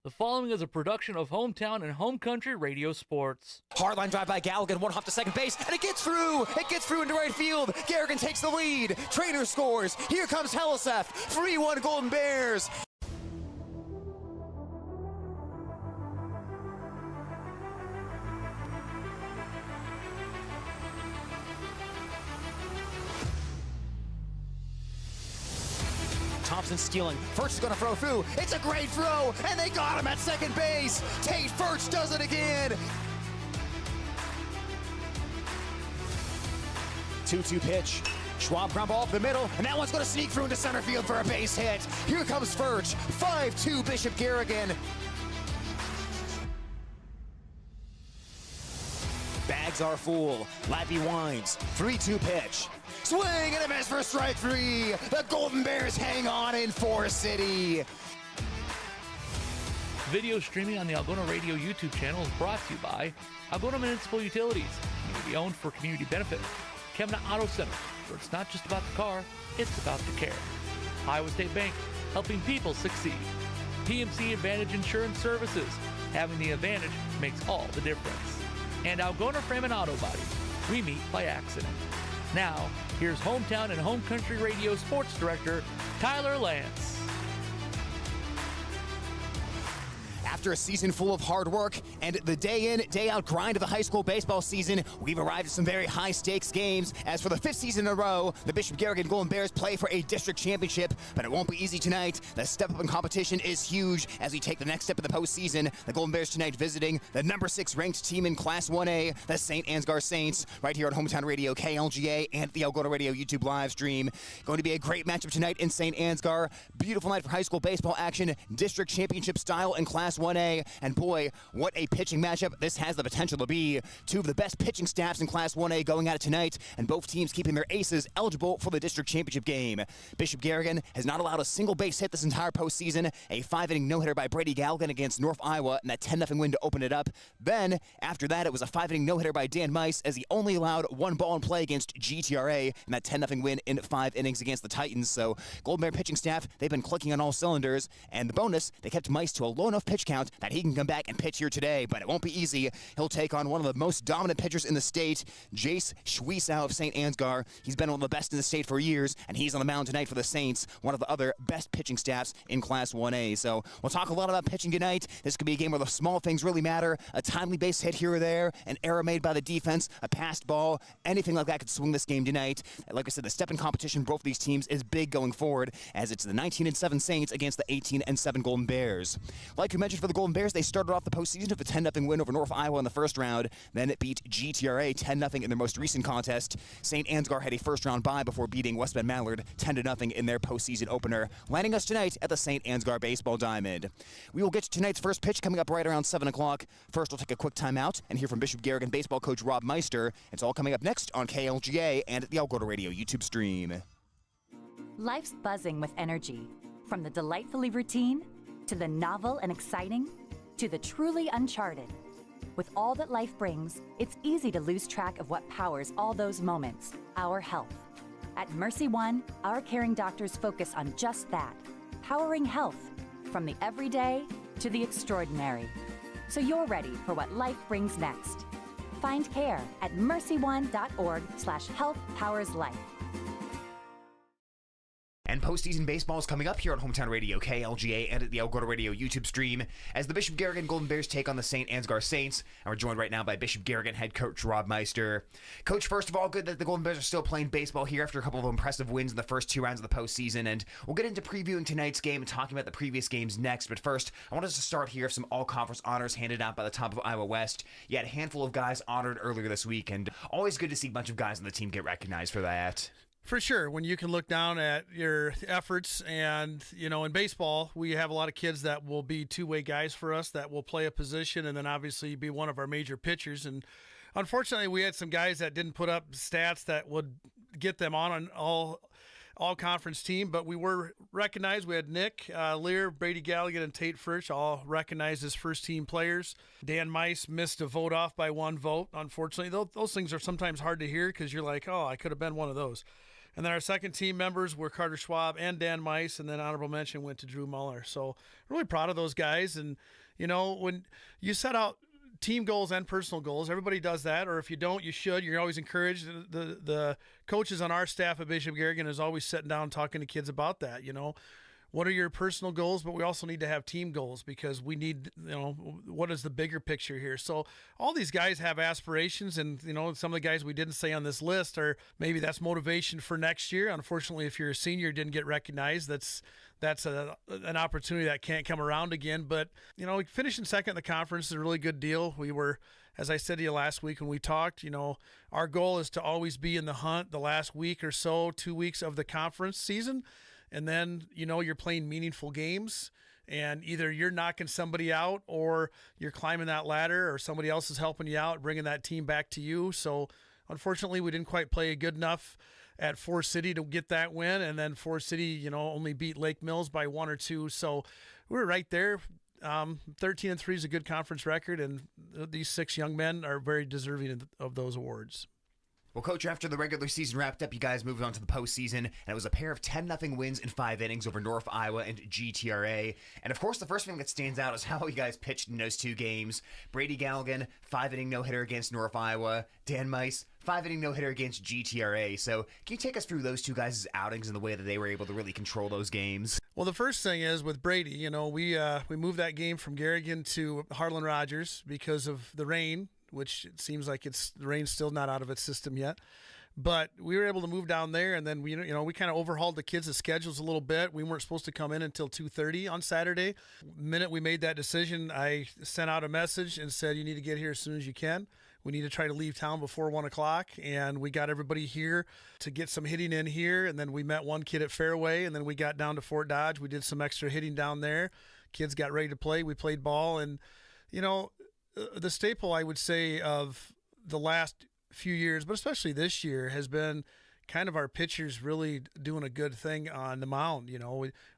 The following is a production of Hometown and Home Country Radio Sports. Hardline drive by Garrigan, one hop to second base, and it gets through! It gets through into right field. Garrigan takes the lead. Trainer scores. Here comes Heliseth. 3-1 Golden Bears. Thompson stealing. First is going to throw through. It's a great throw, and they got him at second base. Tate First does it again. 2-2 pitch. Schwab ground ball up the middle, and that one's going to sneak through into center field for a base hit. Here comes Furch. 5-2 Bishop Garrigan. Bags are full. Lappy winds. 3-2 pitch. Swing and a miss for strike three. The Golden Bears hang on in Forest City. Video streaming on the Algona Radio YouTube channel is brought to you by Algona Municipal Utilities, community owned for community benefit. Kemna Auto Center, where it's not just about the car, it's about the care. Iowa State Bank, helping people succeed. PMC Advantage Insurance Services, having the advantage makes all the difference. And Algona Frame and Auto Body, we meet by accident. Now, here's Hometown and Home Country Radio Sports Director, Tyler Lance. After a season full of hard work and the day in, day out grind of the high school baseball season, we've arrived at some very high stakes games. As for the 5th season in a row, the Bishop Garrigan Golden Bears play for a district championship, but it won't be easy tonight. The step up in competition is huge as we take the next step in the postseason. The Golden Bears tonight visiting the number 6 ranked team in Class 1A, the St. Ansgar Saints, right here on Hometown Radio KLGA and the Algona Radio YouTube live stream. Going to be a great matchup tonight in St. Ansgar. Beautiful night for high school baseball action, district championship style in Class 1A. And boy, what a pitching matchup this has the potential to be. Two of the best pitching staffs in Class 1A going at it tonight, and both teams keeping their aces eligible for the district championship game. Bishop Garrigan has not allowed a single base hit this entire postseason. A 5-inning no-hitter by Brady Galligan against North Iowa, and that 10-0 win to open it up. Then, after that, it was a 5-inning no-hitter by Dan Meiss as he only allowed one ball in play against GTRA, and that 10-0 win in 5 innings against the Titans. So, Golden Bear pitching staff, they've been clicking on all cylinders, and the bonus, they kept Meiss to a low enough pitch count that he can come back and pitch here today, but it won't be easy. He'll take on one of the most dominant pitchers in the state, Jace Schwiesow of St. Ansgar. He's been one of the best in the state for years, and he's on the mound tonight for the Saints, one of the other best pitching staffs in Class 1A. So we'll talk a lot about pitching tonight. This could be a game where the small things really matter. A timely base hit here or there, an error made by the defense, a passed ball, anything like that could swing this game tonight. Like I said, the step in competition both of these teams is big going forward, as it's the 19-7 Saints against the 18-7 Golden Bears. Like we mentioned for the Golden Bears, they started off the postseason with a 10-0 win over North Iowa in the first round. Then it beat GTRA 10-0 in their most recent contest. St. Ansgar had a first-round bye before beating West Bend Mallard 10-0 in their postseason opener, landing us tonight at the St. Ansgar Baseball Diamond. We will get to tonight's first pitch coming up right around 7 o'clock. First, we'll take a quick timeout and hear from Bishop Garrigan baseball coach Rob Meister. It's all coming up next on KLGA and the Algona Radio YouTube stream. Life's buzzing with energy, from the delightfully routine to the novel and exciting, to the truly uncharted. With all that life brings, it's easy to lose track of what powers all those moments, our health. At Mercy One, our caring doctors focus on just that, powering health, from the everyday to the extraordinary. So you're ready for what life brings next. Find care at mercyone.org/healthpowerslife. And postseason baseball is coming up here on Hometown Radio KLGA and at the Algona Radio YouTube stream as the Bishop Garrigan Golden Bears take on the St. Ansgar Saints. And we're joined right now by Bishop Garrigan head coach Rob Meister. Coach, first of all, good that the Golden Bears are still playing baseball here after a couple of impressive wins in the first 2 rounds of the postseason. And we'll get into previewing tonight's game and talking about the previous games next. But first, I want us to start here with some all-conference honors handed out by the top of Iowa West. You had a handful of guys honored earlier this week, and always good to see a bunch of guys on the team get recognized for that. For sure. When you can look down at your efforts and, in baseball, we have a lot of kids that will be two-way guys for us that will play a position and then obviously be one of our major pitchers. And unfortunately, we had some guys that didn't put up stats that would get them on an all-conference team, but we were recognized. We had Nick Lear, Brady Galligan, and Tate First all recognized as first-team players. Dan Meiss missed a vote off by 1 vote, unfortunately. Those things are sometimes hard to hear because you're like, oh, I could have been one of those. And then our second team members were Carter Schwab and Dan Meiss, and then honorable mention went to Drew Muller. So really proud of those guys. And when you set out team goals and personal goals, everybody does that, or if you don't, you should. You're always encouraged. The coaches on our staff at Bishop Garrigan is always sitting down talking to kids about that. What are your personal goals? But we also need to have team goals, because we need, what is the bigger picture here? So all these guys have aspirations, and, some of the guys we didn't say on this list are maybe that's motivation for next year. Unfortunately, if you're a senior, didn't get recognized, that's an opportunity that can't come around again. But, finishing second in the conference is a really good deal. We were, as I said to you last week when we talked, our goal is to always be in the hunt the last week or so, 2 weeks of the conference season. And then, you're playing meaningful games, and either you're knocking somebody out, or you're climbing that ladder, or somebody else is helping you out, bringing that team back to you. So unfortunately, we didn't quite play good enough at Forest City to get that win. And then Forest City, only beat Lake Mills by 1 or 2. So we're right there. 13-3 is a good conference record, and these 6 young men are very deserving of those awards. Well, Coach, after the regular season wrapped up, you guys moved on to the postseason, and it was a pair of 10-0 wins in 5 innings over North Iowa and GTRA. And, of course, the first thing that stands out is how you guys pitched in those 2 games. Brady Galligan, 5-inning no-hitter against North Iowa. Dan Meister, 5-inning no-hitter against GTRA. So can you take us through those 2 guys' outings and the way that they were able to really control those games? Well, the first thing is with Brady, we moved that game from Garrigan to Harlan Rogers because of the rain, which it seems like the rain's still not out of its system yet. But we were able to move down there, and then we kind of overhauled the kids' schedules a little bit. We weren't supposed to come in until 2:30 on Saturday. The minute we made that decision, I sent out a message and said, you need to get here as soon as you can. We need to try to leave town before 1 o'clock. And we got everybody here to get some hitting in here. And then we met one kid at Fairway, and then we got down to Fort Dodge. We did some extra hitting down there. Kids got ready to play. We played ball, and, the staple, I would say, of the last few years, but especially this year, has been kind of our pitchers really doing a good thing on the mound.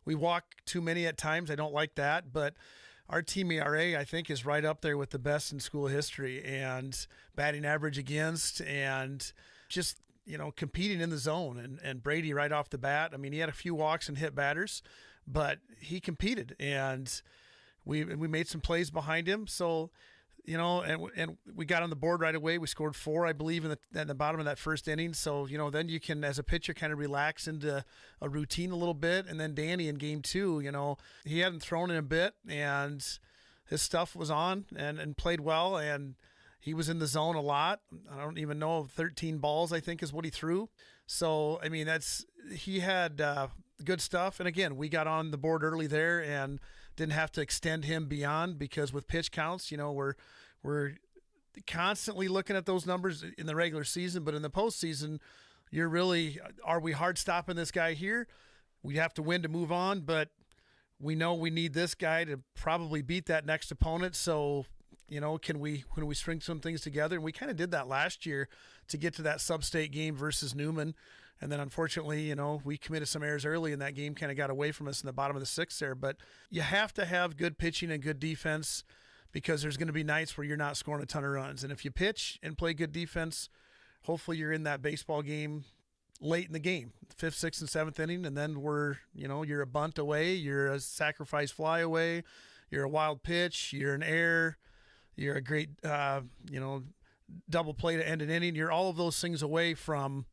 We walk too many at times. I don't like that, but our team ERA, I think, is right up there with the best in school history, and batting average against, and just, competing in the zone. And Brady right off the bat, he had a few walks and hit batters, but he competed, and we made some plays behind him. So, and we got on the board right away. We scored 4, I believe, at the bottom of that first inning. So, then you can, as a pitcher, kind of relax into a routine a little bit. And then Danny in game 2, he hadn't thrown in a bit, and his stuff was on and played well. And he was in the zone a lot. I don't even know, 13 balls, I think, is what he threw. So, he had good stuff. And again, we got on the board early there and didn't have to extend him beyond, because with pitch counts, we're constantly looking at those numbers in the regular season, but in the postseason, are we hard stopping this guy here? We have to win to move on, but we know we need this guy to probably beat that next opponent. So, can we string some things together? And we kind of did that last year to get to that sub-state game versus Newman. And then, unfortunately, we committed some errors early, and that game kind of got away from us in the bottom of the 6th there. But you have to have good pitching and good defense, because there's going to be nights where you're not scoring a ton of runs. And if you pitch and play good defense, hopefully you're in that baseball game late in the game, 5th, 6th, and 7th inning, and then you're a bunt away, you're a sacrifice fly away, you're a wild pitch, you're an error, you're a great, double play to end an inning. You're all of those things away from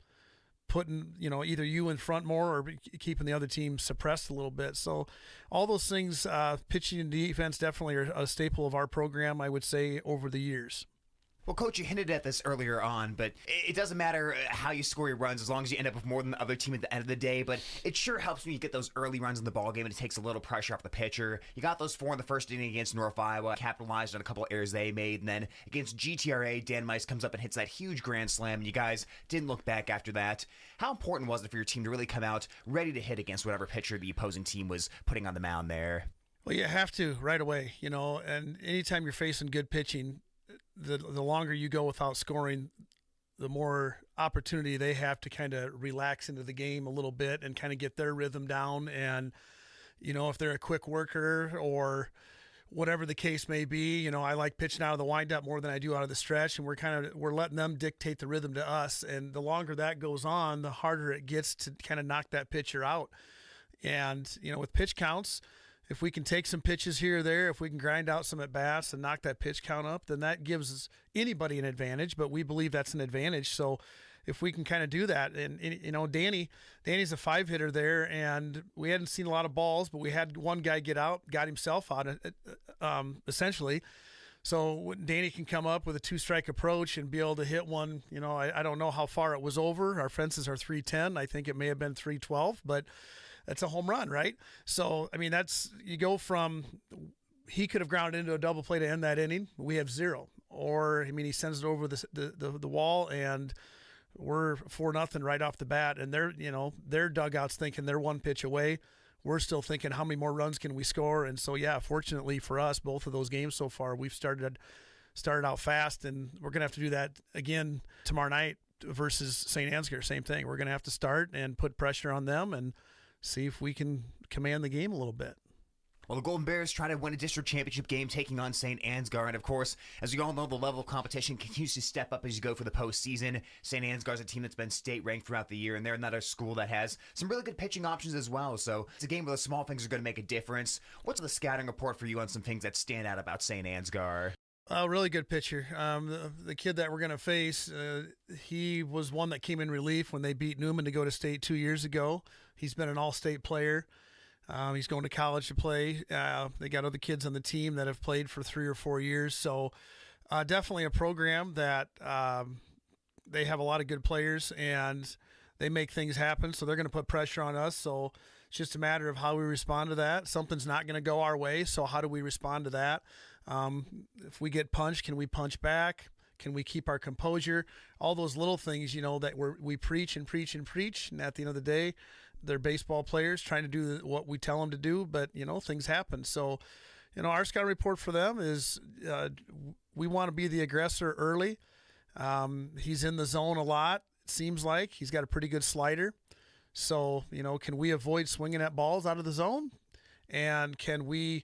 putting, either you in front more or keeping the other team suppressed a little bit. So all those things, pitching and defense definitely are a staple of our program, I would say, over the years. Well, Coach, you hinted at this earlier on, but it doesn't matter how you score your runs as long as you end up with more than the other team at the end of the day. But it sure helps when you get those early runs in the ballgame, and it takes a little pressure off the pitcher. You got those 4 in the first inning against North Iowa, capitalized on a couple of errors they made, and then against GTRA, Dan Meister comes up and hits that huge grand slam, and you guys didn't look back after that. How important was it for your team to really come out ready to hit against whatever pitcher the opposing team was putting on the mound there? Well, you have to right away, and anytime you're facing good pitching, the longer you go without scoring, the more opportunity they have to kind of relax into the game a little bit and kind of get their rhythm down. And, if they're a quick worker or whatever the case may be, I like pitching out of the windup more than I do out of the stretch, and we're letting them dictate the rhythm to us. And the longer that goes on, the harder it gets to kind of knock that pitcher out. And, with pitch counts, if we can take some pitches here or there, if we can grind out some at-bats and knock that pitch count up, then that gives anybody an advantage, but we believe that's an advantage. So if we can kind of do that, and Danny's a 5-hitter there, and we hadn't seen a lot of balls, but we had one guy get out, got himself out, essentially. So when Danny can come up with a 2-strike approach and be able to hit one, I don't know how far it was over. Our fences are 310. I think it may have been 312, but that's a home run, right? So, you go from he could have grounded into a double play to end that inning. We have 0. Or, he sends it over the wall, and we're 4-0 right off the bat. And their dugout's thinking they're one pitch away. We're still thinking, how many more runs can we score? And so, fortunately for us, both of those games so far, we've started out fast, and we're going to have to do that again tomorrow night versus St. Ansgar. Same thing. We're going to have to start and put pressure on them and see if we can command the game a little bit. Well, the Golden Bears try to win a district championship game taking on St. Ansgar. And, of course, as we all know, the level of competition continues to step up as you go for the postseason. St. Ansgar is a team that's been state-ranked throughout the year, and they're another school that has some really good pitching options as well. So it's a game where the small things are going to make a difference. What's the scouting report for you on some things that stand out about St. Ansgar? Really good pitcher. The kid that we're going to face, he was one that came in relief when they beat Newman to go to state 2 years ago. He's been an all-state player. He's going to college to play. They got other kids on the team that have played for 3 or 4 years. So definitely a program that they have a lot of good players, and they make things happen. So they're going to put pressure on us. So it's just a matter of how we respond to that. Something's not going to go our way. So how do we respond to that? If we get punched, can we punch back? Can we keep our composure? All those little things, that we preach and preach and preach. And at the end of the day, they're baseball players trying to do what we tell them to do, but, things happen. So, our scouting report for them is we want to be the aggressor early. He's in the zone a lot, it seems like. He's got a pretty good slider. So, can we avoid swinging at balls out of the zone? And can we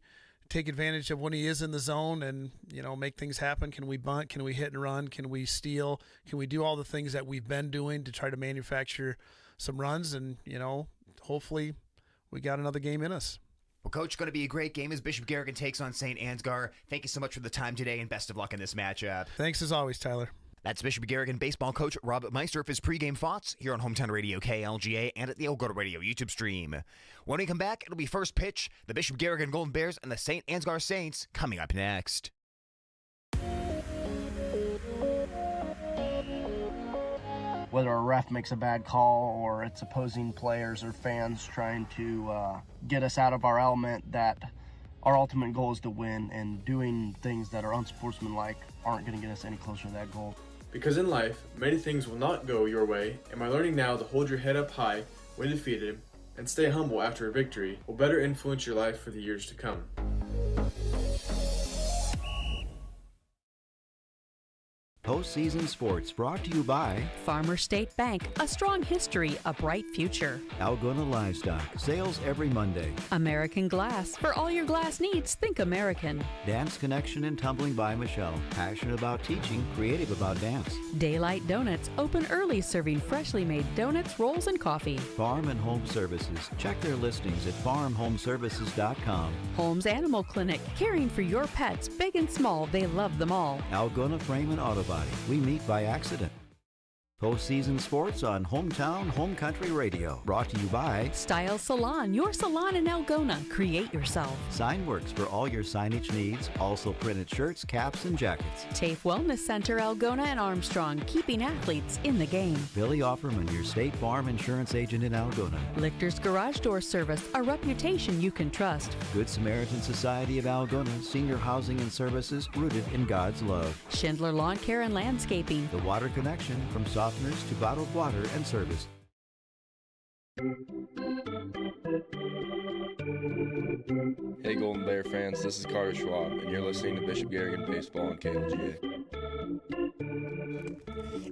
take advantage of when he is in the zone and, make things happen? Can we bunt? Can we hit and run? Can we steal? Can we do all the things that we've been doing to try to manufacture some runs? And, hopefully we got another game in us. Well, Coach, going to be a great game as Bishop Garrigan takes on St. Ansgar. Thank you so much for the time today, and best of luck in this matchup. Thanks as always, Tyler. That's Bishop Garrigan baseball coach Rob Meister for his pregame thoughts here on Hometown Radio KLGA and at the Algona Radio YouTube stream. When we come back, it'll be first pitch, the Bishop Garrigan Golden Bears and the St. Ansgar Saints coming up next. Whether a ref makes a bad call or it's opposing players or fans trying to get us out of our element, that our ultimate goal is to win, and doing things that are unsportsmanlike aren't going to get us any closer to that goal. Because in life, many things will not go your way, and by learning now to hold your head up high when defeated and stay humble after a victory will better influence your life for the years to come. Postseason Sports brought to you by Farmer State Bank, a strong history, a bright future. Algona Livestock, sales every Monday. American Glass, for all your glass needs, think American. Dance Connection and Tumbling by Michelle, passionate about teaching, creative about dance. Daylight Donuts, open early, serving freshly made donuts, rolls, and coffee. Farm and Home Services, check their listings at farmhomeservices.com. Holmes Animal Clinic, caring for your pets, big and small, they love them all. Algona Frame and Auto Body, we meet by accident. Postseason Sports on Hometown Home Country Radio. Brought to you by Style Salon, your salon in Algona. Create yourself. Signworks for all your signage needs. Also printed shirts, caps, and jackets. TAFE Wellness Center, Algona and Armstrong, keeping athletes in the game. Billy Offerman, your State Farm insurance agent in Algona. Lichter's Garage Door Service, a reputation you can trust. Good Samaritan Society of Algona, senior housing and services rooted in God's love. Schindler Lawn Care and Landscaping. The Water Connection, from softeners to bottled water and service. Hey Golden Bear fans, this is Carter Schwab, and you're listening to Bishop Garrigan Baseball on KLGA.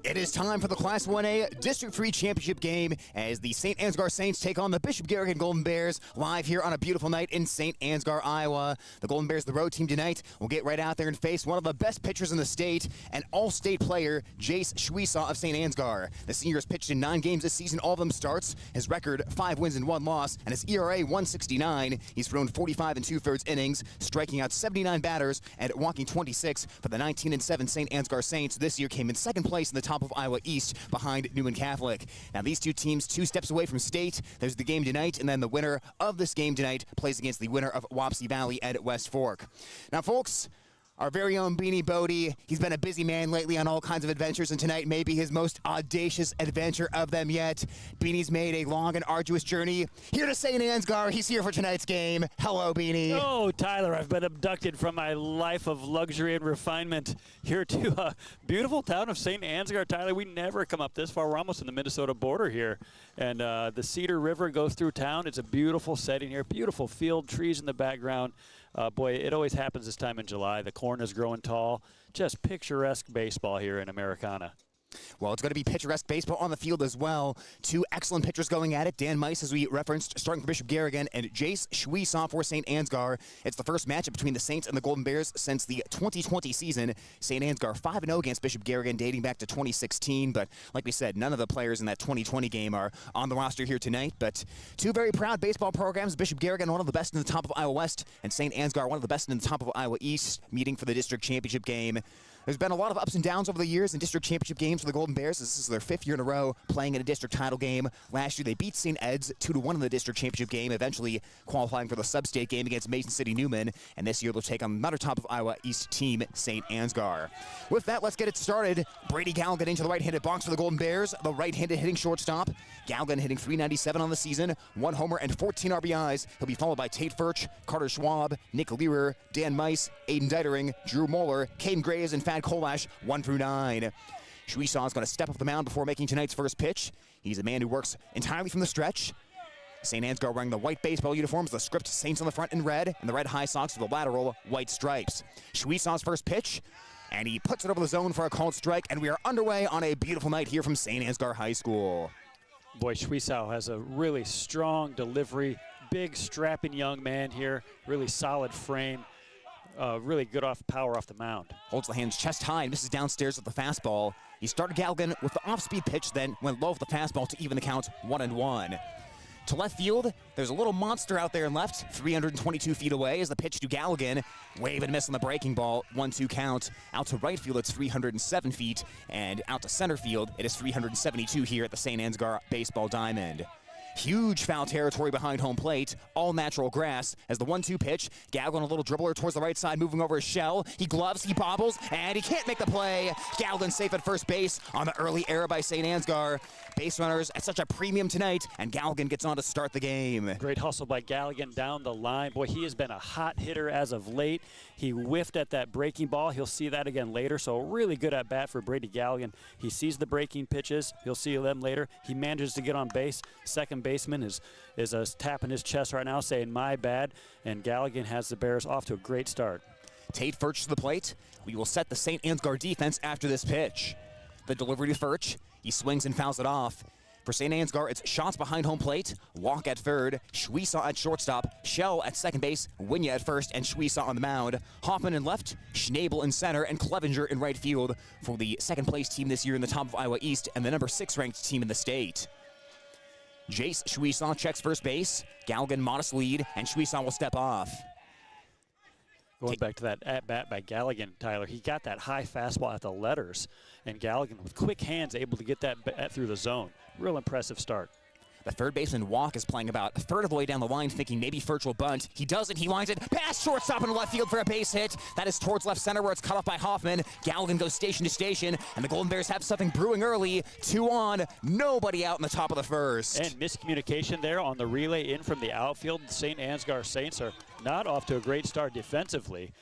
It is time for the Class 1A District 3 Championship game as the St. Ansgar Saints take on the Bishop Garrigan Golden Bears live here on a beautiful night in St. Ansgar, Iowa. The Golden Bears, the road team tonight, will get right out there and face one of the best pitchers in the state, an all-state player, Jace Schwiesaw of St. Ansgar. The senior has pitched in 9 games this season, all of them starts. His record, 5 wins and 1 loss, and his ERA, 1.69. He's thrown 45 2/3 innings, striking out 79 batters and walking 26 for the 19-7 St. Ansgar Saints. This year came in second place in the top of Iowa East behind Newman Catholic. Now these two teams 2 steps away from state. There's the game tonight, and then the winner of this game tonight plays against the winner of Wapsie Valley and West Fork. Now folks, our very own Beanie Bodie, he's been a busy man lately on all kinds of adventures, and tonight may be his most audacious adventure of them yet. Beanie's made a long and arduous journey here to St. Ansgar. He's here for tonight's game. Hello, Beanie. Oh, Tyler, I've been abducted from my life of luxury and refinement here to beautiful town of St. Ansgar. Tyler, we never come up this far. We're almost in the Minnesota border here, and the Cedar River goes through town. It's a beautiful setting here, beautiful field, trees in the background. Boy, it always happens this time in July. The corn is growing tall. Just picturesque baseball here in Americana. Well, it's going to be picturesque baseball on the field as well. 2 excellent pitchers going at it. Dan Meiss, as we referenced, starting for Bishop Garrigan, and Jace Schwiesaw for St. Ansgar. It's the first matchup between the Saints and the Golden Bears since the 2020 season. St. Ansgar 5-0 against Bishop Garrigan, dating back to 2016. But like we said, none of the players in that 2020 game are on the roster here tonight. But 2 very proud baseball programs. Bishop Garrigan, one of the best in the top of Iowa West, and St. Ansgar, one of the best in the top of Iowa East, meeting for the district championship game. There's been a lot of ups and downs over the years in district championship games for the Golden Bears. This is their 5th year in a row playing in a district title game. Last year they beat St. Ed's 2-1 in the district championship game, eventually qualifying for the sub-state game against Mason City Newman. And this year they'll take on another top of Iowa East team, St. Ansgar. With that, let's get it started. Brady Galligan into the right-handed box for the Golden Bears, the right-handed hitting shortstop. Galligan hitting .397 on the season, 1 homer and 14 RBIs. He'll be followed by Tate Furch, Carter Schwab, Nick Learer, Dan Meiss, Aiden Deitering, Drew Moeller, Caden Graves, and Fad Kolash, 1 through 9. Schwiesaw is going to step up the mound before making tonight's first pitch. He's a man who works entirely from the stretch. St. Ansgar wearing the white baseball uniforms, the script Saints on the front in red, and the red high socks with the lateral white stripes. Schwiesaw's first pitch, and he puts it over the zone for a called strike, and we are underway on a beautiful night here from St. Ansgar High School. Boy, Schwiesaw has a really strong delivery, big, strapping young man here, really solid frame. Really good power off the mound. Holds the hands chest high and misses downstairs with the fastball. He started Galligan with the off-speed pitch, then went low with the fastball to even the count 1-1. To left field, there's a little monster out there in left, 322 feet away is the pitch to Galligan. Wave and miss on the breaking ball, 1-2 count. Out to right field, it's 307 feet, and out to center field, it is 372 here at the St. Ansgar Baseball Diamond. Huge foul territory behind home plate, all natural grass. As the 1-2 pitch, Galligan a little dribbler towards the right side, moving over his shell. He gloves, he bobbles, and he can't make the play. Galligan safe at first base on the early error by St. Ansgar. Base runners at such a premium tonight, and Galligan gets on to start the game. Great hustle by Galligan down the line. Boy, he has been a hot hitter as of late. He whiffed at that breaking ball. He'll see that again later, so really good at bat for Brady Galligan. He sees the breaking pitches. He'll see them later. He manages to get on base. Second baseman is tapping his chest right now saying, "My bad," and Galligan has the Bears off to a great start. Tate Furch to the plate. We will set the St. Ansgar defense after this pitch. The delivery to Furch. He swings and fouls it off. For St. Ansgar, it's shots behind home plate, walk at third, Schwiesaw at shortstop, Shell at second base, Winya at first, and Schwiesaw on the mound. Hoffman in left, Schnabel in center, and Clevenger in right field for the second place team this year in the top of Iowa East and the number 6 ranked team in the state. Jace Schwiesaw checks first base. Galligan modest lead, and Schwiesaw will step off. Going back to that at-bat by Galligan, Tyler, he got that high fastball at the letters, and Galligan with quick hands able to get that bat through the zone. Real impressive start. The third baseman, Walk, is playing about a third of the way down the line, thinking maybe Furch will bunt. He doesn't. He lines it past shortstop in left field for a base hit. That is towards left center where it's cut off by Hoffman. Galligan goes station to station, and the Golden Bears have something brewing early. 2 on, nobody out in the top of the first. And miscommunication there on the relay in from the outfield. The St. Ansgar Saints are not off to a great start defensively.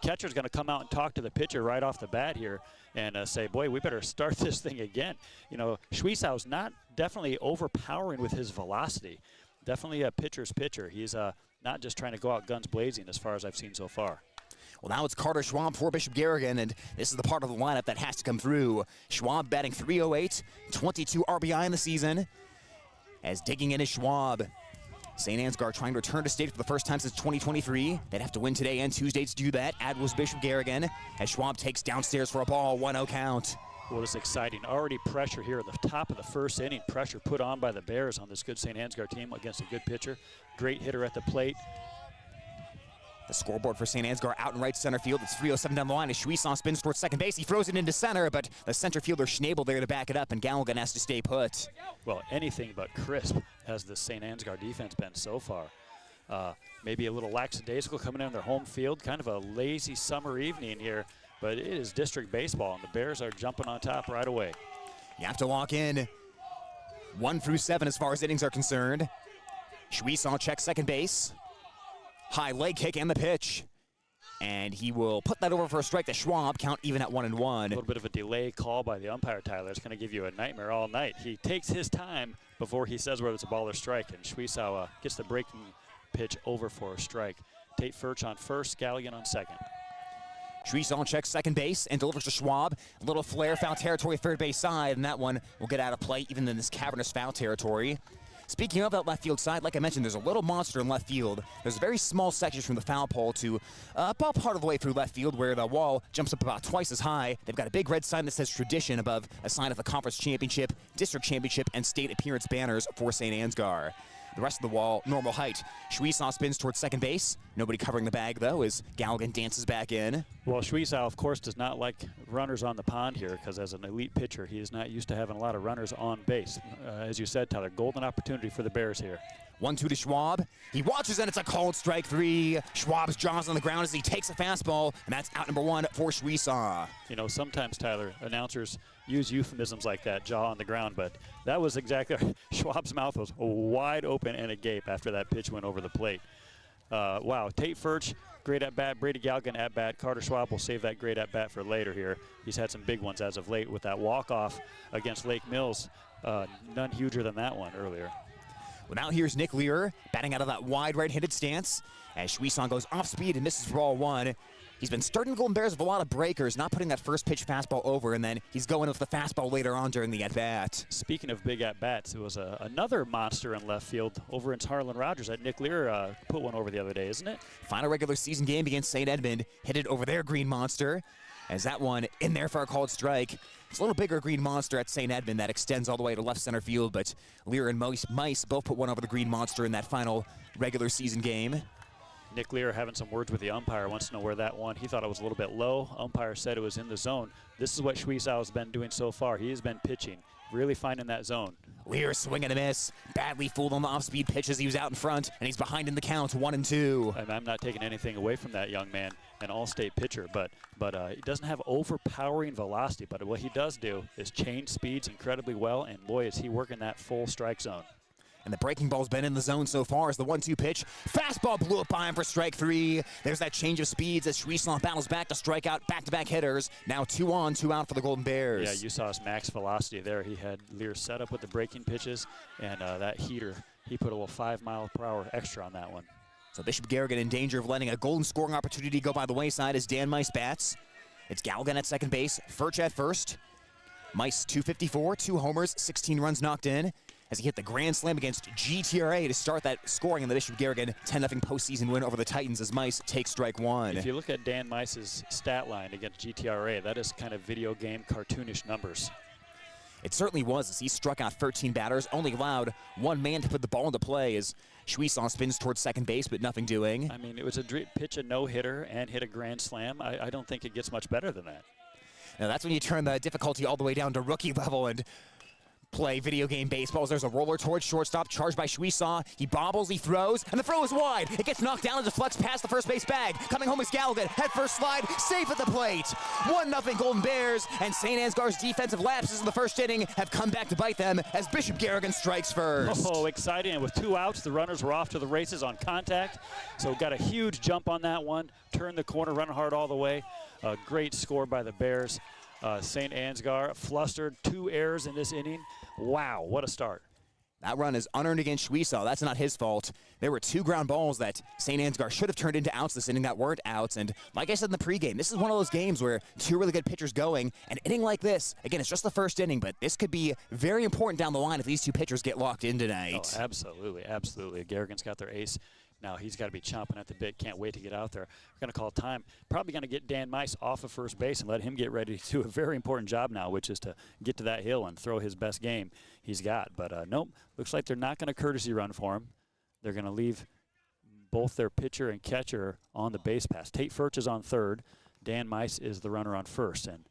Catcher's going to come out and talk to the pitcher right off the bat here and say, boy, we better start this thing again. You know, Schwiesau's not definitely overpowering with his velocity. Definitely a pitcher's pitcher. He's not just trying to go out guns blazing as far as I've seen so far. Well, now it's Carter Schwab for Bishop Garrigan, and this is the part of the lineup that has to come through. Schwab batting .308, 22 RBI in the season. As digging in is Schwab. St. Ansgar trying to return to state for the first time since 2023. They'd have to win today and Tuesday to do that. Ad was Bishop Garrigan as Schwab takes downstairs for a ball, 1-0 count. Well, it's exciting. Already pressure here at the top of the first inning. Pressure put on by the Bears on this good St. Ansgar team against a good pitcher. Great hitter at the plate. The scoreboard for St. Ansgar out in right center field. It's 3:07 down the line as Schwieson spins towards second base. He throws it into center, but the center fielder Schnabel there to back it up, and Garrigan has to stay put. Well, anything but crisp has the St. Ansgar defense been so far. Maybe a little lackadaisical coming in their home field. Kind of a lazy summer evening here, but it is district baseball, and the Bears are jumping on top right away. You have to lock in 1 through 7 as far as innings are concerned. Schwieson checks second base. High leg kick and the pitch. And he will put that over for a strike to Schwab, count even at 1-1. A little bit of a delay call by the umpire, Tyler. It's going to give you a nightmare all night. He takes his time before he says whether it's a ball or strike, and Schwieson gets the breaking pitch over for a strike. Tate Furch on first, Garrigan on second. Schwieson checks second base and delivers to Schwab. A little flare, foul territory, third base side, and that one will get out of play even in this cavernous foul territory. Speaking of that left field side, like I mentioned, there's a little monster in left field. There's very small sections from the foul pole to about part of the way through left field where the wall jumps up about twice as high. They've got a big red sign that says tradition above a sign of the conference championship, district championship, and state appearance banners for St. Ansgar. The rest of the wall, normal height. Schwieson spins towards second base. Nobody covering the bag, though, as Garrigan dances back in. Well, Schwieson, of course, does not like runners on the pond here because as an elite pitcher, he is not used to having a lot of runners on base. As you said, Tyler, golden opportunity for the Bears here. 1-2 to Schwab. He watches and it's a called strike 3. Schwab's jaws on the ground as he takes a fastball, and that's out number 1 for Schwieson. You know, sometimes, Tyler, announcers use euphemisms like that, jaw on the ground, but that was exactly, Schwab's mouth was wide open and agape after that pitch went over the plate. Wow, Tate Furch, great at bat. Brady Garrigan at bat. Carter Schwab will save that great at bat for later here. He's had some big ones as of late with that walk-off against Lake Mills. None huger than that one earlier. Well, now here's Nick Lear batting out of that wide right-handed stance as Schwieson goes off speed and misses for ball 1. He's been starting the Golden Bears with a lot of breakers, not putting that first pitch fastball over, and then he's going with the fastball later on during the at-bat. Speaking of big at-bats, it was another monster in left field over in Harlan Rogers that Nick Lear put one over the other day, isn't it? Final regular season game against St. Edmund, hit it over their green monster, as that one in there for a called strike. It's a little bigger green monster at St. Edmund that extends all the way to left center field, but Lear and Mice both put one over the green monster in that final regular season game. Nick Lear having some words with the umpire, wants to know where that one. He thought it was a little bit low. Umpire said it was in the zone. This is what Schwieson has been doing so far. He has been pitching, really finding that zone. Lear swing and a miss. Badly fooled on the off-speed pitches. He was out in front, and he's behind in the count, 1-2. And I'm not taking anything away from that young man, an all-state pitcher, but he doesn't have overpowering velocity. But what he does do is change speeds incredibly well, and boy, is he working that full strike zone. And the breaking ball's been in the zone so far as the 1-2 pitch. Fastball blew up by him for strike 3. There's that change of speeds as Schwieson battles back to strike out back-to-back hitters. Now 2 on, 2 out for the Golden Bears. Yeah, you saw his max velocity there. He had Lear set up with the breaking pitches, and that heater, he put a little 5-mile-per-hour extra on that one. So Bishop Garrigan in danger of letting a golden scoring opportunity go by the wayside as Dan Mice bats. It's Garrigan at second base, Furch at first. Mice 254, 2 homers, 16 runs knocked in, as he hit the grand slam against GTRA to start that scoring in the Bishop Garrigan 10-0 postseason win over the Titans as Mice takes strike 1. If you look at Dan Mice's stat line against GTRA, that is kind of video game cartoonish numbers. It certainly was, as he struck out 13 batters, only allowed 1 man to put the ball into play as Schwieson spins towards second base, but nothing doing. I mean, it was a pitch a no-hitter and hit a grand slam. I don't think it gets much better than that. Now that's when you turn the difficulty all the way down to rookie level and play video game baseballs. There's a roller towards shortstop, charged by Schwieson. He bobbles, he throws, and the throw is wide. It gets knocked down and deflects past the first base bag. Coming home is Garrigan. Head first slide, safe at the plate. 1-0 Golden Bears, and St. Ansgar's defensive lapses in the first inning have come back to bite them as Bishop Garrigan strikes first. Oh, exciting. And with 2 outs, the runners were off to the races on contact. So got a huge jump on that one. Turned the corner, running hard all the way. A great score by the Bears. St. Ansgar flustered, 2 errors in this inning. Wow, what a start. That run is unearned against Schwiesaw. That's not his fault. There were 2 ground balls that St. Ansgar should have turned into outs this inning that weren't outs. And like I said in the pregame, this is one of those games where 2 really good pitchers going. An inning like this, again, it's just the first inning, but this could be very important down the line if these 2 pitchers get locked in tonight. Oh, absolutely, absolutely. Garrigan's got their ace. Now he's got to be chomping at the bit. Can't wait to get out there. We're going to call time. Probably going to get Dan Meister off of first base and let him get ready to do a very important job now, which is to get to that hill and throw his best game he's got. But nope, looks like they're not going to courtesy run for him. They're going to leave both their pitcher and catcher on the base pass. Tate Furch is on third. Dan Meister is the runner on first. And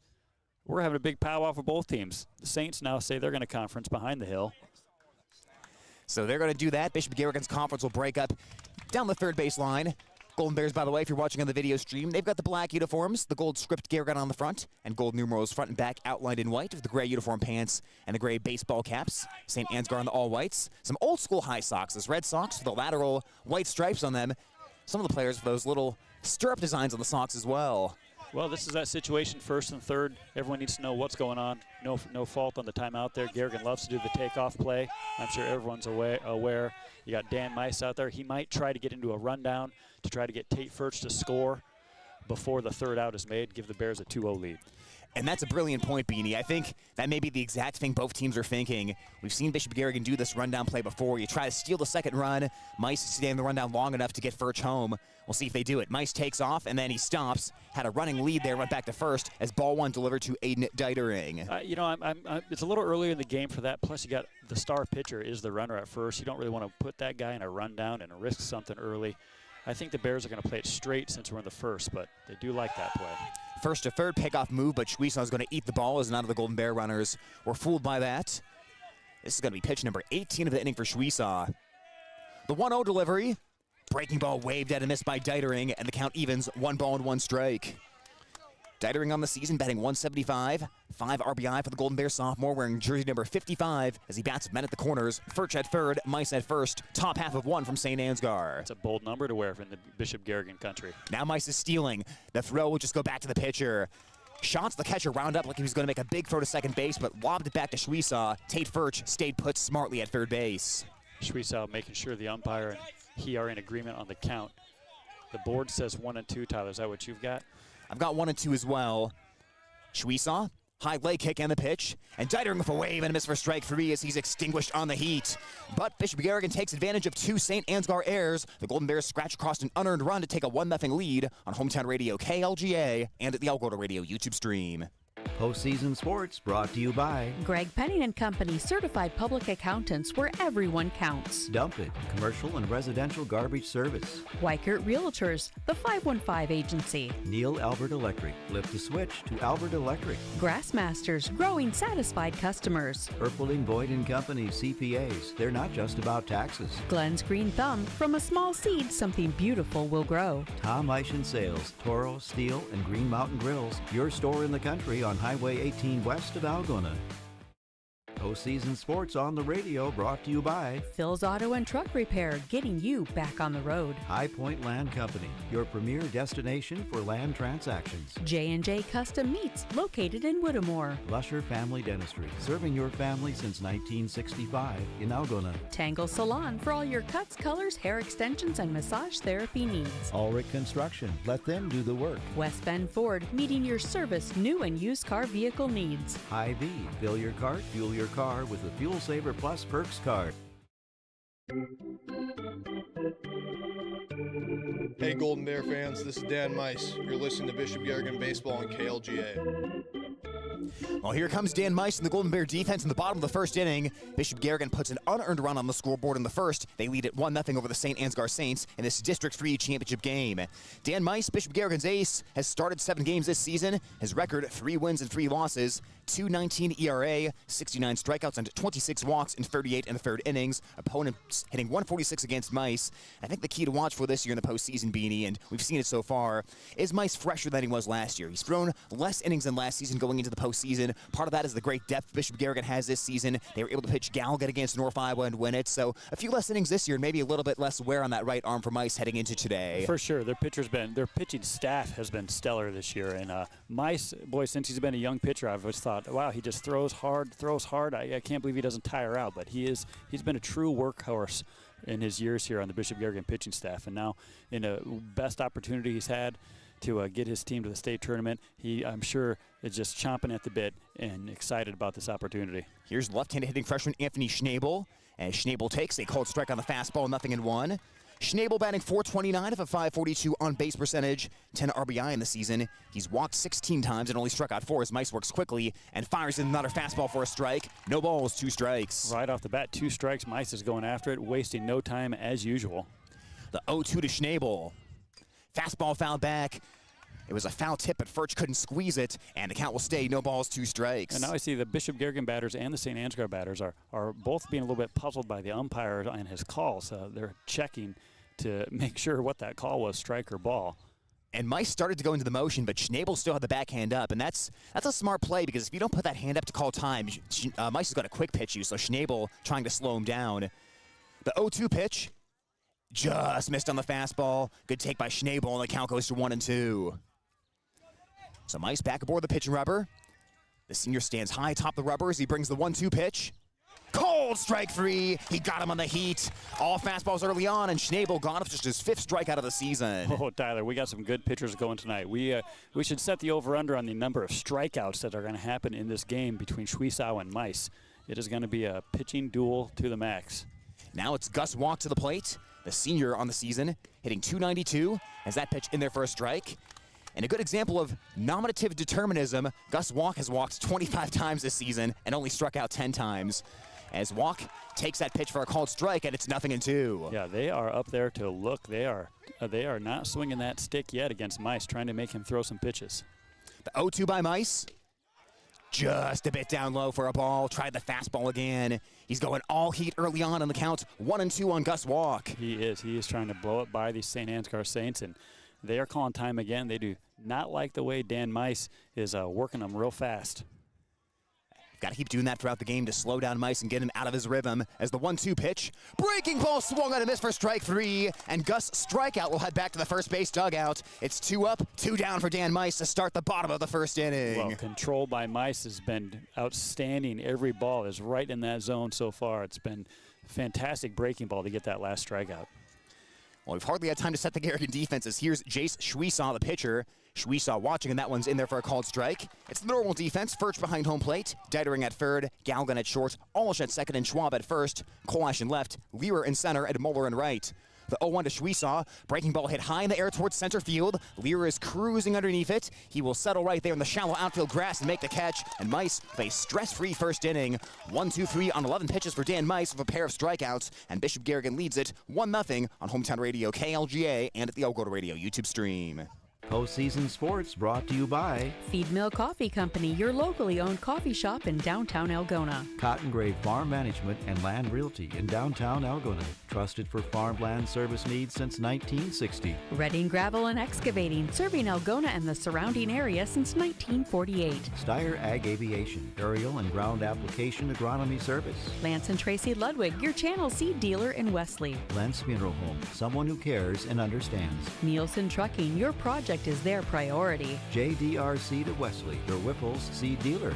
we're having a big powwow for both teams. The Saints now say they're going to conference behind the hill. So they're going to do that. Bishop Garrigan's conference will break up down the third base line. Golden Bears, by the way, if you're watching on the video stream, they've got the black uniforms, the gold script Garrigan on the front, and gold numerals front and back outlined in white with the gray uniform pants and the gray baseball caps. St. Ansgar on the all-whites. Some old-school high socks, this red socks with the lateral white stripes on them. Some of the players with those little stirrup designs on the socks as well. Well, this is that situation, first and third. Everyone needs to know what's going on. No fault on the timeout there. Garrigan loves to do the takeoff play. I'm sure everyone's aware. You got Dan Meister out there. He might try to get into a rundown to try to get Tate Furch to score before the third out is made, give the Bears a 2-0 lead. And that's a brilliant point, Beanie. I think that may be the exact thing both teams are thinking. We've seen Bishop Garrigan do this rundown play before. You try to steal the second run. Meister stay in the rundown long enough to get Furch home. We'll see if they do it. Meister takes off, and then he stops. Had a running lead there, went back to first as ball 1 delivered to Aiden Deitering. It's a little earlier in the game for that. Plus, you got the star pitcher is the runner at first. You don't really want to put that guy in a rundown and risk something early. I think the Bears are going to play it straight since we're in the first, but they do like that play. First to third, pickoff move, but Schwiesaw is going to eat the ball as none of the Golden Bear runners were fooled by that. This is going to be pitch number 18 of the inning for Schwiesaw. The 1-0 delivery. Breaking ball waved at and missed by Deitering, and the count evens 1 ball and 1 strike. Deitering on the season, batting 175. 5 RBI for the Golden Bear sophomore, wearing jersey number 55 as he bats men at the corners. Furch at third, Meister at first. Top half of 1 from St. Ansgar. It's a bold number to wear in the Bishop Garrigan country. Now Meister's stealing. The throw will just go back to the pitcher. Shots the catcher wound up like he was going to make a big throw to second base, but lobbed it back to Schwiesaw. Tate Furch stayed put smartly at third base. Schwiesaw making sure the umpire and he are in agreement on the count. The board says 1 and 2, Tyler. Is that what you've got? I've got 1 and 2 as well. Schwiesaw, high leg kick and the pitch. And Deitering with a wave and a miss for strike 3 as he's extinguished on the heat. But Bishop Garrigan takes advantage of 2 St. Ansgar errors. The Golden Bears scratch across an unearned run to take a 1-0 lead on Hometown Radio KLGA and at the Algota Radio YouTube stream. Postseason Sports brought to you by Greg Penning and Company, certified public accountants where everyone counts. Dump It, commercial and residential garbage service. Weichert Realtors, the 515 Agency. Neil Albert Electric, flip the switch to Albert Electric. Grassmasters, growing satisfied customers. Erpelding Boyd and Company CPAs, they're not just about taxes. Glenn's Green Thumb, from a small seed, something beautiful will grow. Tom Eischen Sales, Toro, Steel, and Green Mountain Grills, your store in the country on Highway 18 west of Algona. Postseason Sports on the radio brought to you by Phil's Auto and Truck Repair, getting you back on the road. High Point Land Company, your premier destination for land transactions. J&J Custom Meats, located in Whittemore. Lusher Family Dentistry, serving your family since 1965 in Algona. Tangle Salon, for all your cuts, colors, hair extensions, and massage therapy needs. Ulrich Construction, let them do the work. West Bend Ford, meeting your service, new and used car vehicle needs. Hy-Vee, fill your cart, fuel your car with the Fuel Saver Plus Perks card. Hey Golden Bear fans, this is Dan Meister. You're listening to Bishop Garrigan Baseball on KLGA. Well, here comes Dan Meister and the Golden Bear defense in the bottom of the first inning. Bishop Garrigan puts an unearned run on the scoreboard in the first. They lead at 1-0 over the St. Ansgar Saints in this District 3 championship game. Dan Meister, Bishop Garrigan's ace, has started 7 games this season. His record, 3 wins and 3 losses. 2.19 ERA, 69 strikeouts and 26 walks in 38 in the third innings. Opponents hitting 146 against Meister. I think the key to watch for this year in the postseason, Beanie, and we've seen it so far, is Meister fresher than he was last year. He's thrown less innings than last season going into the postseason. Part of that is the great depth Bishop Garrigan has this season. They were able to pitch Garrigan against North Iowa and win it. So a few less innings this year and maybe a little bit less wear on that right arm for Meister heading into today. For sure. Their pitching staff has been stellar this year. And Meister, boy, since he's been a young pitcher, I've always thought about, wow, he just throws hard. I can't believe he doesn't tire out, but he's been a true workhorse in his years here on the Bishop Garrigan pitching staff, and now in a best opportunity he's had to get his team to the state tournament, I'm sure, is just chomping at the bit and excited about this opportunity. Here's left-handed hitting freshman Anthony Schnabel, as Schnabel takes a cold strike on the fastball, 0-1. Schnabel batting .429 of a .542 on-base percentage, 10 RBI in the season. He's walked 16 times and only struck out 4 as Mice works quickly and fires in another fastball for a strike. No balls, 2 strikes. Right off the bat, 2 strikes. Mice is going after it, wasting no time as usual. The 0-2 to Schnabel. Fastball fouled back. It was a foul tip, but Furch couldn't squeeze it, and the count will stay. No balls, 2 strikes. And now I see the Bishop Garrigan batters and the St. Ansgar batters are both being a little bit puzzled by the umpire and his calls. They're checking to make sure what that call was, strike or ball. And Mice started to go into the motion, but Schnabel still had the backhand up, and that's a smart play, because if you don't put that hand up to call time, Mice has got a quick pitch you, so Schnabel trying to slow him down. The 0-2 pitch just missed on the fastball. Good take by Schnabel, and the count goes to 1-2. So Mice back aboard the pitching rubber. The senior stands high atop the rubber as he brings the 1-2 pitch. Cold strike 3. He got him on the heat. All fastballs early on, and Schnabel gone up just his 5th strikeout of the season. Oh, Tyler, we got some good pitchers going tonight. We should set the over-under on the number of strikeouts that are going to happen in this game between Schwiesau and Mice. It is going to be a pitching duel to the max. Now it's Gus Walk to the plate, the senior on the season, hitting .292 as that pitch in there for a strike. And a good example of nominative determinism, Gus Walk has walked 25 times this season and only struck out 10 times. As Walk takes that pitch for a called strike, and it's 0-2. Yeah, they are up there to look. They are not swinging that stick yet against Mice, trying to make him throw some pitches. The 0-2 by Mice. Just a bit down low for a ball. Tried the fastball again. He's going all heat early on the count. 1-2 on Gus Walk. He is trying to blow it by these St. Ansgar Saints, and they are calling time again. They do not like the way Dan Mice is working them real fast. Got to keep doing that throughout the game to slow down Mice and get him out of his rhythm. As the 1-2 pitch, breaking ball swung on a miss for strike 3, and Gus' strikeout will head back to the first base dugout. It's 2 up, 2 down for Dan Mice to start the bottom of the first inning. Well, control by Mice has been outstanding. Every ball is right in that zone so far. It's been fantastic breaking ball to get that last strikeout. Well, we've hardly had time to set the Garrigan defenses. Here's Jace Schwiesau, the pitcher. Schwiesau watching, and that one's in there for a called strike. It's the normal defense. Furch behind home plate. Deitering at third. Galgan at short. Alsh at second, and Schwab at first. Kolash in left. Lear in center, and Moeller in right. The 0-1 to Schwiesau. Breaking ball hit high in the air towards center field. Lear is cruising underneath it. He will settle right there in the shallow outfield grass and make the catch. And Mice with a stress-free first inning. 1-2-3 on 11 pitches for Dan Mice with a pair of strikeouts. And Bishop Garrigan leads it 1-0 on Hometown Radio KLGA and at the Algona Radio YouTube stream. Postseason Sports brought to you by Feed Mill Coffee Company, your locally owned coffee shop in downtown Algona. Cotton Grave Farm Management and Land Realty in downtown Algona. Trusted for farmland service needs since 1960. Redding Gravel and Excavating, serving Algona and the surrounding area since 1948. Steyr Ag Aviation, aerial and ground application agronomy service. Lance and Tracy Ludwig, your Channel seed dealer in Wesley. Lentz Funeral Home, someone who cares and understands. Nielsen Trucking, your project is their priority. JDRC to Wesley, your Whipple's seed dealer.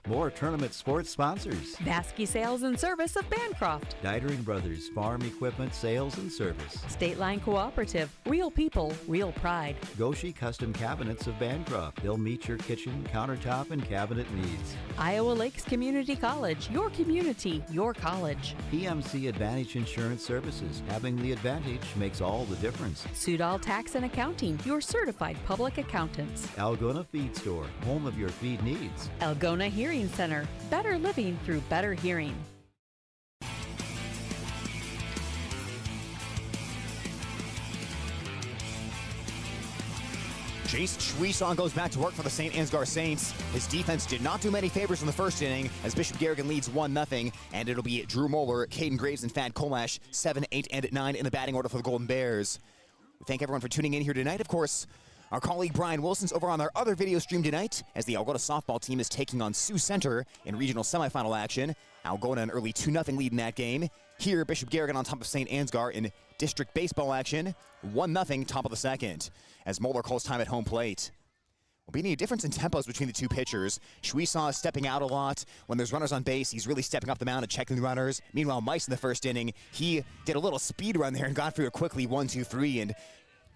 More tournament sports sponsors. Vasky Sales and Service of Bancroft. Deitering Brothers Farm Equipment Sales and Service. State Line Cooperative. Real people, real pride. Goshi Custom Cabinets of Bancroft. They'll meet your kitchen, countertop, and cabinet needs. Iowa Lakes Community College. Your community, your college. PMC Advantage Insurance Services. Having the advantage makes all the difference. Sudal Tax and Accounting. Your certified public accountants. Algona Feed Store. Home of your feed needs. Algona Hearing Center. Better living through better hearing. Jace Schwiesau goes back to work for the St. Ansgar Saints. His defense did not do many favors in the first inning as Bishop Garrigan leads 1-0, and it'll be Drew Moeller, Caden Graves, and Thad Kolash 7, 8, and 9 in the batting order for the Golden Bears. We thank everyone for tuning in here tonight. Of course, our colleague Brian Wilson's over on our other video stream tonight as the Algona softball team is taking on Sioux Center in regional semifinal action. Algona an early 2-0 lead in that game. Here, Bishop Garrigan on top of St. Ansgar in district baseball action. 1-0 top of the second as Moeller calls time at home plate. will be any difference in tempos between the two pitchers. Schwiesaw stepping out a lot. When there's runners on base, he's really stepping up the mound and checking the runners. Meanwhile, Meister in the first inning, he did a little speed run there and got through it quickly, 1-2-3, and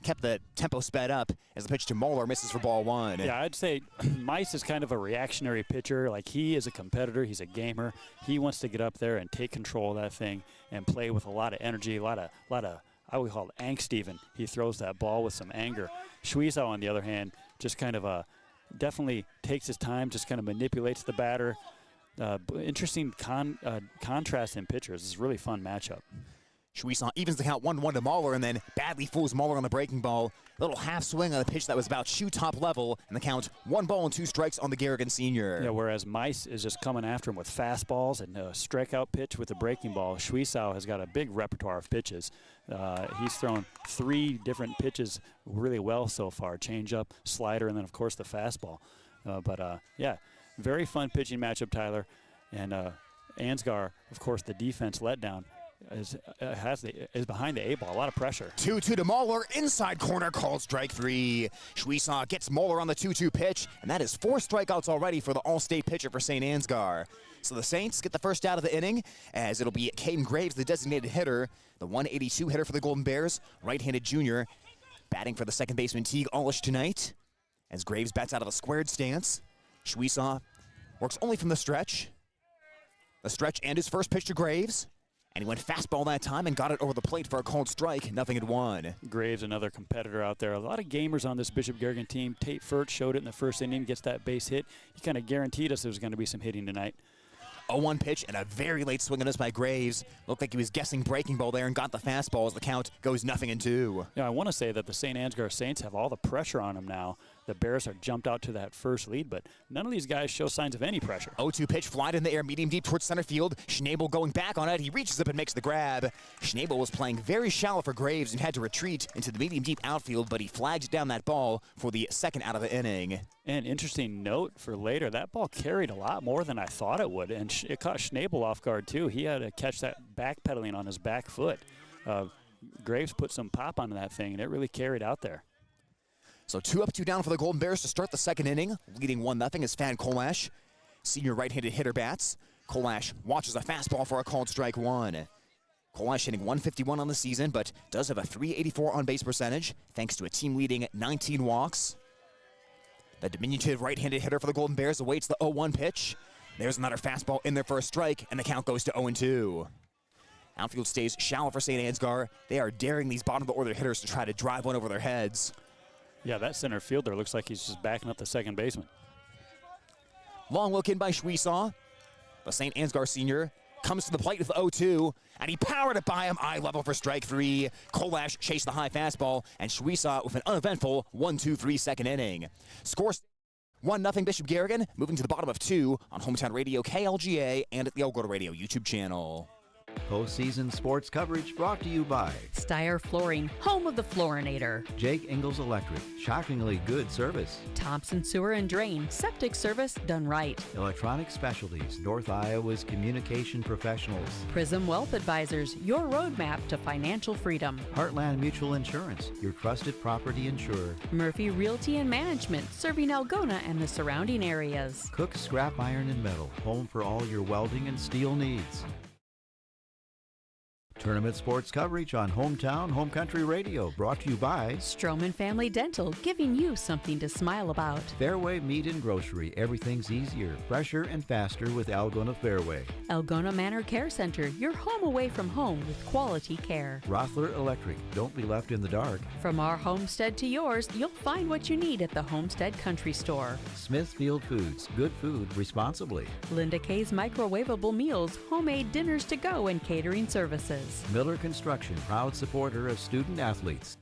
kept the tempo sped up as the pitch to Moeller misses for ball one. Yeah, I'd say Meister is kind of a reactionary pitcher. Like, he is a competitor. He's a gamer. He wants to get up there and take control of that thing and play with a lot of energy, a lot of I would call it angst even. He throws that ball with some anger. Schwiesaw, on the other hand, just kind of definitely takes his time, just kind of manipulates the batter. Interesting contrast in pitchers. It's a really fun matchup. Schwiesaw evens the count 1-1 to Moeller and then badly fools Moeller on the breaking ball. Little half swing on the pitch that was about shoe top level, and the count 1 ball and 2 strikes on the Garrigan senior. Yeah, whereas Meister is just coming after him with fastballs and a strikeout pitch with the breaking ball. Schwiesaw has got a big repertoire of pitches. He's thrown 3 different pitches really well so far: changeup, slider, and then of course the fastball. Yeah, very fun pitching matchup, Tyler. And Ansgar, of course, the defense letdown. Is behind the 8 ball. A lot of pressure. 2-2 to Moeller. Inside corner, called strike 3. Schwiesaw gets Moeller on the 2-2 pitch, and that is 4 strikeouts already for the All-State pitcher for St. Ansgar. So the Saints get the first out of the inning, as it'll be Caden Graves, the designated hitter, the 182 hitter for the Golden Bears, right-handed junior, batting for the second baseman Teague Allish tonight, as Graves bats out of a squared stance. Schwiesaw works only from the stretch. The stretch and his first pitch to Graves. And he went fastball that time and got it over the plate for a called strike, 0-1. Graves, another competitor out there. A lot of gamers on this Bishop Garrigan team. Tate Furt showed it in the first inning, gets that base hit. He kind of guaranteed us there was going to be some hitting tonight. 0-1 pitch and a very late swing on this by Graves. Looked like he was guessing breaking ball there and got the fastball as the count goes 0-2. Yeah, I want to say that the St. Ansgar Saints have all the pressure on them now. The Bears are jumped out to that first lead, but none of these guys show signs of any pressure. 0-2 pitch, flied in the air, medium deep towards center field. Schnabel going back on it. He reaches up and makes the grab. Schnabel was playing very shallow for Graves and had to retreat into the medium deep outfield, but he flagged down that ball for the second out of the inning. And interesting note for later, that ball carried a lot more than I thought it would, and it caught Schnabel off guard too. He had to catch that backpedaling on his back foot. Graves put some pop on that thing, and it really carried out there. So 2 up, 2 down for the Golden Bears to start the second inning. Leading 1-0 is Fan Kolash, senior right-handed hitter bats. Kolash watches a fastball for a called strike 1. Kolash hitting 151 on the season, but does have a .384 on-base percentage, thanks to a team-leading 19 walks. The diminutive right-handed hitter for the Golden Bears awaits the 0-1 pitch. There's another fastball in there for a strike, and the count goes to 0-2. Outfield stays shallow for St. Ansgar. They are daring these bottom-of-the-order hitters to try to drive one over their heads. Yeah, that center fielder looks like he's just backing up the second baseman. Long look in by Schwiesaw. The St. Ansgar senior comes to the plate with the 0-2, and he powered it by him, eye level for strike 3. Kolash chased the high fastball, and Schwiesaw with an uneventful 1-2-3 second inning. Score 1-0 Bishop Garrigan, moving to the bottom of 2 on Hometown Radio KLGA and at the Algona Radio YouTube channel. Postseason sports coverage brought to you by Steyr Flooring, home of the Floorinator. Jake Ingalls Electric, shockingly good service. Thompson Sewer and Drain, septic service done right. Electronic Specialties, North Iowa's communication professionals. Prism Wealth Advisors, your roadmap to financial freedom. Heartland Mutual Insurance, your trusted property insurer. Murphy Realty and Management, serving Algona and the surrounding areas. Cook Scrap Iron and Metal, home for all your welding and steel needs. Tournament sports coverage on Hometown Home Country Radio, brought to you by Stroman Family Dental, giving you something to smile about. Fairway Meat and Grocery, everything's easier, fresher, and faster with Algona Fairway. Algona Manor Care Center, your home away from home with quality care. Rothler Electric, don't be left in the dark. From our homestead to yours, you'll find what you need at the Homestead Country Store. Smithfield Foods, good food responsibly. Linda K's Microwavable Meals, homemade dinners to go, and catering services. Miller Construction, proud supporter of student athletes.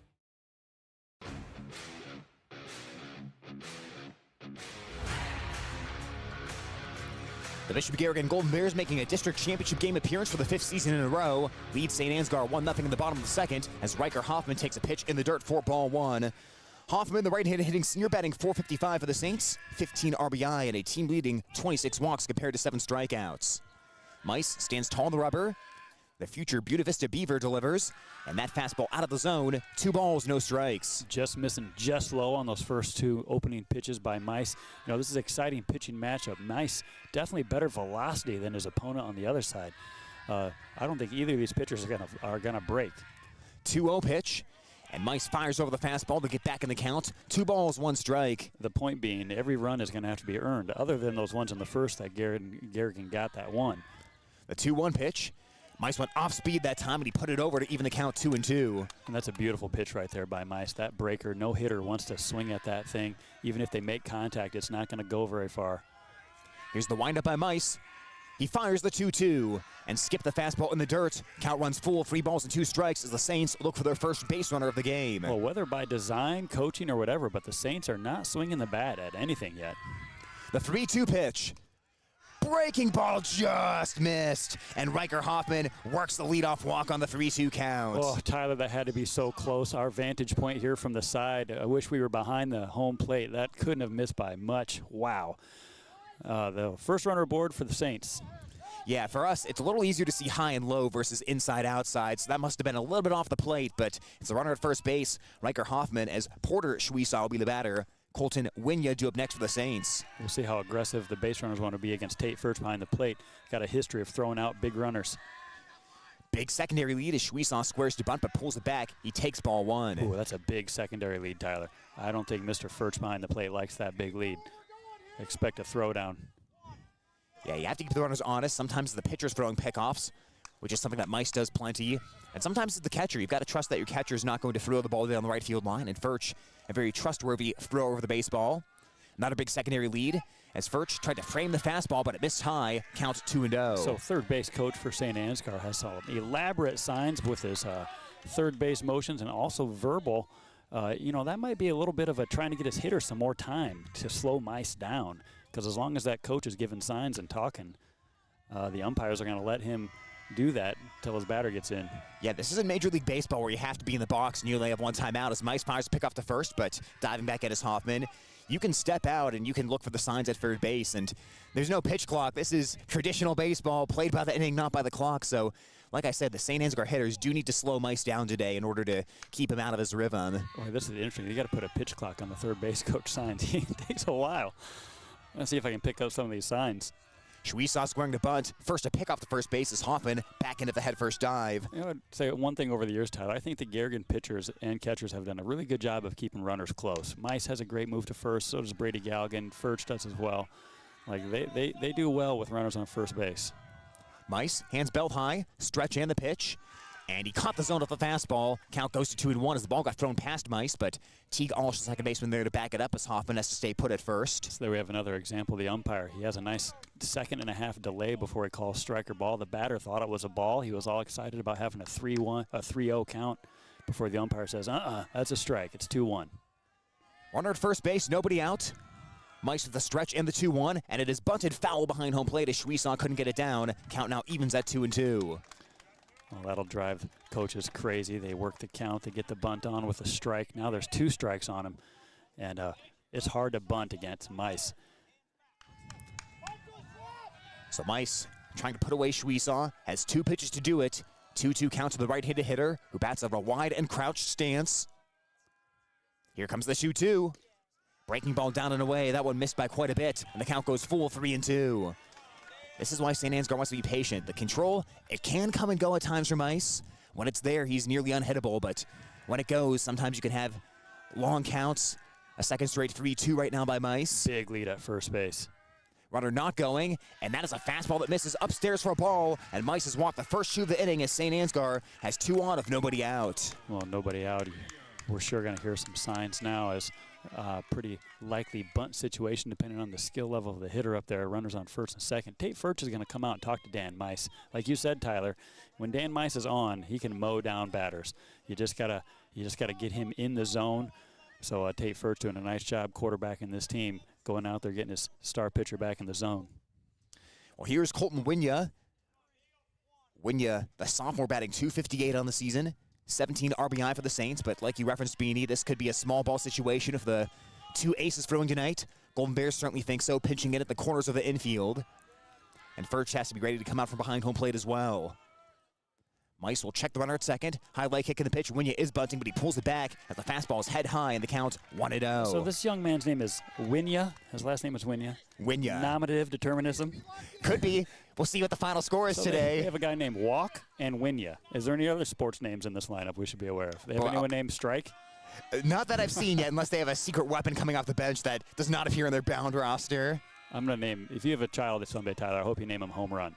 The Bishop Garrigan Golden Bears making a district championship game appearance for the 5th season in a row. Lead St. Ansgar 1-0 in the bottom of the second as Riker Hoffman takes a pitch in the dirt for ball 1. Hoffman, the right-handed hitting senior, batting .455 for the Saints, 15 RBI and a team-leading 26 walks compared to 7 strikeouts. Mice stands tall in the rubber. The future Buena Vista Beaver delivers, and that fastball out of the zone. 2 balls, no strikes. Just missing just low on those first 2 opening pitches by Meister. You know, this is an exciting pitching matchup. Meister definitely better velocity than his opponent on the other side. I don't think either of these pitchers are gonna break. 2-0 pitch, and Meister fires over the fastball to get back in the count. 2 balls, 1 strike. The point being, every run is gonna have to be earned, other than those ones in the first that Garrigan got that one. The 2-1 pitch. Meister went off speed that time, and he put it over to even the count 2-2. And that's a beautiful pitch right there by Meister. That breaker, no hitter wants to swing at that thing. Even if they make contact, it's not going to go very far. Here's the windup by Meister. He fires the 2-2 and skip the fastball in the dirt. Count runs full, 3 balls and 2 strikes as the Saints look for their first base runner of the game. Well, whether by design, coaching, or whatever, but the Saints are not swinging the bat at anything yet. The 3-2 pitch. Breaking ball just missed, and Riker Hoffman works the leadoff walk on the 3-2 count. Oh, Tyler, that had to be so close. Our vantage point here from the side, I wish we were behind the home plate. That couldn't have missed by much. Wow. The first runner aboard for the Saints. Yeah, for us, it's a little easier to see high and low versus inside-outside, so that must have been a little bit off the plate, but it's a runner at first base, Riker Hoffman, as Porter Schweisaw will be the batter. Colton Winya due up next for the Saints. We'll see how aggressive the base runners want to be against Tate Furch behind the plate. Got a history of throwing out big runners. Big secondary lead as Schweisaw squares to bunt but pulls it back. He takes ball 1. Ooh, that's a big secondary lead, Tyler. I don't think Mr. Furch behind the plate likes that big lead. Expect a throwdown. Yeah, you have to keep the runners honest. Sometimes the pitcher's throwing pickoffs, which is something that Meister does plenty. And sometimes it's the catcher. You've got to trust that your catcher is not going to throw the ball down the right field line. And Furch, a very trustworthy throw over the baseball. Not a big secondary lead as Furch tried to frame the fastball, but it missed high. Count 2-0. So third base coach for St. Ansgar has some elaborate signs with his third base motions and also verbal. You know, that might be a little bit of a trying to get his hitter some more time to slow Meister down. Because as long as that coach is giving signs and talking, the umpires are going to let him do that until his batter gets in. Yeah, this isn't Major League Baseball where you have to be in the box and you only have 1 timeout as Meister fires to pick off the first, but diving back at his Hoffman. You can step out and you can look for the signs at third base, and there's no pitch clock. This is traditional baseball, played by the inning, not by the clock. So, like I said, the St. Ansgar hitters do need to slow Meister down today in order to keep him out of his rhythm. Boy, this is interesting. You got to put a pitch clock on the third base coach signs. It takes a while. Let's see if I can pick up some of these signs. Schweisaw squaring to bunt. First to pick off the first base is Hoffman. Back into the head first dive. You know, I'd say one thing over the years, Tyler. I think the Garrigan pitchers and catchers have done a really good job of keeping runners close. Meister has a great move to first. So does Brady Galligan. Furch does as well. Like they do well with runners on first base. Meister, hands belt high, stretch and the pitch. And he caught the zone off the fastball. Count goes to 2-1 as the ball got thrown past Meister, but Teague Alsh, the second baseman, there to back it up as Hoffman has to stay put at first. So there we have another example of the umpire. He has a nice 1.5-second delay before he calls strike or ball. The batter thought it was a ball. He was all excited about having a 3-0 count before the umpire says, that's a strike. It's 2-1. Runner at first base, nobody out. Meister with the stretch and the 2-1, and it is bunted foul behind home plate as Schweisaw couldn't get it down. Count now evens at 2-2. Well, that'll drive coaches crazy. They work the count. They get the bunt on with a strike. Now there's 2 strikes on him, and it's hard to bunt against Meister. So Meister trying to put away Schweisaw, has 2 pitches to do it. 2-2 count to the right-handed hitter, who bats over a wide and crouched stance. Here comes the 2-2. Breaking ball down and away. That one missed by quite a bit, and the count goes full 3-2. This is why St. Ansgar wants to be patient. The control, it can come and go at times for Meister. When it's there, he's nearly unhittable, but when it goes, sometimes you can have long counts. A second straight 3-2 right now by Meister. Big lead at first base. Runner not going, and that is a fastball that misses upstairs for a ball, and Meister's walked the first 2 of the inning as St. Ansgar has 2 on with nobody out. Well, nobody out. We're sure going to hear some signs now as pretty likely bunt situation depending on the skill level of the hitter up there. Runners on first and second. Tate Furch is going to come out and talk to Dan Meister. Like you said, Tyler, when Dan Meister is on, he can mow down batters. You just gotta get him in the zone. So Tate Furch doing a nice job quarterbacking this team, going out there getting his star pitcher back in the zone. Well, here's Colton Winya. Winya, the sophomore, batting .258 on the season. 17 RBI for the Saints, but like you referenced, Beanie, this could be a small ball situation if the 2 aces throwing tonight. Golden Bears certainly think so, pinching in at the corners of the infield. And Furch has to be ready to come out from behind home plate as well. Meister will check the runner at second. High leg kick in the pitch. Winya is bunting, but he pulls it back as the fastball is head high and the count 1-0. So this young man's name is Winya. His last name is Winya. Winya. Nominative determinism. Could be. We'll see what the final score is today. They have a guy named Walk and Winya. Is there any other sports names in this lineup we should be aware of? They have anyone named Strike? Not that I've seen yet, unless they have a secret weapon coming off the bench that does not appear in their bound roster. I'm going to name, if you have a child someday, Tyler, I hope you name him Home Run.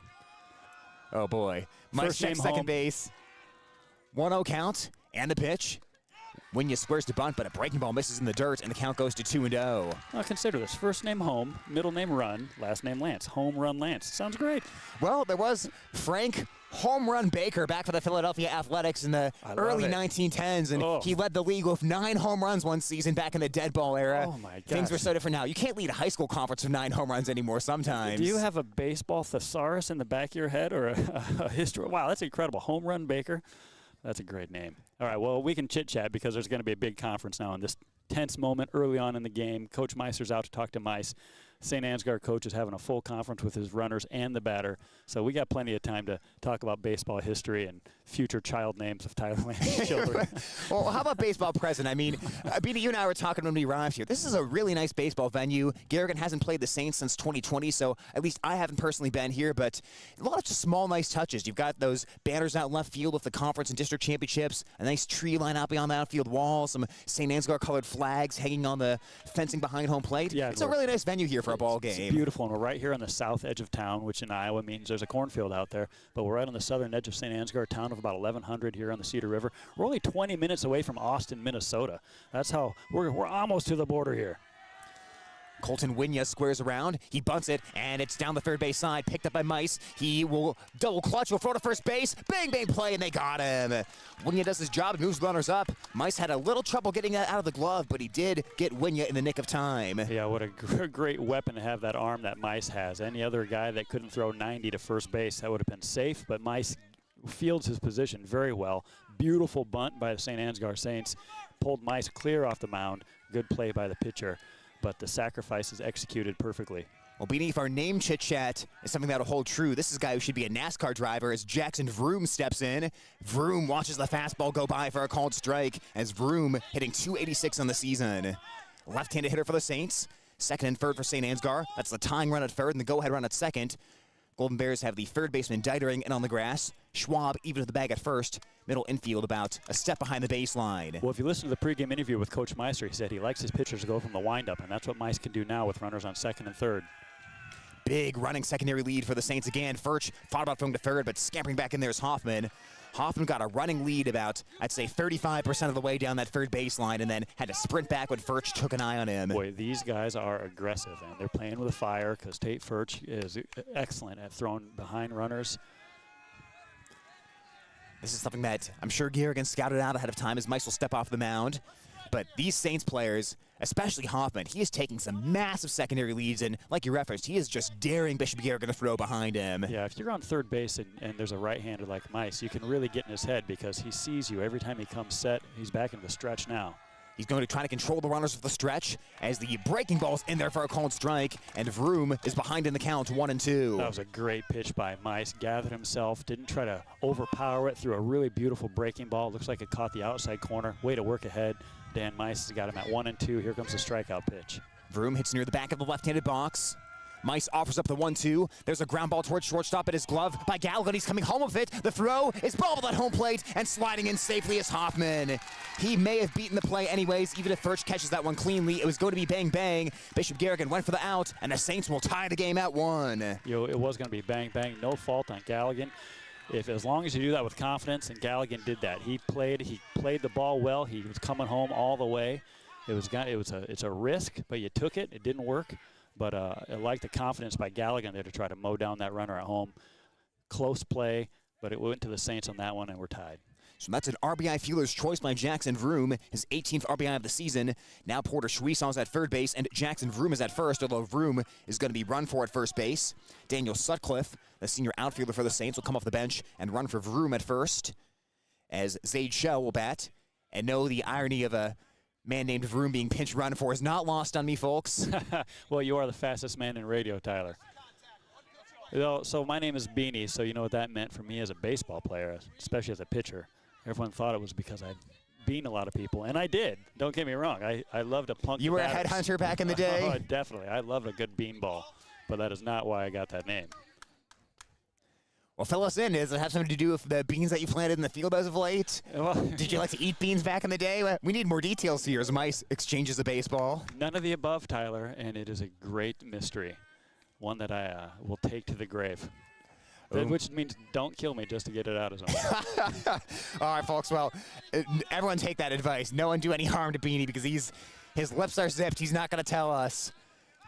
Oh, boy. Meister checks second base. 1-0 count, and the pitch. Winya squares to bunt, but a breaking ball misses in the dirt, and the count goes to 2-0. Well, consider this. First name Home, middle name Run, last name Lance. Home Run Lance. Sounds great. Well, there was Frank Home Run Baker back for the Philadelphia Athletics in the early 1910s, and he led the league with 9 home runs one season back in the dead ball era. Oh, my God. Things were so different now. You can't lead a high school conference with 9 home runs anymore sometimes. Do you have a baseball thesaurus in the back of your head or a history? Wow, that's incredible. Home Run Baker. That's a great name. All right, well, we can chit-chat because there's going to be a big conference now in this tense moment early on in the game. Coach Meister's out to talk to Mice. St. Ansgar coach is having a full conference with his runners and the batter. So we got plenty of time to talk about baseball history and future child names of Tyler Lance's children. Well, how about baseball present? I mean, Beanie, you and I were talking when we arrived here. This is a really nice baseball venue. Garrigan hasn't played the Saints since 2020, so at least I haven't personally been here, but a lot of just small, nice touches. You've got those banners out left field with the conference and district championships, a nice tree line out beyond the outfield wall, some St. Ansgar colored flags hanging on the fencing behind home plate. Yeah, it's a really nice venue here for a ball game. It's beautiful, and we're right here on the south edge of town, which in Iowa means there's a cornfield out there, but we're right on the southern edge of St. Ansgar, a town of about 1,100 here on the Cedar River. We're only 20 minutes away from Austin, Minnesota. That's how we're almost to the border here. Colton Winya squares around. He bunts it, and it's down the third base side, picked up by Mice. He will double clutch, will throw to first base. Bang, bang play, and they got him. Winya does his job and moves runners up. Mice had a little trouble getting that out of the glove, but he did get Winya in the nick of time. Yeah, what a great weapon to have, that arm that Mice has. Any other guy that couldn't throw 90 to first base, that would have been safe, but Mice fields his position very well. Beautiful bunt by the St. Ansgar Saints. Pulled Mice clear off the mound. Good play by the pitcher. But the sacrifice is executed perfectly. Well, beneath our name chit-chat is something that'll hold true. This is a guy who should be a NASCAR driver as Jackson Vroom steps in. Vroom watches the fastball go by for a called strike as Vroom hitting .286 on the season. Left-handed hitter for the Saints. Second and third for St. Ansgar. That's the tying run at third and the go-ahead run at second. Golden Bears have the third baseman Dietering in on the grass. Schwab even to the bag at first. Middle infield about a step behind the baseline. Well, if you listen to the pregame interview with Coach Meister, he said he likes his pitchers to go from the windup, and that's what Mice can do now with runners on second and third. Big running secondary lead for the Saints again. Furch thought about throwing to third, but scampering back in there is Hoffman. Hoffman got a running lead about, I'd say, 35% of the way down that third baseline and then had to sprint back when Furch took an eye on him. Boy, these guys are aggressive, and they're playing with a fire because Tate Furch is excellent at throwing behind runners. This is something that I'm sure Garrigan scouted out ahead of time as Mice will step off the mound. But these Saints players, especially Hoffman, he is taking some massive secondary leads, and like you referenced, he is just daring Bishop Garrigan to throw behind him. Yeah, if you're on third base and there's a right-hander like Mice, you can really get in his head because he sees you every time he comes set. He's back into the stretch now. He's going to try to control the runners with the stretch as the breaking ball's in there for a called strike, and Vroom is behind in the count, 1-2. That was a great pitch by Mice. Gathered himself, didn't try to overpower it, threw a really beautiful breaking ball. Looks like it caught the outside corner. Way to work ahead. Dan Mice has got him at 1-2. Here comes the strikeout pitch. Vroom hits near the back of the left-handed box. Mice offers up the 1-2. There's a ground ball towards shortstop at his glove by Garrigan. He's coming home with it. The throw is bobbled at home plate and sliding in safely is Hoffman. He may have beaten the play anyways, even if Furch catches that one cleanly. It was going to be bang-bang. Bishop Garrigan went for the out, and the Saints will tie the game at 1. It was going to be bang-bang. No fault on Garrigan. As long as you do that with confidence, and Garrigan did that. He played the ball well. He was coming home all the way. It's a risk, but you took it. It didn't work. But I like the confidence by Garrigan there to try to mow down that runner at home. Close play, but it went to the Saints on that one, and we're tied. So that's an RBI fielder's choice by Jackson Vroom, his 18th RBI of the season. Now Porter Schwisson's at third base, and Jackson Vroom is at first, although Vroom is going to be run for at first base. Daniel Sutcliffe, the senior outfielder for the Saints, will come off the bench and run for Vroom at first, as Zaid Shell will bat. And no, the irony of a man named Vroom being pinch run for is not lost on me, folks. Well, you are the fastest man in radio, Tyler. So my name is Beanie, so you know what that meant for me as a baseball player, especially as a pitcher. Everyone thought it was because I bean a lot of people, and I did. Don't get me wrong. I loved to punk. You were a headhunter back in the day? Oh, definitely. I loved a good beanball, but that is not why I got that name. Well, fill us in. Does it have something to do with the beans that you planted in the field as of late? Well, did you like to eat beans back in the day? We need more details here as Mice exchanges the baseball. None of the above, Tyler, and it is a great mystery, one that I will take to the grave. Which means don't kill me just to get it out of something. All right, folks. Well, everyone take that advice. No one do any harm to Beanie because his lips are zipped. He's not going to tell us.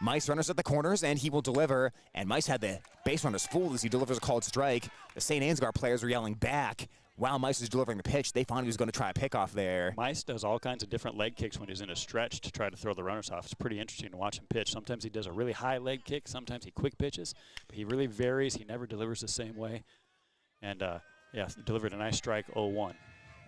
Mice runners at the corners, and he will deliver. And Mice had the base runners fooled as he delivers a called strike. The St. Ansgar players were yelling back. While Mice was delivering the pitch, they thought he was going to try a pickoff there. Mice does all kinds of different leg kicks when he's in a stretch to try to throw the runners off. It's pretty interesting to watch him pitch. Sometimes he does a really high leg kick. Sometimes he quick pitches. But he really varies. He never delivers the same way. And, yeah, delivered a nice strike, 0-1.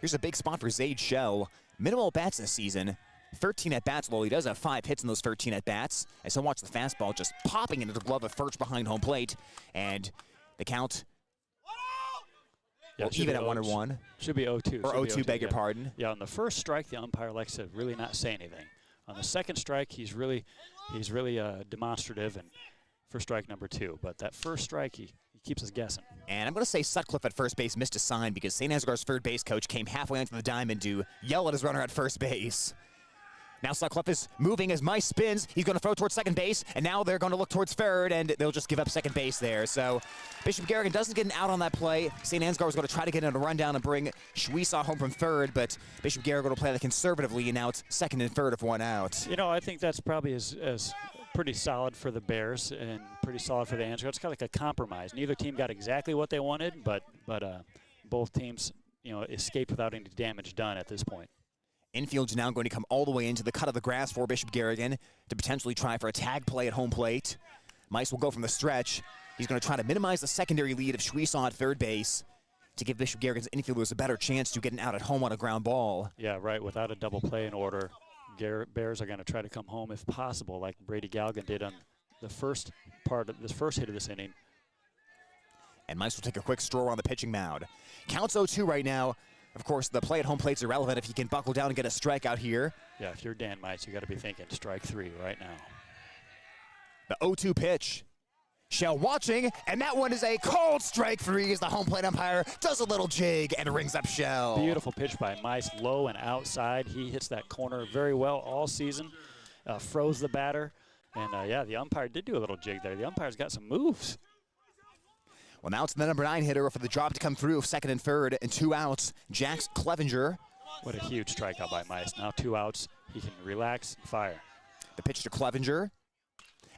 Here's a big spot for Zaid Shell. Minimal at-bats this season. 13 at-bats. Well, he does have 5 hits in those 13 at-bats. As he'll watch the fastball just popping into the glove of Furch behind home plate. And the count... Yeah, well, even at 1-1. Should be 0-2. Or 0-2, beg your pardon. Yeah, on the first strike, the umpire likes to really not say anything. On the second strike, he's really demonstrative, and for strike number 2. But that first strike, he keeps us guessing. And I'm going to say Sutcliffe at first base missed a sign because St. Ansgar's third base coach came halfway onto the diamond to yell at his runner at first base. Now Sutcliffe is moving as Mice spins. He's going to throw towards second base, and now they're going to look towards third, and they'll just give up second base there. So Bishop Garrigan doesn't get an out on that play. St. Ansgar was going to try to get in a rundown and bring Schweisaw home from third, but Bishop Garrigan will play that conservatively, and now it's second and third of 1 out. You know, I think that's probably as pretty solid for the Bears and pretty solid for the Ansgar. It's kind of like a compromise. Neither team got exactly what they wanted, but both teams, you know, escaped without any damage done at this point. Infield's now going to come all the way into the cut of the grass for Bishop Garrigan to potentially try for a tag play at home plate. Mice will go from the stretch. He's going to try to minimize the secondary lead of Schweisaw at third base to give Bishop Garrigan's infielders a better chance to get an out at home on a ground ball. Yeah, right. Without a double play in order, Bears are going to try to come home if possible, like Brady Galgan did on the first part of this first hit of this inning. And Mice will take a quick stroll on the pitching mound. Counts 0-2 right now. Of course, the play at home plate's irrelevant if he can buckle down and get a strikeout here. Yeah, if you're Dan Mice, you got to be thinking strike 3 right now. The 0-2 pitch. Shell watching, and that one is a called strike 3 as the home plate umpire does a little jig and rings up Shell. Beautiful pitch by Mice, low and outside. He hits that corner very well all season, froze the batter. And, yeah, the umpire did do a little jig there. The umpire's got some moves. Well, now it's the number 9 hitter for the job to come through of second and third and 2 outs. Jax Clevenger. What a huge strikeout by Mice. Now 2 outs. He can relax and fire. The pitch to Clevenger.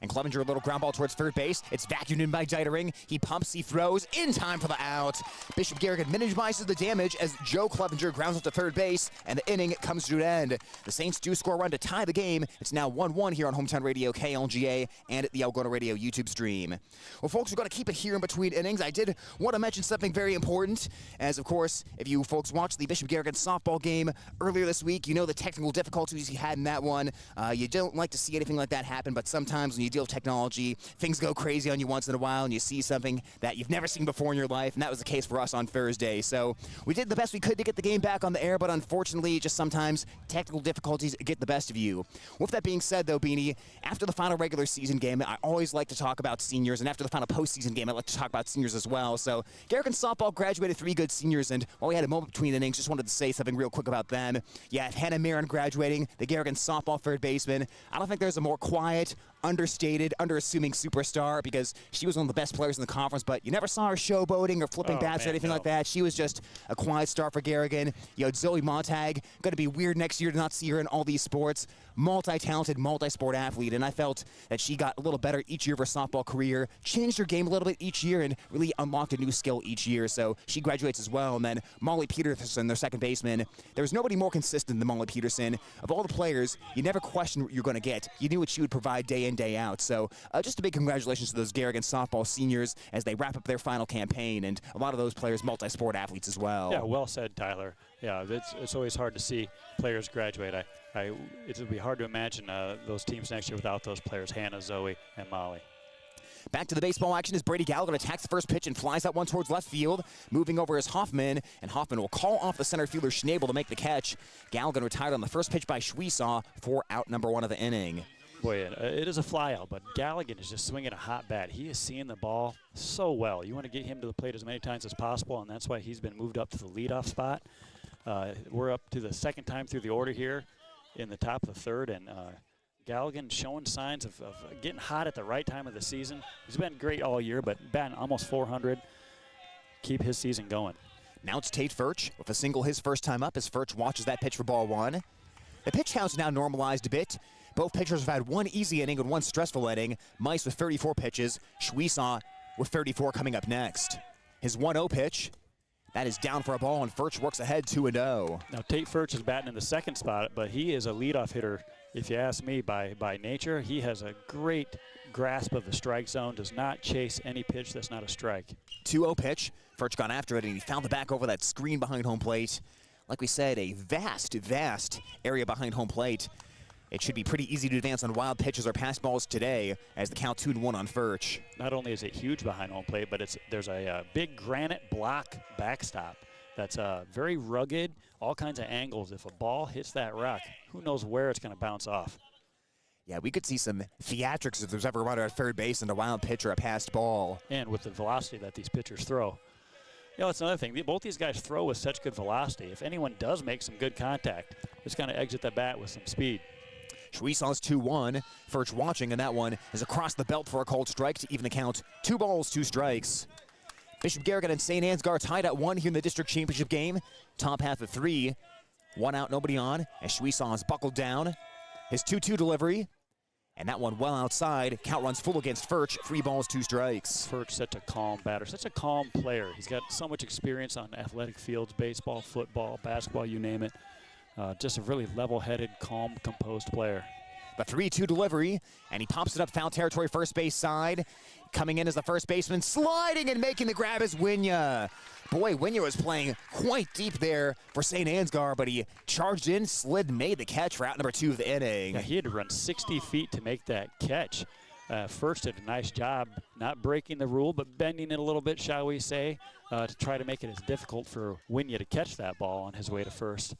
And Clevenger, a little ground ball towards third base. It's vacuumed in by Deitering. He pumps, he throws, in time for the out. Bishop Garrigan minimizes the damage as Joe Clevenger grounds up to third base, and the inning comes to an end. The Saints do score a run to tie the game. It's now 1-1 here on Hometown Radio, KLGA, and at the Algona Radio YouTube stream. Well, folks, we're going to keep it here in between innings. I did want to mention something very important, as, of course, if you folks watched the Bishop Garrigan softball game earlier this week, you know the technical difficulties he had in that one. You don't like to see anything like that happen, but sometimes when you deal with technology, things go crazy on you once in a while, and you see something that you've never seen before in your life, and that was the case for us on Thursday. So we did the best we could to get the game back on the air, but unfortunately, just sometimes technical difficulties get the best of you. With that being said, though, Beanie, after the final regular season game, I always like to talk about seniors, and after the final postseason game, I like to talk about seniors as well. So Garrigan softball graduated 3 good seniors, and while we had a moment between innings, just wanted to say something real quick about them. Yeah, Hannah Marin graduating, the Garrigan softball third baseman. I don't think there's a more quiet, understated, underassuming superstar because she was one of the best players in the conference, but you never saw her showboating or flipping bats or anything like that. She was just a quiet star for Garrigan. You know, Zoe Montag, going to be weird next year to not see her in all these sports. Multi-talented, multi-sport athlete, and I felt that she got a little better each year of her softball career, changed her game a little bit each year, and really unlocked a new skill each year, so she graduates as well. And then Molly Peterson, their second baseman, there was nobody more consistent than Molly Peterson. Of all the players, you never questioned what you're going to get. You knew what she would provide day in, day out. So just a big congratulations to those Garrigan softball seniors as they wrap up their final campaign, and a lot of those players multi-sport athletes as well. Yeah, well said, Tyler. Yeah, it's always hard to see players graduate. It would be hard to imagine those teams next year without those players, Hannah, Zoe, and Molly. Back to the baseball action as Brady Garrigan attacks the first pitch and flies that one towards left field. Moving over is Hoffman, and Hoffman will call off the center fielder Schnabel to make the catch. Garrigan retired on the first pitch by Schwiesaw for out number 1 of the inning. Boy, it is a flyout, but Garrigan is just swinging a hot bat. He is seeing the ball so well. You want to get him to the plate as many times as possible, and that's why he's been moved up to the leadoff spot. We're up to the second time through the order here in the top of the third, and Garrigan showing signs of getting hot at the right time of the season. He's been great all year, but batting almost 400. Keep his season going. Now it's Tate Furch with a single his first time up as Furch watches that pitch for ball 1. The pitch count's now normalized a bit. Both pitchers have had one easy inning and one stressful inning. Meister with 34 pitches, Schwiesaw with 34 coming up next. His 1-0 pitch, that is down for a ball, and Furch works ahead 2-0. Now Tate Furch is batting in the second spot, but he is a leadoff hitter, if you ask me, by nature. He has a great grasp of the strike zone, does not chase any pitch that's not a strike. 2-0 pitch, Furch got after it, and he found the back over that screen behind home plate. Like we said, a vast area behind home plate. It should be pretty easy to advance on wild pitches or pass balls today as the count 2-1 on Furch. Not only is it huge behind home plate, but there's a big granite block backstop that's very rugged, all kinds of angles. If a ball hits that rock, who knows where it's going to bounce off. Yeah, we could see some theatrics if there's ever a runner at third base and a wild pitch or a passed ball. And with the velocity that these pitchers throw. You know, that's another thing. Both these guys throw with such good velocity. If anyone does make some good contact, it's going to exit the bat with some speed. Schwiesaw's 2-1. Furch watching, and that one is across the belt for a called strike to even the count. 2 balls, 2 strikes. Bishop Garrigan and St. Ansgar tied at 1 here in the district championship game. Top half of 3. 1 out, nobody on, as Schwiesaw is buckled down. His 2-2 delivery, and that one well outside. Count runs full against Furch. 3 balls, 2 strikes. Furch, such a calm batter, such a calm player. He's got so much experience on athletic fields, baseball, football, basketball, you name it. Just a really level-headed, calm, composed player. The 3-2 delivery, and he pops it up foul territory first base side. Coming in as the first baseman, sliding and making the grab is Winya. Boy, Winya was playing quite deep there for St. Ansgar, but he charged in, slid, and made the catch for out number 2 of the inning. Yeah, he had to run 60 feet to make that catch. First did a nice job not breaking the rule, but bending it a little bit, shall we say, to try to make it as difficult for Winya to catch that ball on his way to first.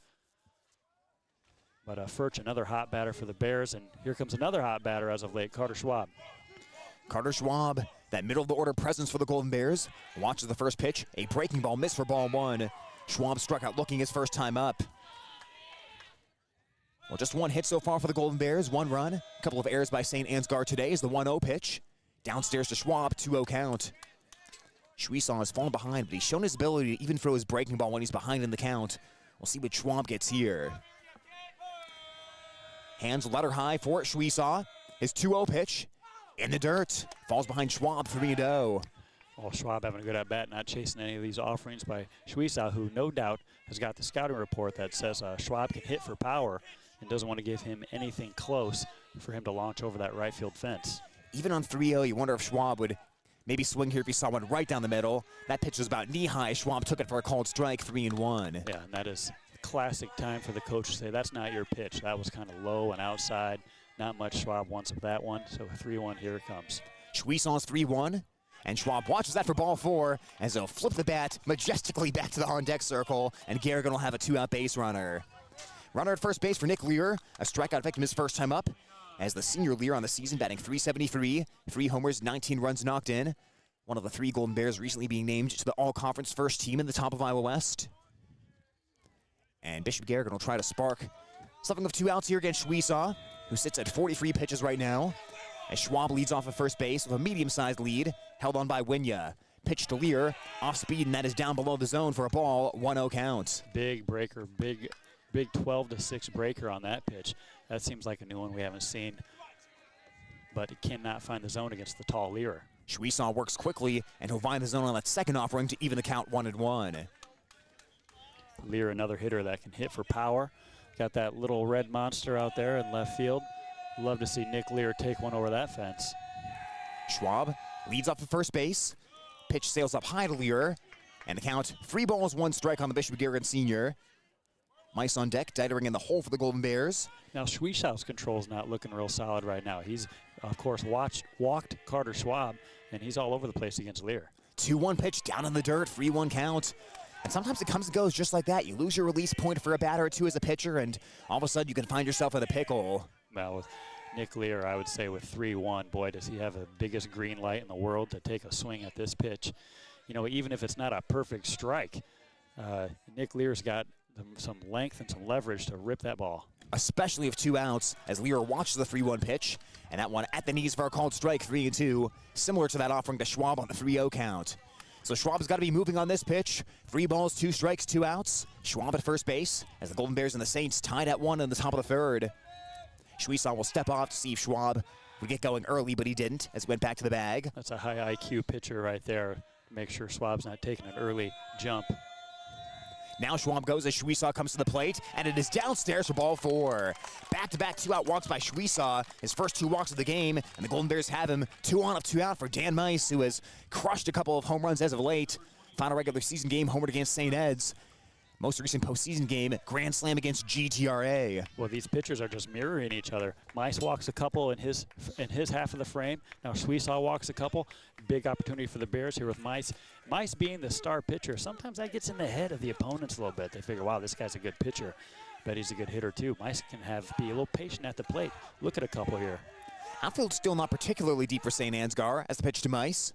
But Furch, another hot batter for the Bears, and here comes another hot batter as of late, Carter Schwab. Carter Schwab, that middle-of-the-order presence for the Golden Bears, watches the first pitch, a breaking ball missed for ball 1. Schwab struck out looking his first time up. Well, just 1 hit so far for the Golden Bears, 1 run. A couple of errors by St. Ansgar today is the 1-0 pitch. Downstairs to Schwab, 2-0 count. Schwiesaw has fallen behind, but he's shown his ability to even throw his breaking ball when he's behind in the count. We'll see what Schwab gets here. Hands letter high for Schwiesaw. His 2-0 pitch in the dirt. Falls behind Schwab, 3-0. Well, Schwab having a good at-bat, not chasing any of these offerings by Schwiesaw, who no doubt has got the scouting report that says Schwab can hit for power and doesn't want to give him anything close for him to launch over that right field fence. Even on 3-0, you wonder if Schwab would maybe swing here if he saw one right down the middle. That pitch was about knee-high. Schwab took it for a called strike, 3-1. Yeah, and that is classic time for the coach to say, that's not your pitch. That was kind of low and outside. Not much Schwab wants of that one, so 3-1, here it comes. Schwiesaw's 3-1, and Schwab watches that for ball 4 as he'll flip the bat majestically back to the on-deck circle, and Garrigan will have a 2-out base runner. Runner at first base for Nick Lear, a strikeout victim his first time up, as the senior Lear on the season batting .373, 3 homers, 19 runs knocked in. One of the 3 Golden Bears recently being named to the all-conference first team in the top of Iowa West. And Bishop Garrigan will try to spark something of 2 outs here against Schwiesaw, who sits at 43 pitches right now. As Schwab leads off at first base with a medium-sized lead, held on by Winya. Pitch to Lear, off speed, and that is down below the zone for a ball, 1-0 count. Big breaker, big 12-6 breaker on that pitch. That seems like a new one we haven't seen, but it cannot find the zone against the tall Lear. Schwiesaw works quickly, and he'll find the zone on that second offering to even the count 1-1. Lear, another hitter that can hit for power. Got that little red monster out there in left field. Love to see Nick Lear take one over that fence. Schwab leads off at first base. Pitch sails up high to Lear. And the count, 3 balls, 1 strike on the Bishop Garrigan senior. Mice on deck, Dietering in the hole for the Golden Bears. Now Schwiesaw's control's not looking real solid right now. He's of course, walked Carter Schwab, and he's all over the place against Lear. 2-1 pitch down in the dirt, 3-1 count. And sometimes it comes and goes just like that. You lose your release point for a batter or two as a pitcher, and all of a sudden you can find yourself in a pickle. Well, with Nick Lear, I would say with 3-1, boy, does he have the biggest green light in the world to take a swing at this pitch. You know, even if it's not a perfect strike, Nick Lear's got some length and some leverage to rip that ball. Especially if 2 outs, as Lear watches the 3-1 pitch, and that one at the knees for a called strike, 3-2, similar to that offering to Schwab on the 3-0 count. So Schwab's got to be moving on this pitch. 3 balls, 2 strikes, 2 outs. Schwab at first base as the Golden Bears and the Saints tied at 1 in the top of the 3rd. Schwiesaw will step off to see if Schwab would get going early, but he didn't as he went back to the bag. That's a high IQ pitcher right there. Make sure Schwab's not taking an early jump. Now Schwab goes as Schwiesaw comes to the plate, and it is downstairs for ball 4. Back-to-back 2-out walks by Schwiesaw, his first 2 walks of the game, and the Golden Bears have him 2 on, 2 out for Dan Mice, who has crushed a couple of home runs as of late. Final regular season game, homered against St. Ed's. Most recent postseason game, grand slam against GTRA. Well, these pitchers are just mirroring each other. Mice walks a couple in his half of the frame. Now Schwiesaw walks a couple. Big opportunity for the Bears here with Mice. Mice being the star pitcher, sometimes that gets in the head of the opponents a little bit. They figure, wow, this guy's a good pitcher. Bet he's a good hitter too. Mice can be a little patient at the plate. Look at a couple here. Outfield still not particularly deep for St. Ansgar as the pitch to Mice.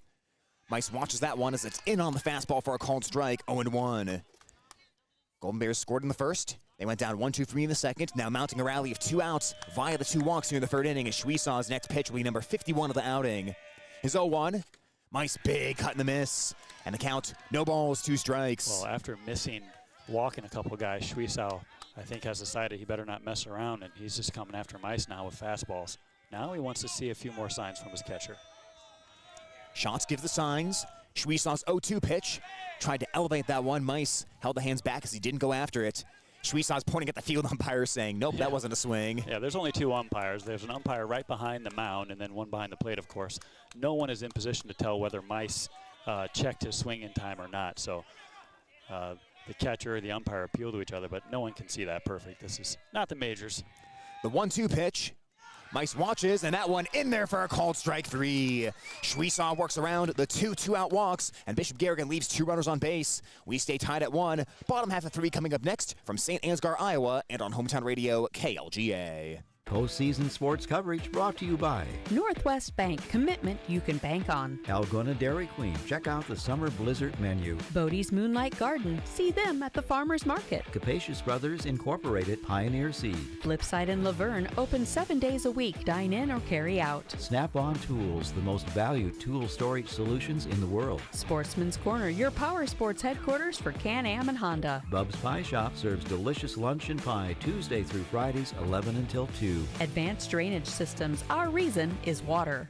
Mice watches that one as it's in on the fastball for a called strike, 0-1. Golden Bears scored in the first. They went down 1-2-3 in the second, now mounting a rally of 2 outs via the 2 walks here in the 3rd inning as Schwiesaw's next pitch will be number 51 of the outing. His 0-1, Mice big cut in the miss, and the count, no balls, 2 strikes. Well, after walking a couple of guys, Schwiesaw, I think, has decided he better not mess around, and he's just coming after Mice now with fastballs. Now he wants to see a few more signs from his catcher. Shots give the signs. Schwiesaw's 0-2 pitch. Tried to elevate that one. Mice held the hands back as he didn't go after it. Schwiesaw's pointing at the field umpire saying, nope, that wasn't a swing. Yeah, there's only 2 umpires. There's an umpire right behind the mound and then one behind the plate, of course. No one is in position to tell whether Mice checked his swing in time or not. So the catcher and the umpire appeal to each other, but no one can see that perfect. This is not the majors. The 1-2 pitch. Mice watches, and that one in there for a called strike 3. Schwiesaw works around the 2-out walks, and Bishop Garrigan leaves 2 runners on base. We stay tied at 1. Bottom half of 3 coming up next from St. Ansgar, Iowa, and on Hometown Radio, KLGA. Postseason sports coverage brought to you by Northwest Bank, commitment you can bank on. Algona Dairy Queen. Check out the summer blizzard menu. Bodie's Moonlight Garden. See them at the Farmers Market. Capacious Brothers Incorporated, Pioneer Seed. Flipside in Laverne, open 7 days a week, dine in or carry out. Snap-on Tools, the most valued tool storage solutions in the world. Sportsman's Corner, your power sports headquarters for Can-Am and Honda. Bub's Pie Shop serves delicious lunch and pie Tuesday through Fridays, 11 until 2. Advanced Drainage Systems, our reason is water.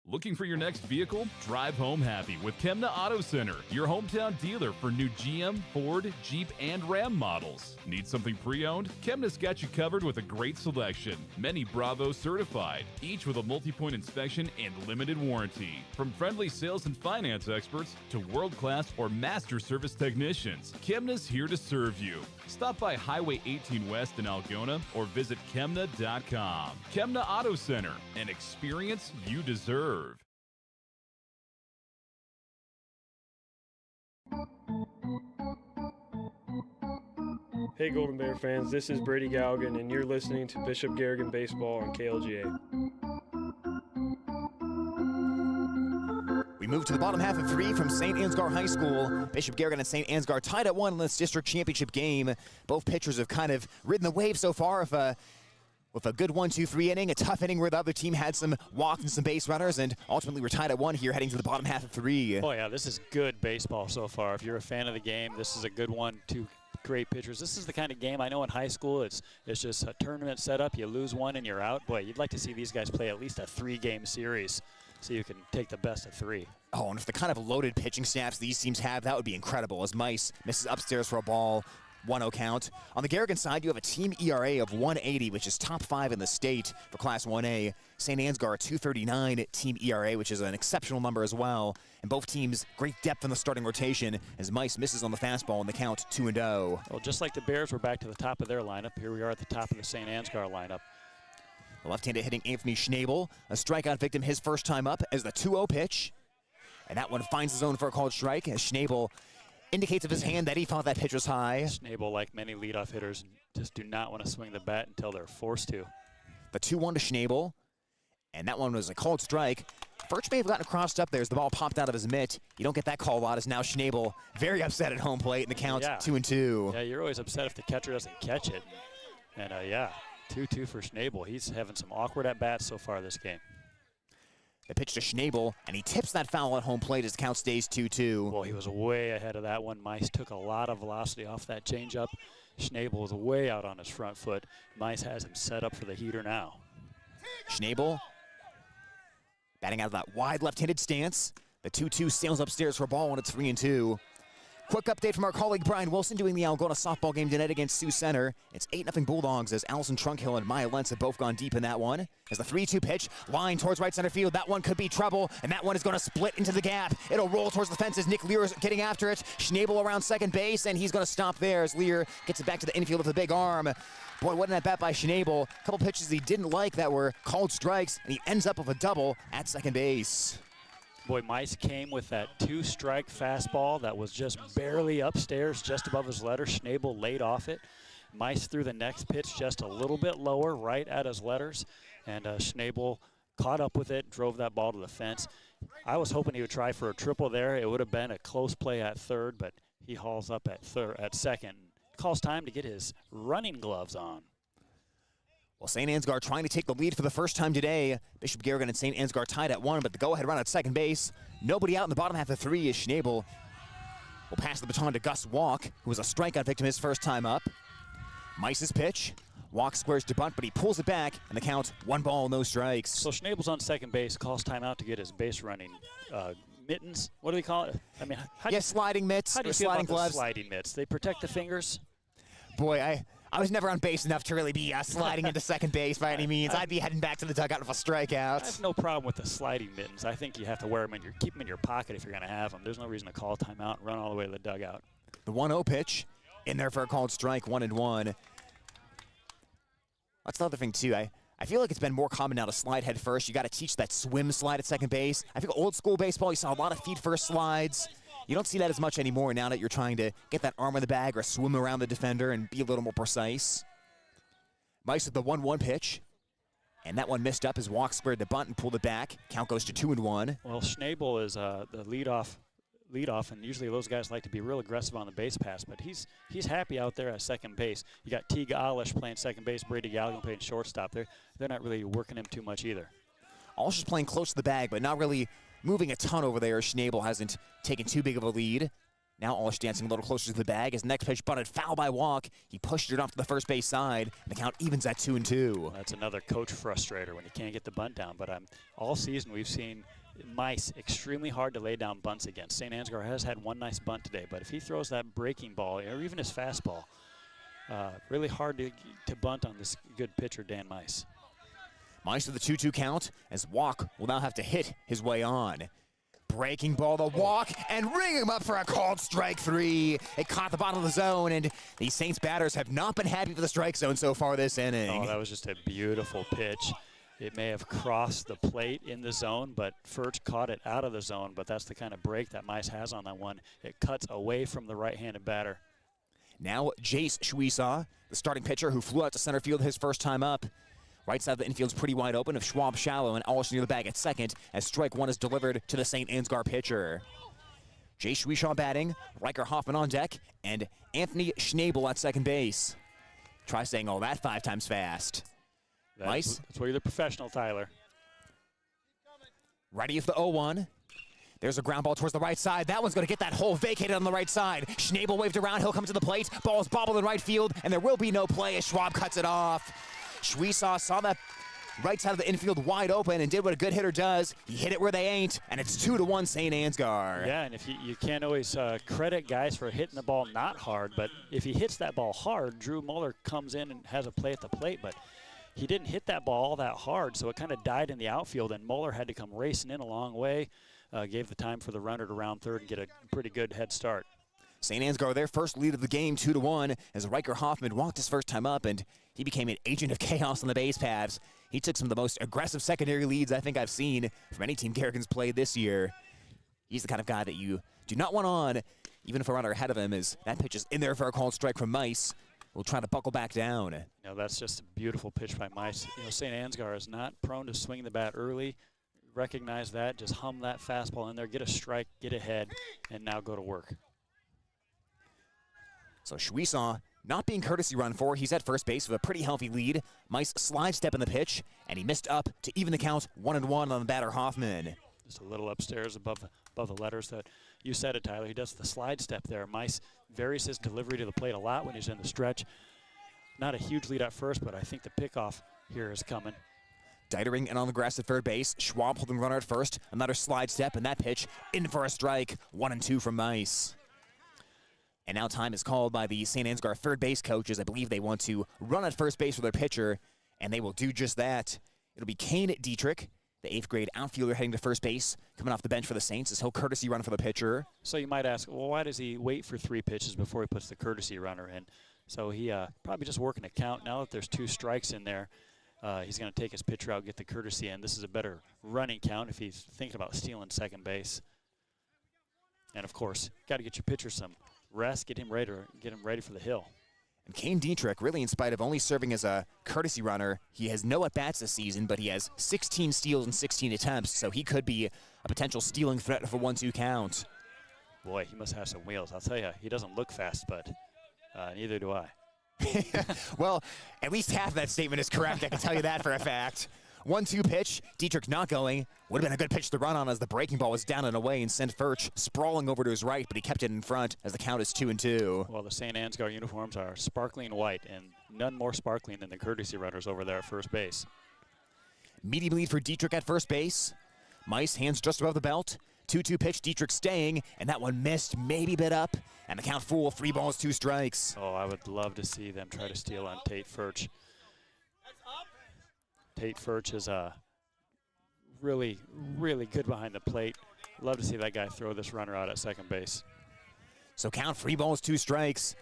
Looking for your next vehicle? Drive home happy with Kemna Auto Center, your hometown dealer for new GM, Ford, Jeep, and Ram models. Need something pre-owned? Kemna's got you covered with a great selection, many Bravo certified, each with a multi-point inspection and limited warranty. From friendly sales and finance experts to world-class or master service technicians, Kemna's here to serve you. Stop by Highway 18 West in Algona or visit Kemna.com. Kemna Auto Center, an experience you deserve. Hey Golden Bear fans, this is Brady Galligan and you're listening to Bishop Garrigan Baseball on KLGA. We move to the bottom half of 3 from St. Ansgar High School. Bishop Garrigan and St. Ansgar tied at 1 in this district championship game. Both pitchers have kind of ridden the wave so far with a good 1-2-3 inning, a tough inning where the other team had some walks and some base runners, and ultimately we're tied at 1 here heading to the bottom half of 3. Oh yeah, this is good baseball so far. If you're a fan of the game, this is a good one. 2 great pitchers. This is the kind of game, I know in high school it's just a tournament setup. You lose one and you're out. Boy, you'd like to see these guys play at least a 3-game series so you can take the best of 3. Oh, and if the kind of loaded pitching staffs these teams have, that would be incredible as Mice misses upstairs for a ball. 1-0 count. On the Garrigan side, you have a team ERA of 180, which is top 5 in the state for Class 1A. St. Ansgar, 239 team ERA, which is an exceptional number as well. And both teams, great depth in the starting rotation as Mice misses on the fastball in the count 2-0. Well, just like the Bears were back to the top of their lineup, here we are at the top of the St. Ansgar lineup. The left-handed hitting Anthony Schnabel, a strikeout victim his first time up as the 2-0 pitch. And that one finds the zone for a called strike as Schnabel indicates with his hand that he thought that pitch was high. Schnabel, like many leadoff hitters, just do not want to swing the bat until they're forced to. The 2-1 to Schnabel, and that one was a called strike. Firch may have gotten crossed up there as the ball popped out of his mitt. You don't get that call a lot as now Schnabel very upset at home plate, and the count's 2-2. Yeah, you're always upset if the catcher doesn't catch it. And yeah, 2-2 for Schnabel. He's having some awkward at-bats so far this game. The pitch to Schnabel, and he tips that foul at home plate as the count stays 2-2. Well, he was way ahead of that one. Mice took a lot of velocity off that changeup. Schnabel was way out on his front foot. Mice has him set up for the heater now. Schnabel batting out of that wide left-handed stance. The 2-2 sails upstairs for a ball when it's 3-2. Quick update from our colleague Brian Wilson doing the Algona softball game tonight against Sioux Center. It's 8-0 Bulldogs as Allison Trunkhill and Maya Lentz have both gone deep in that one. As the 3-2 pitch, line towards right center field. That one could be trouble, and that one is going to split into the gap. It'll roll towards the fences. Nick Lear is getting after it. Schnabel around second base, and he's going to stop there as Lear gets it back to the infield with a big arm. Boy, what an at-bat by Schnabel. A couple pitches he didn't like that were called strikes, and he ends up with a double at second base. Boy, Mice came with that 2-strike fastball that was just barely upstairs, just above his letter. Schnabel laid off it. Mice threw the next pitch just a little bit lower, right at his letters, and Schnabel caught up with it, drove that ball to the fence. I was hoping he would try for a triple there. It would have been a close play at third, but he hauls up at second. Calls time to get his running gloves on. Well, St. Ansgar trying to take the lead for the first time today. Bishop Garrigan and St. Ansgar tied at 1, but the go-ahead run at second base. Nobody out in the bottom half of 3 as Schnabel will pass the baton to Gus Walk, who was a strikeout victim his first time up. Mice's pitch. Walk squares to bunt, but he pulls it back, and the count 1 ball, no strikes. So Schnabel's on second base, calls timeout to get his base running mittens. What do we call it? I mean, sliding mitts how do you or feel sliding about gloves. The sliding mitts? They protect the fingers. Boy, I was never on base enough to really be sliding into second base by any means. I'd be heading back to the dugout with a strikeout. I have no problem with the sliding mittens. I think you have to wear them keep them in your pocket if you're going to have them. There's no reason to call timeout and run all the way to the dugout. The 1-0 pitch in there for a called strike, 1-1. That's the other thing too. I feel like it's been more common now to slide head first. You got to teach that swim slide at second base. I think old school baseball, you saw a lot of feet first slides. You don't see that as much anymore now that you're trying to get that arm in the bag or swim around the defender and be a little more precise. Mice with the 1-1 pitch. And that one missed up as Walk squared the bunt and pulled it back. Count goes to 2-1. Well, Schnabel is the leadoff, and usually those guys like to be real aggressive on the base pass, but he's happy out there at second base. You got Teague Alish playing second base, Brady Galligan playing shortstop. They're not really working him too much either. Alish is playing close to the bag, but not really moving a ton over there. Schnabel hasn't taken too big of a lead. Now Alish dancing a little closer to the bag. His next pitch bunted foul by Walk. He pushed it off to the first base side, and the count evens at 2-2. That's another coach frustrator when you can't get the bunt down. But all season we've seen Mice extremely hard to lay down bunts against. St. Ansgar has had one nice bunt today, but if he throws that breaking ball or even his fastball, really hard to bunt on this good pitcher, Dan Mice. Mice with the 2-2 count as Walk will now have to hit his way on. Breaking ball to Walk and ring him up for a called strike 3. It caught the bottom of the zone, and these Saints batters have not been happy with the strike zone so far this inning. Oh, that was just a beautiful pitch. It may have crossed the plate in the zone, but Furch caught it out of the zone, but that's the kind of break that Mice has on that one. It cuts away from the right-handed batter. Now Jace Schwiesaw, the starting pitcher who flew out to center field his first time up. Right side of the infield's pretty wide open of Schwab shallow and Alish near the bag at second as strike 1 is delivered to the St. Ansgar pitcher. Jay Schwiesaw batting, Riker Hoffman on deck, and Anthony Schnabel at second base. Try saying all that 5 times fast. Mice. That's where you're the professional, Tyler. Ready for the 0-1. There's a ground ball towards the right side. That one's going to get that hole vacated on the right side. Schnabel waved around. He'll come to the plate. Ball's bobbled in right field, and there will be no play as Schwab cuts it off. Schwiesaw saw that right side of the infield wide open and did what a good hitter does. He hit it where they ain't, and it's 2-1 St. Ansgar. Yeah, and if you can't always credit guys for hitting the ball not hard, but if he hits that ball hard, Drew Muller comes in and has a play at the plate, but he didn't hit that ball all that hard, so it kind of died in the outfield, and Muller had to come racing in a long way, gave the time for the runner to round third and get a pretty good head start. St. Ansgar, their first lead of the game, 2-1, as Riker Hoffman walked his first time up, and he became an agent of chaos on the base paths. He took some of the most aggressive secondary leads I think I've seen from any team Garrigan's played this year. He's the kind of guy that you do not want on, even if a runner ahead of him, as that pitch is in there for a called strike from Meister. Will try to buckle back down. That's just a beautiful pitch by Meister. St. Ansgar is not prone to swing the bat early. Recognize that, just hum that fastball in there, get a strike, get ahead, and now go to work. So Schwiesaw not being courtesy run for. He's at first base with a pretty healthy lead. Meister slide step in the pitch, and he missed up to even the count 1-1 on the batter Hoffman. Just a little upstairs above the letters that you said it, Tyler. He does the slide step there. Meister varies his delivery to the plate a lot when he's in the stretch. Not a huge lead at first, but I think the pickoff here is coming. Dietering and on the grass at third base. Schwab holding runner at first. Another slide step, and that pitch in for a strike. 1-2 from Meister. And now time is called by the St. Ansgar third base coaches. I believe they want to run at first base with their pitcher, and they will do just that. It'll be Kane Dietrich, the 8th grade outfielder heading to first base, coming off the bench for the Saints, as he'll courtesy run for the pitcher. So you might ask, well, why does he wait for 3 pitches before he puts the courtesy runner in? So he probably just working a count. Now that there's 2 strikes in there, he's going to take his pitcher out, get the courtesy in. This is a better running count if he's thinking about stealing second base. And, of course, got to get your pitcher some rest, get him ready for the hill. And Kane Dietrich, really in spite of only serving as a courtesy runner, he has no at-bats this season, but he has 16 steals and 16 attempts, so he could be a potential stealing threat for 1-2 count. Boy, he must have some wheels. I'll tell you, he doesn't look fast, but neither do I. Well, at least half that statement is correct. I can tell you that for a fact. 1-2 pitch, Dietrich not going. Would have been a good pitch to run on as the breaking ball was down and away and sent Furch sprawling over to his right, but he kept it in front as the count is 2-2. Well, the St. Ansgar uniforms are sparkling white, and none more sparkling than the courtesy runners over there at first base. Medium lead for Dietrich at first base. Meister hands just above the belt. 2-2 pitch, Dietrich staying, and that one missed, maybe bit up, and the count full, 3 balls, 2 strikes. Oh, I would love to see them try to steal on Tate Furch. Tate Furch is really, really good behind the plate. Love to see that guy throw this runner out at second base. So count 3 balls, 2 strikes.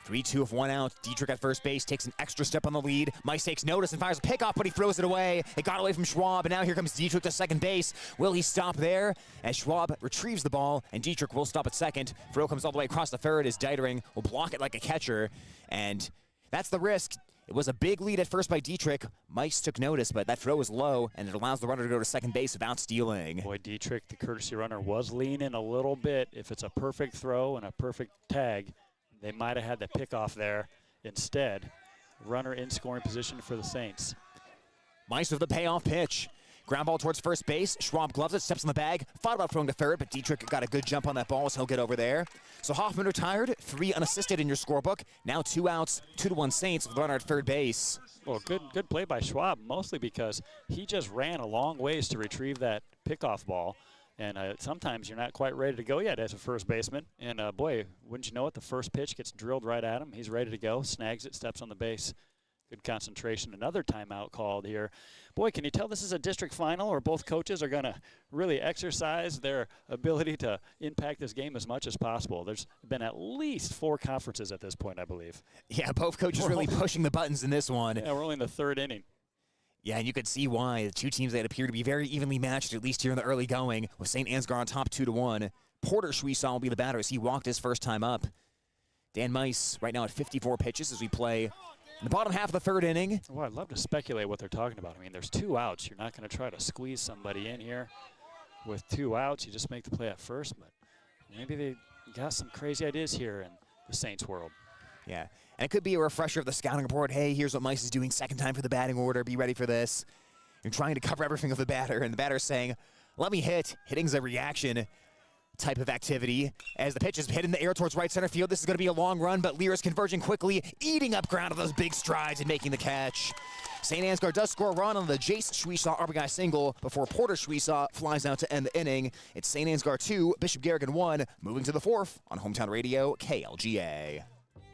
3-2 with 1 out. Dietrich at first base takes an extra step on the lead. Meister takes notice and fires a pickoff, but he throws it away. It got away from Schwab, and now here comes Dietrich to second base. Will he stop there? As Schwab retrieves the ball, and Dietrich will stop at second. Throw comes all the way across the third as Dietering will block it like a catcher, and that's the risk. It was a big lead at first by Dietrich. Meister took notice, but that throw was low, and it allows the runner to go to second base without stealing. Boy, Dietrich, the courtesy runner, was leaning a little bit. If it's a perfect throw and a perfect tag, they might have had the pickoff there. Instead, runner in scoring position for the Saints. Meister with the payoff pitch. Ground ball towards first base. Schwab gloves it, steps in the bag. Thought about throwing to third, but Dietrich got a good jump on that ball, so he'll get over there. So Hoffman retired, 3 unassisted in your scorebook. Now 2 outs, 2-1 Saints with the runner at third base. Well, good play by Schwab, mostly because he just ran a long ways to retrieve that pickoff ball. And sometimes you're not quite ready to go yet as a first baseman. And boy, wouldn't you know it, the first pitch gets drilled right at him. He's ready to go, snags it, steps on the base. Good concentration. Another timeout called here. Boy, can you tell this is a district final, or both coaches are going to really exercise their ability to impact this game as much as possible. There's been at least 4 conferences at this point, I believe. Yeah, both coaches really pushing the buttons in this one. Yeah, we're only in the 3rd inning. Yeah, and you could see why. The 2 teams that appear to be very evenly matched, at least here in the early going, with St. Ansgar on top 2-1. Porter Schwiesaw will be the batter as he walked his first time up. Dan Meister right now at 54 pitches as we play in the bottom half of the 3rd inning. Well, I'd love to speculate what they're talking about. I mean, there's 2 outs. You're not going to try to squeeze somebody in here. With 2 outs, you just make the play at first. But maybe they got some crazy ideas here in the Saints world. Yeah, and it could be a refresher of the scouting report. Hey, here's what Meister is doing, 2nd time for the batting order. Be ready for this. You're trying to cover everything of the batter, and the batter's saying, let me hit. Hitting's a reaction type of activity. As the pitch is hit in the air towards right center field, this is going to be a long run, but Lear is converging quickly, eating up ground with those big strides and making the catch. St. Ansgar does score a run on the Jace Schwiesaw RBI single before Porter Schwiesaw flies out to end the inning. It's St. Ansgar 2, Bishop Garrigan 1, moving to the 4th on Hometown Radio, KLGA.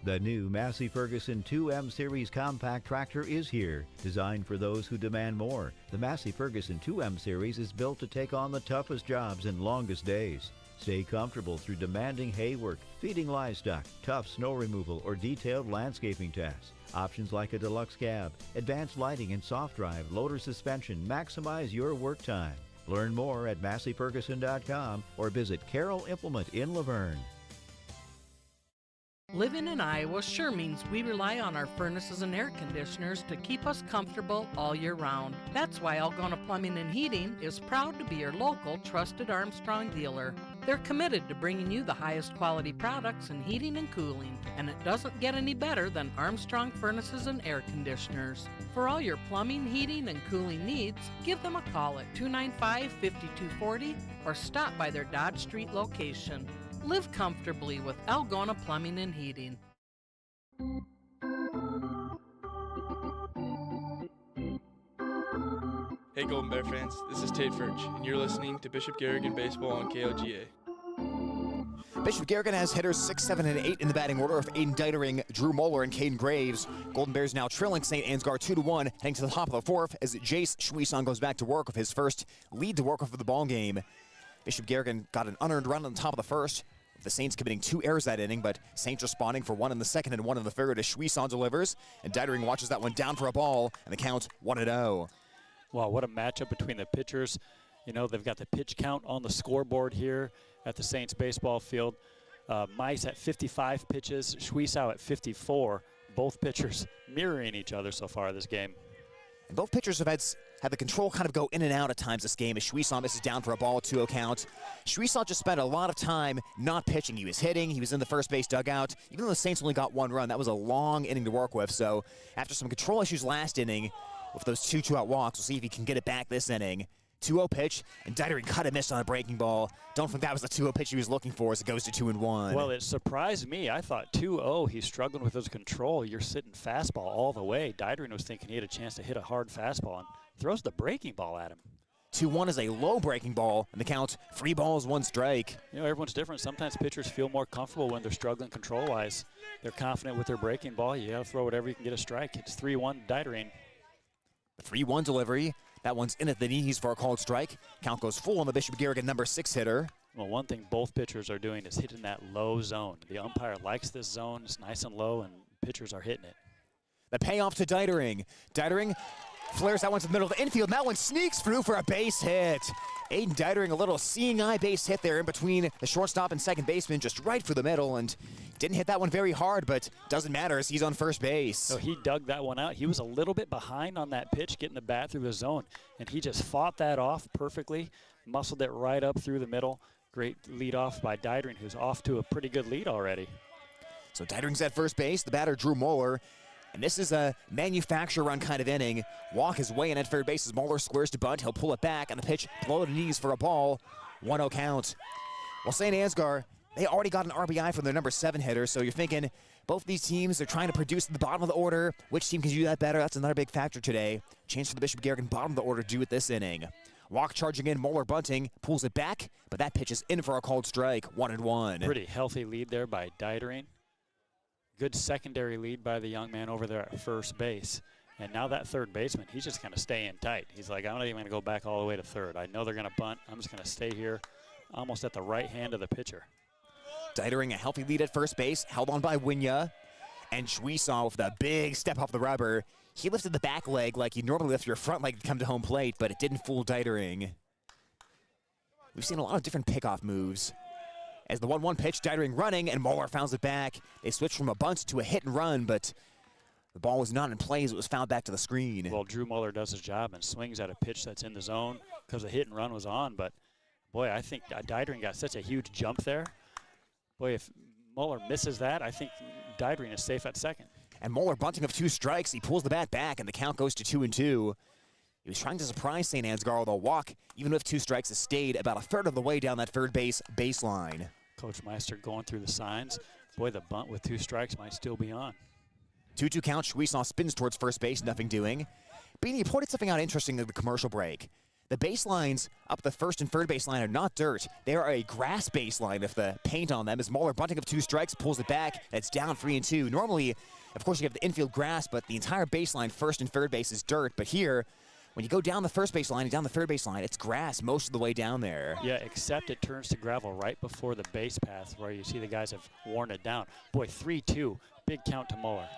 The new Massey Ferguson 2M Series compact tractor is here, designed for those who demand more. The Massey Ferguson 2M Series is built to take on the toughest jobs and longest days. Stay comfortable through demanding hay work, feeding livestock, tough snow removal, or detailed landscaping tasks. Options like a deluxe cab, advanced lighting and soft drive, loader suspension maximize your work time. Learn more at MasseyFerguson.com or visit Carroll Implement in Laverne. Living in Iowa sure means we rely on our furnaces and air conditioners to keep us comfortable all year round. That's why Algona Plumbing and Heating is proud to be your local trusted Armstrong dealer. They're committed to bringing you the highest quality products in heating and cooling, and it doesn't get any better than Armstrong furnaces and air conditioners. For all your plumbing, heating, and cooling needs, give them a call at 295-5240 or stop by their Dodge Street location. Live comfortably with Algona Plumbing and Heating. Hey Golden Bear fans, this is Tate Furch, and you're listening to Bishop Garrigan Baseball on KLGA. Bishop Garrigan has hitters 6, 7, and 8 in the batting order of Aiden Deitering, Drew Moeller, and Caden Graves. Golden Bears now trailing St. Ansgar 2-1, heading to the top of the fourth as Jace Schwieson goes back to work with his first lead to work with for the ball game. Bishop Garrigan got an unearned run on the top of the first, with the Saints committing 2 errors that inning, but Saints responding for 1 in the second and 1 in the third as Schwieson delivers, and Deitering watches that one down for a ball, and the count 1-0. Wow, what a matchup between the pitchers. You know, they've got the pitch count on the scoreboard here at the Saints baseball field. Mice at 55 pitches, Schwiesow at 54. Both pitchers mirroring each other so far this game. And both pitchers have had the control kind of go in and out at times this game as Schwieson misses down for a ball, 2-0 count. Schwieson just spent a lot of time not pitching. He was hitting, he was in the first base dugout. Even though the Saints only got 1 run, that was a long inning to work with. So after some control issues last inning, with those 2 2-out walks, we'll see if he can get it back this inning. 2-0 pitch, and Deitering cut and missed on a breaking ball. Don't think that was the 2-0 pitch he was looking for as it goes to 2-1. Well, it surprised me. I thought 2-0, he's struggling with his control. You're sitting fastball all the way. Deitering was thinking he had a chance to hit a hard fastball and throws the breaking ball at him. 2-1 is a low breaking ball, and the count 3 balls, 1 strike. You know, everyone's different. Sometimes pitchers feel more comfortable when they're struggling control-wise. They're confident with their breaking ball. You got to throw whatever you can get a strike. It's 3-1 Deitering. The 3-1 delivery. That one's in at the knees for a called strike. Count goes full on the Bishop Garrigan number 6 hitter. Well, one thing both pitchers are doing is hitting that low zone. The umpire likes this zone. It's nice and low, and pitchers are hitting it. The payoff to Deitering. Deitering flares that one to the middle of the infield, and that one sneaks through for a base hit. Aiden Deitering, a little seeing eye base hit there in between the shortstop and second baseman, just right for the middle, and didn't hit that one very hard, but doesn't matter as he's on first base. So he dug that one out. He was a little bit behind on that pitch, getting the bat through the zone, and he just fought that off perfectly, muscled it right up through the middle. Great lead off by Deitering, who's off to a pretty good lead already. So Deitering's at first base, the batter Drew Moeller. And this is a manufacturer run kind of inning. Walk his way in at third base as Moeller squares to bunt. He'll pull it back on the pitch, below the knees for a ball. 1-0 count. Well, St. Ansgar, they already got an RBI from their number 7 hitter, so you're thinking both these teams are trying to produce at the bottom of the order. Which team can do that better? That's another big factor today. Chance for the Bishop Garrigan bottom of the order to do it this inning. Walk charging in, Moeller bunting, pulls it back, but that pitch is in for a called strike, 1-1. Pretty healthy lead there by Deitering. Good secondary lead by the young man over there at first base. And now that third baseman, he's just going to stay in tight. He's like, I'm not even going to go back all the way to third. I know they're going to bunt. I'm just going to stay here almost at the right hand of the pitcher. Deitering a healthy lead at first base, held on by Winya. And Schwieson with a big step off the rubber. He lifted the back leg like you normally lift your front leg to come to home plate, but it didn't fool Deitering. We've seen a lot of different pickoff moves. As the 1-1 pitch, Deitering running, and Moeller fouls it back. They switched from a bunt to a hit and run, but the ball was not in play as it was fouled back to the screen. Well, Drew Moeller does his job and swings at a pitch that's in the zone because the hit and run was on. But, boy, I think Deitering got such a huge jump there. Boy, if Moeller misses that, I think Deitering is safe at second. And Moeller bunting of 2 strikes. He pulls the bat back, and the count goes to 2-2. He was trying to surprise St. Ansgar with a walk, even with 2 strikes, has stayed about a third of the way down that third base baseline. Coach Meister going through the signs. Boy, the bunt with 2 strikes might still be on. 2-2 count. Schwieson spins towards first base, nothing doing. Beanie, you pointed something out interesting in the commercial break. The baselines up the first and third baseline are not dirt. They are a grass baseline with the paint on them. As Moeller bunting of 2 strikes, pulls it back. That's down 3-2. Normally, of course, you have the infield grass, but the entire baseline, first and third base, is dirt. But here, when you go down the first base line and down the third base line, it's grass most of the way down there. Yeah, except it turns to gravel right before the base path where you see the guys have worn it down. Boy, 3-2, big count to Muller.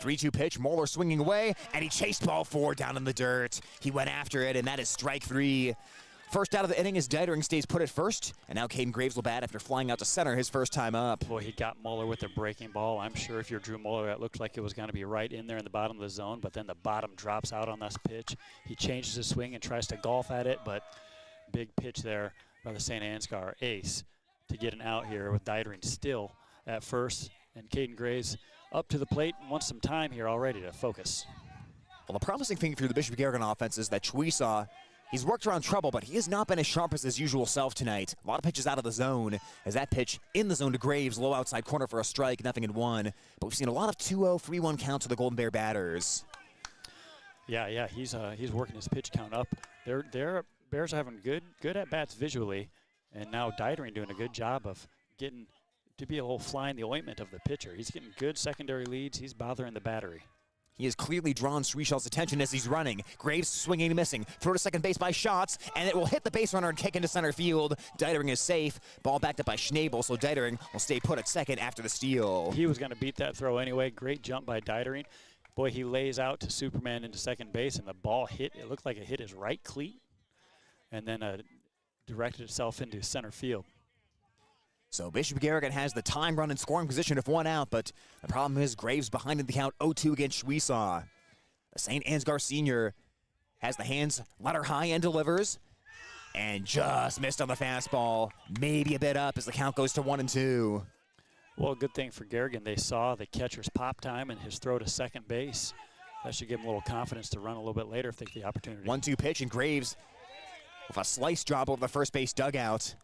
3-2 pitch, Moeller swinging away, and he chased ball 4 down in the dirt. He went after it, and that is strike 3. First out of the inning as Dietering stays put at first, and now Caden Graves will bat after flying out to center his first time up. Boy, he got Muller with the breaking ball. I'm sure if you're Drew Muller, that looked like it was going to be right in there in the bottom of the zone, but then the bottom drops out on this pitch. He changes his swing and tries to golf at it, but big pitch there by the St. Ansgar ace to get an out here with Dietering still at first, and Caden Graves up to the plate and wants some time here already to focus. Well, the promising thing for the Bishop Garrigan offense is that Chuisa, he's worked around trouble, but he has not been as sharp as his usual self tonight. A lot of pitches out of the zone, as that pitch in the zone to Graves, low outside corner for a strike, 0-1. But we've seen a lot of 2-0, 3-1 counts for the Golden Bear batters. Yeah, he's working his pitch count up. Their Bears are having good at bats visually, and now Dietering doing a good job of getting to be a little fly in the ointment of the pitcher. He's getting good secondary leads. He's bothering the battery. He has clearly drawn Sreeshaw's attention as he's running. Graves swinging and missing. Throw to second base by Schatz, and it will hit the base runner and kick into center field. Dietering is safe. Ball backed up by Schnabel, so Dietering will stay put at second after the steal. He was going to beat that throw anyway. Great jump by Dietering. Boy, he lays out to Superman into second base, and the ball hit. It looked like it hit his right cleat, and then directed itself into center field. So Bishop Garrigan has the time run in scoring position of 1 out, but the problem is Graves behind in the count 0-2 against Chuisa. The St. Ansgar senior has the hands ladder high and delivers, and just missed on the fastball. Maybe a bit up as the count goes to 1-2. Well, good thing for Garrigan, they saw the catcher's pop time and his throw to second base. That should give him a little confidence to run a little bit later if they get the opportunity. 1-2 pitch, and Graves with a slice drop over the first base dugout.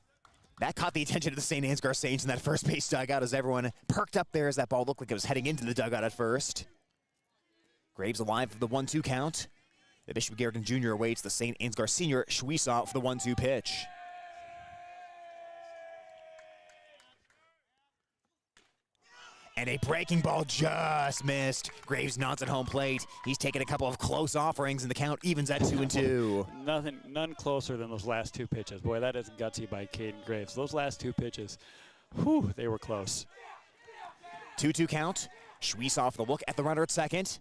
That caught the attention of the St. Ansgar Saints in that first base dugout as everyone perked up there as that ball looked like it was heading into the dugout at first. Graves alive for the 1-2 count. The Bishop Garrigan Jr. awaits the St. Ansgar Senior Chuisa for the 1-2 pitch. And a breaking ball just missed. Graves nods at home plate. He's taken a couple of close offerings, and the count evens at 2-2. None closer than those last 2 pitches. Boy, that is gutsy by Caden Graves. Those last 2 pitches, whew, they were close. 2-2 count. Chuisa off the look at the runner at second.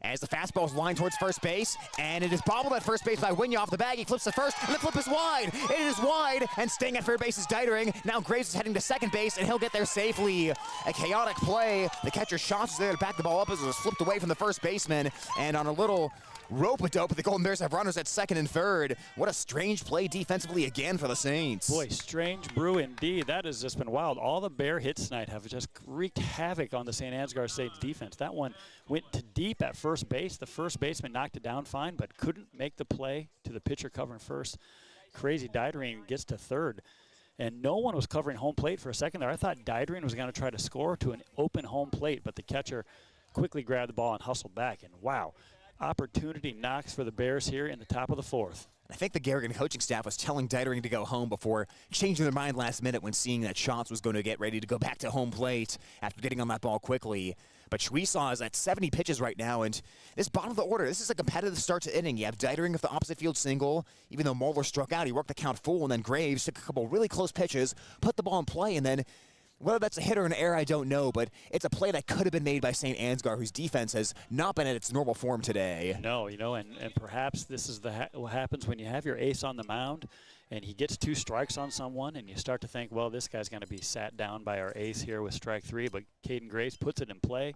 As the fastball is lined towards first base, and it is bobbled at first base by Winya off the bag. He flips to first, and the flip is wide. It is wide, and staying at third base is Dietering. Now Graves is heading to second base, and he'll get there safely. A chaotic play. The catcher Schatz is there to back the ball up as it was flipped away from the first baseman, and on a little rope-a-dope, the Golden Bears have runners at second and third. What a strange play defensively again for the Saints. Boy, strange brew indeed. That has just been wild. All the Bear hits tonight have just wreaked havoc on the St. Ansgar Saints defense. That one went to deep at first base. The first baseman knocked it down fine, but couldn't make the play to the pitcher covering first. Crazy Dietering gets to third. And no one was covering home plate for a second there. I thought Dietering was going to try to score to an open home plate, but the catcher quickly grabbed the ball and hustled back. And wow. Opportunity knocks for the Bears here in the top of the 4th. I think the Garrigan coaching staff was telling Dietering to go home before changing their mind last minute when seeing that Schatz was going to get ready to go back to home plate after getting on that ball quickly. But Chuisa is at 70 pitches right now, and this bottom of the order, this is a competitive start to inning. You have Dietering with the opposite field single. Even though Moeller struck out, he worked the count full, and then Graves took a couple really close pitches, put the ball in play, and then whether that's a hit or an error, I don't know, but it's a play that could have been made by St. Ansgar, whose defense has not been at its normal form today. No, and perhaps this is what happens when you have your ace on the mound and he gets 2 strikes on someone, and you start to think, well, this guy's going to be sat down by our ace here with strike 3, but Caden Graves puts it in play.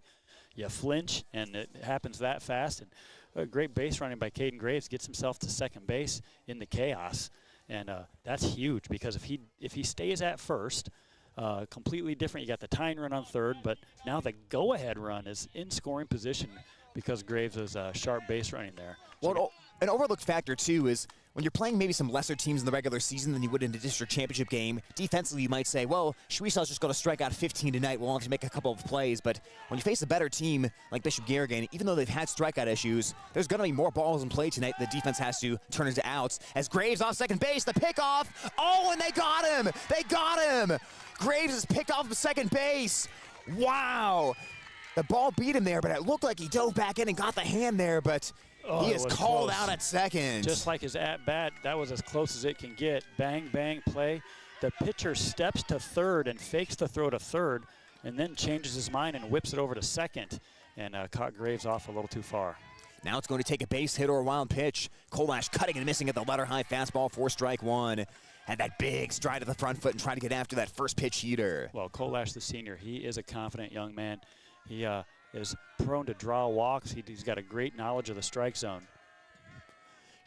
You flinch, and it happens that fast. And a great base running by Caden Graves gets himself to second base in the chaos, and that's huge because if he stays at first, completely different. You got the tying run on third, but now the go-ahead run is in scoring position because Graves is sharp base running there. Well, an overlooked factor, too, is when you're playing maybe some lesser teams in the regular season than you would in a district championship game, defensively you might say, well, Chuisa's just going to strike out 15 tonight. We'll have to make a couple of plays. But when you face a better team like Bishop Garrigan, even though they've had strikeout issues, there's going to be more balls in play tonight the defense has to turn into outs. As Graves off second base, the pickoff. Oh, and they got him. They got him. Graves is picked off of second base. Wow. The ball beat him there, but it looked like he dove back in and got the hand there, but Oh, he is was called close. out at second. Just like his at-bat, that was as close as it can get. Bang, bang, play. The pitcher steps to third and fakes the throw to third, and then changes his mind and whips it over to second, and caught Graves off a little too far. Now it's going to take a base hit or a wild pitch. Kolash cutting and missing at the letter high fastball for strike one. Had that big stride to the front foot and trying to get after that first pitch heater. Well, Kolash, the senior, he is a confident young man. He is prone to draw walks. He's got a great knowledge of the strike zone.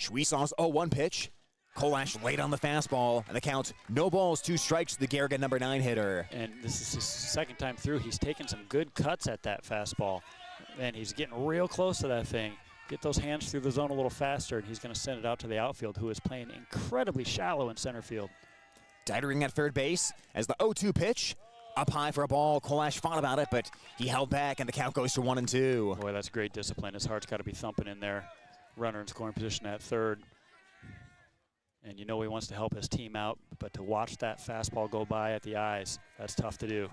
Schwiesaw's 0-1 pitch. Kolash late on the fastball, and the count, no balls, 2 strikes to the Garrigan number 9 hitter. And this is his second time through. He's taken some good cuts at that fastball, and he's getting real close to that thing. Get those hands through the zone a little faster, and he's going to send it out to the outfield, who is playing incredibly shallow in center field. Dietering at third base as the 0-2 pitch. Up high for a ball. Kolash fought about it, but he held back, and the count goes to 1-2. Boy, that's great discipline. His heart's got to be thumping in there. Runner in scoring position at third. And you know he wants to help his team out, but to watch that fastball go by at the eyes, that's tough to do.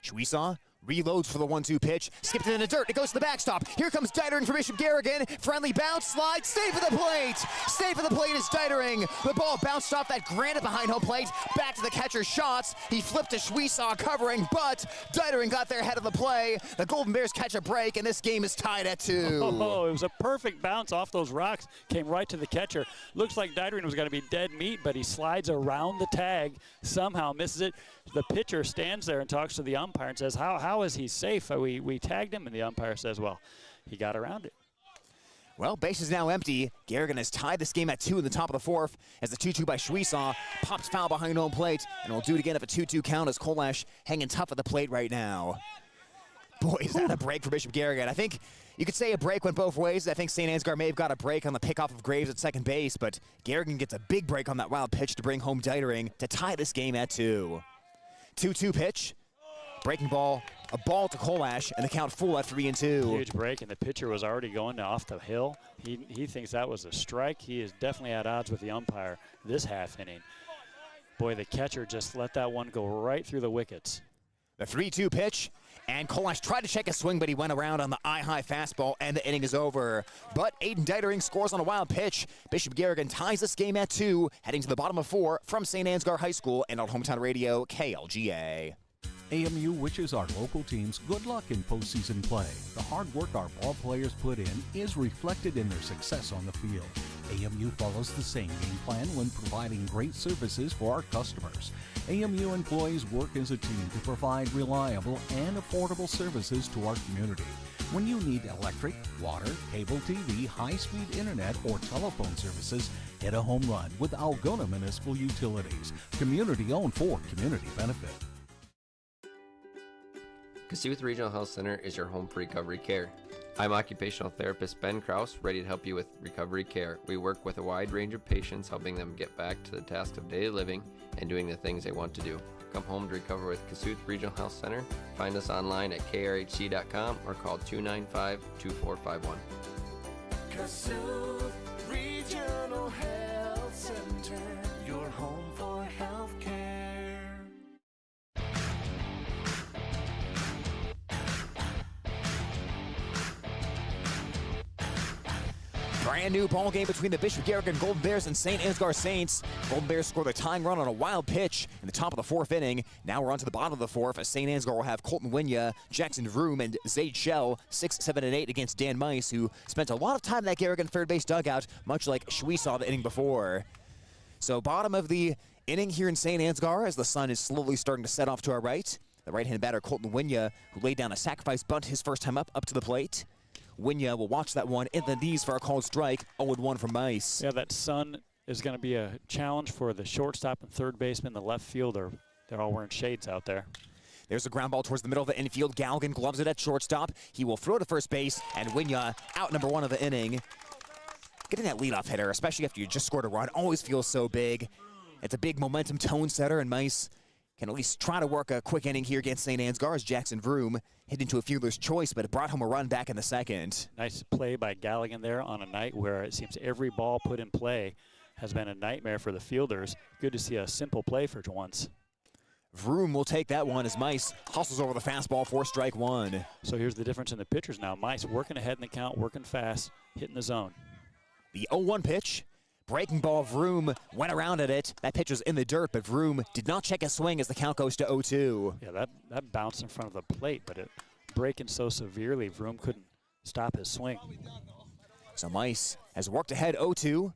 Schwiesaw reloads for the 1-2 pitch, skips it in the dirt, it goes to the backstop. Here comes Dietering for Bishop Garrigan. Friendly bounce, slide, stay for the plate. Stay for the plate is Dietering. The ball bounced off that granite behind home plate, back to the catcher's shots. He flipped to Schwiesaw covering, but Dietering got there ahead of the play. The Golden Bears catch a break, and this game is tied at 2. Oh, it was a perfect bounce off those rocks, came right to the catcher. Looks like Dietering was going to be dead meat, but he slides around the tag, somehow misses it. The pitcher stands there and talks to the umpire and says, how is he safe? We tagged him, and the umpire says, well, he got around it. Well, base is now empty. Garrigan has tied this game at 2 in the top of the 4th as the 2-2 by Schwiesaw pops foul behind home plate, and we'll do it again if a 2-2 count as Kolash hanging tough at the plate right now. Boy, is that a break for Bishop Garrigan. I think you could say a break went both ways. I think St. Ansgar may have got a break on the pickoff of Graves at second base, but Garrigan gets a big break on that wild pitch to bring home Dietering to tie this game at 2. 2-2 pitch. Breaking ball, a ball to Kolash, and the count full at 3-2. Huge break, and the pitcher was already going off the hill. He thinks that was a strike. He is definitely at odds with the umpire this half inning. Boy, the catcher just let that one go right through the wickets. The 3-2 pitch, and Kolash tried to check a swing, but he went around on the eye-high fastball, and the inning is over. But Aiden Dietering scores on a wild pitch. Bishop Garrigan ties this game at 2, heading to the bottom of 4 from St. Ansgar High School and on Hometown Radio, KLGA. AMU wishes our local teams good luck in postseason play. The hard work our ball players put in is reflected in their success on the field. AMU follows the same game plan when providing great services for our customers. AMU employees work as a team to provide reliable and affordable services to our community. When you need electric, water, cable TV, high-speed internet, or telephone services, hit a home run with Algona Municipal Utilities. Community-owned for community benefit. Kasuth Regional Health Center is your home for recovery care. I'm occupational therapist Ben Krause, ready to help you with recovery care. We work with a wide range of patients, helping them get back to the tasks of daily living and doing the things they want to do. Come home to recover with Kasuth Regional Health Center. Find us online at krhc.com or call 295-2451. Kasuth Regional Health Center, your home for health care. Brand new ball game between the Bishop Garrigan Golden Bears and St. Ansgar Saints. Golden Bears score the tying run on a wild pitch in the top of the 4th inning. Now we're on to the bottom of the 4th as St. Ansgar will have Colton Winya, Jackson Vroom, and Zayd Shell 6, 7, and 8 against Dan Mice, who spent a lot of time in that Garrigan third base dugout, much like Schwiesaw the inning before. So bottom of the inning here in St. Ansgar as the sun is slowly starting to set off to our right. The right-handed batter Colton Winya, who laid down a sacrifice bunt his first time up to the plate. Winya will watch that one in the knees for a called strike. 0-1 from Mice. Yeah, that sun is going to be a challenge for the shortstop and third baseman, the left fielder. They're all wearing shades out there. There's a ground ball towards the middle of the infield. Galgan gloves it at shortstop. He will throw to first base, and Winya out number 1 of the inning. Getting that leadoff hitter, especially after you just scored a run, always feels so big. It's a big momentum tone setter, and Mice can at least try to work a quick inning here against St. Ansgar as Jackson Vroom hit into a fielder's choice, but it brought home a run back in the second. Nice play by Garrigan there on a night where it seems every ball put in play has been a nightmare for the fielders. Good to see a simple play for once. Vroom will take that one as Mice hustles over the fastball for strike one. So here's the difference in the pitchers now. Mice working ahead in the count, working fast, hitting the zone. The 0-1 pitch. Breaking ball, Vroom went around at it. That pitch was in the dirt, but Vroom did not check his swing as the count goes to 0-2. Yeah, that bounced in front of the plate, but it breaking so severely, Vroom couldn't stop his swing. So Mice has worked ahead 0-2.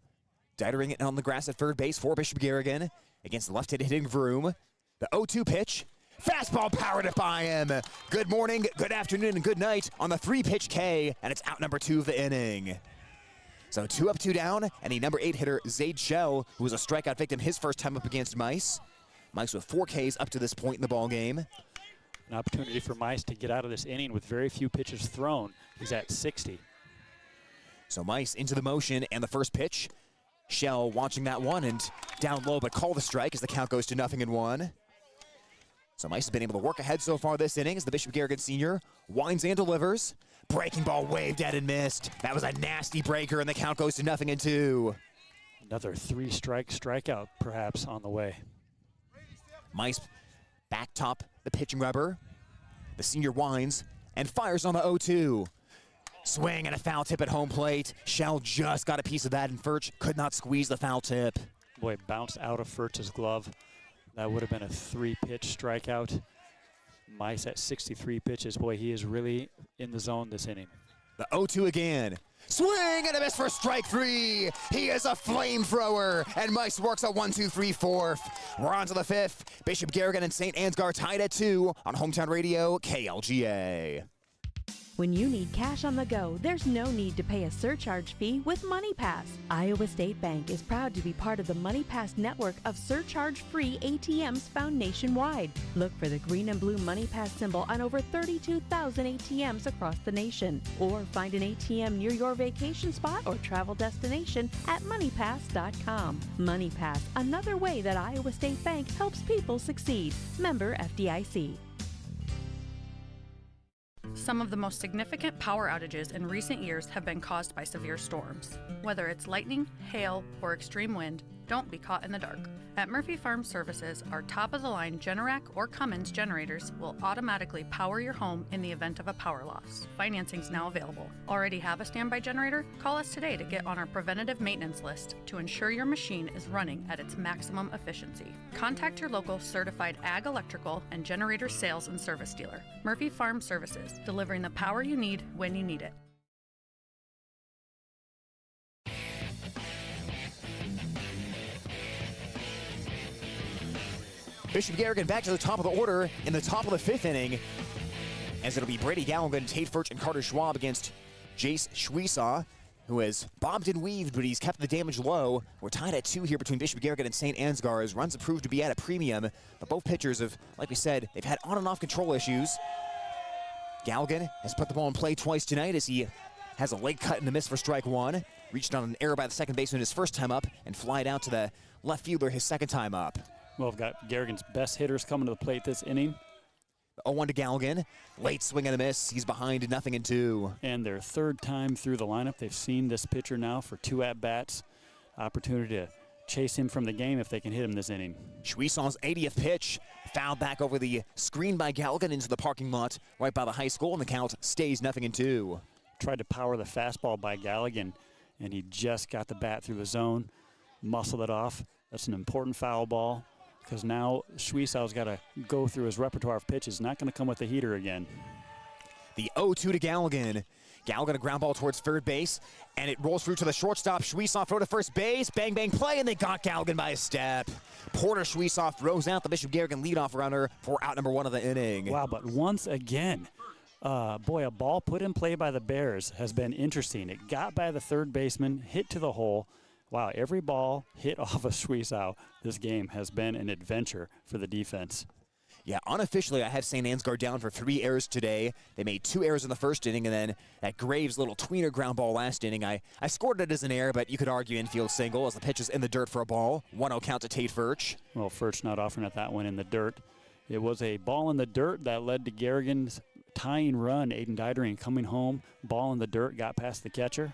Dietering it on the grass at third base for Bishop Garrigan against the left-handed hitting Vroom. The 0-2 pitch. Fastball powered it by him. Good morning, good afternoon, and good night on the 3-pitch K, and it's out number 2 of the inning. So 2 up, 2 down, and the number 8 hitter, Zaid Shell, who was a strikeout victim his first time up against Mice. Mice with 4 Ks up to this point in the ball game. An opportunity for Mice to get out of this inning with very few pitches thrown. He's at 60. So Mice into the motion, and the first pitch. Shell watching that one and down low, but call the strike as the count goes to 0-1. So Mice has been able to work ahead so far this inning as the Bishop Garrigan senior winds and delivers. Breaking ball waved at and missed. That was a nasty breaker, and the count goes to 0-2. Another 3-strike strikeout perhaps on the way. Mice back top the pitching rubber. The senior winds and fires on the 0-2. Swing and a foul tip at home plate. Shell just got a piece of that, and Furch could not squeeze the foul tip. Boy, it bounced out of Furch's glove. That would have been a 3-pitch strikeout. Mice at 63 pitches. Boy, he is really in the zone this inning. The 0-2 again. Swing and a miss for strike 3. He is a flamethrower, and Mice works a 1-2-3 4th. We're on to the 5th. Bishop Garrigan and St. Ansgar tied at 2 on Hometown Radio, KLGA. When you need cash on the go, there's no need to pay a surcharge fee with MoneyPass. Iowa State Bank is proud to be part of the MoneyPass network of surcharge-free ATMs found nationwide. Look for the green and blue MoneyPass symbol on over 32,000 ATMs across the nation. Or find an ATM near your vacation spot or travel destination at MoneyPass.com. MoneyPass, another way that Iowa State Bank helps people succeed. Member FDIC. Some of the most significant power outages in recent years have been caused by severe storms. Whether it's lightning, hail, or extreme wind, don't be caught in the dark. At Murphy Farm Services, our top-of-the-line Generac or Cummins generators will automatically power your home in the event of a power loss. Financing's now available. Already have a standby generator? Call us today to get on our preventative maintenance list to ensure your machine is running at its maximum efficiency. Contact your local certified ag electrical and generator sales and service dealer. Murphy Farm Services, delivering the power you need when you need it. Bishop Garrigan back to the top of the order in the top of the 5th inning, as it'll be Brady Galligan, Tate Furch, and Carter Schwab against Jace Schwiesaw, who has bobbed and weaved, but he's kept the damage low. We're tied at 2 here between Bishop Garrigan and St. Ansgar, as runs have proved to be at a premium, but both pitchers have, like we said, they've had on and off control issues. Galligan has put the ball in play twice tonight as he has a late cut and a miss for strike 1. Reached on an error by the second baseman his first time up and flied out to the left fielder his second time up. Well, we've got Garrigan's best hitters coming to the plate this inning. 0-1 to Galligan. Late swing and a miss. He's behind 0-2. And their third time through the lineup. They've seen this pitcher now for 2 at-bats. Opportunity to chase him from the game if they can hit him this inning. Schwiesaw's 80th pitch. Fouled back over the screen by Galligan into the parking lot right by the high school, and the count stays 0-2. Tried to power the fastball by Galligan, and he just got the bat through the zone, muscled it off. That's an important foul ball, because now Schwiesaw's got to go through his repertoire of pitches. Not going to come with the heater again. The 0-2 to Galligan. Galligan a ground ball towards third base, and it rolls through to the shortstop. Schwiesaw throw to first base. Bang, bang play, and they got Galligan by a step. Porter Schwiesaw throws out the Bishop Garrigan leadoff runner for out number 1 of the inning. Wow, but once again, boy, a ball put in play by the Bears has been interesting. It got by the third baseman, hit to the hole. Wow, every ball hit off of Schwiesaw this game has been an adventure for the defense. Yeah, unofficially, I have St. Ansgar down for 3 errors today. They made 2 errors in the first inning, and then that Graves little tweener ground ball last inning. I scored it as an error, but you could argue infield single as the pitch is in the dirt for a ball. 1-0 count to Tate Furch. Well, Furch not offering at that one in the dirt. It was a ball in the dirt that led to Garrigan's tying run. Aiden Dietering coming home, ball in the dirt, got past the catcher.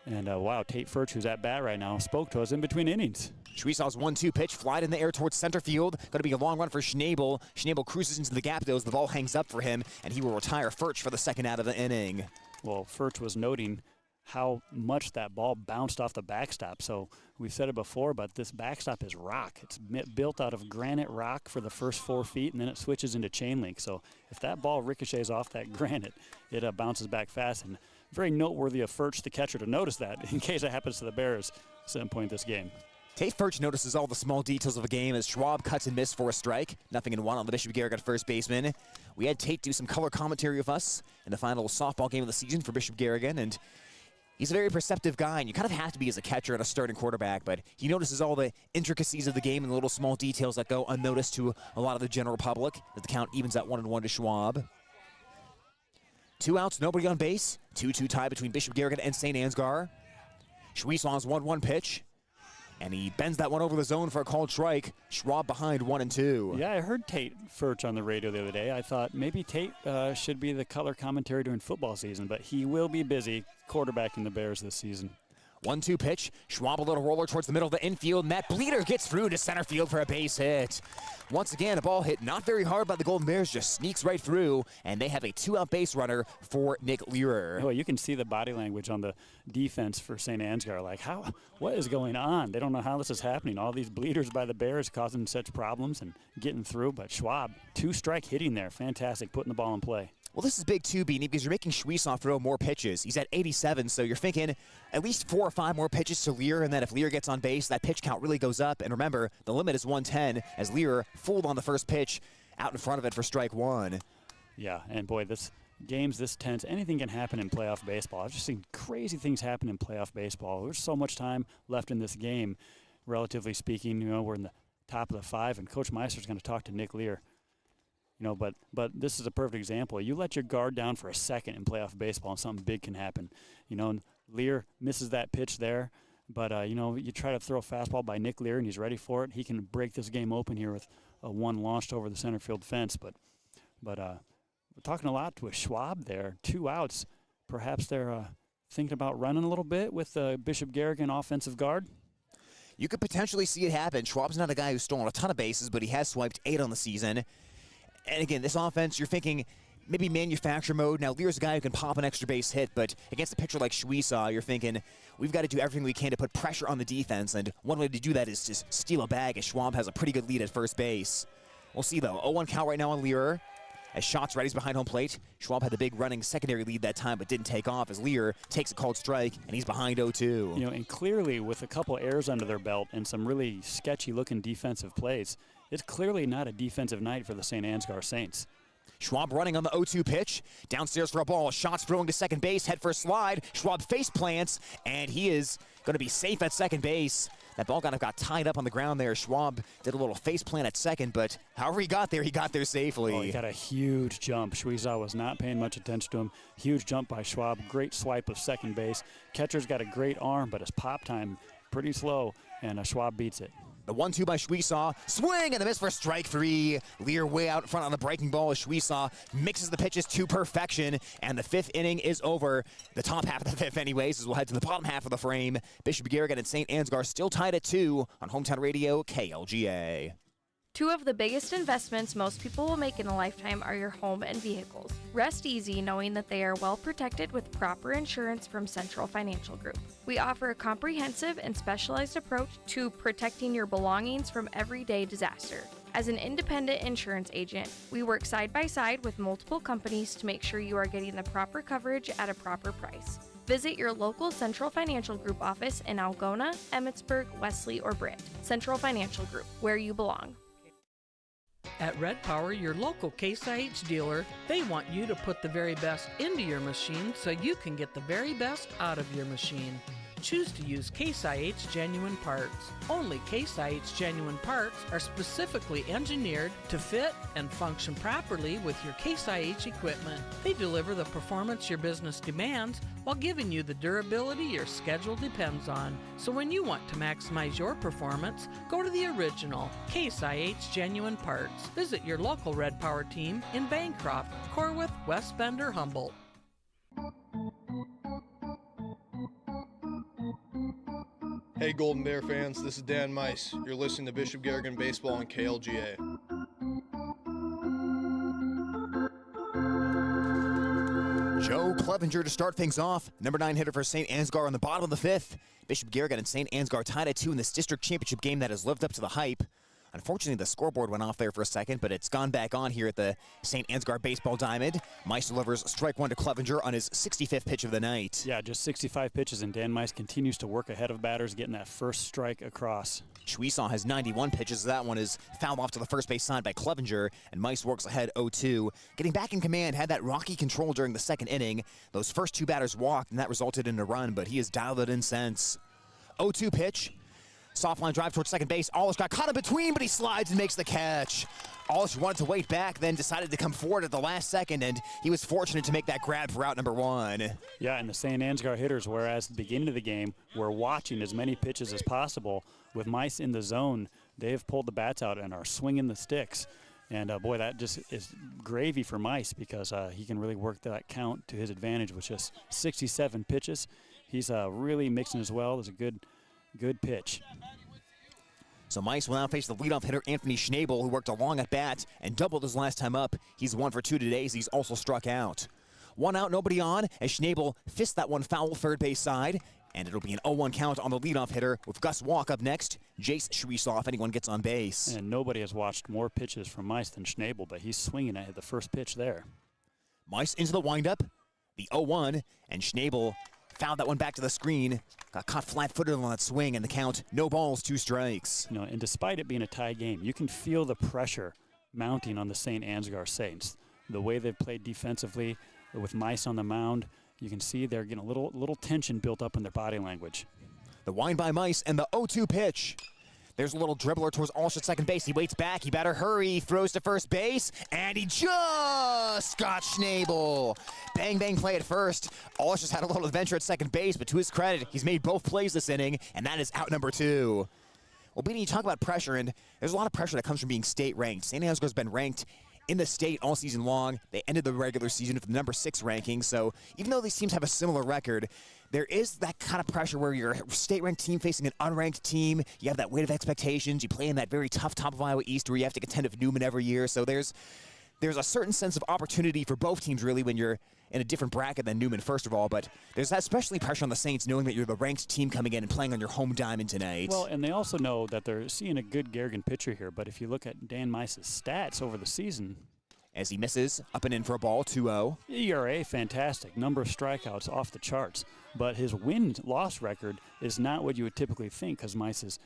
And wow, Tate Furch, who's at bat right now, spoke to us in between innings. Schwiesaw's 1-2 pitch, flied in the air towards center field. Going to be a long run for Schnabel. Schnabel cruises into the gap, though, as the ball hangs up for him, and he will retire Furch for the second out of the inning. Well, Furch was noting how much that ball bounced off the backstop. So we've said it before, but this backstop is rock. It's built out of granite rock for the first 4 feet, and then it switches into chain link. So if that ball ricochets off that granite, it bounces back fast. And very noteworthy of Furch, the catcher, to notice that in case it happens to the Bears at some point this game. Tate Furch notices all the small details of a game as Schwab cuts and misses for a strike. 0-1 on the Bishop Garrigan first baseman. We had Tate do some color commentary with us in the final softball game of the season for Bishop Garrigan, and he's a very perceptive guy, and you kind of have to be as a catcher and a starting quarterback, but he notices all the intricacies of the game and the little small details that go unnoticed to a lot of the general public as the count evens at 1-1 to Schwab. 2 outs, nobody on base. 2-2 tie between Bishop Garrigan and St. Ansgar. Schwiesaw's 1-1 pitch, and he bends that one over the zone for a called strike. Schwab behind 1-2. Yeah, I heard Tate Furch on the radio the other day. I thought maybe Tate should be the color commentary during football season, but he will be busy quarterbacking the Bears this season. 1-2 pitch. Schwab a little roller towards the middle of the infield. Matt Bleeder gets through to center field for a base hit. Once again, a ball hit not very hard by the Golden Bears, just sneaks right through, and they have a 2-out base runner for Nick Learer. Oh, you can see the body language on the defense for St. Ansgar. Like, what is going on? They don't know how this is happening. All these bleeders by the Bears causing such problems and getting through, but Schwab, 2-strike hitting there. Fantastic, putting the ball in play. Well, this is big too, Beanie, because you're making Schwiesaw throw more pitches. He's at 87, so you're thinking at least 4 or 5 more pitches to Lear, and then if Lear gets on base, that pitch count really goes up. And remember, the limit is 110, as Lear fooled on the first pitch out in front of it for strike 1. Yeah, and boy, game's this tense. Anything can happen in playoff baseball. I've just seen crazy things happen in playoff baseball. There's so much time left in this game, relatively speaking. You know, we're in the top of the 5, and Coach Meister's going to talk to Nick Lear. You know, but this is a perfect example. You let your guard down for a second in playoff baseball, and something big can happen. You know, and Lear misses that pitch there, but you know, you try to throw a fastball by Nick Lear, and he's ready for it. He can break this game open here with a 1 launched over the center field fence. But we're talking a lot with Schwab there. 2 outs. Perhaps they're thinking about running a little bit with the Bishop Garrigan offensive guard. You could potentially see it happen. Schwab's not a guy who's stolen a ton of bases, but he has swiped 8 on the season. And again, this offense, you're thinking maybe manufacture mode. Now, Lear's a guy who can pop an extra base hit, but against a pitcher like Schwiesaw, you're thinking we've got to do everything we can to put pressure on the defense, and one way to do that is just steal a bag, as Schwab has a pretty good lead at first base. We'll see, though. 0-1 count right now on Lear. As shots ready behind home plate, Schwab had the big running secondary lead that time, but didn't take off as Lear takes a called strike, and he's behind 0-2. You know, and clearly with a couple errors under their belt and some really sketchy-looking defensive plays, it's clearly not a defensive night for the St. Ansgar Saints. Schwab running on the 0-2 pitch. Downstairs for a ball. Shots throwing to second base. Head for a slide. Schwab face plants, and he is going to be safe at second base. That ball kind of got tied up on the ground there. Schwab did a little face plant at second, but however he got there safely. Oh, he got a huge jump. Schwiesaw was not paying much attention to him. Huge jump by Schwab. Great swipe of second base. Catcher's got a great arm, but his pop time pretty slow, and Schwab beats it. The 1-2 by Schwiesaw. Swing and the miss for strike 3. Lear way out in front on the breaking ball as Schwiesaw mixes the pitches to perfection. And the 5th inning is over. The top half of the 5th anyways, as we'll head to the bottom half of the frame. Bishop Garrigan and St. Ansgar still tied at 2 on Hometown Radio KLGA. 2 of the biggest investments most people will make in a lifetime are your home and vehicles. Rest easy knowing that they are well protected with proper insurance from Central Financial Group. We offer a comprehensive and specialized approach to protecting your belongings from everyday disaster. As an independent insurance agent, we work side by side with multiple companies to make sure you are getting the proper coverage at a proper price. Visit your local Central Financial Group office in Algona, Emmitsburg, Wesley, or Britt. Central Financial Group, where you belong. At Red Power, your local Case IH dealer, they want you to put the very best into your machine so you can get the very best out of your machine. Choose to use Case IH genuine parts. Only Case IH genuine parts are specifically engineered to fit and function properly with your Case IH equipment. They deliver the performance your business demands while giving you the durability your schedule depends on. So when you want to maximize your performance, go to the original Case IH genuine parts. Visit your local Red Power team in Bancroft, Corwith, West Bend, or Humboldt. Hey Golden Bear fans, this is Dan Mice. You're listening to Bishop Garrigan Baseball on KLGA. Joe Clevenger to start things off. Number 9 hitter for St. Ansgar on the bottom of the 5th. Bishop Garrigan and St. Ansgar tied at 2 in this district championship game that has lived up to the hype. Unfortunately, the scoreboard went off there for a second, but it's gone back on here at the St. Ansgar Baseball Diamond. Mice delivers strike 1 to Clevenger on his 65th pitch of the night. Yeah, just 65 pitches, and Dan Mice continues to work ahead of batters, getting that first strike across. Schwiesaw has 91 pitches. That one is fouled off to the first base side by Clevenger, and Mice works ahead 0-2. Getting back in command, had that rocky control during the second inning. Those first 2 batters walked, and that resulted in a run, but he has dialed it in since. 0-2 pitch. Soft line drive towards second base. Allish got caught in between, but he slides and makes the catch. Allish wanted to wait back, then decided to come forward at the last second, and he was fortunate to make that grab for out number 1. Yeah, and the St. Ansgar hitters, whereas at the beginning of the game, were watching as many pitches as possible. With Mice in the zone, they have pulled the bats out and are swinging the sticks. And, boy, that just is gravy for Mice because he can really work that count to his advantage with just 67 pitches. He's really mixing as well. It's a good pitch. So Mice will now face the leadoff hitter Anthony Schnabel, who worked a long at bat and doubled his last time up. He's 1 for 2 today, as he's also struck out. 1 out, nobody on, as Schnabel fists that one foul third base side. And it'll be an 0-1 count on the leadoff hitter with Gus Walk up next. Jace Schwiesaw if anyone gets on base. And nobody has watched more pitches from Mice than Schnabel, but he's swinging at the first pitch there. Mice into the windup, the 0-1, and Schnabel fouled that one back to the screen. Got caught flat-footed on that swing, and the count, no balls, 2 strikes. You know, and despite it being a tie game, you can feel the pressure mounting on the St. Ansgar Saints. The way they've played defensively with Mice on the mound, you can see they're getting a little tension built up in their body language. The wind by Mice and the 0-2 pitch. There's a little dribbler towards Alsh at second base. He waits back. He better hurry. Throws to first base. And he just got Schnabel. Bang, bang play at first. Alsh has had a little adventure at second base, but to his credit, he's made both plays this inning, and that is out number 2. Well, Beanie, you talk about pressure, and there's a lot of pressure that comes from being state-ranked. St. Ansgar's been ranked in the state all season long. They ended the regular season with the number 6 ranking, so even though these teams have a similar record, there is that kind of pressure where you're a state-ranked team facing an unranked team. You have that weight of expectations. You play in that very tough top of Iowa East where you have to contend with Newman every year, so there's a certain sense of opportunity for both teams, really, when you're in a different bracket than Newman, first of all, but there's especially pressure on the Saints knowing that you're the ranked team coming in and playing on your home diamond tonight. Well, and they also know that they're seeing a good Garrigan pitcher here, but if you look at Dan Mice's stats over the season, as he misses up and in for a ball, 2-0. ERA, fantastic. Number of strikeouts off the charts. But his win-loss record is not what you would typically think because Mice has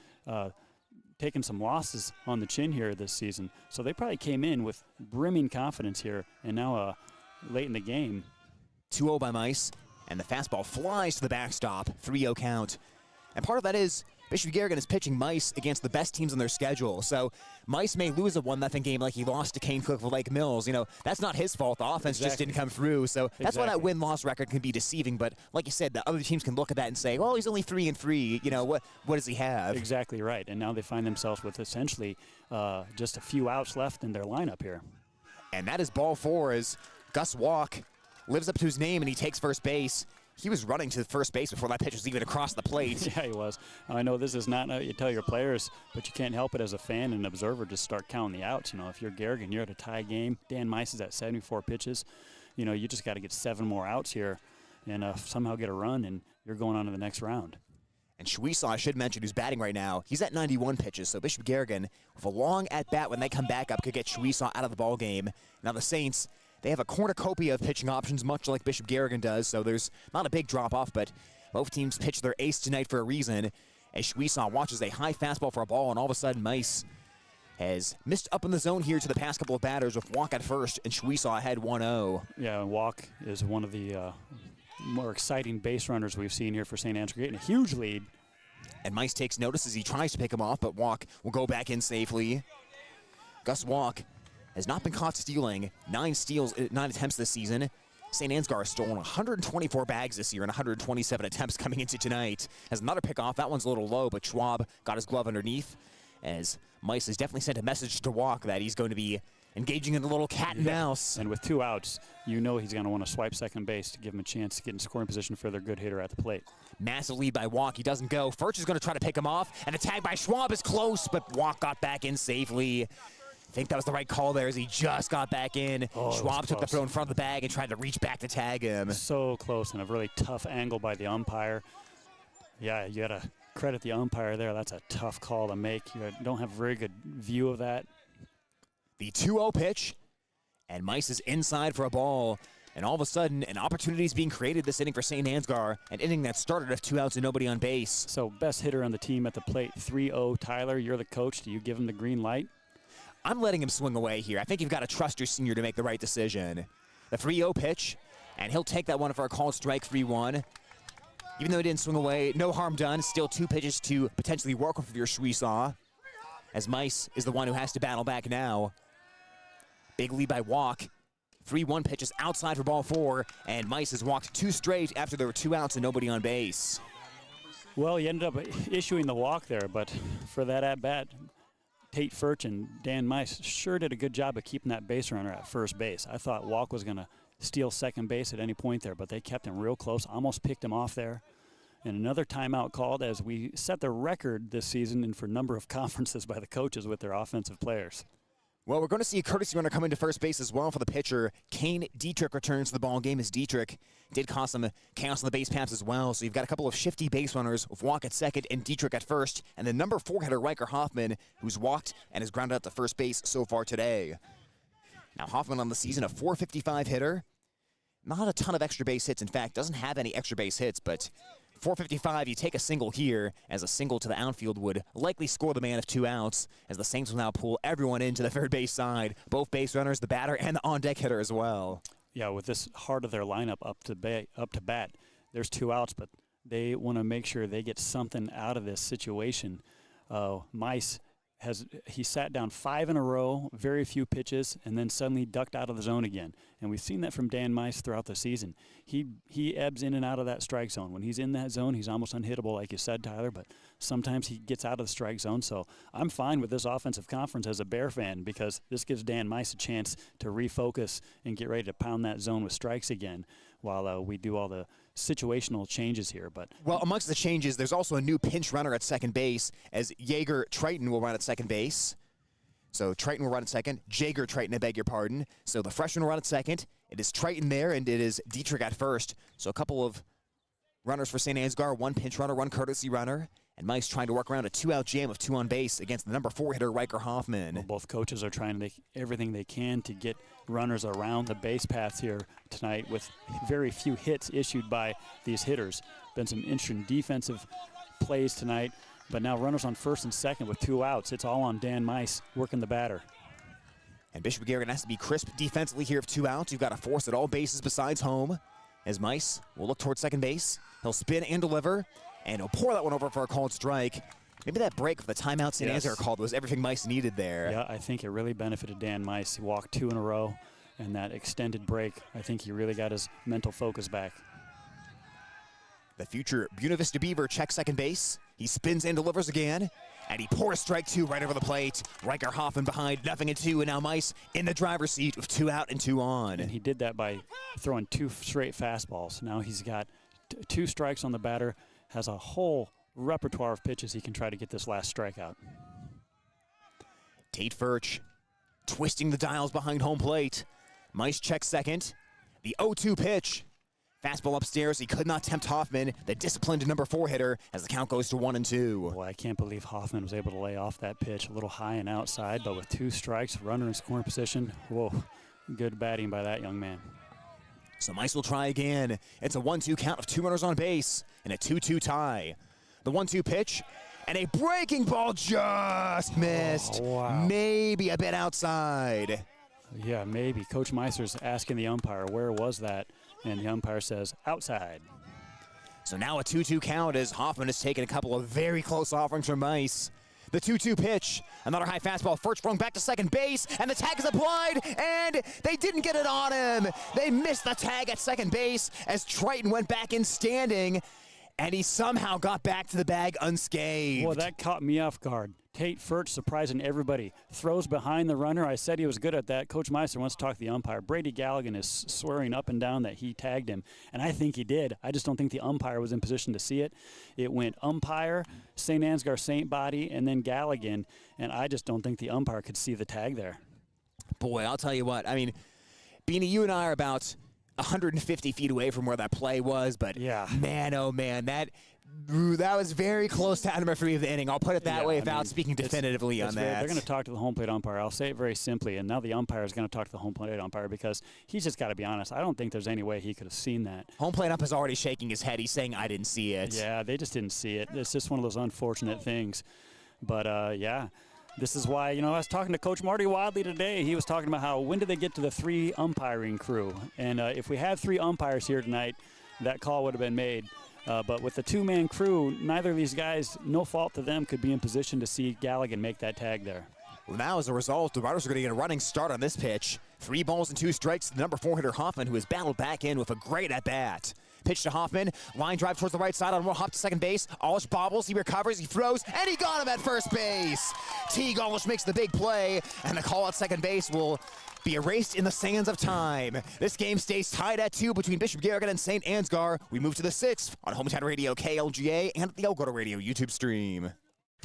taken some losses on the chin here this season. So they probably came in with brimming confidence here. And now late in the game. 2-0 by Mice. And the fastball flies to the backstop. 3-0 count. And part of that is Bishop Garrigan is pitching Mice against the best teams on their schedule. So Mice may lose a 1-0 game like he lost to Cane Cook Lake Mills. You know, that's not his fault. The offense just didn't come through. So that's why that win-loss record can be deceiving. But like you said, the other teams can look at that and say, well, he's only 3-3. You know, what does he have? Exactly right. And now they find themselves with essentially just a few outs left in their lineup here. And that is ball 4 as Gus Walk lives up to his name and he takes first base. He was running to first base before that pitch was even across the plate. Yeah, he was. I know this is not what you tell your players, but you can't help it as a fan and observer just start counting the outs. You know, if you're Garrigan, you're at a tie game. Dan Mice is at 74 pitches. You know, you just got to get 7 more outs here and somehow get a run, and you're going on to the next round. And Schwiesaw, I should mention, who's batting right now, he's at 91 pitches. So Bishop Garrigan, with a long at-bat when they come back up, could get Schwiesaw out of the ballgame. Now the Saints, they have a cornucopia of pitching options, much like Bishop Garrigan does, so there's not a big drop-off, but both teams pitch their ace tonight for a reason, as Schwiesaw watches a high fastball for a ball, and all of a sudden Mice has missed up in the zone here to the past couple of batters with Walk at first, and Schwiesaw ahead 1-0. Yeah, and Walk is one of the more exciting base runners we've seen here for St. Ansgar, getting a huge lead. And Mice takes notice as he tries to pick him off, but Walk will go back in safely. Gus Walk has not been caught stealing. 9 steals, 9 attempts this season. St. Ansgar has stolen 124 bags this year and 127 attempts coming into tonight. Has another pickoff. That one's a little low, but Schwab got his glove underneath, as Mice has definitely sent a message to Walk that he's going to be engaging in a little cat and mouse. And with 2 outs, you know he's going to want to swipe second base to give him a chance to get in scoring position for their good hitter at the plate. Massive lead by Walk. He doesn't go. Furch is going to try to pick him off, and the tag by Schwab is close, but Walk got back in safely. I think that was the right call there as he just got back in. Schwab took the throw in front of the bag and tried to reach back to tag him. So close, and a really tough angle by the umpire. Yeah, you got to credit the umpire there. That's a tough call to make. You don't have a very good view of that. The 2-0 pitch, and Mice is inside for a ball. And all of a sudden, an opportunity is being created this inning for St. Ansgar, an inning that started with 2 outs and nobody on base. So best hitter on the team at the plate, 3-0. Tyler, you're the coach. Do you give him the green light? I'm letting him swing away here. I think you've got to trust your senior to make the right decision. The 3-0 pitch, and he'll take that one for a called strike 3-1. Even though he didn't swing away, no harm done. Still 2 pitches to potentially work off of your Shweesaw, as Mice is the one who has to battle back now. Big lead by Walk. 3-1 pitches outside for ball 4, and Mice has walked 2 straight after there were 2 outs and nobody on base. Well, he ended up issuing the walk there, but for that at-bat, Tate Furch and Dan Mice sure did a good job of keeping that base runner at first base. I thought Walk was going to steal second base at any point there, but they kept him real close, almost picked him off there. And another timeout called as we set the record this season and for number of conferences by the coaches with their offensive players. Well, we're going to see a courtesy runner come into first base as well for the pitcher. Kane Dietrich returns to the ball game as Dietrich did cause some chaos on the base paths as well. So you've got a couple of shifty base runners with Walk at second and Dietrich at first. And the number 4 hitter, Riker Hoffman, who's walked and has grounded out to first base so far today. Now Hoffman on the season, a .455 hitter. Not a ton of extra base hits. In fact, doesn't have any extra base hits, but .455, you take a single here, as a single to the outfield would likely score the man of 2 outs, as the Saints will now pull everyone into the third base side, both base runners, the batter, and the on-deck hitter as well. Yeah, with this heart of their lineup up to bat, there's 2 outs, but they want to make sure they get something out of this situation. Mice he sat down 5 in a row, very few pitches, and then suddenly ducked out of the zone again. And we've seen that from Dan Mice throughout the season. He ebbs in and out of that strike zone. When he's in that zone, he's almost unhittable, like you said, Tyler, but sometimes he gets out of the strike zone. So I'm fine with this offensive conference as a Bear fan because this gives Dan Mice a chance to refocus and get ready to pound that zone with strikes again while we do all the situational changes here. But well, amongst the changes, there's also a new pinch runner at second base as Jaeger Triton will run at second base. So Triton will run at second. Jaeger Triton, I beg your pardon. So the freshman will run at second. It is Triton there, and it is Dietrich at first. So a couple of runners for St. Ansgar, 1 pinch runner, 1 courtesy runner. And Mice trying to work around a 2-out jam of 2 on base against the number 4 hitter, Riker Hoffman. Well, both coaches are trying to make everything they can to get runners around the base paths here tonight with very few hits issued by these hitters. Been some interesting defensive plays tonight, but now runners on first and second with 2 outs. It's all on Dan Mice working the batter. And Bishop Garrigan has to be crisp defensively here with 2 outs. You've got to force at all bases besides home. As Mice will look towards second base. He'll spin and deliver. And he'll pour that one over for a called strike. Maybe that break for the timeout St. Ansgar called was everything Mice needed there. Yeah, I think it really benefited Dan Mice. He walked 2 in a row, and that extended break, I think he really got his mental focus back. The future Buena Vista Beaver checks second base. He spins and delivers again, and he pours strike 2 right over the plate. Riker Hoffman behind, 0-2, and now Mice in the driver's seat with 2 out and 2 on. And he did that by throwing 2 straight fastballs. Now he's got 2 strikes on the batter, has a whole repertoire of pitches he can try to get this last strikeout. Tate Furch twisting the dials behind home plate. Mice checks second. The 0-2 pitch. Fastball upstairs. He could not tempt Hoffman, the disciplined number 4 hitter, as the count goes to 1-2. Boy, I can't believe Hoffman was able to lay off that pitch a little high and outside, but with 2 strikes, runner in scoring position. Whoa, good batting by that young man. So Mice will try again. It's a 1-2 count of 2 runners on base and a 2-2 tie. The 1-2 pitch, and a breaking ball just missed. Oh, wow. Maybe a bit outside. Yeah, maybe. Coach Meister's asking the umpire, where was that? And the umpire says, outside. So now a 2-2 count as Hoffman has taken a couple of very close offerings from Mice. The 2-2 pitch, another high fastball. Furch flung back to second base, and the tag is applied, and they didn't get it on him. They missed the tag at second base as Triton went back in standing, and he somehow got back to the bag unscathed. Well, that caught me off guard. Tate Furch surprising everybody. Throws behind the runner. I said he was good at that. Coach Meister wants to talk to the umpire. Brady Galligan is swearing up and down that he tagged him, and I think he did. I just don't think the umpire was in position to see it. It went umpire, St. Ansgar, St. Body, and then Galligan, and I just don't think the umpire could see the tag there. Boy, I'll tell you what. I mean, Beanie, you and I are about 150 feet away from where that play was, but man, oh man, that was very close to number 3 of the inning. I'll put it that way without speaking definitively on that. They're going to talk to the home plate umpire. I'll say it very simply, and now the umpire is going to talk to the home plate umpire because he's just got to be honest. I don't think there's any way he could have seen that. Home plate ump is already shaking his head. He's saying, I didn't see it. Yeah, they just didn't see it. It's just one of those unfortunate things. But, yeah. This is why, I was talking to Coach Marty Wadley today. He was talking about how when did they get to the 3 umpiring crew? And if we had 3 umpires here tonight, that call would have been made. But with the 2-man crew, neither of these guys, no fault to them, could be in position to see Galligan make that tag there. Well, now as a result, the Riders are going to get a running start on this pitch. 3 balls and 2 strikes to the number 4 hitter Hoffman, who has battled back in with a great at-bat. Pitch to Hoffman, line drive towards the right side on one hop to second base. Allish bobbles, he recovers, he throws, and he got him at first base. Teague Allish makes the big play, and the call at second base will be erased in the sands of time. This game stays tied at 2 between Bishop Garrigan and St. Ansgar. We move to the 6th on Hometown Radio KLGA and the Algona Radio YouTube stream.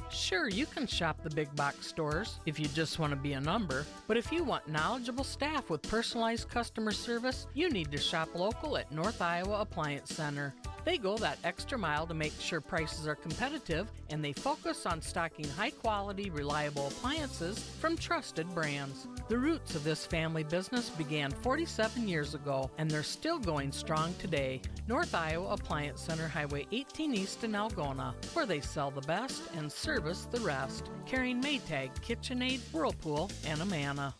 Sure, you can shop the big box stores if you just want to be a number, but if you want knowledgeable staff with personalized customer service, you need to shop local at North Iowa Appliance Center. They go that extra mile to make sure prices are competitive, and they focus on stocking high-quality, reliable appliances from trusted brands. The roots of this family business began 47 years ago, and they're still going strong today. North Iowa Appliance Center, Highway 18 East in Algona, where they sell the best and service the rest, carrying Maytag, KitchenAid, Whirlpool, and Amana.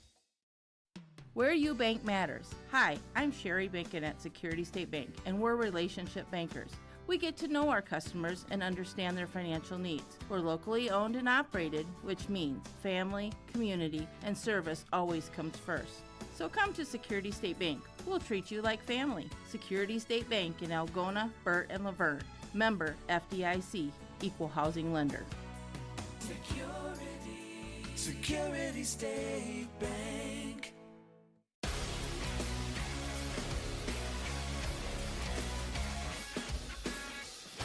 Where you bank matters. Hi, I'm Sherry Bacon at Security State Bank, and we're relationship bankers. We get to know our customers and understand their financial needs. We're locally owned and operated, which means family, community, and service always comes first. So come to Security State Bank. We'll treat you like family. Security State Bank in Algona, Burt, and Laverne. Member FDIC, Equal Housing Lender. Security State Bank.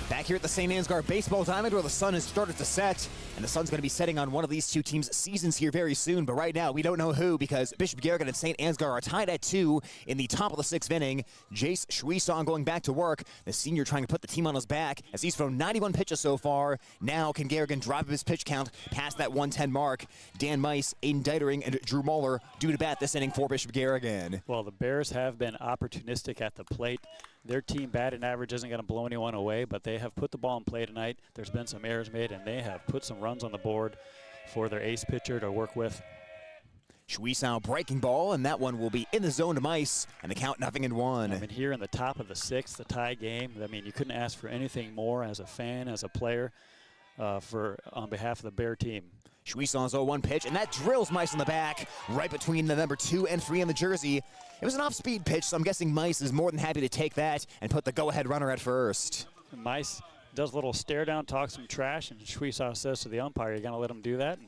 Back here at the St. Ansgar Baseball Diamond where the sun has started to set, and the sun's going to be setting on one of these 2 teams' seasons here very soon, but right now we don't know who because Bishop Garrigan and St. Ansgar are tied at 2 in the top of the 6th inning. Jace Schwieson going back to work, the senior trying to put the team on his back as he's thrown 91 pitches so far. Now can Garrigan drive up his pitch count past that 110 mark? Dan Mice, Aiden Deitering, and Drew Muller due to bat this inning for Bishop Garrigan. Well, the Bears have been opportunistic at the plate. Their team batting average isn't going to blow anyone away, but they have put the ball in play tonight. There's been some errors made, and they have put some runs on the board for their ace pitcher to work with. Schwiesow breaking ball, and that one will be in the zone to Mice, and the count 0-1. I mean, here in the top of the 6th, the tie game, I mean, you couldn't ask for anything more as a fan, as a player, on behalf of the Bear team. Schwieson's 0-1 pitch, and that drills Mice in the back, right between the number 2 and 3 on the jersey. It was an off-speed pitch, so I'm guessing Mice is more than happy to take that and put the go-ahead runner at first. Mice does a little stare down, talks some trash, and Schwiesow says to the umpire, you're going to let him do that?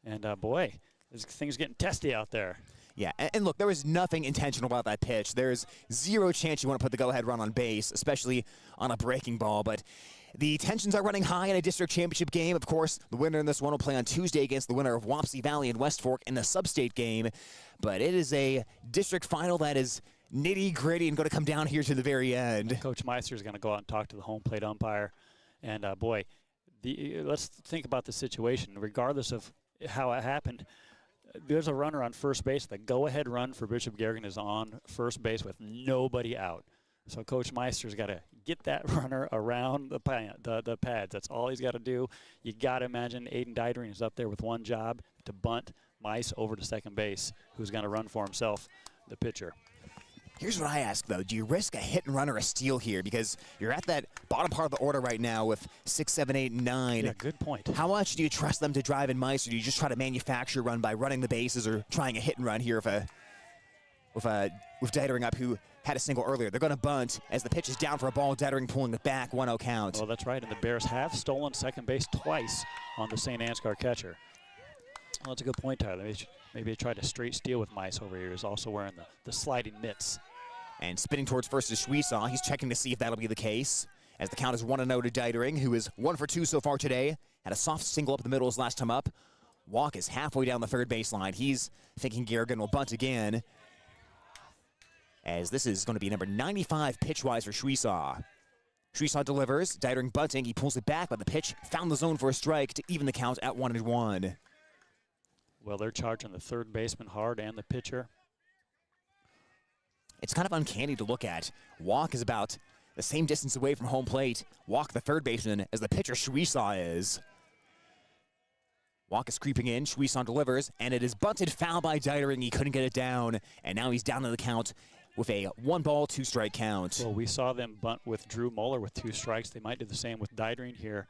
And boy, this thing's getting testy out there. Yeah, and look, there was nothing intentional about that pitch. There's zero chance you want to put the go-ahead run on base, especially on a breaking ball, but the tensions are running high in a district championship game. Of course, the winner in this one will play on Tuesday against the winner of Wapsie Valley and West Fork in the sub-state game. But it is a district final that is nitty-gritty and going to come down here to the very end. Coach Meister is going to go out and talk to the home plate umpire. And, boy, let's think about the situation. Regardless of how it happened, there's a runner on first base. The go-ahead run for Bishop Garrigan is on first base with nobody out. So Coach Meister's got to get that runner around the pads. That's all he's got to do. You got to imagine Aiden Deitering is up there with one job to bunt Mice over to second base, who's going to run for himself, the pitcher. Here's what I ask, though. Do you risk a hit and run or a steal here? Because you're at that bottom part of the order right now with 6, 7, 8, 9. Yeah, good point. How much do you trust them to drive in Mice, or do you just try to manufacture a run by running the bases or trying a hit and run here if a with Dietering up, who had a single earlier. They're going to bunt as the pitch is down for a ball. Dietering pulling it back, 1-0 count. Well, that's right, and the Bears have stolen second base twice on the St. Ansgar catcher. Well, that's a good point, Tyler. Maybe they tried a straight steal with Mice over here. He's also wearing the sliding mitts. And spinning towards first is Schwiesaw. He's checking to see if that'll be the case, as the count is 1-0 to Dietering, who is 1 for 2 so far today. Had a soft single up the middle his last time up. Walk is halfway down the third baseline. He's thinking Garrigan will bunt again, as this is going to be number 95 pitch-wise for Schwiesaw. Schwiesaw delivers. Dietering bunting. He pulls it back, but the pitch found the zone for a strike to even the count at 1-1. Well, they're charging the third baseman hard and the pitcher. It's kind of uncanny to look at. Walk is about the same distance away from home plate. Walk, the third baseman, as the pitcher Schwiesaw is. Walk is creeping in. Schwiesaw delivers, and it is bunted foul by Dietering. He couldn't get it down, and now he's down to the count with a 1-ball, 2-strike count. Well, we saw them bunt with Drew Muller with 2 strikes. They might do the same with Dietering here.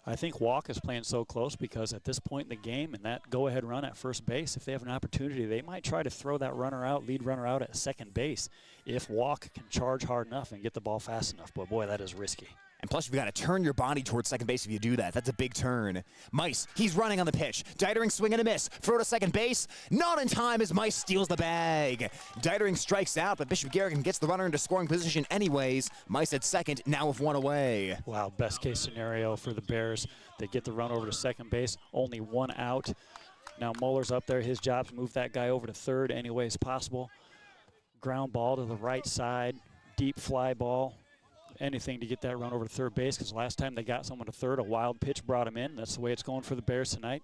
I think Walk is playing so close because at this point in the game and that go-ahead run at first base, if they have an opportunity, they might try to throw that runner out, lead runner out at second base if Walk can charge hard enough and get the ball fast enough. But, boy, that is risky. And plus, you've got to turn your body towards second base if you do that. That's a big turn. Mice, he's running on the pitch. Dietering swing and a miss. Throw to second base. Not in time as Mice steals the bag. Dietering strikes out, but Bishop Garrigan gets the runner into scoring position anyways. Mice at second, now with 1 away. Wow, best case scenario for the Bears. They get the run over to second base, only 1 out. Now Muller's up there. His job's move that guy over to third any way as possible. Ground ball to the right side, deep fly ball. Anything to get that run over to third base, because last time they got someone to third, a wild pitch brought him in. That's the way it's going for the Bears tonight.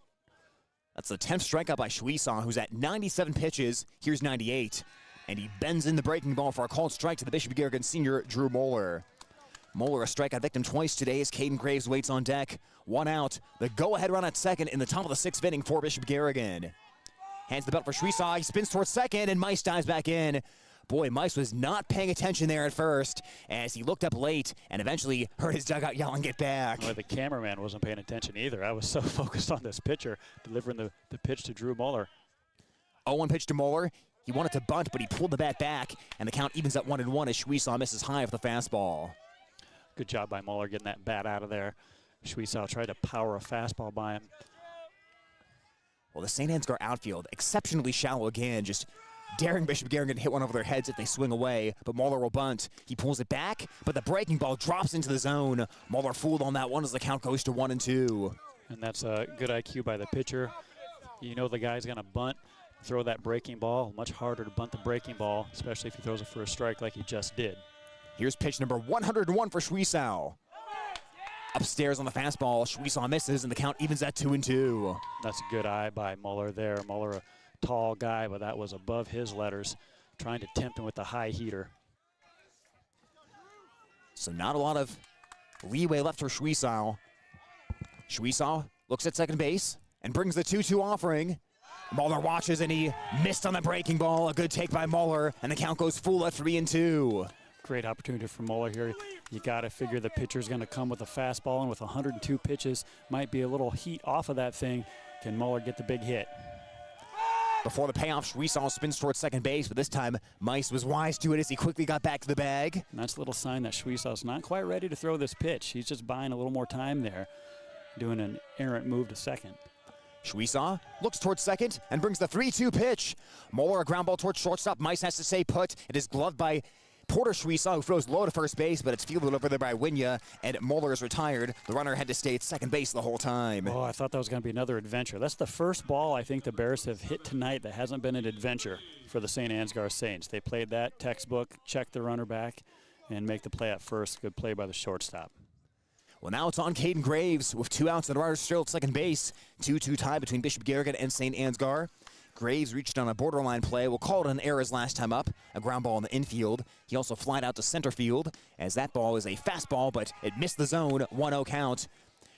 That's the 10th strikeout by Schwiesaw, who's at 97 pitches. Here's 98. And he bends in the breaking ball for a called strike to the Bishop Garrigan senior, Drew Moeller. Moeller, a strikeout victim twice today as Caden Graves waits on deck. 1 out. The go-ahead run at second in the top of the 6th inning for Bishop Garrigan. Hands the belt for Schwiesaw. He spins towards second, and Mice dives back in. Boy, Mice was not paying attention there at first as he looked up late and eventually heard his dugout yelling, "Get back." Well, the cameraman wasn't paying attention either. I was so focused on this pitcher delivering the pitch to Drew Muller. 0-1 pitch to Muller. He wanted to bunt, but he pulled the bat back, and the count evens at 1-1 as Schwiesaw misses high with the fastball. Good job by Muller getting that bat out of there. Schwiesaw tried to power a fastball by him. Well, the St. Ansgar outfield, exceptionally shallow again, just daring Bishop Garrigan to hit one over their heads if they swing away, but Muller will bunt. He pulls it back, but the breaking ball drops into the zone. Muller fooled on that one as the count goes to 1-2. And that's a good IQ by the pitcher. You know the guy's going to bunt, throw that breaking ball. Much harder to bunt the breaking ball, especially if he throws it for a strike like he just did. Here's pitch number 101 for Schwiesaw. Upstairs on the fastball, Schwiesaw misses, and the count evens at 2-2. That's a good eye by Muller there. Muller, a tall guy, but that was above his letters, trying to tempt him with the high heater. So not a lot of leeway left for Schwiesaw. Schwiesaw looks at second base and brings the 2-2 offering. Muller watches, and he missed on the breaking ball. A good take by Muller, and the count goes full at 3-2. Great opportunity for Muller here. You got to figure the pitcher's going to come with a fastball, and with 102 pitches, might be a little heat off of that thing. Can Muller get the big hit? Before the payoff, Schwiesaw spins towards second base, but this time Mice was wise to it as he quickly got back to the bag. And that's a little sign that Schwiesaw's not quite ready to throw this pitch. He's just buying a little more time there, doing an errant move to second. Schwiesaw looks towards second and brings the 3-2 pitch. Muller, a ground ball towards shortstop. Mice has to stay put. It is gloved by Porter Schwiesaw, who throws low to first base, but it's fielded over there by Winya, and Muller is retired. The runner had to stay at second base the whole time. Oh, I thought that was going to be another adventure. That's the first ball I think the Bears have hit tonight that hasn't been an adventure for the St. Ansgar Saints. They played that textbook, check the runner back, and make the play at first. Good play by the shortstop. Well, now it's on Caden Graves with 2 outs and the runner still at second base. 2-2 tie between Bishop Garrigan and St. Ansgar. Graves reached on a borderline play. We'll call it an error his last time up. A ground ball in the infield. He also flied out to center field as that ball is a fastball, but it missed the zone. 1-0 count.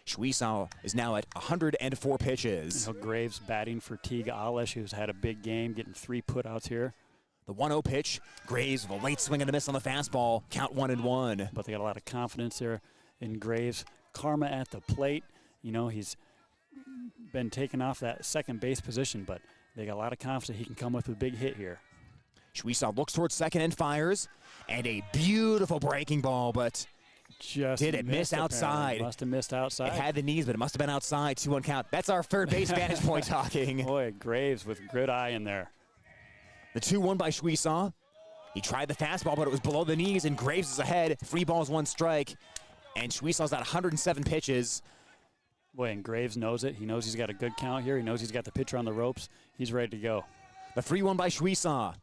Schwiesaw is now at 104 pitches. You know, Graves batting for Teague Alish, who's had a big game, getting 3 putouts here. The 1-0 pitch. Graves with a late swing and a miss on the fastball. Count 1-1. But they got a lot of confidence there in Graves. Karma at the plate. You know, he's been taken off that second base position, but they got a lot of confidence he can come with a big hit here. Schwiesaw looks towards second and fires. And a beautiful breaking ball, but just did it miss outside? Must have missed outside. It had the knees, but it must have been outside. 2-1 count. That's our third base vantage point talking. Boy, Graves with good eye in there. The 2-1 by Schwiesaw. He tried the fastball, but it was below the knees, and Graves is ahead. 3 balls, 1 strike. And Schwiesaw's at 107 pitches. Boy, and Graves knows it. He knows he's got a good count here. He knows he's got the pitcher on the ropes. He's ready to go. The 3-1 by Schwiesaw.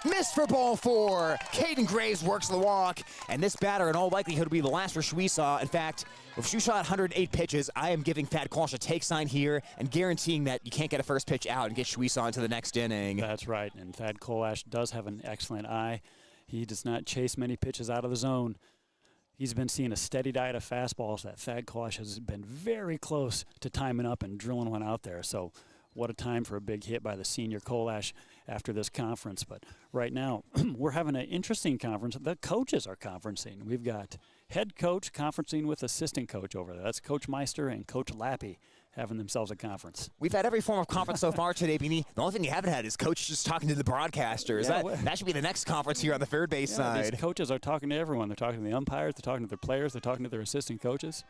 Missed for ball 4. Caden Graves works the walk, and this batter in all likelihood will be the last for Schwiesaw. In fact, with Schwiesaw at 108 pitches, I am giving Thad Kolash a take sign here and guaranteeing that you can't get a first pitch out and get Schwiesaw into the next inning. That's right, and Thad Kolash does have an excellent eye. He does not chase many pitches out of the zone. He's been seeing a steady diet of fastballs that Thad Kolash has been very close to timing up and drilling one out there. So what a time for a big hit by the senior Kolash after this conference. But right now, we're having an interesting conference. The coaches are conferencing. We've got head coach conferencing with assistant coach over there. That's Coach Meister and Coach Lappy having themselves a conference. We've had every form of conference so far today, Beanie. The only thing you haven't had is coaches just talking to the broadcasters. Yeah, that should be the next conference here on the third base side. These coaches are talking to everyone. They're talking to the umpires. They're talking to their players. They're talking to their assistant coaches.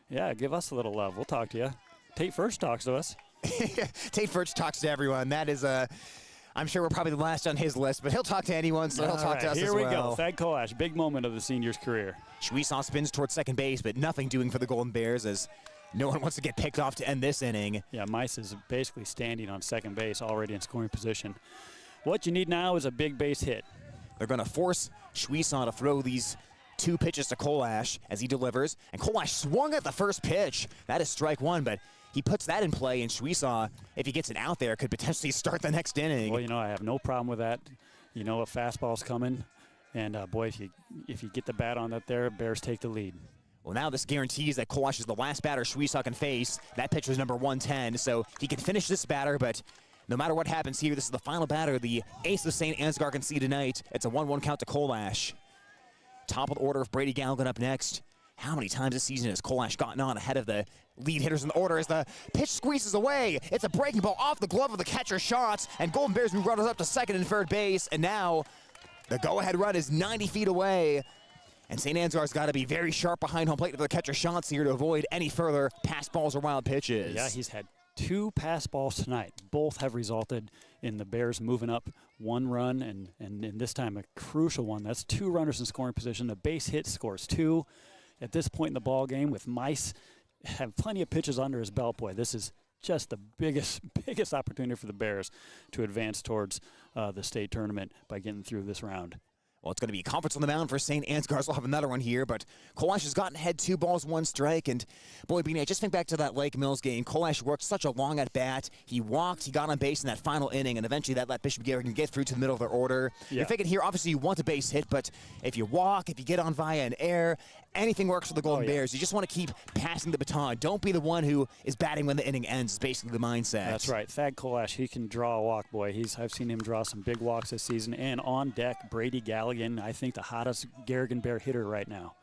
Yeah, give us a little love. We'll talk to you. Tate First talks to us. Tate First talks to everyone. That is I'm sure we're probably the last on his list, but he'll talk to anyone, so he'll talk to us as well. Here we go. Thad Kolash, big moment of the senior's career. Schwiesaw spins towards second base, but nothing doing for the Golden Bears as no one wants to get picked off to end this inning. Yeah, Mice is basically standing on second base, already in scoring position. What you need now is a big base hit. They're going to force Schwiesaw to throw these 2 pitches to Kolash as he delivers, and Kolash swung at the first pitch. That is strike 1, but he puts that in play, and Schwiesaw, if he gets it out there, could potentially start the next inning. Well, you know, I have no problem with that. You know, a fastball's coming, and boy, if you get the bat on that there, Bears take the lead. Well, now this guarantees that Kolash is the last batter Schwiesaw can face. That pitch was number 110, so he can finish this batter, but no matter what happens here, this is the final batter the ace of St. Ansgar can see tonight. It's a 1-1 count to Kolash. Top of the order of Brady Galligan up next. How many times this season has Kolash gotten on ahead of the lead hitters in the order as the pitch squeezes away? It's a breaking ball off the glove of the catcher shots, and Golden Bears move runners up to second and third base, and now the go-ahead run is 90 feet away. And St. Ansgar's got to be very sharp behind home plate for the catcher shots here to avoid any further pass balls or wild pitches. Yeah, he's had 2 pass balls tonight. Both have resulted in the Bears moving up 1 run, and this time a crucial one. That's 2 runners in scoring position. The base hit scores 2. At this point in the ball game, with Mice have plenty of pitches under his belt, boy, this is just the biggest opportunity for the Bears to advance towards the state tournament by getting through this round. Well, it's going to be a conference on the mound for St. Ansgar's. We'll have another one here, but Kolash has gotten ahead 2 balls, 1 strike, and boy, Beanie, I just think back to that Lake Mills game. Kolash worked such a long at-bat. He walked, he got on base in that final inning, and eventually that let Bishop Garrigan get through to the middle of their order. Yeah. You're thinking here, obviously you want a base hit, but if you walk, if you get on via an air, anything works for the Golden Bears. You just want to keep passing the baton. Don't be the one who is batting when the inning ends, is basically the mindset. That's right. Thad Kolash, he can draw a walk, boy. I've seen him draw some big walks this season. And on deck, Brady Galligan, I think the hottest Garrigan Bear hitter right now.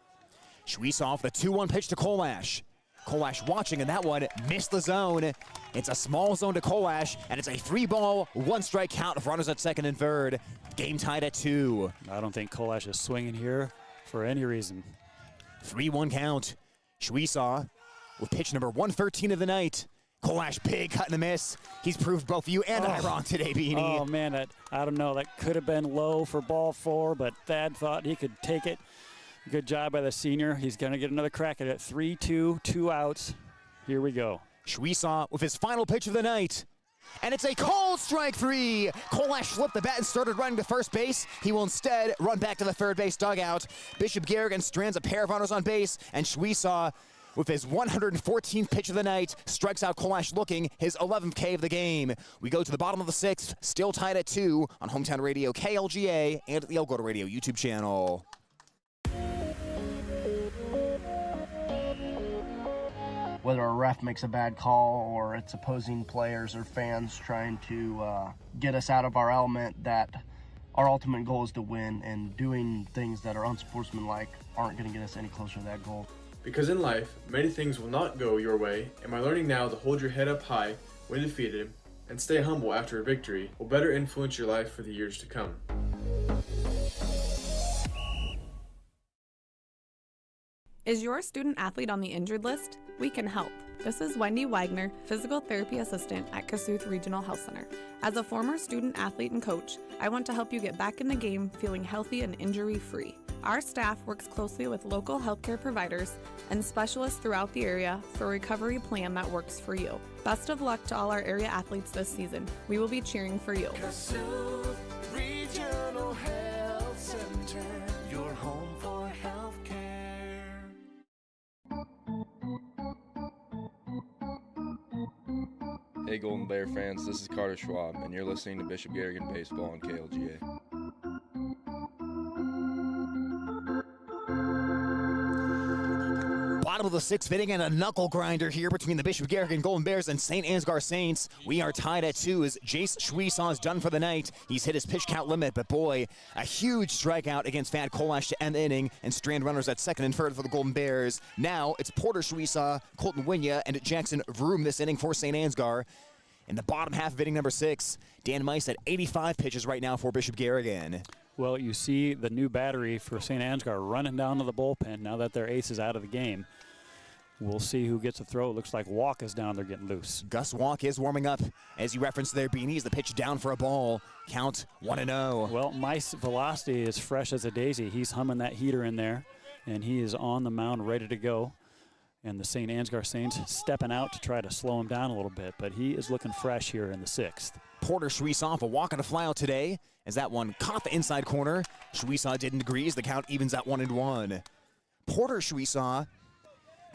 Schwiesaw the 2-1 pitch to Kolash. Kolash watching, and that one missed the zone. It's a small zone to Kolash, and it's a 3-ball, 1-strike count of runners at second and third. Game tied at 2. I don't think Kolash is swinging here for any reason. 3-1 count. Schwiesaw with pitch number 113 of the night. Kolash, big cut and a miss. He's proved both you and I wrong today, Beanie. Oh, man, I don't know. That could have been low for ball 4, but Thad thought he could take it. Good job by the senior. He's going to get another crack at it. 3-2, 2 outs. Here we go. Schwiesaw with his final pitch of the night. And it's a called strike 3. Kolash slipped the bat and started running to first base. He will instead run back to the third base dugout. Bishop Garrigan strands a pair of runners on base, and Schwiesaw, with his 114th pitch of the night, strikes out Kolash looking his 11th K of the game. We go to the bottom of the 6th, still tied at 2 on Hometown Radio KLGA and the El Gordo Radio YouTube channel. Whether a ref makes a bad call or it's opposing players or fans trying to get us out of our element, that our ultimate goal is to win, and doing things that are unsportsmanlike aren't going to get us any closer to that goal. Because in life, many things will not go your way, and by learning now to hold your head up high when defeated and stay humble after a victory will better influence your life for the years to come. Is your student athlete on the injured list? We can help. This is Wendy Wagner, Physical Therapy Assistant at Kasuth Regional Health Center. As a former student athlete and coach, I want to help you get back in the game feeling healthy and injury-free. Our staff works closely with local healthcare providers and specialists throughout the area for a recovery plan that works for you. Best of luck to all our area athletes this season. We will be cheering for you. Kasuth Regional Health Center, your home for healthcare. Hey Golden Bear fans, this is Carter Schwab, and you're listening to Bishop Garrigan Baseball on KLGA. Bottom of the sixth inning and a knuckle grinder here between the Bishop Garrigan Golden Bears and St. Ansgar Saints. We are tied at 2 as Jace Schwesaw is done for the night. He's hit his pitch count limit, but boy, a huge strikeout against Fad Kolash to end the inning and strand runners at second and third for the Golden Bears. Now it's Porter Schwesaw, Colton Winya, and Jackson Vroom this inning for St. Ansgar. In the bottom half of inning number 6, Dan Meister at 85 pitches right now for Bishop Garrigan. Well, you see the new battery for St. Ansgar running down to the bullpen now that their ace is out of the game. We'll see who gets a throw. It looks like Walk is down there getting loose. Gus Walk is warming up. As you referenced there, Beanies, the pitch down for a ball. Count 1-0. Well, Meister's velocity is fresh as a daisy. He's humming that heater in there, and he is on the mound ready to go. And the St. Ansgar Saints stepping out to try to slow him down a little bit, but he is looking fresh here in the 6th. Porter Schwesaw a walk and a fly out today as that one caught the inside corner. Schwesaw didn't agree as the count evens at 1-1. Porter Schwesaw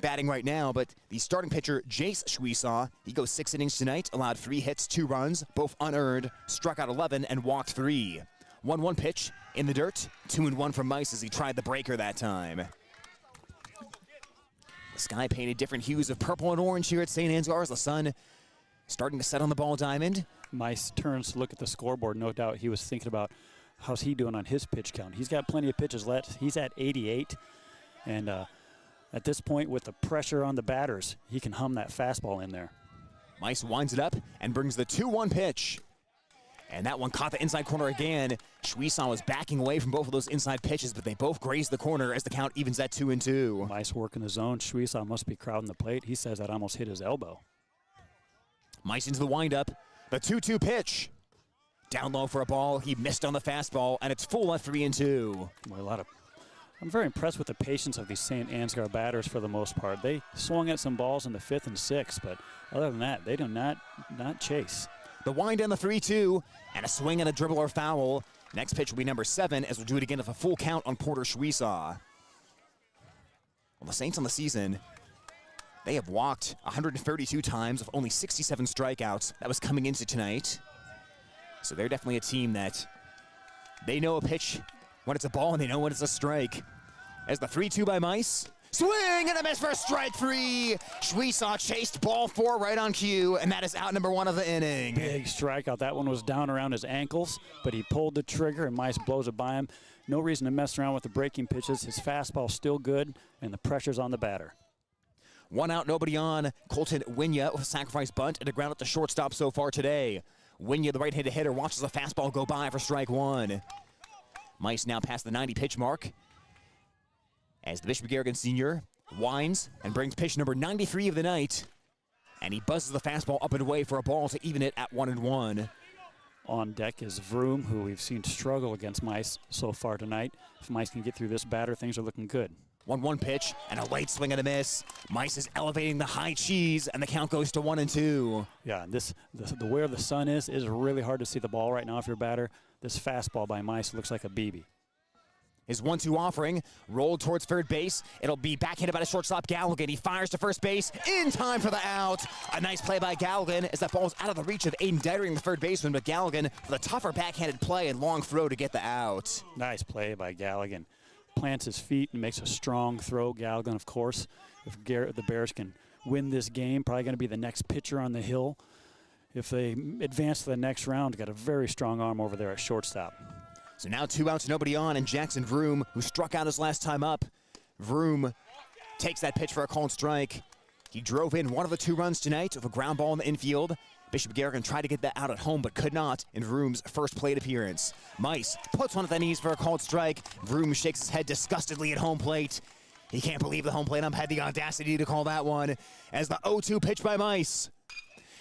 batting right now, but the starting pitcher, Jace Schwesaw, he goes 6 innings tonight, allowed 3 hits, 2 runs, both unearned, struck out 11 and walked 3. 1-1 pitch in the dirt, 2-1 from Mice as he tried the breaker that time. The sky painted different hues of purple and orange here at St. Ansgar as the sun starting to set on the ball diamond. Mice turns to look at the scoreboard. No doubt he was thinking about how's he doing on his pitch count. He's got plenty of pitches left. He's at 88. And at this point, with the pressure on the batters, he can hum that fastball in there. Mice winds it up and brings the 2-1 pitch. And that one caught the inside corner again. Schwesaw was backing away from both of those inside pitches, but they both grazed the corner as the count evens at 2-2. Mice working the zone. Schwesaw must be crowding the plate. He says that almost hit his elbow. Mice into the windup. The 2-2 pitch. Down low for a ball. He missed on the fastball, and it's full at 3-2. Well, I'm very impressed with the patience of these St. Ansgar batters for the most part. They swung at some balls in the 5th and 6th, but other than that, they do not chase. The wind down the 3-2, and a swing and a dribble or foul. Next pitch will be number 7, as we'll do it again with a full count on Porter Schwesaw. Well, the Saints on the season, they have walked 132 times with only 67 strikeouts. That was coming into tonight. So they're definitely a team that they know a pitch when it's a ball and they know when it's a strike. As the 3-2 by Mice. Swing and a miss for strike 3. Schwesaw chased ball 4 right on cue, and that is out number 1 of the inning. Big strikeout. That one was down around his ankles, but he pulled the trigger, and Mice blows it by him. No reason to mess around with the breaking pitches. His fastball's still good, and the pressure's on the batter. 1 out, nobody on. Colton Winya with a sacrifice bunt and a ground at the shortstop so far today. Winya, the right-handed hitter, watches the fastball go by for strike 1. Mice now past the 90 pitch mark as the Bishop Garrigan senior winds and brings pitch number 93 of the night. And he buzzes the fastball up and away for a ball to even it at 1-1. On deck is Vroom, who we've seen struggle against Mice so far tonight. If Mice can get through this batter, things are looking good. 1-1 pitch and a late swing and a miss. Mice is elevating the high cheese, and the count goes to 1-2. Yeah, the where the sun is really hard to see the ball right now if you're a batter. This fastball by Mice looks like a BB. His 1-2 offering rolled towards third base. It'll be backhanded by the shortstop Galligan. He fires to first base in time for the out. A nice play by Galligan as that ball's out of the reach of Aiden Dering, the third baseman, but Galligan with a tougher backhanded play and long throw to get the out. Nice play by Galligan. Plants his feet and makes a strong throw. Galligan, of course, if the Bears can win this game, probably going to be the next pitcher on the hill. If they advance to the next round, got a very strong arm over there at shortstop. So now 2 outs, nobody on, and Jackson Vroom, who struck out his last time up. Vroom takes that pitch for a called strike. He drove in 1 of the 2 runs tonight with a ground ball in the infield. Bishop Garrigan tried to get that out at home, but could not in Vroom's first plate appearance. Mice puts one at the knees for a called strike. Vroom shakes his head disgustedly at home plate. He can't believe the home plate ump had the audacity to call that one as the 0-2 pitch by Mice.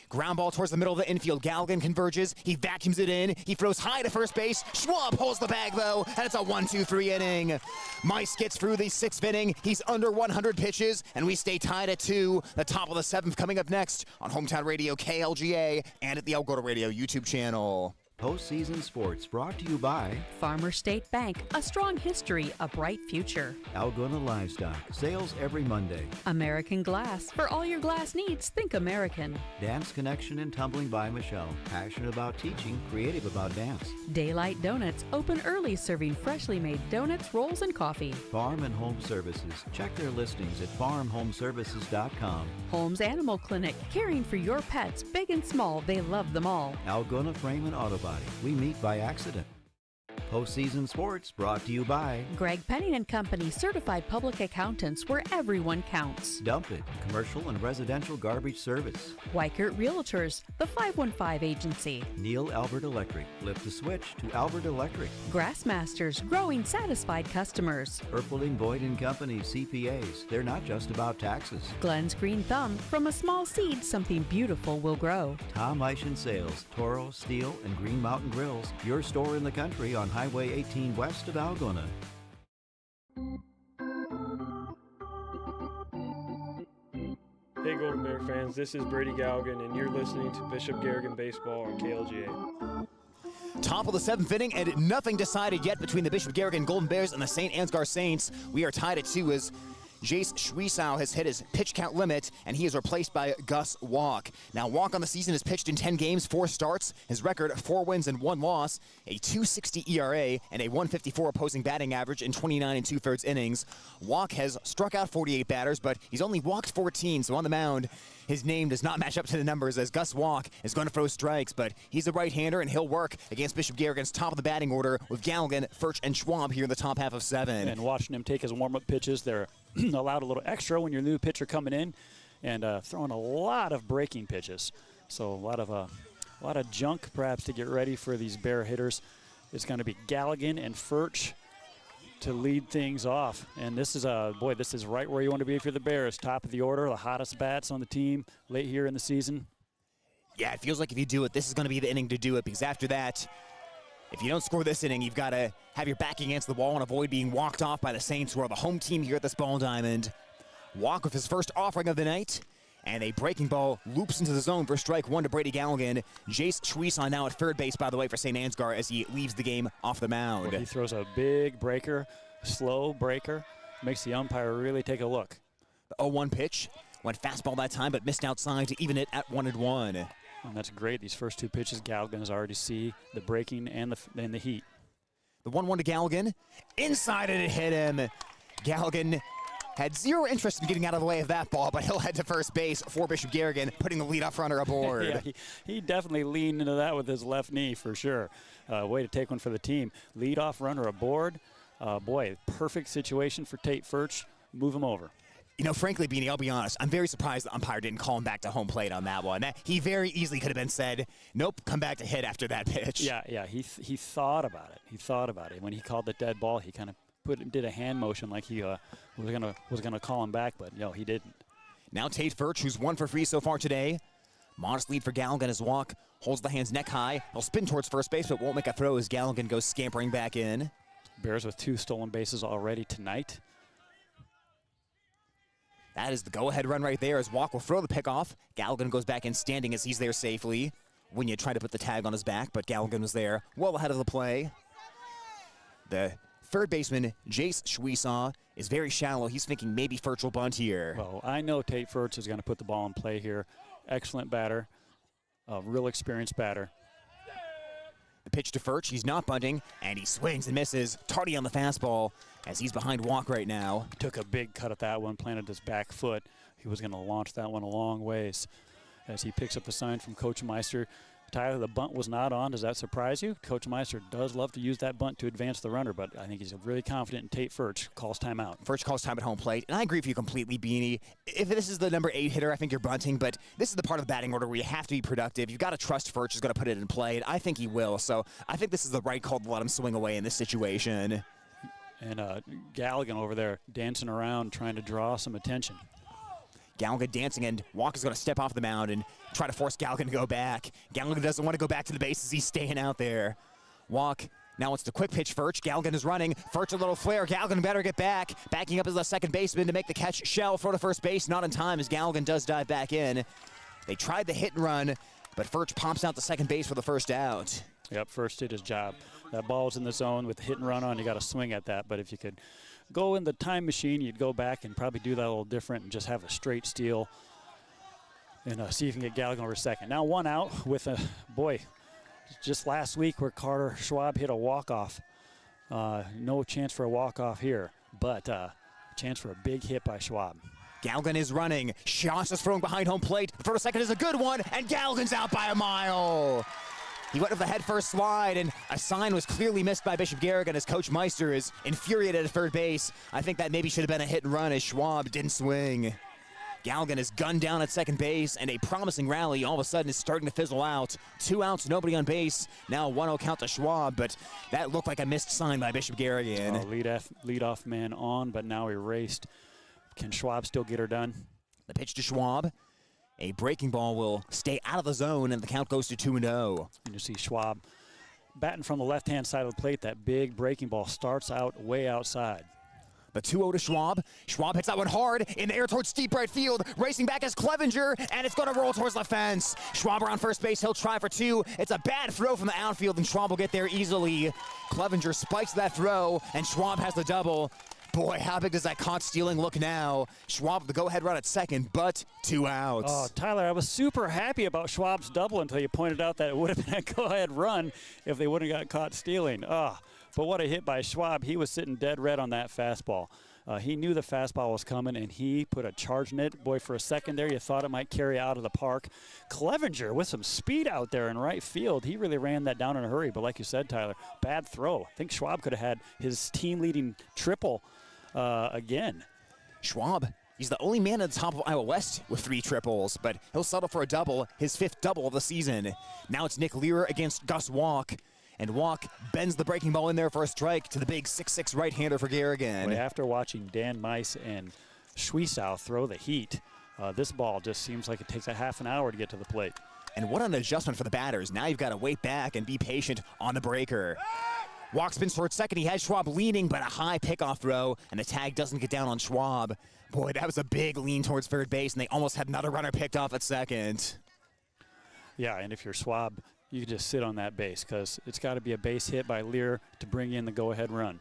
Ground ball towards the middle of the infield. Galligan converges. He vacuums it in. He throws high to first base. Schwab holds the bag, though, and it's a 1-2-3 inning. Mice gets through the 6th inning. He's under 100 pitches, and we stay tied at 2. The top of the 7th coming up next on Hometown Radio KLGA and at the Algona Radio YouTube channel. Postseason Sports brought to you by Farmer State Bank, a strong history, a bright future. Algona Livestock, sales every Monday. American Glass, for all your glass needs, think American. Dance Connection and Tumbling by Michelle, passionate about teaching, creative about dance. Daylight Donuts, open early, serving freshly made donuts, rolls, and coffee. Farm and Home Services, check their listings at farmhomeservices.com. Holmes Animal Clinic, caring for your pets, big and small, they love them all. Algona Frame and Auto Body, we meet by accident. Postseason Sports brought to you by Greg Penning and Company, certified public accountants where everyone counts. Dump It, commercial and residential garbage service. Weichert Realtors, the 515 Agency. Neil Albert Electric, flip the switch to Albert Electric. Grassmasters, growing satisfied customers. Erpelding Boyd and Company CPAs, they're not just about taxes. Glenn's Green Thumb, from a small seed, something beautiful will grow. Tom Eischen Sales, Toro, Steel, and Green Mountain Grills, your store in the country on Highway 18 west of Algona. Hey Golden Bear fans, this is Brady Galligan, and you're listening to Bishop Garrigan Baseball on KLGA. Top of the 7th inning, and nothing decided yet between the Bishop Garrigan Golden Bears and the St. Ansgar Saints. We are tied at 2 as Jace Schwiesow has hit his pitch count limit, and he is replaced by Gus Walk. Now, Walk on the season has pitched in 10 games, 4 starts. His record, 4 wins and 1 loss, a 2.60 ERA, and a 1.54 opposing batting average in 29 2/3 innings. Walk has struck out 48 batters, but he's only walked 14, so on the mound, his name does not match up to the numbers as Gus Walk is going to throw strikes, but he's a right-hander, and he'll work against Bishop Garrigan's top of the batting order with Galligan, Furch, and Schwab here in the top half of 7. And watching him take his warm-up pitches, they're allowed a little extra when you're a new pitcher coming in, and throwing a lot of breaking pitches. So a lot of junk perhaps to get ready for these Bear hitters. It's going to be Galligan and Furch to lead things off. And this is this is right where you want to be if you're the Bears. Top of the order, the hottest bats on the team late here in the season. Yeah, it feels like if you do it, this is going to be the inning to do it, because after that, if you don't score this inning, you've got to have your back against the wall and avoid being walked off by the Saints, who are the home team here at this ball diamond. Walk with his first offering of the night, and a breaking ball loops into the zone for strike 1 to Brady Galligan. Jace Schwiesow now at third base, by the way, for St. Ansgar as he leaves the game off the mound. He throws a big breaker, slow breaker, makes the umpire really take a look. The 0-1 pitch went fastball that time, but missed outside to even it at 1-1. And that's great. These first 2 pitches, Galligan has already see the breaking and the heat. The 1-1 to Galligan. Inside, and it hit him. Galligan had zero interest in getting out of the way of that ball, but he'll head to first base for Bishop Garrigan, putting the leadoff runner aboard. Yeah, he definitely leaned into that with his left knee for sure. Way to take one for the team. Leadoff runner aboard. Boy, perfect situation for Tate Furch. Move him over. You know, frankly, Beanie, I'll be honest, I'm very surprised the umpire didn't call him back to home plate on that one. He very easily could have been said, nope, come back to hit after that pitch. Yeah, he thought about it. He thought about it. When he called the dead ball, he kind of did a hand motion like he was gonna call him back, but no, he didn't. Now Tate Furch, who's 1 for 3 so far today. Modest lead for Galligan as Walk holds the hands neck high. He'll spin towards first base, but won't make a throw as Galligan goes scampering back in. Bears with 2 stolen bases already tonight. That is the go-ahead run right there as Walk will throw the pickoff. Galligan goes back in standing as he's there safely. When you try to put the tag on his back, but Galligan was there well ahead of the play. The third baseman, Jace Schwiesow, is very shallow. He's thinking maybe Furch will bunt here. Well, I know Tate Furch is going to put the ball in play here. Excellent batter, a real experienced batter. The pitch to Furch, he's not bunting, and he swings and misses. Tardy on the fastball as he's behind Walk right now. Took a big cut at that one, planted his back foot. He was going to launch that one a long ways as he picks up the sign from Coach Meister. Tyler, the bunt was not on. Does that surprise you? Coach Meister does love to use that bunt to advance the runner, but I think he's really confident in Tate Furch. Calls timeout. Furch calls time at home plate, and I agree with you completely, Beanie. If this is the number 8 hitter, I think you're bunting, but this is the part of the batting order where you have to be productive. You've got to trust Furch is going to put it in play, and I think he will. So I think this is the right call to let him swing away in this situation. And Garrigan over there dancing around trying to draw some attention. Garrigan dancing, and Walker's going to step off the mound and try to force Garrigan to go back. Garrigan doesn't want to go back to the bases. He's staying out there. Walk. Now it's the quick pitch, Furch. Garrigan is running. Furch a little flare. Garrigan better get back. Backing up as the second baseman to make the catch. Shell throw to first base. Not in time as Garrigan does dive back in. They tried the hit and run, but Furch pops out to second base for the first out. Yep, Furch did his job. That ball's in the zone with the hit and run on. You got to swing at that, but if you could go in the time machine, you'd go back and probably do that a little different and just have a straight steal and see if you can get Garrigan over second. Now 1 out with a, boy, just last week where Carter Schwab hit a walk-off. No chance for a walk-off here, but chance for a big hit by Schwab. Garrigan is running. Shots is throwing behind home plate. The first second is a good one, and Garrigan's out by a mile. He went with the head-first slide, and a sign was clearly missed by Bishop Garrigan as Coach Meister is infuriated at third base. I think that maybe should have been a hit and run as Schwab didn't swing. Garrigan is gunned down at second base, and a promising rally all of a sudden is starting to fizzle out. 2 outs, nobody on base. Now 1-0 count to Schwab, but that looked like a missed sign by Bishop Garrigan. Lead-off man on, but now erased. Can Schwab still get her done? The pitch to Schwab. A breaking ball will stay out of the zone, and the count goes to 2-0. And you see Schwab batting from the left-hand side of the plate. That big breaking ball starts out way outside. The 2-0 to Schwab. Schwab hits that one hard in the air towards deep right field. Racing back is Clevenger, and it's going to roll towards the fence. Schwab around first base. He'll try for 2. It's a bad throw from the outfield, and Schwab will get there easily. Clevenger spikes that throw, and Schwab has the double. Boy, how big does that caught stealing look now? Schwab the go-ahead run at second, but 2 outs. Oh, Tyler, I was super happy about Schwab's double until you pointed out that it would have been a go-ahead run if they wouldn't have got caught stealing. Oh, but what a hit by Schwab. He was sitting dead red on that fastball. He knew the fastball was coming, and he put a charge in it. Boy, for a second there, you thought it might carry out of the park. Clevenger with some speed out there in right field. He really ran that down in a hurry, but like you said, Tyler, bad throw. I think Schwab could have had his team-leading triple again. Schwab, he's the only man at the top of Iowa West with 3 triples, but he'll settle for a double, his 5th double of the season. Now it's Nick Lear against Gus Walk, and Walk bends the breaking ball in there for a strike to the big 6'6" right-hander for Garrigan. Boy, after watching Dan Mice and Schwiesow throw the heat, this ball just seems like it takes a half an hour to get to the plate. And what an adjustment for the batters. Now you've got to wait back and be patient on the breaker. Walk spins towards second. He has Schwab leaning, but a high pickoff throw, and the tag doesn't get down on Schwab. Boy, that was a big lean towards third base, and they almost had another runner picked off at second. Yeah, and if you're Schwab, you can just sit on that base because it's got to be a base hit by Lear to bring in the go-ahead run.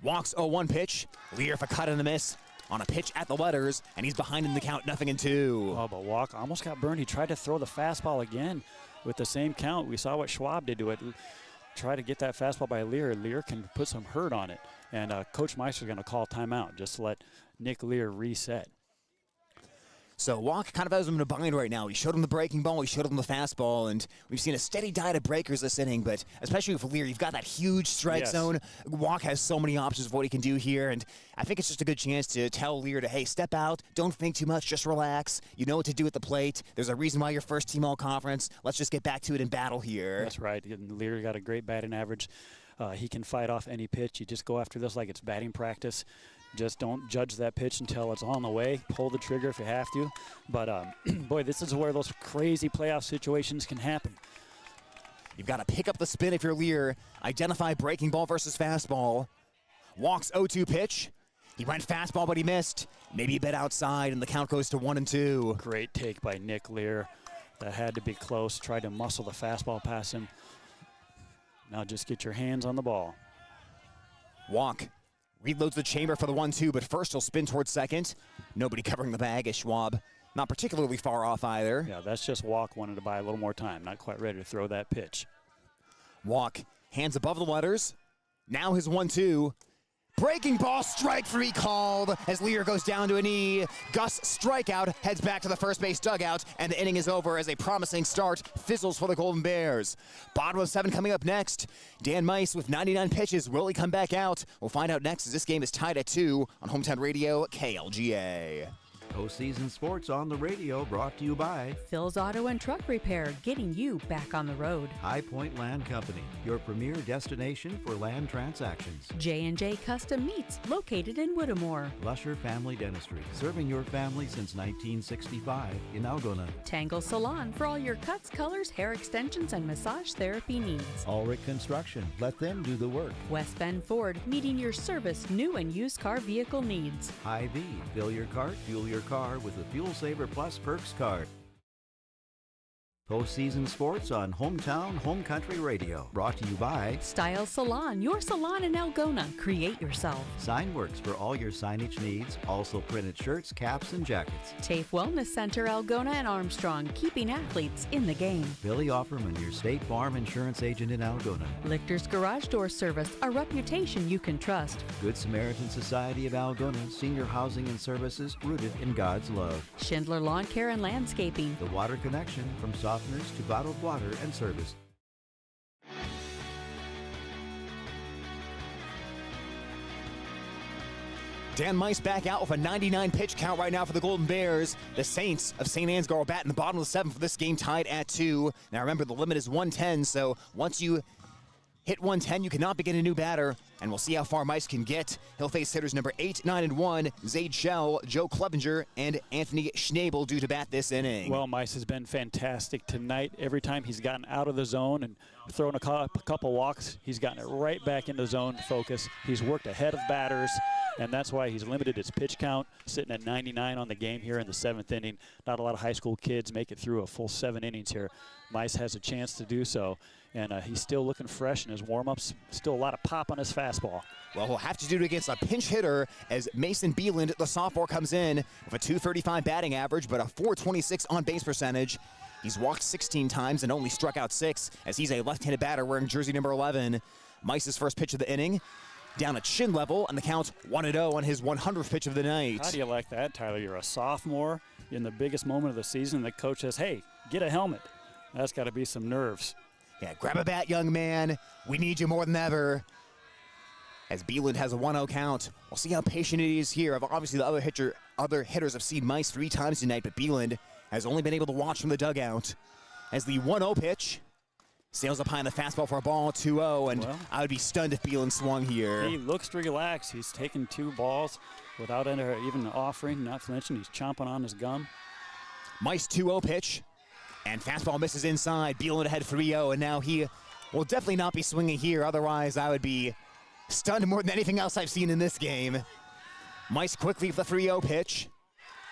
Walks 0-1 pitch. Lear for a cut and a miss on a pitch at the letters, and he's behind in the count, 0-2. Oh, but Walk almost got burned. He tried to throw the fastball again with the same count. We saw what Schwab did to it. Try to get that fastball by Lear. Lear can put some hurt on it. And Coach Meister is going to call timeout just to let Nick Lear reset. So Walk kind of has him in a bind right now. He showed him the breaking ball, he showed him the fastball, and we've seen a steady diet of breakers this inning, but especially with Lear, you've got that huge strike zone. Walk has so many options of what he can do here, and I think it's just a good chance to tell Lear to, hey, step out, don't think too much, just relax. You know what to do at the plate. There's a reason why you're first team all-conference. Let's just get back to it in battle here. That's right. Lear got a great batting average. He can fight off any pitch. You just go after this like it's batting practice. Just don't judge that pitch until it's on the way. Pull the trigger if you have to. But, boy, this is where those crazy playoff situations can happen. You've got to pick up the spin if you're Lear. Identify breaking ball versus fastball. Walks 0-2 pitch. He went fastball, but he missed. Maybe a bit outside, and the count goes to 1-2. Great take by Nick Lear. That had to be close. Tried to muscle the fastball past him. Now just get your hands on the ball. Walk reloads the chamber for the 1-2, but first he'll spin towards second. Nobody covering the bag as Schwab not particularly far off either. Yeah, that's just Walk wanted to buy a little more time. Not quite ready to throw that pitch. Walk, hands above the letters. Now his 1-2. Breaking ball, strike three called as Lear goes down to a knee. Gus strikeout, heads back to the first base dugout, and the inning is over as a promising start fizzles for the Golden Bears. Bottom of 7 coming up next. Dan Meiss with 99 pitches. Will he come back out? We'll find out next as this game is tied at 2 on Hometown Radio KLGA. Postseason Sports on the radio, brought to you by Phil's Auto and Truck Repair, getting you back on the road. High Point Land Company, your premier destination for land transactions. J&J Custom Meats, located in Whittemore. Lusher Family Dentistry, serving your family since 1965 in Algona. Tangle Salon for all your cuts, colors, hair extensions, and massage therapy needs. Ulrich Construction, let them do the work. West Bend Ford, meeting your service, new and used car vehicle needs. Hy-Vee, fill your cart, fuel your car with the Fuel Saver Plus Perks card. Postseason Sports on Hometown Home Country Radio, brought to you by Style Salon, your salon in Algona. Create yourself. Signworks for all your signage needs, also printed shirts, caps, and jackets. TAFE Wellness Center, Algona and Armstrong, keeping athletes in the game. Billy Offerman, your State Farm insurance agent in Algona. Lichter's Garage Door Service, a reputation you can trust. Good Samaritan Society of Algona, senior housing and services rooted in God's love. Schindler Lawn Care and Landscaping. The Water Connection, from softeners to bottled water and service. Dan Meiss back out with a 99 pitch count right now for the Golden Bears. The Saints of St. Ansgar will bat in the bottom of the 7th for this game, tied at 2. Now remember, the limit is 110, so once you hit 110, you cannot begin a new batter, and we'll see how far Meiss can get. He'll face hitters number 8, 9, and 1, Zaid Shell, Joe Clevenger, and Anthony Schnabel due to bat this inning. Well, Meiss has been fantastic tonight. Every time he's gotten out of the zone and thrown a couple walks, he's gotten it right back into zone focus. He's worked ahead of batters, and that's why he's limited his pitch count, sitting at 99 on the game here in the 7th inning. Not a lot of high school kids make it through a full 7 innings here. Meiss has a chance to do so, and he's still looking fresh in his warm-ups. Still a lot of pop on his fastball. Well, he'll have to do it against a pinch hitter as Mason Beeland, the sophomore, comes in with a .235 batting average, but a .426 on-base percentage. He's walked 16 times and only struck out 6 as he's a left-handed batter wearing jersey number 11. Meiss's first pitch of the inning, down at chin level, and the count 1-0 on his 100th pitch of the night. How do you like that, Tyler? You're a sophomore in the biggest moment of the season. The coach says, hey, get a helmet. That's got to be some nerves. Yeah, grab a bat, young man. We need you more than ever. As Beeland has a 1-0 count. We'll see how patient he is here. Obviously, the other hitters have seen Meiss 3 times tonight, but Beeland has only been able to watch from the dugout. As the 1-0 pitch sails up high on the fastball for a ball, 2-0, and well, I would be stunned if Beeland swung here. He looks relaxed. He's taken 2 balls without even offering, not flinching. He's chomping on his gum. Meiss 2-0 pitch. And fastball misses inside. Beeland ahead 3-0, and now he will definitely not be swinging here. Otherwise, I would be stunned more than anything else I've seen in this game. Meiss quickly for the 3-0 pitch.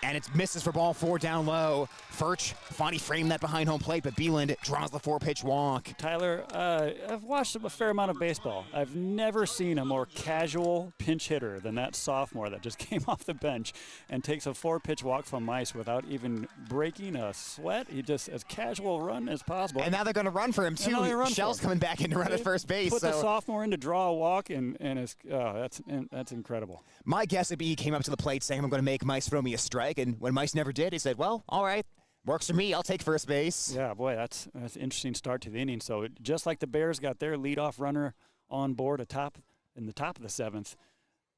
And it misses for ball 4 down low. Furch finally framed that behind home plate, but Beeland draws the 4-pitch walk. Tyler, I've watched a fair amount of baseball. I've never seen a more casual pinch hitter than that sophomore that just came off the bench and takes a 4-pitch walk from Meiss without even breaking a sweat. He just as casual run as possible. And now they're going to run for him too. Shell's coming back in to run at first base. Put the sophomore in to draw a walk, and it's, that's incredible. My guess would be he came up to the plate saying, I'm going to make Meiss throw me a strike. And when Meiss never did, he said, well, all right, works for me. I'll take first base. Yeah, boy, that's an interesting start to the inning. So just like the Bears got their leadoff runner on board in the top of the 7th,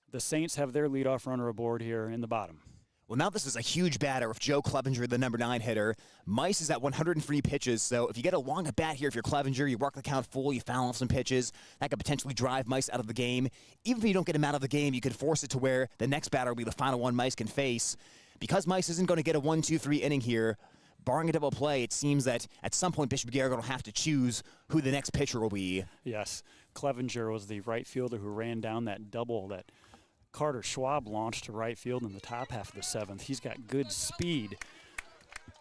the Saints have their leadoff runner aboard here in the bottom. Well, now this is a huge batter with Joe Clevenger, the number 9 hitter. Meiss is at 103 pitches, so if you get a long at bat here, if you're Clevenger, you work the count full, you foul off some pitches, that could potentially drive Meiss out of the game. Even if you don't get him out of the game, you could force it to where the next batter will be the final one Meiss can face. Because Meiss isn't going to get a 1-2-3 inning here, barring a double play, it seems that at some point Bishop Garrigan will have to choose who the next pitcher will be. Yes, Clevenger was the right fielder who ran down that double that Carter Schwab launched to right field in the top half of the 7th. He's got good speed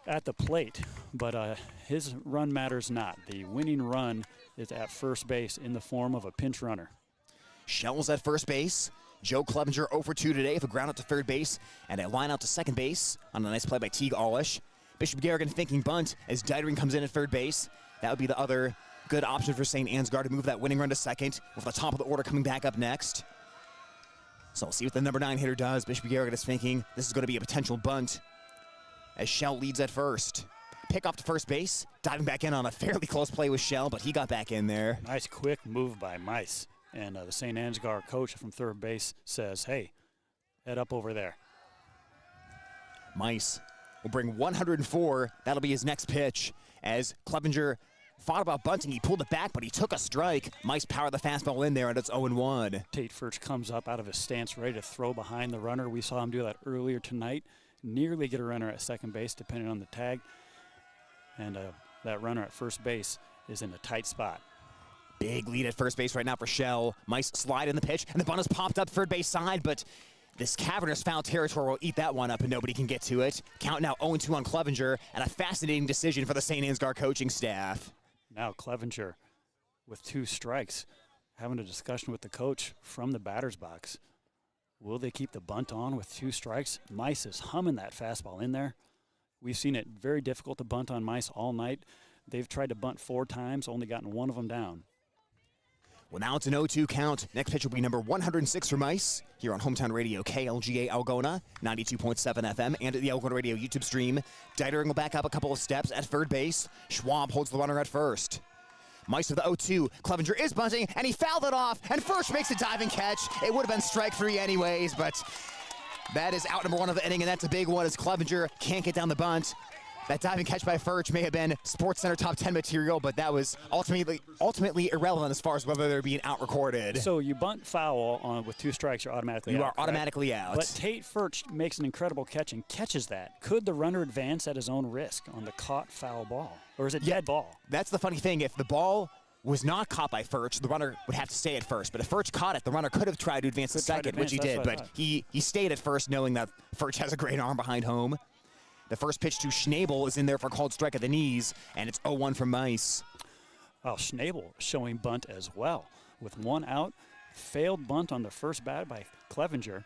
at the plate, but his run matters not. The winning run is at first base in the form of a pinch runner. Shell's at first base. Joe Clevenger 0 for 2 today with a ground out to third base and a line out to second base on a nice play by Teague Allish. Bishop Garrigan thinking bunt as Dietering comes in at third base. That would be the other good option for St. Ansgar to move that winning run to second with the top of the order coming back up next. So we'll see what the number 9 hitter does. Bishop Garrigan is thinking this is going to be a potential bunt as Shell leads at first. Pick off to first base, diving back in on a fairly close play with Shell, but he got back in there. Nice quick move by Mice. And the St. Ansgar coach from third base says, hey, head up over there. Mice will bring 104. That'll be his next pitch as Clevenger thought about bunting. He pulled it back, but he took a strike. Mice powered the fastball in there, and it's 0-1. Tate Furch comes up out of his stance, ready to throw behind the runner. We saw him do that earlier tonight. Nearly get a runner at second base, depending on the tag. And that runner at first base is in a tight spot. Big lead at first base right now for Shell. Mice slide in the pitch, and the bunt is popped up third base side, but this cavernous foul territory will eat that one up, and nobody can get to it. Count now 0-2 on Clevenger, and a fascinating decision for the St. Ansgar coaching staff. Now Clevenger with 2 strikes, having a discussion with the coach from the batter's box. Will they keep the bunt on with 2 strikes? Mice is humming that fastball in there. We've seen it very difficult to bunt on Mice all night. They've tried to bunt 4 times, only gotten 1 of them down. Well, now it's an 0-2 count. Next pitch will be number 106 for Mice here on Hometown Radio KLGA Algona, 92.7 FM, and at the Algona Radio YouTube stream. Dietering will back up a couple of steps at third base. Schwab holds the runner at first. Mice with the 0-2. Clevenger is bunting, and he fouled it off, and Furch makes a diving catch. It would have been strike 3 anyways, but that is out number 1 of the inning, and that's a big one as Clevenger can't get down the bunt. That diving catch by Furch may have been Sports Center top 10 material, but that was ultimately irrelevant as far as whether they're being out recorded. So you bunt foul with 2 strikes, you're automatically out. You are automatically out. But Tate Furch makes an incredible catch and catches that. Could the runner advance at his own risk on the caught foul ball? Or is it dead ball? That's the funny thing. If the ball was not caught by Furch, the runner would have to stay at first. But if Furch caught it, the runner could have tried to advance to second, which he did. But he stayed at first knowing that Furch has a great arm behind home. The first pitch to Schnabel is in there for a called strike at the knees, and it's 0-1 from Mice. Well, Schnabel showing bunt as well. With 1 out, failed bunt on the first bat by Clevenger.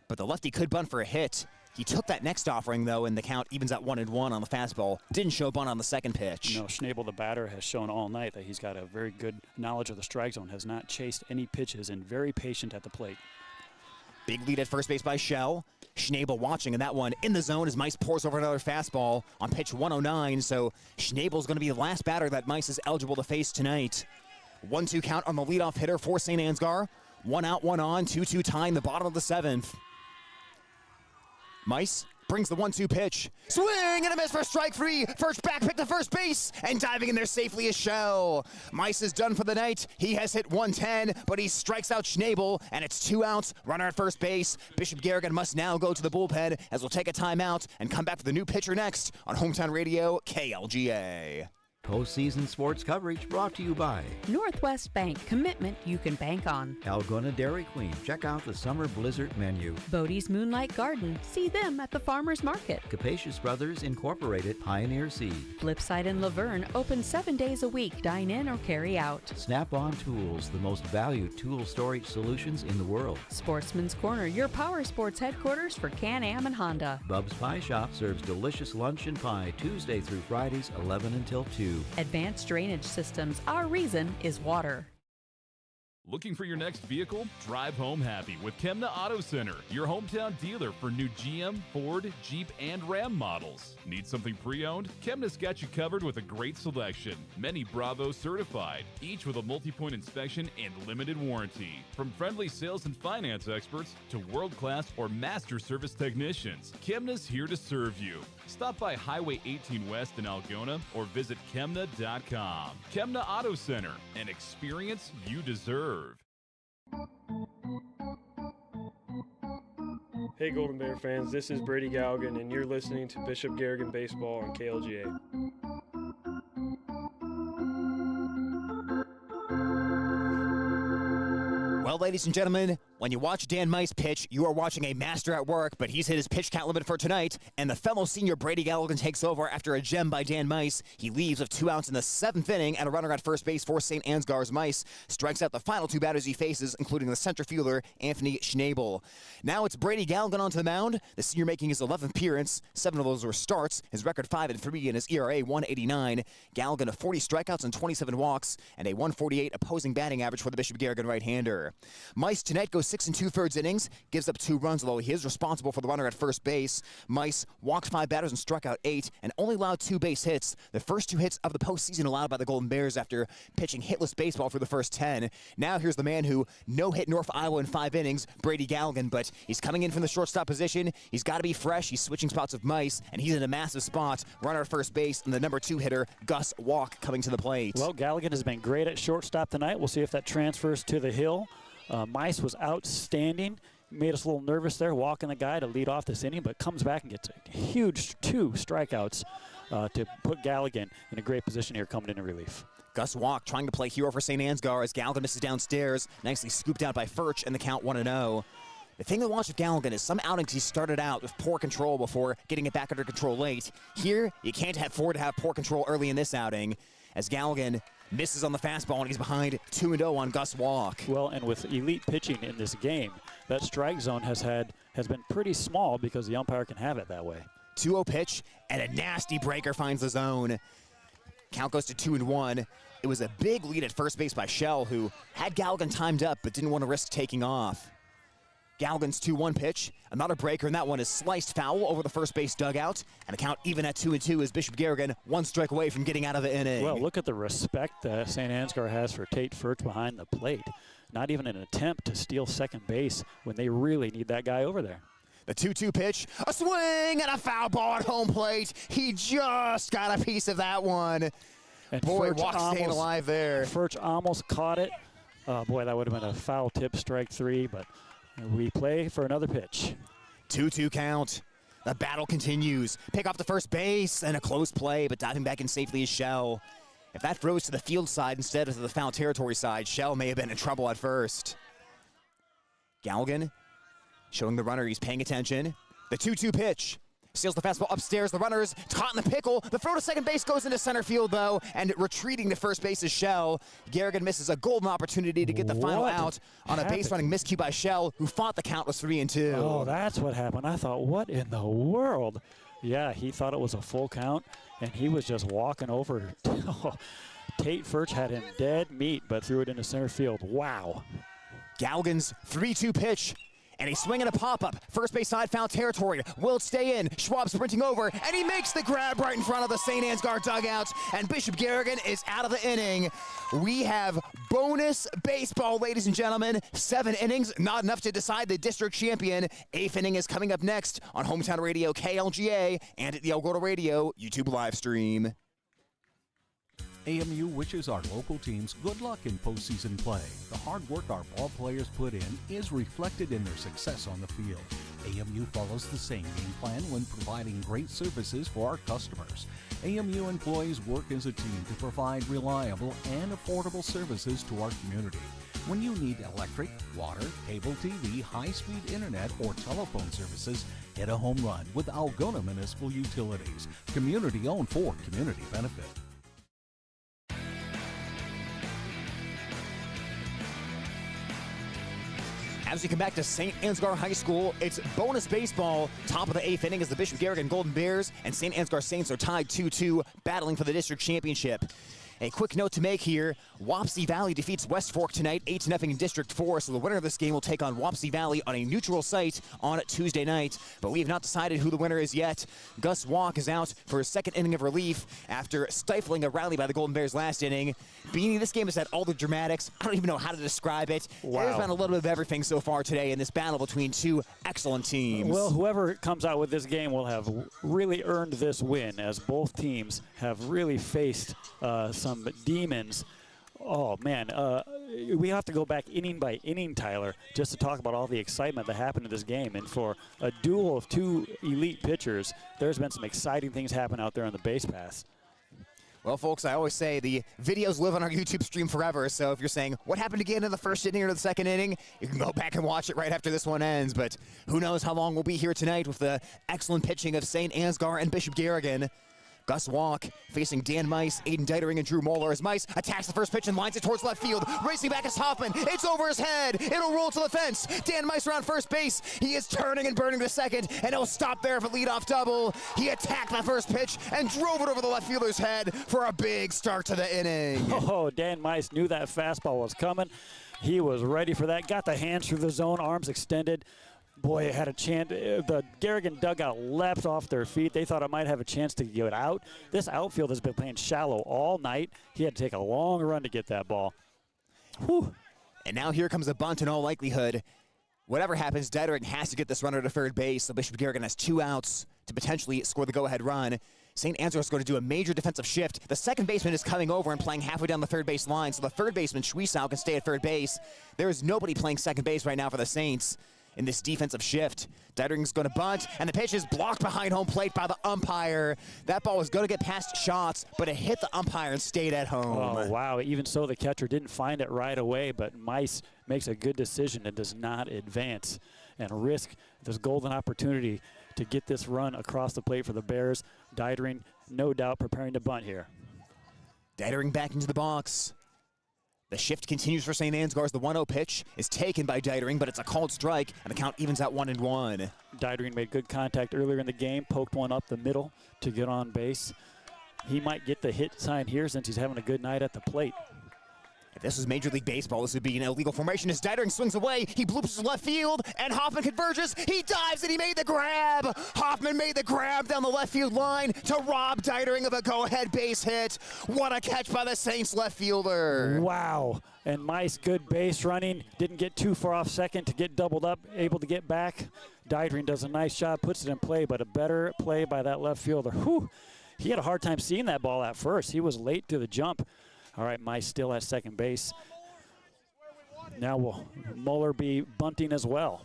But the lefty could bunt for a hit. He took that next offering, though, and the count evens at 1-1 on the fastball. Didn't show bunt on the second pitch. No, Schnabel, the batter, has shown all night that he's got a very good knowledge of the strike zone, has not chased any pitches, and very patient at the plate. Big lead at first base by Shell. Schnabel watching, and that one in the zone as Mice pours over another fastball on pitch 109. So Schnabel's going to be the last batter that Mice is eligible to face tonight. 1-2 count on the leadoff hitter for St. Ansgar. 1 out, 1 on, 2-2 tie in the bottom of the 7th. Mice brings the 1-2 pitch. Swing and a miss for strike 3. First back pick to first base, and diving in there safely is Shell. Mice is done for the night. He has hit 110, but he strikes out Schnabel, and it's 2 outs. Runner at first base. Bishop Garrigan must now go to the bullpen as we'll take a timeout and come back with the new pitcher next on Hometown Radio KLGA. Postseason sports coverage brought to you by Northwest Bank, commitment you can bank on. Algona Dairy Queen. Check out the Summer Blizzard menu. Bodie's Moonlight Garden. See them at the Farmers Market. Capacious Brothers Incorporated, Pioneer Seed. Flipside in Laverne, open 7 days a week. Dine in or carry out. Snap-on Tools, the most valued tool storage solutions in the world. Sportsman's Corner, your power sports headquarters for Can-Am and Honda. Bub's Pie Shop serves delicious lunch and pie Tuesday through Fridays, 11 until 2. Advanced Drainage Systems, our reason is water. Looking for your next vehicle? Drive home happy with Chemna Auto Center, your hometown dealer for new GM, Ford, Jeep, and Ram models. Need something pre-owned? Chemna's got you covered with a great selection. Many Bravo certified, each with a multi-point inspection and limited warranty. From friendly sales and finance experts to world-class or master service technicians, Chemna's here to serve you. Stop by Highway 18 West in Algona or visit Chemna.com. Chemna Auto Center, an experience you deserve. Hey Golden Bear fans, this is Brady Galgan, and you're listening to Bishop Garrigan Baseball on KLGA. Well, ladies and gentlemen, when you watch Dan Mice pitch, you are watching a master at work, but he's hit his pitch count limit for tonight, and the fellow senior Brady Galligan takes over after a gem by Dan Mice. He leaves with 2 outs in the 7th inning, and a runner at first base for St. Ansgar's Mice strikes out the final 2 batters he faces, including the center fielder, Anthony Schnabel. Now it's Brady Galligan onto the mound, the senior making his 11th appearance. 7 of those were starts, his record 5-3, and his ERA 1.89. Galligan of 40 strikeouts and 27 walks, and a 148 opposing batting average for the Bishop Garrigan right-hander. Mice tonight goes 6 2/3 innings, gives up 2 runs, although he is responsible for the runner at first base. Mice walked 5 batters and struck out 8, and only allowed 2 base hits. The first 2 hits of the postseason allowed by the Golden Bears after pitching hitless baseball for the first 10. Now here's the man who no-hit North Iowa in 5 innings, Brady Garrigan, but he's coming in from the shortstop position. He's got to be fresh. He's switching spots with Mice, and he's in a massive spot. Runner at first base, and the number 2 hitter, Gus Walk, coming to the plate. Well, Garrigan has been great at shortstop tonight. We'll see if that transfers to the hill. Mice was outstanding. Made us a little nervous there, walking the guy to lead off this inning, but comes back and gets a huge 2 strikeouts to put Garrigan in a great position here coming into relief. Gus Walk trying to play hero for St. Ansgar as Garrigan misses downstairs, nicely scooped out by Furch, and the count 1-0. The thing to watch with Garrigan is some outings he started out with poor control before getting it back under control late. Here, you can't afford to have poor control early in this outing, as Garrigan misses on the fastball and he's behind 2-0 on Gus Walk. Well, and with elite pitching in this game, that strike zone has been pretty small because the umpire can have it that way. 2-0 pitch, and a nasty breaker finds the zone. Count goes to 2-1. It was a big lead at first base by Shell, who had Garrigan timed up but didn't want to risk taking off. Garrigan's 2-1 pitch, another breaker, and that one is sliced foul over the first base dugout, and the count even at 2-2 as Bishop Garrigan 1 strike away from getting out of the inning. Well, look at the respect that St. Ansgar has for Tate Furch behind the plate. Not even an attempt to steal second base when they really need that guy over there. The 2-2 pitch, a swing and a foul ball at home plate. He just got a piece of that one. And boy, Walk staying alive there. Furch almost caught it. Boy, that would have been a foul tip, strike 3, but we play for another pitch. 2-2 count. The battle continues. Pick off the first base and a close play, but diving back in safely is Shell. If that throws to the field side instead of to the foul territory side, Shell may have been in trouble at first. Garrigan showing the runner he's paying attention. The 2-2 pitch. Steals the fastball upstairs. The runner's caught in the pickle. The throw to second base goes into center field, though, and retreating to first base is Shell. Garrigan misses a golden opportunity to get the final out on a base-running miscue by Shell, who thought the count was 3-2. Oh, that's what happened. I thought, what in the world? Yeah, he thought it was a full count, and he was just walking over. Tate Furch had him dead meat, but threw it into center field. Wow. Garrigan's 3-2 pitch. And a swing and a pop-up. First base side, foul territory. Will it stay in? Schwab sprinting over, and he makes the grab right in front of the St. Ansgar dugout. And Bishop Garrigan is out of the inning. We have bonus baseball, ladies and gentlemen. 7 innings, not enough to decide the district champion. 8th inning is coming up next on Hometown Radio KLGA and at the El Gordo Radio YouTube live stream. AMU wishes our local teams good luck in postseason play. The hard work our ball players put in is reflected in their success on the field. AMU follows the same game plan when providing great services for our customers. AMU employees work as a team to provide reliable and affordable services to our community. When you need electric, water, cable TV, high-speed internet, or telephone services, hit a home run with Algona Municipal Utilities. Community-owned for community benefit. As we come back to St. Ansgar High School, it's bonus baseball. Top of the 8th inning as the Bishop Garrigan Golden Bears and St. Ansgar Saints are tied 2-2, battling for the district championship. A quick note to make here, Wapsie Valley defeats West Fork tonight 8-0 in District 4, so the winner of this game will take on Wapsie Valley on a neutral site on Tuesday night. But we have not decided who the winner is yet. Gus Walk is out for his 2nd inning of relief after stifling a rally by the Golden Bears last inning. Beanie, this game has had all the dramatics. I don't even know how to describe it. Wow. There's been a little bit of everything so far today in this battle between 2 excellent teams. Well, whoever comes out with this game will have really earned this win, as both teams have really faced some demons. Oh, man. We have to go back inning by inning, Tyler, just to talk about all the excitement that happened in this game. And for a duel of 2 elite pitchers, there's been some exciting things happen out there on the base paths. Well, folks, I always say the videos live on our YouTube stream forever, so if you're saying, what happened again in the 1st inning or the 2nd inning, you can go back and watch it right after this one ends. But who knows how long we'll be here tonight with the excellent pitching of St. Ansgar and Bishop Garrigan. Gus Walk facing Dan Mice, Aiden Deitering, and Drew Moeller as Mice attacks the first pitch and lines it towards left field. Racing back is Hoffman. It's over his head. It'll roll to the fence. Dan Mice around first base. He is turning and burning to second, and he'll stop there for leadoff double. He attacked that first pitch and drove it over the left fielder's head for a big start to the inning. Oh, Dan Mice knew that fastball was coming. He was ready for that. Got the hands through the zone, arms extended. Boy, it had a chance. The Garrigan dugout leapt off their feet. They thought it might have a chance to get out. This outfield has been playing shallow all night. He had to take a long run to get that ball. Whew. And now here comes a bunt in all likelihood. Whatever happens, Dietering has to get this runner to third base, so Bishop Garrigan has 2 outs to potentially score the go-ahead run. St. Ansgar is going to do a major defensive shift. The second baseman is coming over and playing halfway down the third base line, so the third baseman, Schwiesau, can stay at third base. There is nobody playing second base right now for the Saints in this defensive shift. Dietering's going to bunt, and the pitch is blocked behind home plate by the umpire. That ball was going to get past shots, but it hit the umpire and stayed at home. Oh, wow. Even so, the catcher didn't find it right away, but Mice makes a good decision and does not advance and risk this golden opportunity to get this run across the plate for the Bears. Dietering, no doubt, preparing to bunt here. Dietering back into the box. The shift continues for St. Ansgar as the 1-0 pitch is taken by Dietering, but it's a called strike, and the count evens out 1-1. Dietering made good contact earlier in the game, poked one up the middle to get on base. He might get the hit sign here since he's having a good night at the plate. If this was Major League Baseball, this would be an illegal formation as Dietering swings away. He bloops to left field, and Hoffman converges. He dives, and he made the grab. Hoffman made the grab down the left field line to rob Dietering of a go-ahead base hit. What a catch by the Saints left fielder. Wow. And Mice, good base running. Didn't get too far off second to get doubled up, able to get back. Dietering does a nice job, puts it in play, but a better play by that left fielder. Whew. He had a hard time seeing that ball at first. He was late to the jump. All right, Mice still at second base. Now will Mueller be bunting as well?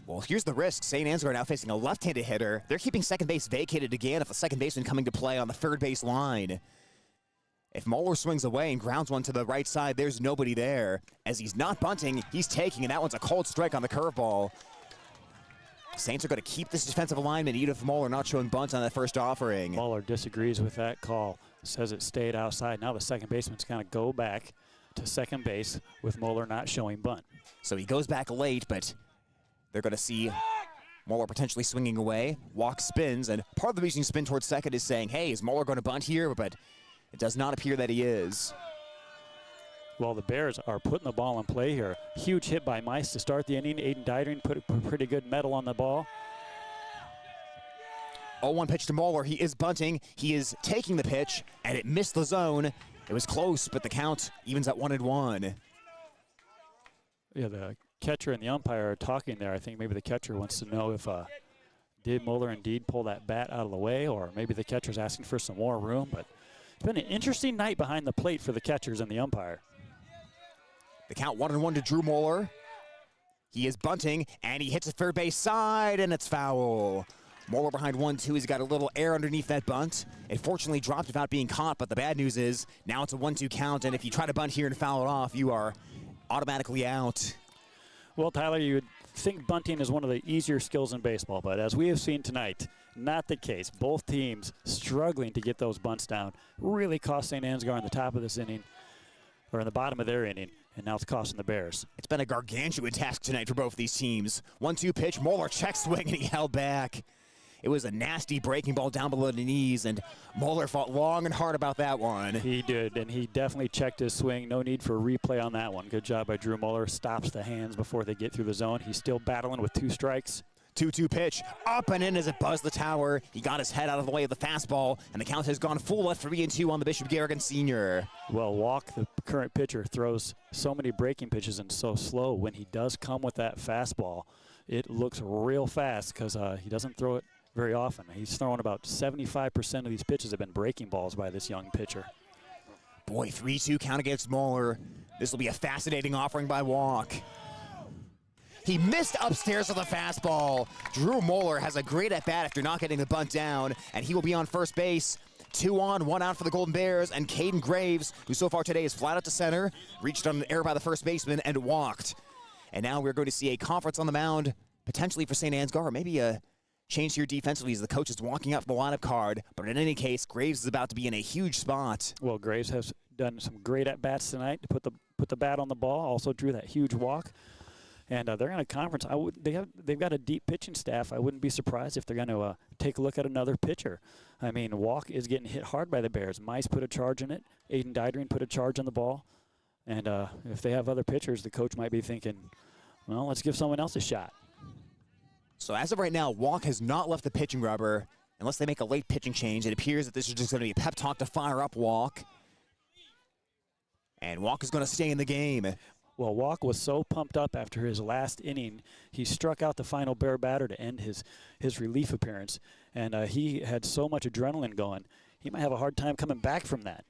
Well, here's the risk. St. Ansgar now facing a left-handed hitter. They're keeping second base vacated again with the second baseman coming to play on the third base line. If Mueller swings away and grounds one to the right side, there's nobody there. As he's not bunting, he's taking, and that one's a cold strike on the curveball. Saints are going to keep this defensive alignment, even if Mueller not showing bunt on that first offering. Mueller disagrees with that call. Says it stayed outside. Now the second baseman's going to go back to second base with Mueller not showing bunt. So he goes back late, but they're going to see Mueller potentially swinging away. Walk spins, and part of the reason you spin towards second is saying, hey, is Mueller going to bunt here? But it does not appear that he is. Well, the Bears are putting the ball in play here. Huge hit by Mice to start the inning. Aiden Dietering put a pretty good metal on the ball. 0-1 pitch to Mueller. He is bunting. He is taking the pitch, and it missed the zone. It was close, but the count evens at 1-1. Yeah, the catcher and the umpire are talking there. I think maybe the catcher wants to know if did Mueller indeed pull that bat out of the way, or maybe the catcher's asking for some more room. But it's been an interesting night behind the plate for the catchers and the umpire. The count 1-1 to Drew Mueller. He is bunting, and he hits the third base side, and it's foul. Mueller behind 1-2. He's got a little air underneath that bunt. It fortunately dropped without being caught, but the bad news is now it's a 1-2 count, and if you try to bunt here and foul it off, you are automatically out. Well, Tyler, you would think bunting is one of the easier skills in baseball, but as we have seen tonight, not the case. Both teams struggling to get those bunts down. Really cost St. Ansgar in the top of this inning, or in the bottom of their inning, and now it's costing the Bears. It's been a gargantuan task tonight for both these teams. 1-2 pitch, Mueller check swing, and he held back. It was a nasty breaking ball down below the knees, and Mueller fought long and hard about that one. He did, and he definitely checked his swing. No need for a replay on that one. Good job by Drew Mueller. Stops the hands before they get through the zone. He's still battling with 2 strikes. 2-2 pitch, up and in as it buzzed the tower. He got his head out of the way of the fastball, and the count has gone full at 3-2 on the Bishop Garrigan Sr. Well, Walk, the current pitcher, throws so many breaking pitches and so slow. When he does come with that fastball, it looks real fast because he doesn't throw it very often. He's throwing about 75% of these pitches have been breaking balls by this young pitcher. Boy, 3-2 count against Mueller. This will be a fascinating offering by Walk. He missed upstairs with a fastball. Drew Mueller has a great at-bat after not getting the bunt down, and he will be on first base. 2 on, 1 out for the Golden Bears, and Caden Graves, who so far today is flat out to center, reached on an error by the first baseman and walked. And now we're going to see a conference on the mound, potentially for St. Ansgar, or maybe a change here defensively as the coach is walking out for the lineup card. But in any case, Graves is about to be in a huge spot. Well, Graves has done some great at-bats tonight to put the bat on the ball, also drew that huge walk. And they're in a conference. They've got a deep pitching staff. I wouldn't be surprised if they're going to take a look at another pitcher. I mean, Walk is getting hit hard by the Bears. Mice put a charge in it. Aiden Dietering put a charge on the ball. And if they have other pitchers, the coach might be thinking, well, let's give someone else a shot. So as of right now, Walk has not left the pitching rubber unless they make a late pitching change. It appears that this is just going to be a pep talk to fire up Walk. And Walk is going to stay in the game. Well, Walk was so pumped up after his last inning. He struck out the final Bear batter to end his relief appearance. And he had so much adrenaline going. He might have a hard time coming back from that.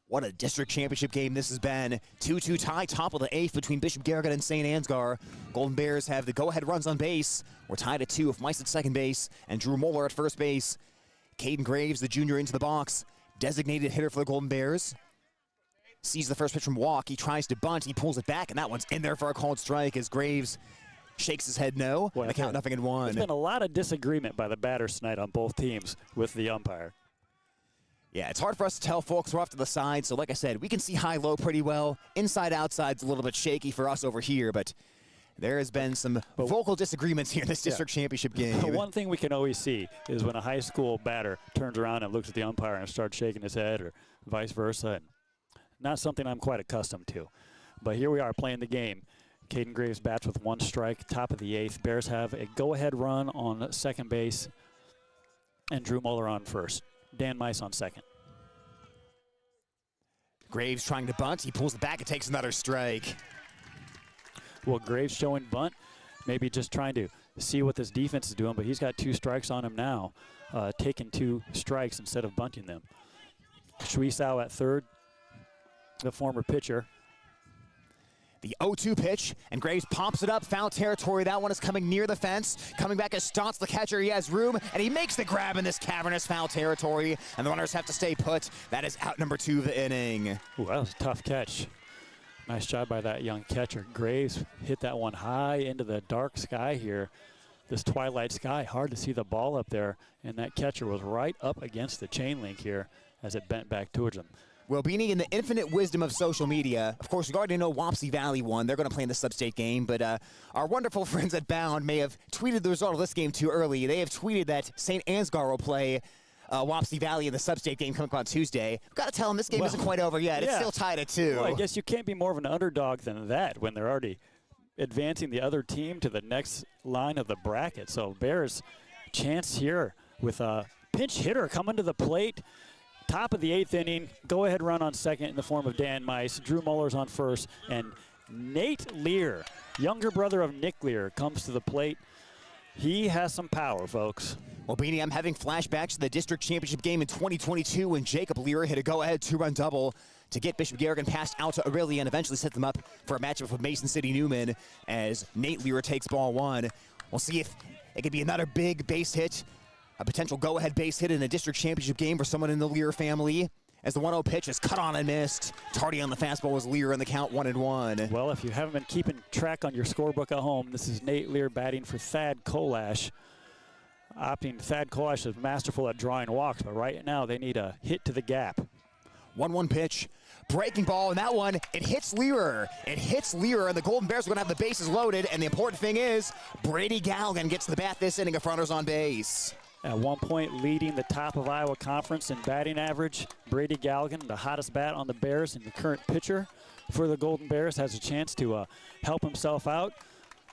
What a district championship game this has been. 2-2 tie, top of the 8th between Bishop Garrigan and St. Ansgar. Golden Bears have the go-ahead runs on base. We're tied at 2 with Meister at second base and Drew Moeller at first base. Caden Graves, the junior, into the box. Designated hitter for the Golden Bears. Sees the first pitch from Walk. He tries to bunt. He pulls it back, and that one's in there for a called strike as Graves shakes his head no. Boy, And the count 0-1. There's been a lot of disagreement by the batters tonight on both teams with the umpire. Yeah, it's hard for us to tell, folks. We're off to the side, so like I said, we can see high-low pretty well. Inside-outside's a little bit shaky for us over here, but there has been some vocal disagreements here in this district championship game. The one thing we can always see is when a high school batter turns around and looks at the umpire and starts shaking his head, or vice versa. Not something I'm quite accustomed to. But here we are playing the game. Caden Graves bats with 1 strike, top of the 8th. Bears have a go-ahead run on second base and Drew Moeller on first. Dan Mice on second. Graves trying to bunt. He pulls it back and takes another strike. Well, Graves showing bunt, maybe just trying to see what this defense is doing, but he's got 2 strikes on him now, taking 2 strikes instead of bunting them. Shuisao at third, the former pitcher. The 0-2 pitch, and Graves pops it up, foul territory. That one is coming near the fence. Coming back as Stotts, the catcher, he has room, and he makes the grab in this cavernous foul territory, and the runners have to stay put. That is out number 2 of the inning. Ooh, that was a tough catch. Nice job by that young catcher. Graves hit that one high into the dark sky here. This twilight sky, hard to see the ball up there, and that catcher was right up against the chain link here as it bent back towards him. Well, Beanie, in the infinite wisdom of social media, of course, we already know Wapsie Valley won. They're going to play in the sub-state game, but our wonderful friends at Bound may have tweeted the result of this game too early. They have tweeted that St. Ansgar will play Wapsie Valley in the sub-state game coming up on Tuesday. Got to tell them this game isn't quite over yet. It's still tied at 2. Well, I guess you can't be more of an underdog than that when they're already advancing the other team to the next line of the bracket. So Bears chance here with a pinch hitter coming to the plate. Top of the 8th inning, go-ahead run on second in the form of Dan Mice. Drew Muller's on first, and Nate Lear, younger brother of Nick Lear, comes to the plate. He has some power, folks. Well, Beanie, I'm having flashbacks to the district championship game in 2022 when Jacob Lear hit a go-ahead 2-run double to get Bishop Garrigan past Alta Aurelia and eventually set them up for a matchup with Mason City Newman as Nate Lear takes ball 1. We'll see if it could be another big base hit. A potential go-ahead base hit in a district championship game for someone in the Lear family. As the 1-0 pitch is cut on and missed. Tardy on the fastball was Lear in the count 1-1. Well, if you haven't been keeping track on your scorebook at home, this is Nate Lear batting for Thad Kolash. Thad Kolash is masterful at drawing walks, but right now they need a hit to the gap. 1-1 pitch. Breaking ball, and that one, it hits Lear. It hits Lear, and the Golden Bears are going to have the bases loaded, and the important thing is Brady Galgan gets the bat this inning of runners on base. At one point leading the top of Iowa Conference in batting average, Brady Galgan, the hottest bat on the Bears and the current pitcher for the Golden Bears, has a chance to help himself out.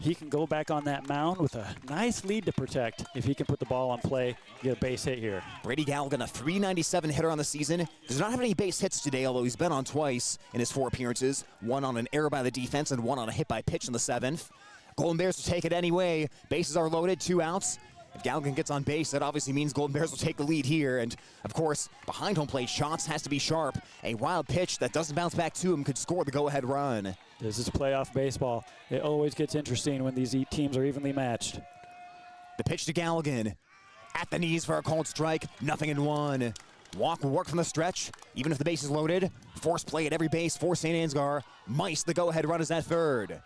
He can go back on that mound with a nice lead to protect if he can put the ball on play, get a base hit here. Brady Galgan, a .397 hitter on the season, does not have any base hits today, although he's been on twice in his 4 appearances, 1 on an error by the defense and 1 on a hit by pitch in the 7th. Golden Bears will take it anyway. Bases are loaded, 2 outs. If Galgan gets on base, that obviously means Golden Bears will take the lead here. And, of course, behind home plate, Shots has to be sharp. A wild pitch that doesn't bounce back to him could score the go-ahead run. This is playoff baseball. It always gets interesting when these teams are evenly matched. The pitch to Galgan. At the knees for a called strike. 0-1. Walk will work from the stretch, even if the base is loaded. Force play at every base for St. Ansgar. Mice, the go-ahead run is at third.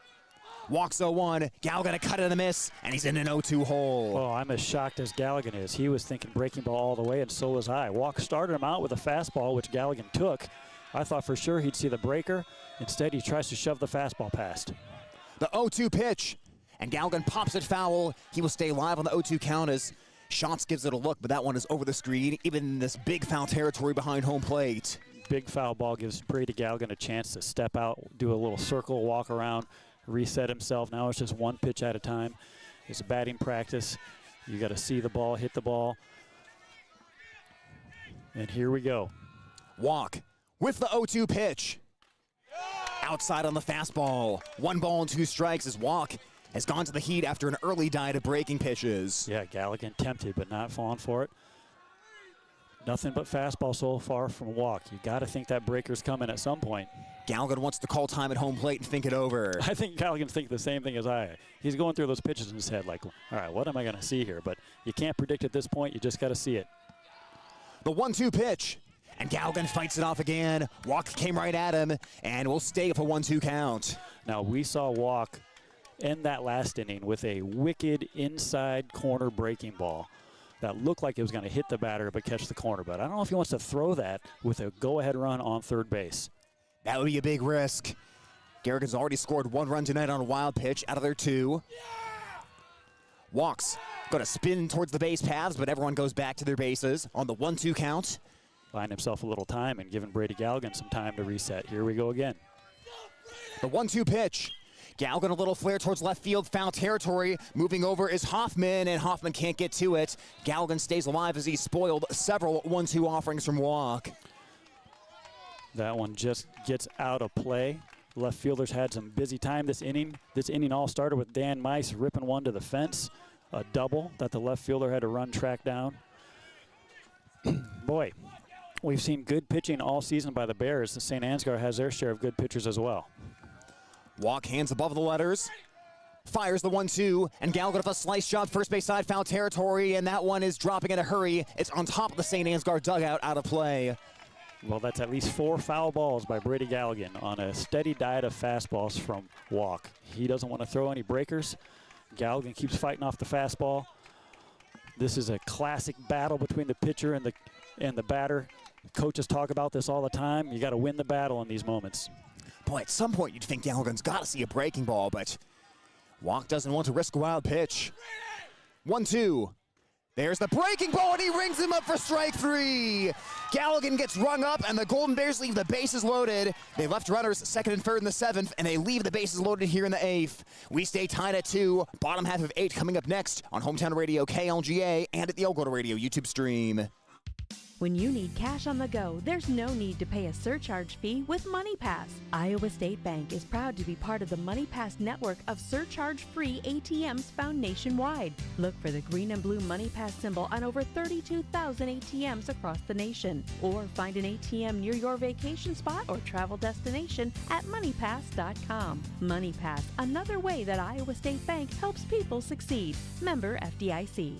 Walks 0-1, Galgan a cut and a miss, and he's in an 0-2 hole. Oh, I'm as shocked as Galgan is. He was thinking breaking ball all the way, and so was I. Walk started him out with a fastball, which Galgan took. I thought for sure he'd see the breaker. Instead, he tries to shove the fastball past. The 0-2 pitch, and Galgan pops it foul. He will stay live on the 0-2 count as Shots gives it a look, but that one is over the screen, even in this big foul territory behind home plate. big foul ball gives Brady Galligan a chance to step out, do a little circle, walk around, reset himself. Now it's just one pitch at a time. It's a batting practice. You got to see the ball, hit the ball. And here we go. Walk with the 0-2 pitch. Outside on the fastball. 1 ball and 2 strikes as Walk has gone to the heat after an early diet of breaking pitches. Yeah, Galligan tempted but not falling for it. Nothing but fastball so far from Walk. You got to think that breaker's coming at some point. Galligan wants to call time at home plate and think it over. I think Galligan's thinking the same thing as I. He's going through those pitches in his head like, all right, what am I going to see here? But you can't predict at this point. You just got to see it. The 1-2 pitch. And Galligan fights it off again. Walk came right at him and will stay for 1-2 count. Now, we saw Walk end that last inning with a wicked inside corner breaking ball that looked like it was going to hit the batter but catch the corner. But I don't know if he wants to throw that with a go-ahead run on third base. That would be a big risk. Garrigan's already scored 1 run tonight on a wild pitch out of their 2. Walks going to spin towards the base paths, but everyone goes back to their bases on the 1-2 count. Buying himself a little time and giving Brady Galligan some time to reset. Here we go again. The 1-2 pitch. Galligan a little flare towards left field, foul territory. Moving over is Hoffman, and Hoffman can't get to it. Galligan stays alive as he spoiled several 1-2 offerings from Walk. That one just gets out of play. Left fielders had some busy time this inning. This inning all started with Dan Mice ripping one to the fence. A double that the left fielder had to run track down. Boy, we've seen good pitching all season by the Bears. The St. Ansgar has their share of good pitchers as well. Walk hands above the letters. Fires the 1-2, and Galligan with a slice job, first base side, foul territory, and that one is dropping in a hurry. It's on top of the St. Ansgar dugout, out of play. Well, that's at least 4 foul balls by Brady Galligan on a steady diet of fastballs from Walk. He doesn't want to throw any breakers. Galligan keeps fighting off the fastball. This is a classic battle between the pitcher and the batter. Coaches talk about this all the time. You got to win the battle in these moments. Boy, at some point you'd think Galligan's got to see a breaking ball, but Walk doesn't want to risk a wild pitch. 1-2. There's the breaking ball, and he rings him up for strike 3. Galligan gets rung up, and the Golden Bears leave the bases loaded. They left runners second and third in the 7th, and they leave the bases loaded here in the 8th. We stay tied at 2. Bottom half of 8 coming up next on Hometown Radio KLGA and at the Elgato Radio YouTube stream. When you need cash on the go, there's no need to pay a surcharge fee with MoneyPass. Iowa State Bank is proud to be part of the MoneyPass network of surcharge-free ATMs found nationwide. Look for the green and blue MoneyPass symbol on over 32,000 ATMs across the nation. Or find an ATM near your vacation spot or travel destination at MoneyPass.com. MoneyPass, another way that Iowa State Bank helps people succeed. Member FDIC.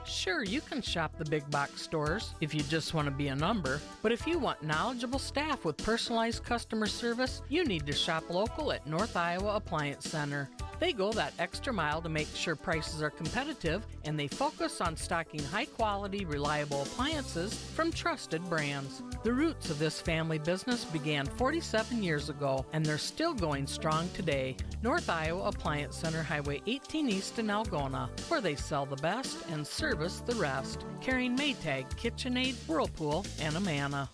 Sure, you can shop the big box stores if you just want to be a number, but if you want knowledgeable staff with personalized customer service, you need to shop local at North Iowa Appliance Center. They go that extra mile to make sure prices are competitive, and they focus on stocking high-quality, reliable appliances from trusted brands. The roots of this family business began 47 years ago, and they're still going strong today. North Iowa Appliance Center, Highway 18 East in Algona, where they sell the best and service the rest, carrying Maytag, KitchenAid, Whirlpool, and Amana.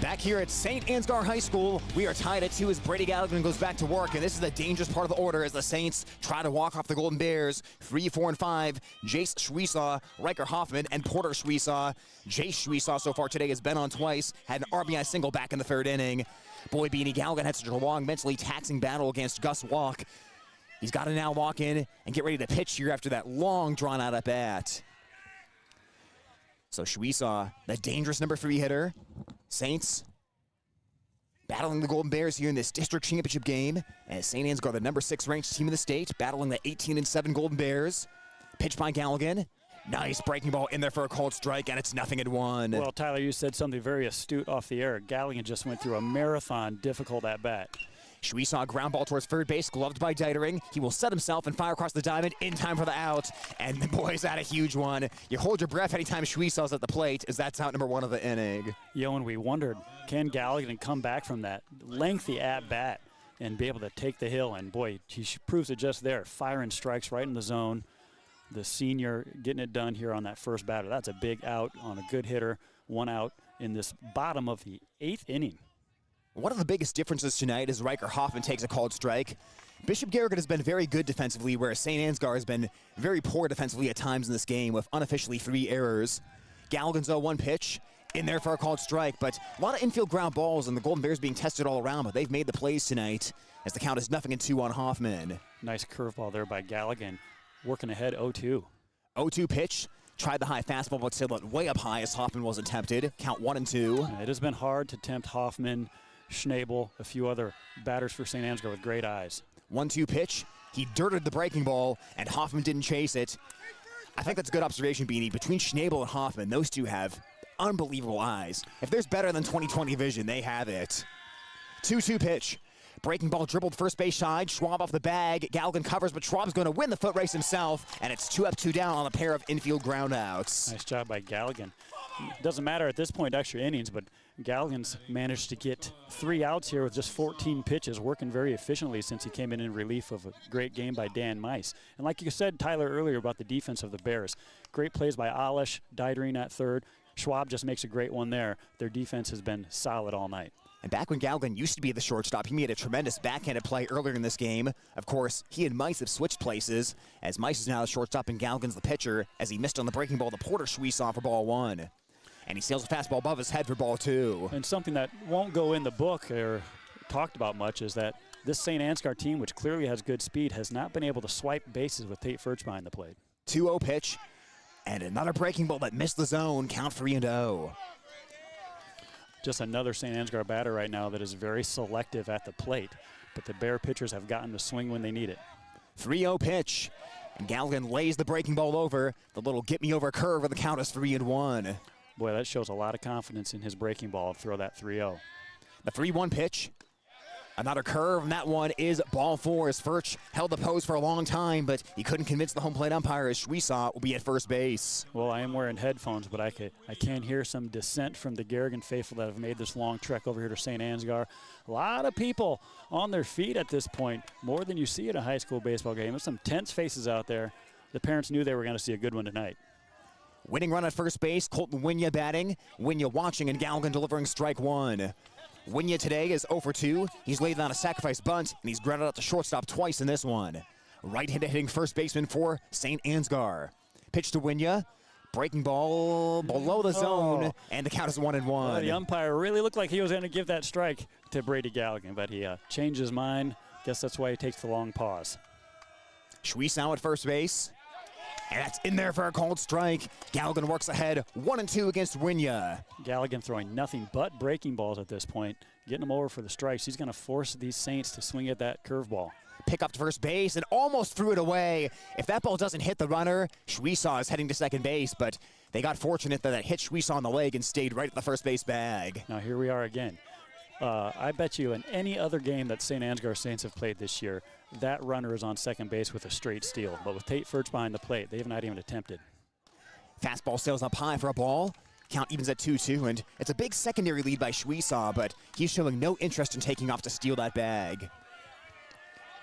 Back here at St. Ansgar High School, we are tied at 2 as Brady Galligan goes back to work, and this is the dangerous part of the order as the Saints try to walk off the Golden Bears. 3, 4, and 5, Jace Schwiesaw, Riker Hoffman, and Porter Schwiesaw. Jace Schwiesaw so far today has been on twice, had an RBI single back in the 3rd inning. Boy, Beanie Galligan had such a long, mentally taxing battle against Gus Walk. He's got to now walk in and get ready to pitch here after that long, drawn-out at-bat. So Schwiesaw, the dangerous number 3 hitter. Saints battling the Golden Bears here in this district championship game. As St. Ansgar, the number 6 ranked team in the state, battling the 18-7 Golden Bears. Pitch by Galligan. Nice breaking ball in there for a called strike, and it's 0-1. Well, Tyler, you said something very astute off the air. Galligan just went through a marathon difficult at-bat. Schwiesaw ground ball towards third base, gloved by Deitering. He will set himself and fire across the diamond in time for the out. And the boys had a huge one. You hold your breath anytime Schwiesaw's at the plate, as that's out number 1 of the inning. And we wondered, can Galligan come back from that lengthy at-bat? and be able to take the hill. And boy, he proves it just there, firing strikes right in the zone. The senior getting it done here on that first batter. That's a big out on a good hitter. 1 out in this bottom of the 8th inning. One of the biggest differences tonight is Riker Hoffman takes a called strike. Bishop Garrigan has been very good defensively, whereas St. Ansgar has been very poor defensively at times in this game with unofficially 3 errors. Galligan's 0-1 pitch, in there for a called strike, but a lot of infield ground balls and the Golden Bears being tested all around, but they've made the plays tonight as the count is 0-2 on Hoffman. Nice curveball there by Garrigan, working ahead 0-2. 0-2 pitch. Tried the high fastball, but sailed it way up high as Hoffman wasn't tempted. Count 1-2. It has been hard to tempt Hoffman, Schnabel, a few other batters for St. Ansgar with great eyes. 1-2 pitch. He dirted the breaking ball, and Hoffman didn't chase it. I think that's a good observation, Beanie. Between Schnabel and Hoffman, those two have unbelievable eyes. If there's better than 20/20 vision, they have it. 2-2 pitch. Breaking ball dribbled first base side. Schwab off the bag. Garrigan covers, but Schwab's going to win the foot race himself, and it's 2 up, 2 down on a pair of infield groundouts. Nice job by Garrigan. Doesn't matter at this point, extra innings, but Garrigan's managed to get 3 outs here with just 14 pitches, working very efficiently since he came in relief of a great game by Dan Mice. And like you said, Tyler, earlier about the defense of the Bears, great plays by Alish, Didering at third. Schwab just makes a great one there. Their defense has been solid all night. And back when Garrigan used to be the shortstop, he made a tremendous backhanded play earlier in this game. Of course, he and Mice have switched places, as Mice is now the shortstop and Galligan's the pitcher, as he missed on the breaking ball to Porter Schweiss for ball 1. And he sails a fastball above his head for ball 2. And something that won't go in the book or talked about much is that this St. Ansgar team, which clearly has good speed, has not been able to swipe bases with Tate Furch behind the plate. 2-0 pitch, and another breaking ball that missed the zone, count 3-0. Just another St. Ansgar batter right now that is very selective at the plate, but the Bear pitchers have gotten the swing when they need it. 3-0 pitch, and Garrigan lays the breaking ball over. The little get-me-over curve, and the count is 3-1. Boy, that shows a lot of confidence in his breaking ball to throw that 3-0. The 3-1 pitch, another curve, and that one is ball 4 as Furch held the pose for a long time, but he couldn't convince the home plate umpire as Schweiss will be at first base. Well, I am wearing headphones, but I can hear some dissent from the Garrigan faithful that have made this long trek over here to St. Ansgar. A lot of people on their feet at this point, more than you see at a high school baseball game. There's some tense faces out there. The parents knew they were going to see a good one tonight. Winning run at first base, Colton Winya batting. Winya watching and Garrigan delivering strike 1. Winya today is 0-2. He's laid down a sacrifice bunt, and he's grounded out to shortstop twice in this one. Right-handed hitting first baseman for St. Ansgar. Pitch to Winya. Breaking ball below the zone, and the count is 1-1. The umpire really looked like he was going to give that strike to Brady Garrigan, but he changed his mind. Guess that's why he takes the long pause. Schweiss now at first base. And that's in there for a called strike. Garrigan works ahead, 1-2 against Winya. Garrigan throwing nothing but breaking balls at this point, getting them over for the strikes. He's going to force these Saints to swing at that curveball. Pick up to first base and almost threw it away. If that ball doesn't hit the runner, Schweiss is heading to second base, but they got fortunate that it hit Schweiss on the leg and stayed right at the first base bag. Now here we are again. I bet you in any other game that St. Ansgar Saints have played this year, that runner is on second base with a straight steal. But with Tate Furch behind the plate, they have not even attempted. Fastball sails up high for a ball. Count evens at 2-2, and it's a big secondary lead by Schweiss, but he's showing no interest in taking off to steal that bag.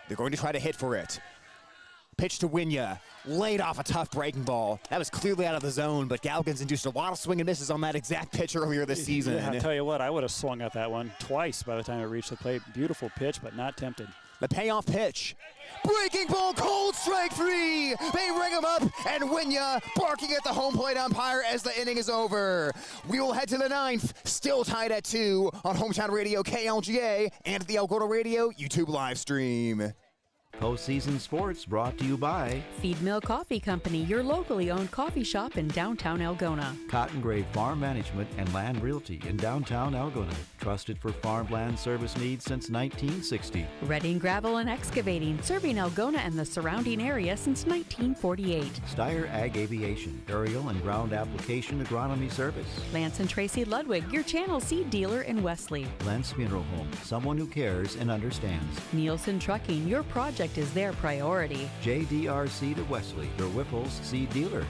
They're going to try to hit for it. Pitch to Winya, laid off a tough breaking ball. That was clearly out of the zone, but Galligan's induced a lot of swing and misses on that exact pitch earlier this season. Yeah, I'll tell you what, I would have swung at that one twice by the time it reached the plate. Beautiful pitch, but not tempted. The payoff pitch. Breaking ball, cold strike 3. They ring him up, and Winya barking at the home plate umpire as the inning is over. We will head to the 9th, still tied at 2 on Hometown Radio KLGA and the Algona Radio YouTube live stream. Postseason Sports brought to you by Feed Mill Coffee Company, your locally owned coffee shop in downtown Algona. Cotton Grave Farm Management and Land Realty in downtown Algona. Trusted for farmland service needs since 1960. Redding Gravel and Excavating, serving Algona and the surrounding area since 1948. Steyr Ag Aviation, aerial and ground application agronomy service. Lance and Tracy Ludwig, your Channel seed dealer in Wesley. Lentz Funeral Home, someone who cares and understands. Nielsen Trucking, your project is their priority. JDR Seed of Wesley, your Whipple's seed dealer.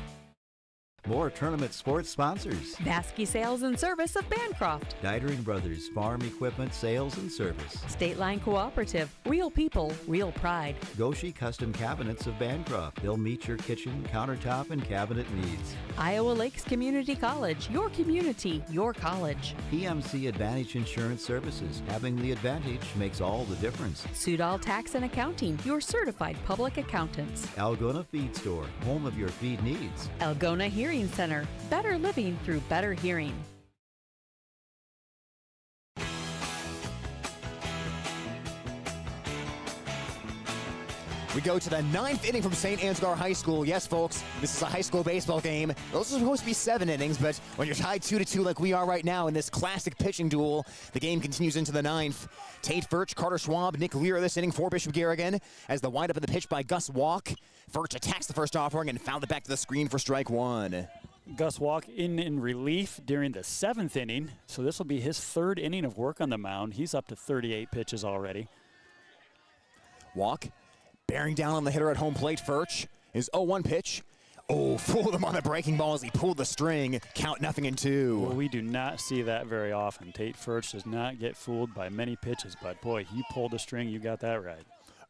More tournament sports sponsors. Vasky Sales and Service of Bancroft. Didering Brothers Farm Equipment Sales and Service. State Line Cooperative. Real people, real pride. Goshi Custom Cabinets of Bancroft. They'll meet your kitchen, countertop, and cabinet needs. Iowa Lakes Community College. Your community, your college. PMC Advantage Insurance Services. Having the advantage makes all the difference. Sudal Tax and Accounting. Your certified public accountants. Algona Feed Store. Home of your feed needs. Algona Hearing Center. Better living through better hearing. We go to the 9th inning from St. Ansgar High School. Yes, folks, this is a high school baseball game. Those are supposed to be 7 innings, but when you're tied 2-2 like we are right now in this classic pitching duel, the game continues into the 9th. Tate Furch, Carter Schwab, Nick Lear this inning for Bishop Garrigan as the windup of the pitch by Gus Walk. Furch attacks the first offering and fouled it back to the screen for strike 1. Gus Walk in relief during the 7th inning, so this will be his 3rd inning of work on the mound. He's up to 38 pitches already. Walk bearing down on the hitter at home plate. Furch, his 0-1 pitch. Oh, fooled him on the breaking ball as he pulled the string. Count 0-2. Well, we do not see that very often. Tate Furch does not get fooled by many pitches, but boy, he pulled the string. You got that right.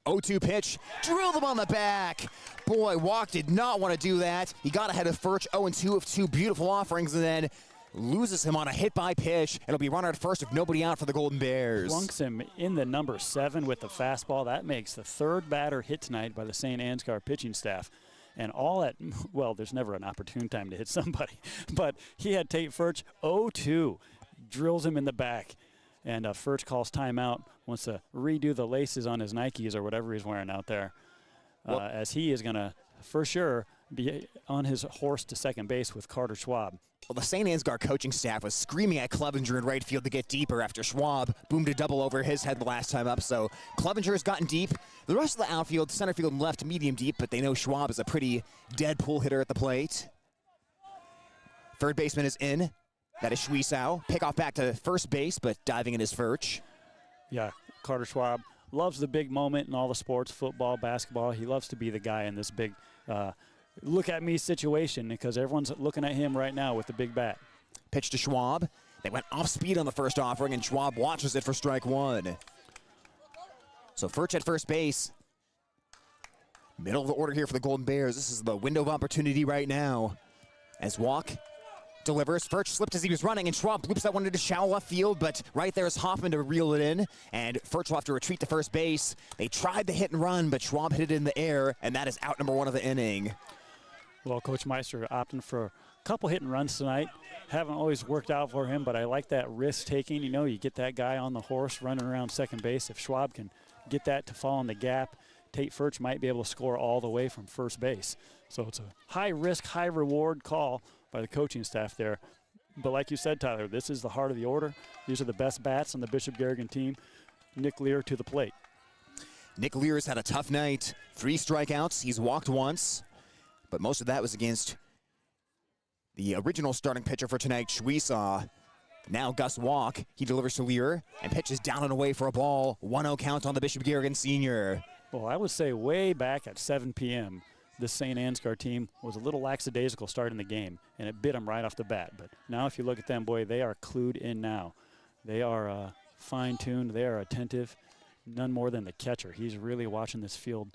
0-2 pitch, drilled him on the back. Boy, Walk did not want to do that. He got ahead of Furch, 0-2 of 2 beautiful offerings, and then loses him on a hit by pitch. It'll be runner at first with nobody out for the Golden Bears. Flunks him in the number 7 with the fastball. That makes the 3rd batter hit tonight by the St. Ansgar pitching staff. And all at, well, there's never an opportune time to hit somebody, but he had Tate Furch 0-2, drills him in the back. And Furch calls timeout, wants to redo the laces on his Nikes or whatever he's wearing out there, as he is going to, for sure, be on his horse to second base with Carter Schwab. Well, the St. Ansgar coaching staff was screaming at Clevenger in right field to get deeper after Schwab boomed a double over his head the last time up. So Clevenger has gotten deep. The rest of the outfield, center field and left, medium deep, but they know Schwab is a pretty dead pull hitter at the plate. Third baseman is in. That is Schwiesau. Pickoff back to first base, but diving in is Furch. Yeah, Carter Schwab loves the big moment in all the sports, football, basketball. He loves to be the guy in this big look at me situation because everyone's looking at him right now with the big bat. Pitch to Schwab. They went off speed on the first offering, and Schwab watches it for strike 1. So Furch at first base. Middle of the order here for the Golden Bears. This is the window of opportunity right now. As Walk delivers, Furch slipped as he was running, and Schwab loops that one into shallow left field, but right there is Hoffman to reel it in, and Furch will have to retreat to first base. They tried the hit and run, but Schwab hit it in the air, and that is out number 1 of the inning. Well, Coach Meister opting for a couple hit and runs tonight. Haven't always worked out for him, but I like that risk taking. You know, you get that guy on the horse running around second base. If Schwab can get that to fall in the gap, Tate Furch might be able to score all the way from first base. So it's a high risk, high reward call by the coaching staff there. But like you said, Tyler, this is the heart of the order. These are the best bats on the Bishop Garrigan team. Nick Lear to the plate. Nick Lear's had a tough night. 3 strikeouts. He's walked once, but most of that was against the original starting pitcher for tonight, Schwiesau. Now Gus Walk. He delivers to Lear and pitches down and away for a ball. 1-0 count on the Bishop Garrigan senior. Well, I would say way back at 7 p.m., this St. Ansgar team was a little lackadaisical starting the game, and it bit them right off the bat. But now if you look at them, boy, they are clued in now. They are fine-tuned. They are attentive. None more than the catcher. He's really watching this field,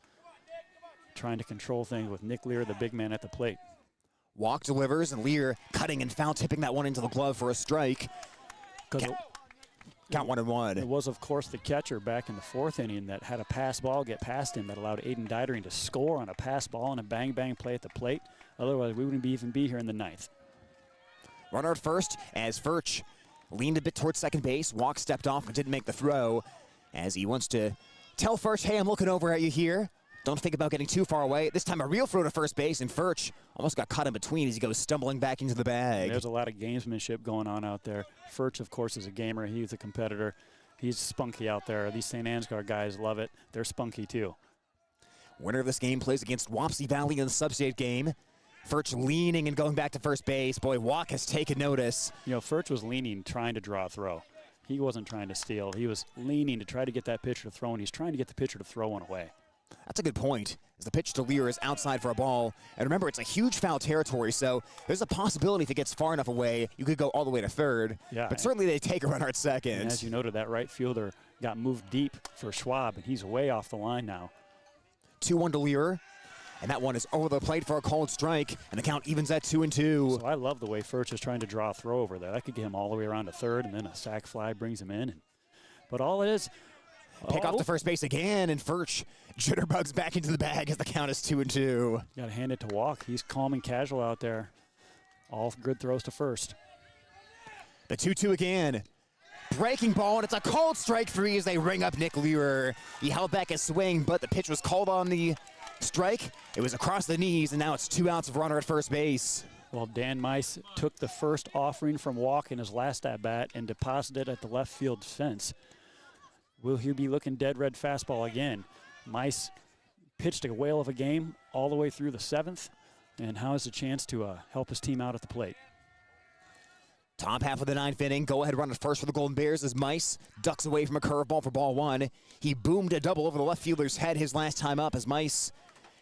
trying to control things with Nick Lear, the big man at the plate. Walk delivers, and Lear cutting and foul tipping that one into the glove for a strike. Count 1-1. It was, of course, the catcher back in the 4th inning that had a pass ball get past him that allowed Aiden Didering to score on a pass ball and a bang-bang play at the plate. Otherwise, we wouldn't even be here in the 9th. Runner at first as Furch leaned a bit towards second base. Walk stepped off and didn't make the throw as he wants to tell Furch, hey, I'm looking over at you here. Don't think about getting too far away. This time a real throw to first base, and Furch almost got caught in between as he goes stumbling back into the bag. There's a lot of gamesmanship going on out there. Furch, of course, is a gamer. He's a competitor. He's spunky out there. These St. Ansgar guys love it. They're spunky, too. Winner of this game plays against Wapsie Valley in the sub-state game. Furch leaning and going back to first base. Boy, Walk has taken notice. You know, Furch was leaning, trying to draw a throw. He wasn't trying to steal. He was leaning to try to get that pitcher to throw, and he's trying to get the pitcher to throw one away. That's a good point. As the pitch to Lear is outside for a ball. And remember, it's a huge foul territory, so there's a possibility if it gets far enough away, you could go all the way to third. Yeah, but certainly they take a runner at second. And as you noted, that right fielder got moved deep for Schwab, and he's way off the line now. 2-1 to Lear. And that one is over the plate for a called strike, and the count evens at 2-2. So I love the way Furch is trying to draw a throw over there. That could get him all the way around to third, and then a sac fly brings him in. But all it is, pick off to first base again, and Furch jitterbugs back into the bag as the count is 2-2. Got to hand it to Walk. He's calm and casual out there. All good throws to first. The 2-2 again. Breaking ball, and it's a called strike 3 as they ring up Nick Lear. He held back his swing, but the pitch was called on the strike. It was across the knees, and now it's 2 outs of runner at first base. Well, Dan Mice took the first offering from Walk in his last at-bat and deposited it at the left field fence. Will he be looking dead red fastball again? Mice pitched a whale of a game all the way through the 7th, and how is a chance to help his team out at the plate? Top half of the 9th inning, go-ahead run at first for the Golden Bears as Mice ducks away from a curveball for ball 1. He boomed a double over the left fielder's head his last time up as Mice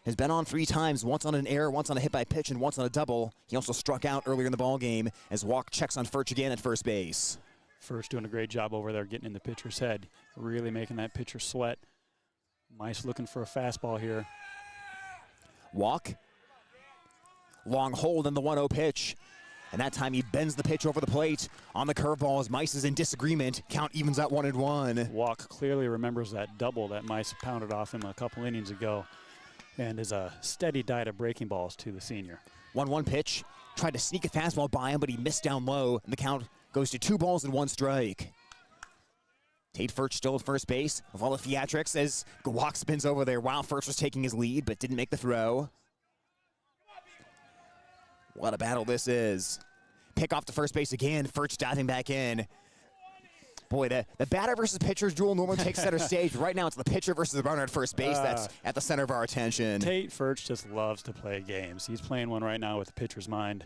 has been on 3 times, once on an error, once on a hit by pitch, and once on a double. He also struck out earlier in the ballgame as Walk checks on Furch again at first base. Furch doing a great job over there getting in the pitcher's head, really making that pitcher sweat. Mice looking for a fastball here. Walk. Long hold in the 1-0 pitch. And that time he bends the pitch over the plate on the curveball as Mice is in disagreement. Count evens at 1-1. Walk clearly remembers that double that Mice pounded off him a couple innings ago and is a steady diet of breaking balls to the senior. 1-1 pitch. Tried to sneak a fastball by him, but he missed down low, and the count goes to 2 balls and 1 strike. Tate Furch still at first base with all the theatrics as Walk spins over there while Furch was taking his lead, but didn't make the throw. What a battle this is. Pick off to first base again. Furch diving back in. Boy, the batter versus pitcher's duel normally takes center stage. Right now, it's the pitcher versus the runner at first base that's at the center of our attention. Tate Furch just loves to play games. He's playing one right now with the pitcher's mind.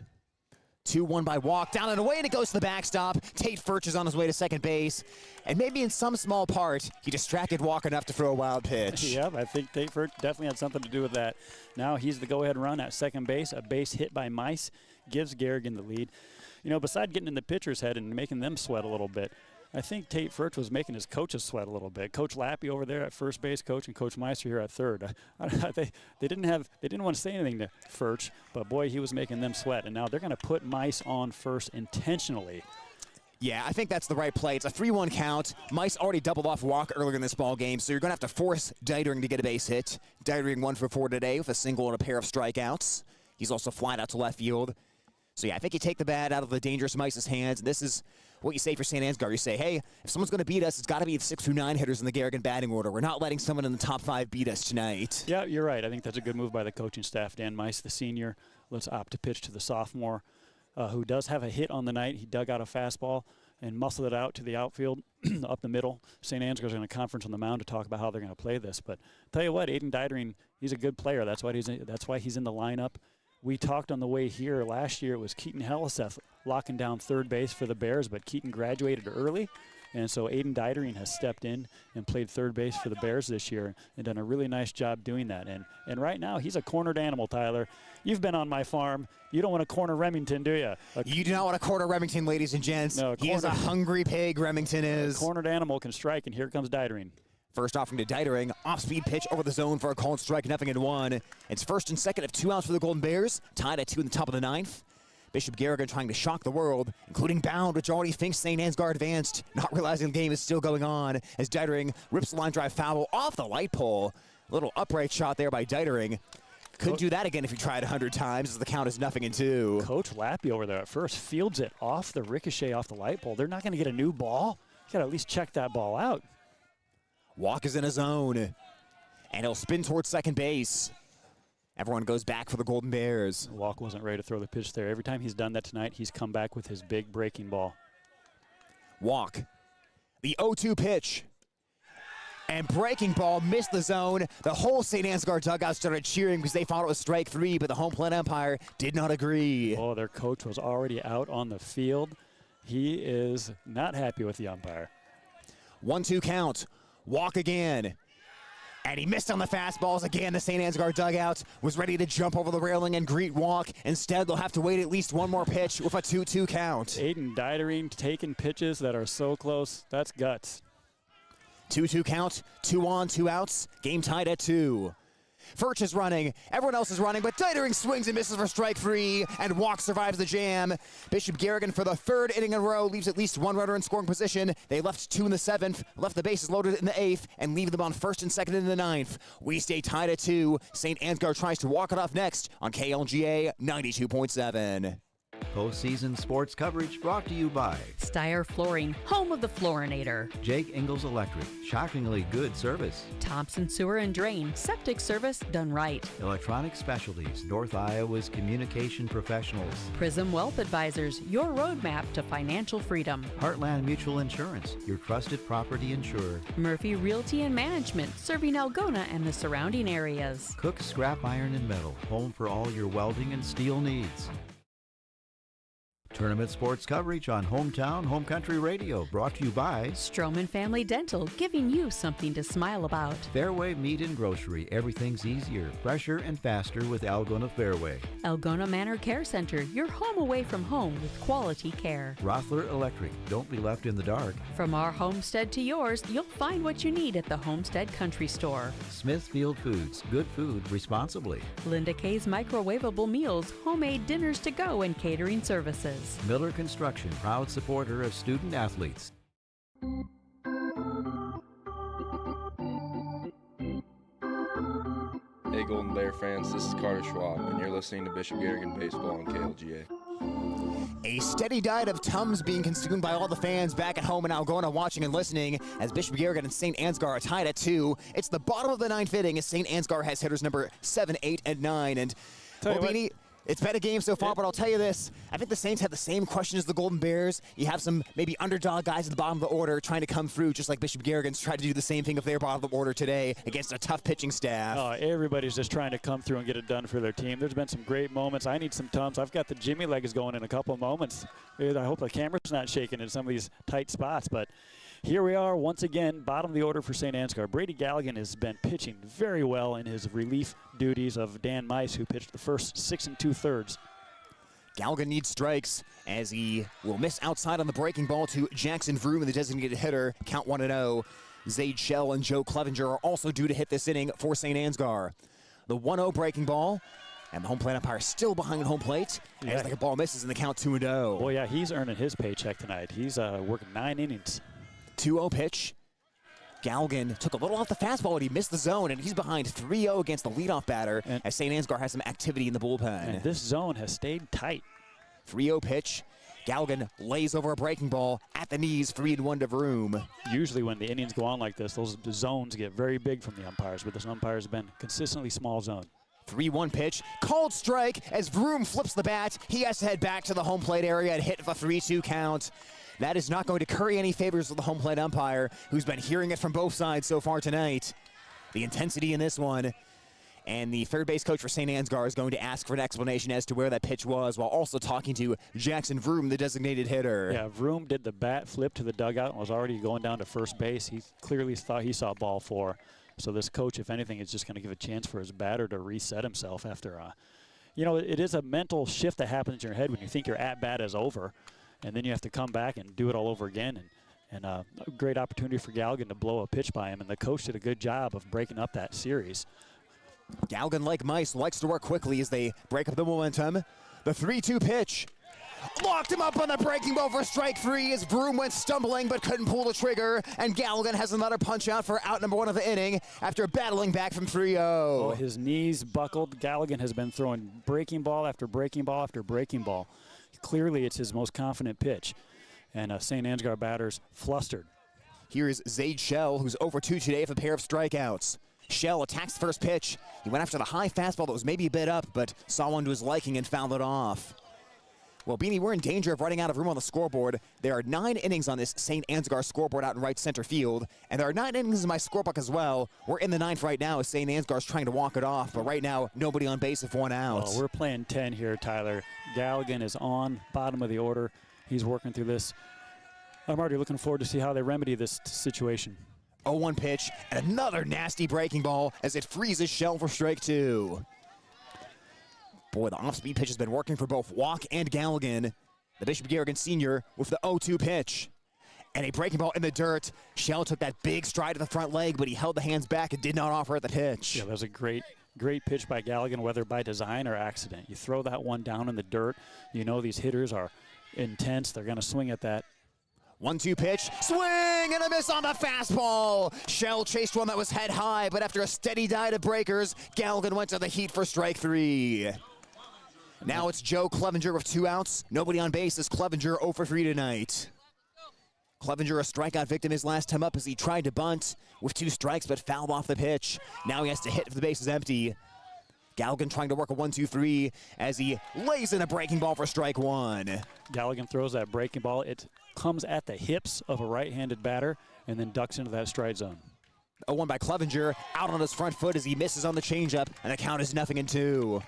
2-1 by Walk, down and away, and it goes to the backstop. Tate Furch is on his way to second base, and maybe in some small part, he distracted Walk enough to throw a wild pitch. Yep, I think Tate Furch definitely had something to do with that. Now he's the go-ahead run at second base. A base hit by Mice gives Garrigan the lead. You know, besides getting in the pitcher's head and making them sweat a little bit, I think Tate Furch was making his coaches sweat a little bit. Coach Lappy over there at first base coach and Coach Meister here at third. They didn't want to say anything to Furch, but boy, he was making them sweat. And now they're going to put Mice on first intentionally. Yeah, I think that's the right play. It's a 3-1 count. Mice already doubled off Walk earlier in this ball game, so you're going to have to force Dietering to get a base hit. Dietering 1 for 4 today with a single and a pair of strikeouts. He's also flying out to left field. So yeah, I think you take the bat out of the dangerous Mice's hands, and this is what you say for St. Ansgar. You say, hey, if someone's going to beat us, it's got to be the 6 through 9 hitters in the Garrigan batting order. We're not letting someone in the top 5 beat us tonight. Yeah, you're right. I think that's a good move by the coaching staff. Dan Mice, the senior, let's opt to pitch to the sophomore, who does have a hit on the night. He dug out a fastball and muscled it out to the outfield, up the middle. St. Ansgar's in a conference on the mound to talk about how they're going to play this. But tell you what, Aiden Dietering, he's a good player. That's why he's in the lineup. We talked on the way here last year. It was Keaton Helliseth locking down third base for the Bears, but Keaton graduated early, and so Aiden Dietering has stepped in and played third base for the Bears this year and done a really nice job doing that. And right now, he's a cornered animal, Tyler. You've been on my farm. You don't want to corner Remington, do you? You do not want to corner Remington, ladies and gents. No, he is a hungry pig, Remington is. A cornered animal can strike, and here comes Dietering. First offering to Dietering, off-speed pitch over the zone for a called strike, 0-1. It's first and second of 2 outs for the Golden Bears, tied at 2 in the top of the 9th. Bishop Garrigan trying to shock the world, including Bound, which already thinks St. Ansgar advanced, not realizing the game is still going on as Dietering rips the line drive foul off the light pole. A little upright shot there by Dietering. Could do that again if he tried 100 times, as the count is 0-2. Coach Lappy over there at first fields it off the ricochet off the light pole. They're not going to get a new ball. You got to at least check that ball out. Walk is in a zone, and he'll spin towards second base. Everyone goes back for the Golden Bears. Walk wasn't ready to throw the pitch there. Every time he's done that tonight, he's come back with his big breaking ball. Walk, the 0-2 pitch, and breaking ball missed the zone. The whole St. Ansgar dugout started cheering because they thought it was strike 3, but the home plate umpire did not agree. Oh, their coach was already out on the field. He is not happy with the umpire. 1-2 count. Walk again. And he missed on the fastballs again. The St. Ansgar dugout was ready to jump over the railing and greet walk. Instead, they'll have to wait at least one more pitch with a 2-2 count. Aiden Didering taking pitches that are so close. That's guts. 2-2 count, 2 on, 2 outs. Game tied at 2. Furch is running, everyone else is running, but Didering swings and misses for strike 3, and Walk survives the jam. Bishop Garrigan, for the 3rd inning in a row, leaves at least 1 runner in scoring position. They left 2 in the 7th, left the bases loaded in the 8th, and leave them on 1st and 2nd in the 9th. We stay tied at 2. St. Ansgar tries to walk it off next on KLGA 92.7. Postseason sports coverage brought to you by Steyr Flooring, home of the Floorinator. Jake Ingalls Electric, shockingly good service. Thompson Sewer and Drain, septic service done right. Electronic Specialties, North Iowa's communication professionals. Prism Wealth Advisors, your roadmap to financial freedom. Heartland Mutual Insurance, your trusted property insurer. Murphy Realty and Management, serving Algona and the surrounding areas. Cook Scrap Iron and Metal, home for all your welding and steel needs. Tournament sports coverage on Hometown Home Country Radio, brought to you by Stroman Family Dental, giving you something to smile about. Fairway Meat and Grocery, everything's easier, fresher, and faster with Algona Fairway. Algona Manor Care Center, your home away from home with quality care. Rothler Electric, don't be left in the dark. From our homestead to yours, you'll find what you need at the Homestead Country Store. Smithfield Foods, good food responsibly. Linda K's Microwavable Meals, homemade dinners to go and catering services. Miller Construction, proud supporter of student athletes. Hey Golden Bear fans, this is Carter Schwab, and you're listening to Bishop Garrigan Baseball on KLGA. A steady diet of Tums being consumed by all the fans back at home in Algona watching and listening as Bishop Garrigan and St. Ansgar are tied at 2. It's the bottom of the 9th inning as St. Ansgar has hitters number 7, 8, and 9. And Beanie, it's been a game so far, but I'll tell you this. I think the Saints have the same question as the Golden Bears. You have some maybe underdog guys at the bottom of the order trying to come through, just like Bishop Garrigan's tried to do the same thing with their bottom of the order today against a tough pitching staff. Oh, everybody's just trying to come through and get it done for their team. There's been some great moments. I need some Tums. I've got the Jimmy legs going in a couple of moments. I hope the camera's not shaking in some of these tight spots, but here we are once again, bottom of the order for St. Ansgar. Brady Galligan has been pitching very well in his relief duties of Dan Mice, who pitched the first 6 2/3. Galligan needs strikes as he will miss outside on the breaking ball to Jackson Vroom, the designated hitter. Count 1-0. Zaid Shell and Joe Clevenger are also due to hit this inning for St. Ansgar. The 1-0 breaking ball, and the home plate umpire still behind home plate as the ball misses in the count 2-0. Boy, yeah, he's earning his paycheck tonight. He's working 9 innings. 2-0 pitch. Galligan took a little off the fastball, and he missed the zone, and he's behind 3-0 against the leadoff batter as St. Ansgar has some activity in the bullpen. And this zone has stayed tight. 3-0 pitch. Galligan lays over a breaking ball at the knees, 3-1 to Vroom. Usually when the innings go on like this, those zones get very big from the umpires, but this umpires have been consistently small zone. 3-1 pitch, called strike as Vroom flips the bat. He has to head back to the home plate area and hit the 3-2 count. That is not going to curry any favors with the home plate umpire, who's been hearing it from both sides so far tonight. The intensity in this one. And the third base coach for St. Ansgar is going to ask for an explanation as to where that pitch was, while also talking to Jackson Vroom, the designated hitter. Yeah, Vroom did the bat flip to the dugout and was already going down to first base. He clearly thought he saw ball 4. So this coach, if anything, is just going to give a chance for his batter to reset himself after, it is a mental shift that happens in your head when you think your at-bat is over. And then you have to come back and do it all over again. And a great opportunity for Galligan to blow a pitch by him. And the coach did a good job of breaking up that series. Galligan, like Mice, likes to work quickly as they break up the momentum. The 3-2 pitch. Locked him up on the breaking ball for strike 3 as Vroom went stumbling but couldn't pull the trigger. And Galligan has another punch out for out number 1 of the inning after battling back from 3-0. Oh, his knees buckled. Galligan has been throwing breaking ball after breaking ball after breaking ball. Clearly, it's his most confident pitch. And St. Ansgar batters flustered. Here is Zaid Shell, who's over 2 today with a pair of strikeouts. Shell attacks the first pitch. He went after the high fastball that was maybe a bit up, but saw one to his liking and fouled it off. Well, Beanie, we're in danger of running out of room on the scoreboard. There are 9 innings on this St. Ansgar scoreboard out in right center field, and there are 9 innings in my scorebook as well. We're in the 9th right now as St. Ansgar's trying to walk it off, but right now, nobody on base with 1 out. We're playing 10 here, Tyler. Galligan is on, bottom of the order. He's working through this. I'm already looking forward to see how they remedy this situation. 0-1 pitch, and another nasty breaking ball as it freezes Shell for strike 2. Boy, the off-speed pitch has been working for both Walk and Garrigan. The Bishop Garrigan Sr. with the 0-2 pitch. And a breaking ball in the dirt. Shell took that big stride to the front leg, but he held the hands back and did not offer at the pitch. Yeah, that was a great pitch by Garrigan, whether by design or accident. You throw that one down in the dirt, you know these hitters are intense. They're going to swing at that. 1-2 pitch, swing and a miss on the fastball. Shell chased one that was head high, but after a steady dive to breakers, Garrigan went to the heat for strike 3. Now it's Joe Clevenger with 2 outs. Nobody on base as Clevenger 0 for 3 tonight. Clevenger, a strikeout victim his last time up as he tried to bunt with 2 strikes but fouled off the pitch. Now he has to hit if the base is empty. Garrigan trying to work a 1-2-3 as he lays in a breaking ball for strike 1. Garrigan throws that breaking ball. It comes at the hips of a right-handed batter and then ducks into that stride zone. 0-1 by Clevenger, out on his front foot as he misses on the changeup, and the count is 0-2.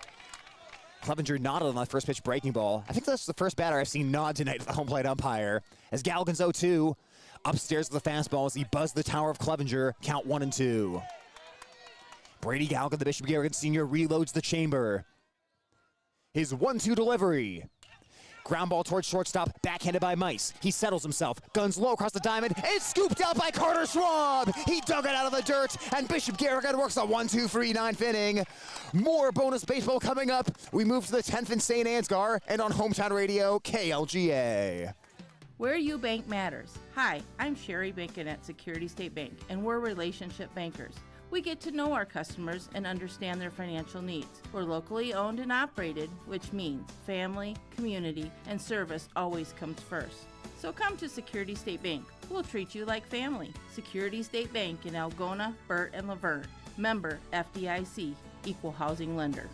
Clevenger nodded on that first pitch breaking ball. I think that's the first batter I've seen nod tonight at the home plate umpire. As Garrigan's 0-2, upstairs with the fastball as he buzzed the tower of Clevenger, count 1-2. Brady Garrigan, the Bishop Garrigan Sr., reloads the chamber. His 1-2 delivery. Ground ball towards shortstop, backhanded by Mice. He settles himself, guns low across the diamond. It's scooped out by Carter Schwab. He dug it out of the dirt, and Bishop Garrigan works a 1-2-3 9th inning. More bonus baseball coming up. We move to the 10th in St. Ansgar, and on Hometown Radio, KLGA. Where you bank matters. Hi, I'm Sherry Bacon at Security State Bank, and we're relationship bankers. We get to know our customers and understand their financial needs. We're locally owned and operated, which means family, community, and service always comes first. So come to Security State Bank. We'll treat you like family. Security State Bank in Algona, Burt, and Laverne. Member FDIC, Equal Housing Lender.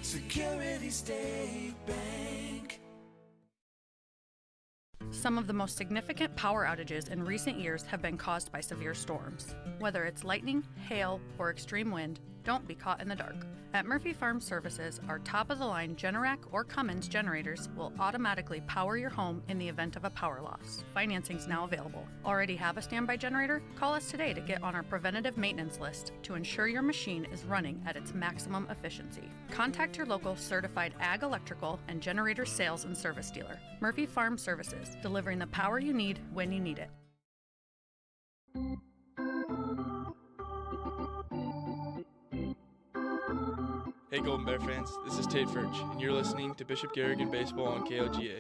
Security State Bank. Some of the most significant power outages in recent years have been caused by severe storms. Whether it's lightning, hail, or extreme wind, don't be caught in the dark. At Murphy Farm Services, our top-of-the-line Generac or Cummins generators will automatically power your home in the event of a power loss. Financing's now available. Already have a standby generator? Call us today to get on our preventative maintenance list to ensure your machine is running at its maximum efficiency. Contact your local certified ag electrical and generator sales and service dealer. Murphy Farm Services, delivering the power you need when you need it. Hey Golden Bear fans, this is Tate Furch, and you're listening to Bishop Garrigan Baseball on KLGA.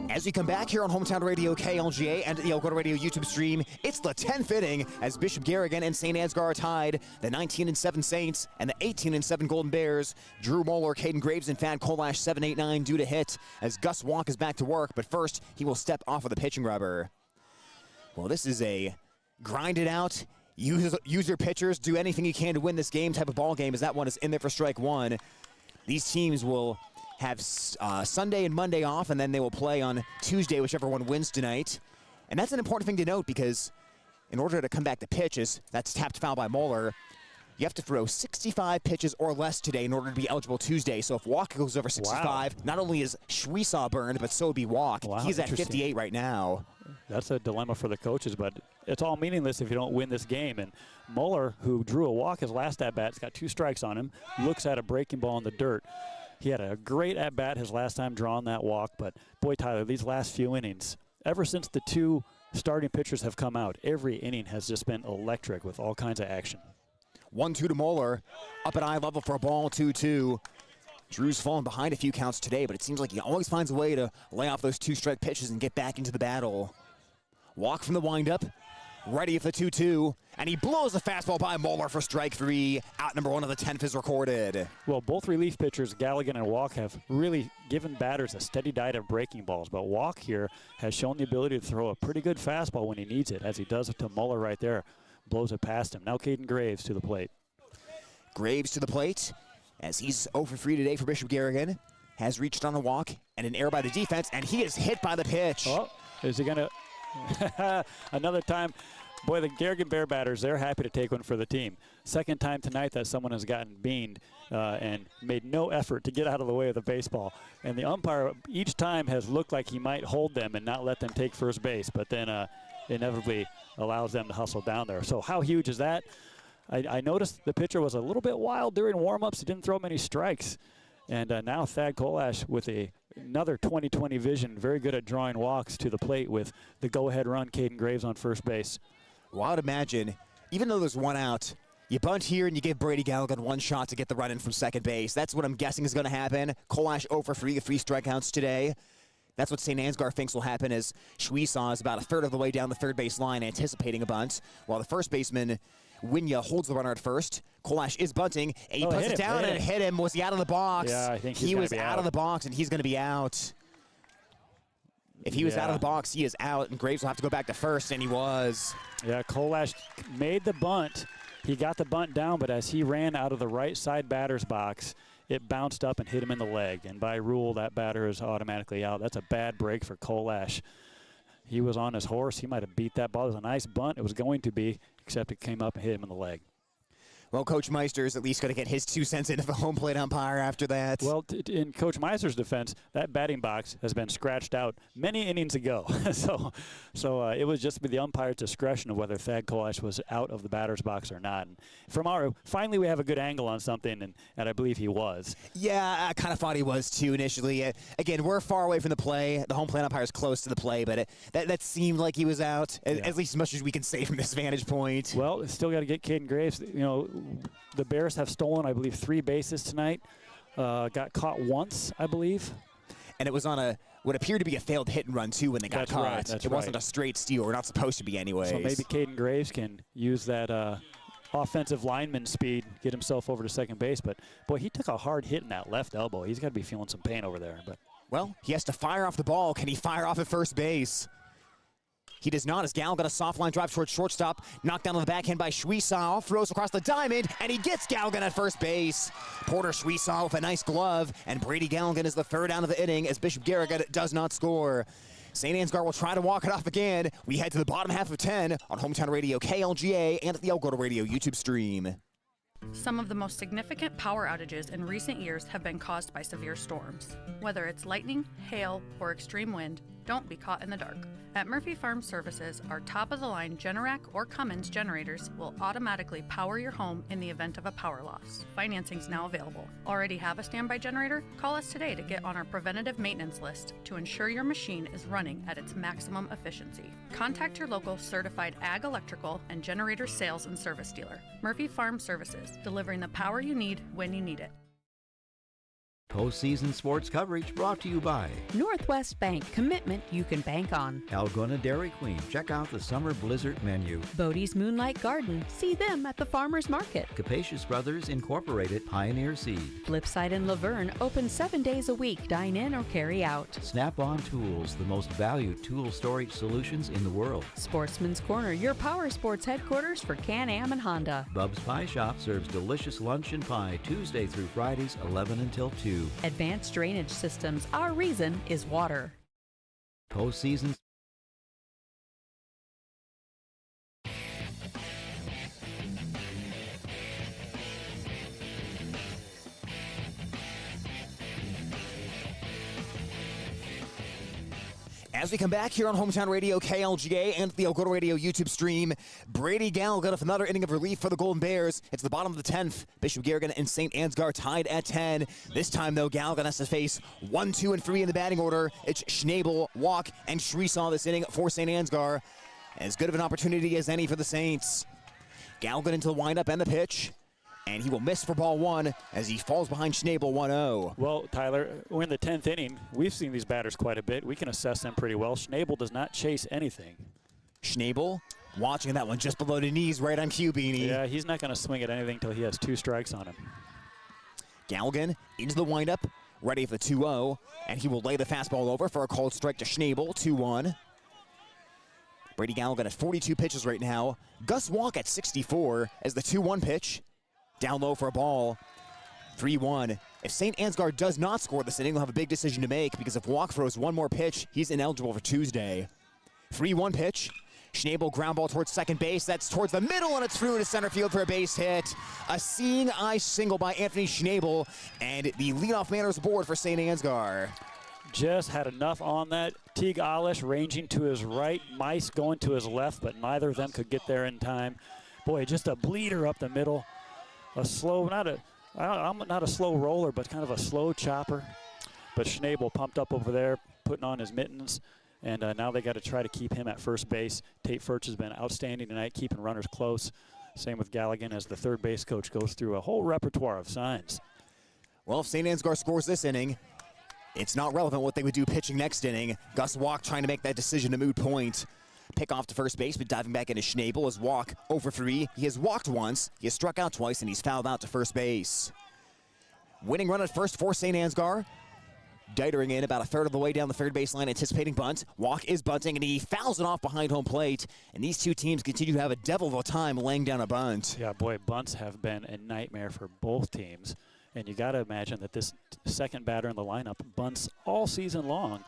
As we come back here on Hometown Radio KLGA and the Algona Radio YouTube stream, it's the 10th inning as Bishop Garrigan and St. Ansgar are tied. The 19-7 Saints and the 18-7 Golden Bears. Drew Moeller, Caden Graves, and Thad Kolash 7-8-9 due to hit as Gus Walk is back to work, but first he will step off of the pitching rubber. Well, this is a grinded out, use your pitchers, do anything you can to win this game type of ball game, as that one is in there for strike 1. These teams will have Sunday and Monday off, and then they will play on Tuesday, whichever one wins tonight. And that's an important thing to note because in order to come back to pitches, that's tapped foul by Moeller, you have to throw 65 pitches or less today in order to be eligible Tuesday. So if Walk goes over 65, not only is Schwiesaw burned, but so would be Walk. Wow, he's at 58 right now. That's a dilemma for the coaches, but it's all meaningless if you don't win this game. And Moeller, who drew a walk his last at-bat, has got 2 strikes on him, looks at a breaking ball in the dirt. He had a great at-bat his last time drawing that walk, but boy, Tyler, these last few innings, ever since the 2 starting pitchers have come out, every inning has just been electric with all kinds of action. 1-2 to Moeller, up at eye level for a ball, 2-2. Drew's fallen behind a few counts today, but it seems like he always finds a way to lay off those 2-strike pitches and get back into the battle. Walk from the windup, ready for the 2-2, and he blows the fastball by Moeller for strike 3. Out number 1 of the 10th is recorded. Well, both relief pitchers, Garrigan and Walk, have really given batters a steady diet of breaking balls, but Walk here has shown the ability to throw a pretty good fastball when he needs it, as he does it to Moeller right there. Blows it past him. Now Caden Graves to the plate. Graves to the plate, as he's 0 for 3 today for Bishop Garrigan. Has reached on a walk and an error by the defense, and he is hit by the pitch. Oh, is he going to... Another time. Boy, the Garrigan Bear batters, they're happy to take one for the team. Second time tonight that someone has gotten beaned and made no effort to get out of the way of the baseball. And the umpire each time has looked like he might hold them and not let them take first base. But then inevitably allows them to hustle down there. So how huge is that? I noticed the pitcher was a little bit wild during warm-ups. He didn't throw many strikes. And now Thad Kolash with another 20/20 vision, very good at drawing walks to the plate with the go-ahead run, Caden Graves on first base. Well, I'd imagine, even though there's one out, you bunt here and you give Brady Garrigan one shot to get the run in from second base. That's what I'm guessing is going to happen. Kolash 0 for 3, 3 strikeouts today. That's what St. Ansgar thinks will happen, as Schwiesaw is about a third of the way down the third base line anticipating a bunt, while the first baseman Winya holds the runner at first. Kolash is bunting. He puts it down and it hit him. Was he out of the box? Yeah, I think he was out of the box, and he's going to be out. If he was out of the box, he is out, and Graves will have to go back to first, and he was. Yeah, Kolash made the bunt. He got the bunt down, but as he ran out of the right side batter's box, it bounced up and hit him in the leg. And by rule, that batter is automatically out. That's a bad break for Kolash. He was on his horse. He might have beat that ball. It was a nice bunt. It was going to be, except it came up and hit him in the leg. Well, Coach Meister is at least going to get his 2 cents into the home plate umpire after that. Well, in Coach Meister's defense, that batting box has been scratched out many innings ago. so it was just the umpire's discretion of whether Thad Kolash was out of the batter's box or not. And finally we have a good angle on something, and I believe he was. Yeah, I kind of thought he was too initially. Again, we're far away from the play. The home plate umpire is close to the play, but that seemed like he was out, at least as much as we can say from this vantage point. Well, still got to get Caden Graves. You know, the Bears have stolen, I believe, 3 bases tonight. Got caught once, I believe. And it was on what appeared to be a failed hit and run, too, when they got caught. Right, it wasn't a straight steal. We're not supposed to be anyways. So maybe Caden Graves can use that offensive lineman speed, get himself over to second base. But, boy, he took a hard hit in that left elbow. He's got to be feeling some pain over there. But well, he has to fire off the ball. Can he fire off at first base? He does not, as Gal got a soft line drive towards shortstop, knocked down on the backhand by Schwiesaw, throws across the diamond, and he gets Galgan at first base. Porter Schwiesaw with a nice glove, and Brady Galgan is the third out of the inning as Bishop Garrigan does not score. St. Ansgar will try to walk it off again. We head to the bottom half of 10 on Hometown Radio KLGA and at the Alberta Radio YouTube stream. Some of the most significant power outages in recent years have been caused by severe storms. Whether it's lightning, hail, or extreme wind, don't be caught in the dark. At Murphy Farm Services, our top-of-the-line Generac or Cummins generators will automatically power your home in the event of a power loss. Financing's now available. Already have a standby generator? Call us today to get on our preventative maintenance list to ensure your machine is running at its maximum efficiency. Contact your local certified ag electrical and generator sales and service dealer. Murphy Farm Services, delivering the power you need when you need it. Postseason sports coverage brought to you by Northwest Bank, commitment you can bank on. Algona Dairy Queen. Check out the summer blizzard menu. Bodie's Moonlight Garden. See them at the farmer's market. Capacious Brothers Incorporated, Pioneer Seed. Flipside in Laverne, open 7 days a week. Dine in or carry out. Snap-on Tools, the most valued tool storage solutions in the world. Sportsman's Corner, your power sports headquarters for Can-Am and Honda. Bub's Pie Shop serves delicious lunch and pie Tuesday through Fridays, 11 until 2. Advanced Drainage Systems, our reason is water. Postseason. As we come back here on Hometown Radio KLGA and the Alberta Radio YouTube stream, Brady Galgan with another inning of relief for the Golden Bears. It's the bottom of the 10th. Bishop Garrigan and St. Ansgar tied at 10. This time, though, Galgan has to face 1, 2, and 3 in the batting order. It's Schnabel, Walk, and Schwiesaw this inning for St. Ansgar. As good of an opportunity as any for the Saints. Galgan into the windup and the pitch. And he will miss for ball 1 as he falls behind Schnabel 1-0. Well, Tyler, we're in the 10th inning. We've seen these batters quite a bit. We can assess them pretty well. Schnabel does not chase anything. Schnabel watching that one just below the knees right on cue, Beanie. Yeah, he's not going to swing at anything until he has 2 strikes on him. Galgan into the windup, ready for the 2-0, and he will lay the fastball over for a called strike to Schnabel, 2-1. Brady Galgan at 42 pitches right now. Gus Walk at 64 as the 2-1 pitch. Down low for a ball, 3-1. If St. Ansgar does not score this inning, they'll have a big decision to make because if Walk throws one more pitch, he's ineligible for Tuesday. 3-1 pitch. Schnabel ground ball towards second base. That's towards the middle, and it's through to center field for a base hit. A seeing eye single by Anthony Schnabel, and the leadoff man is aboard for St. Ansgar. just had enough on that. Teague Alish ranging to his right, Mice going to his left, but neither of them could get there in time. Boy, just a bleeder up the middle. A slow, I'm not a slow roller, but kind of a slow chopper. But Schnabel pumped up over there, putting on his mittens, and now they got to try to keep him at first base. Tate Furch has been outstanding tonight, keeping runners close. Same with Garrigan as the third base coach goes through a whole repertoire of signs. Well, if St. Ansgar scores this inning, it's not relevant what they would do pitching next inning. Gus Walk trying to make that decision a moot point. Pick off to first base, but diving back into Schnabel as Walk 0 for 3. He has walked once, he has struck out twice, and he's fouled out to first base. Winning run at first for St. Ansgar. Deitering in about a third of the way down the third baseline, anticipating bunt. Walk is bunting, and he fouls it off behind home plate. And these two teams continue to have a devil of a time laying down a bunt. Yeah, boy, bunts have been a nightmare for both teams. And you got to imagine that this second batter in the lineup bunts all season long.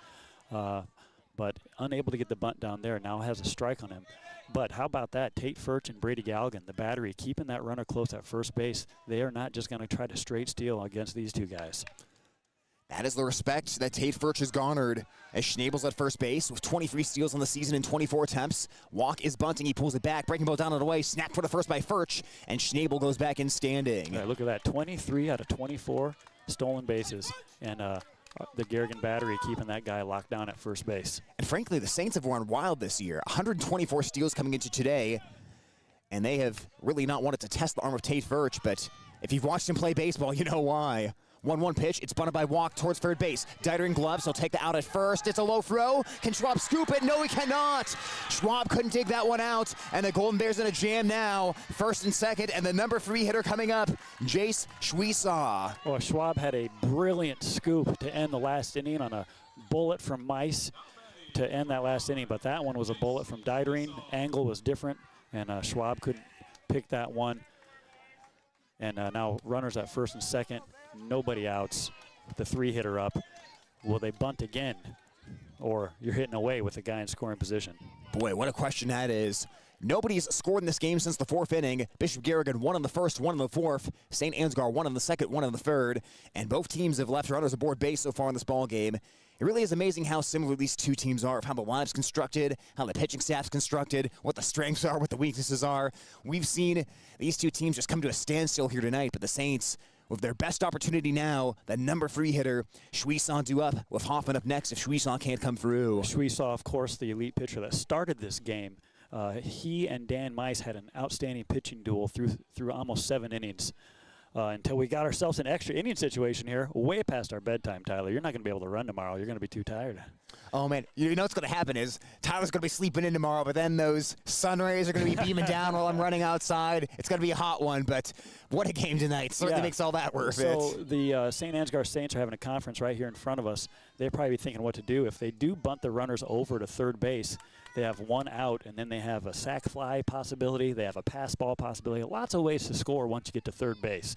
But unable to get the bunt down there, now has a strike on him. But how about that? Tate Furch and Brady Galligan, the battery, keeping that runner close at first base. They are not just going to try to straight steal against these two guys. That is the respect that Tate Furch has garnered as Schnabel's at first base with 23 steals on the season in 24 attempts. Walk is bunting, he pulls it back, breaking ball down and away, snap for the first by Furch, and Schnabel goes back in standing. Right, look at that, 23 out of 24 stolen bases, and the Garrigan battery keeping that guy locked down at first base. And frankly, the Saints have run wild this year. 124 steals coming into today, and they have really not wanted to test the arm of Tate Furch, but if you've watched him play baseball, you know why. 1-1 pitch, it's bunted by Walk towards third base. Deitering gloves, he'll take the out at first. It's a low throw. Can Schwab scoop it? No, he cannot. Schwab couldn't dig that one out, and the Golden Bears in a jam now. First and second, and the number 3 hitter coming up, Jace Schwiesaw. Well, Schwab had a brilliant scoop to end the last inning on a bullet from Mice to end that last inning, but that one was a bullet from Deitering. Angle was different, and Schwab couldn't pick that one. And now runners at first and second. Nobody outs with the 3-hitter up. Will they bunt again? Or you're hitting away with the guy in scoring position? Boy, what a question that is. Nobody's scored in this game since the 4th inning. Bishop Garrigan 1 in the 1st, 1 in the 4th. St. Ansgar 1 in the 2nd, 1 in the 3rd. And both teams have left runners aboard base so far in this ball game. It really is amazing how similar these two teams are, of how the lineup's constructed, how the pitching staff's constructed, what the strengths are, what the weaknesses are. We've seen these two teams just come to a standstill here tonight, but the Saints, with their best opportunity now, the number 3 hitter, Schwiesaw due up, with Hoffman up next if Schwiesaw can't come through. Schwiesaw, of course, the elite pitcher that started this game. He and Dan Mice had an outstanding pitching duel through almost 7 innings. Until we got ourselves an extra inning situation here, way past our bedtime, Tyler. You're not going to be able to run tomorrow. You're going to be too tired. Oh, man. You know what's going to happen is Tyler's going to be sleeping in tomorrow, but then those sun rays are going to be beaming down while I'm running outside. It's going to be a hot one, but what a game tonight. Certainly makes all that worth it. So the St. Ansgar Saints are having a conference right here in front of us. They're probably thinking what to do. If they do bunt the runners over to third base, they have 1 out, and then they have a sac fly possibility. They have a pass ball possibility. Lots of ways to score once you get to third base.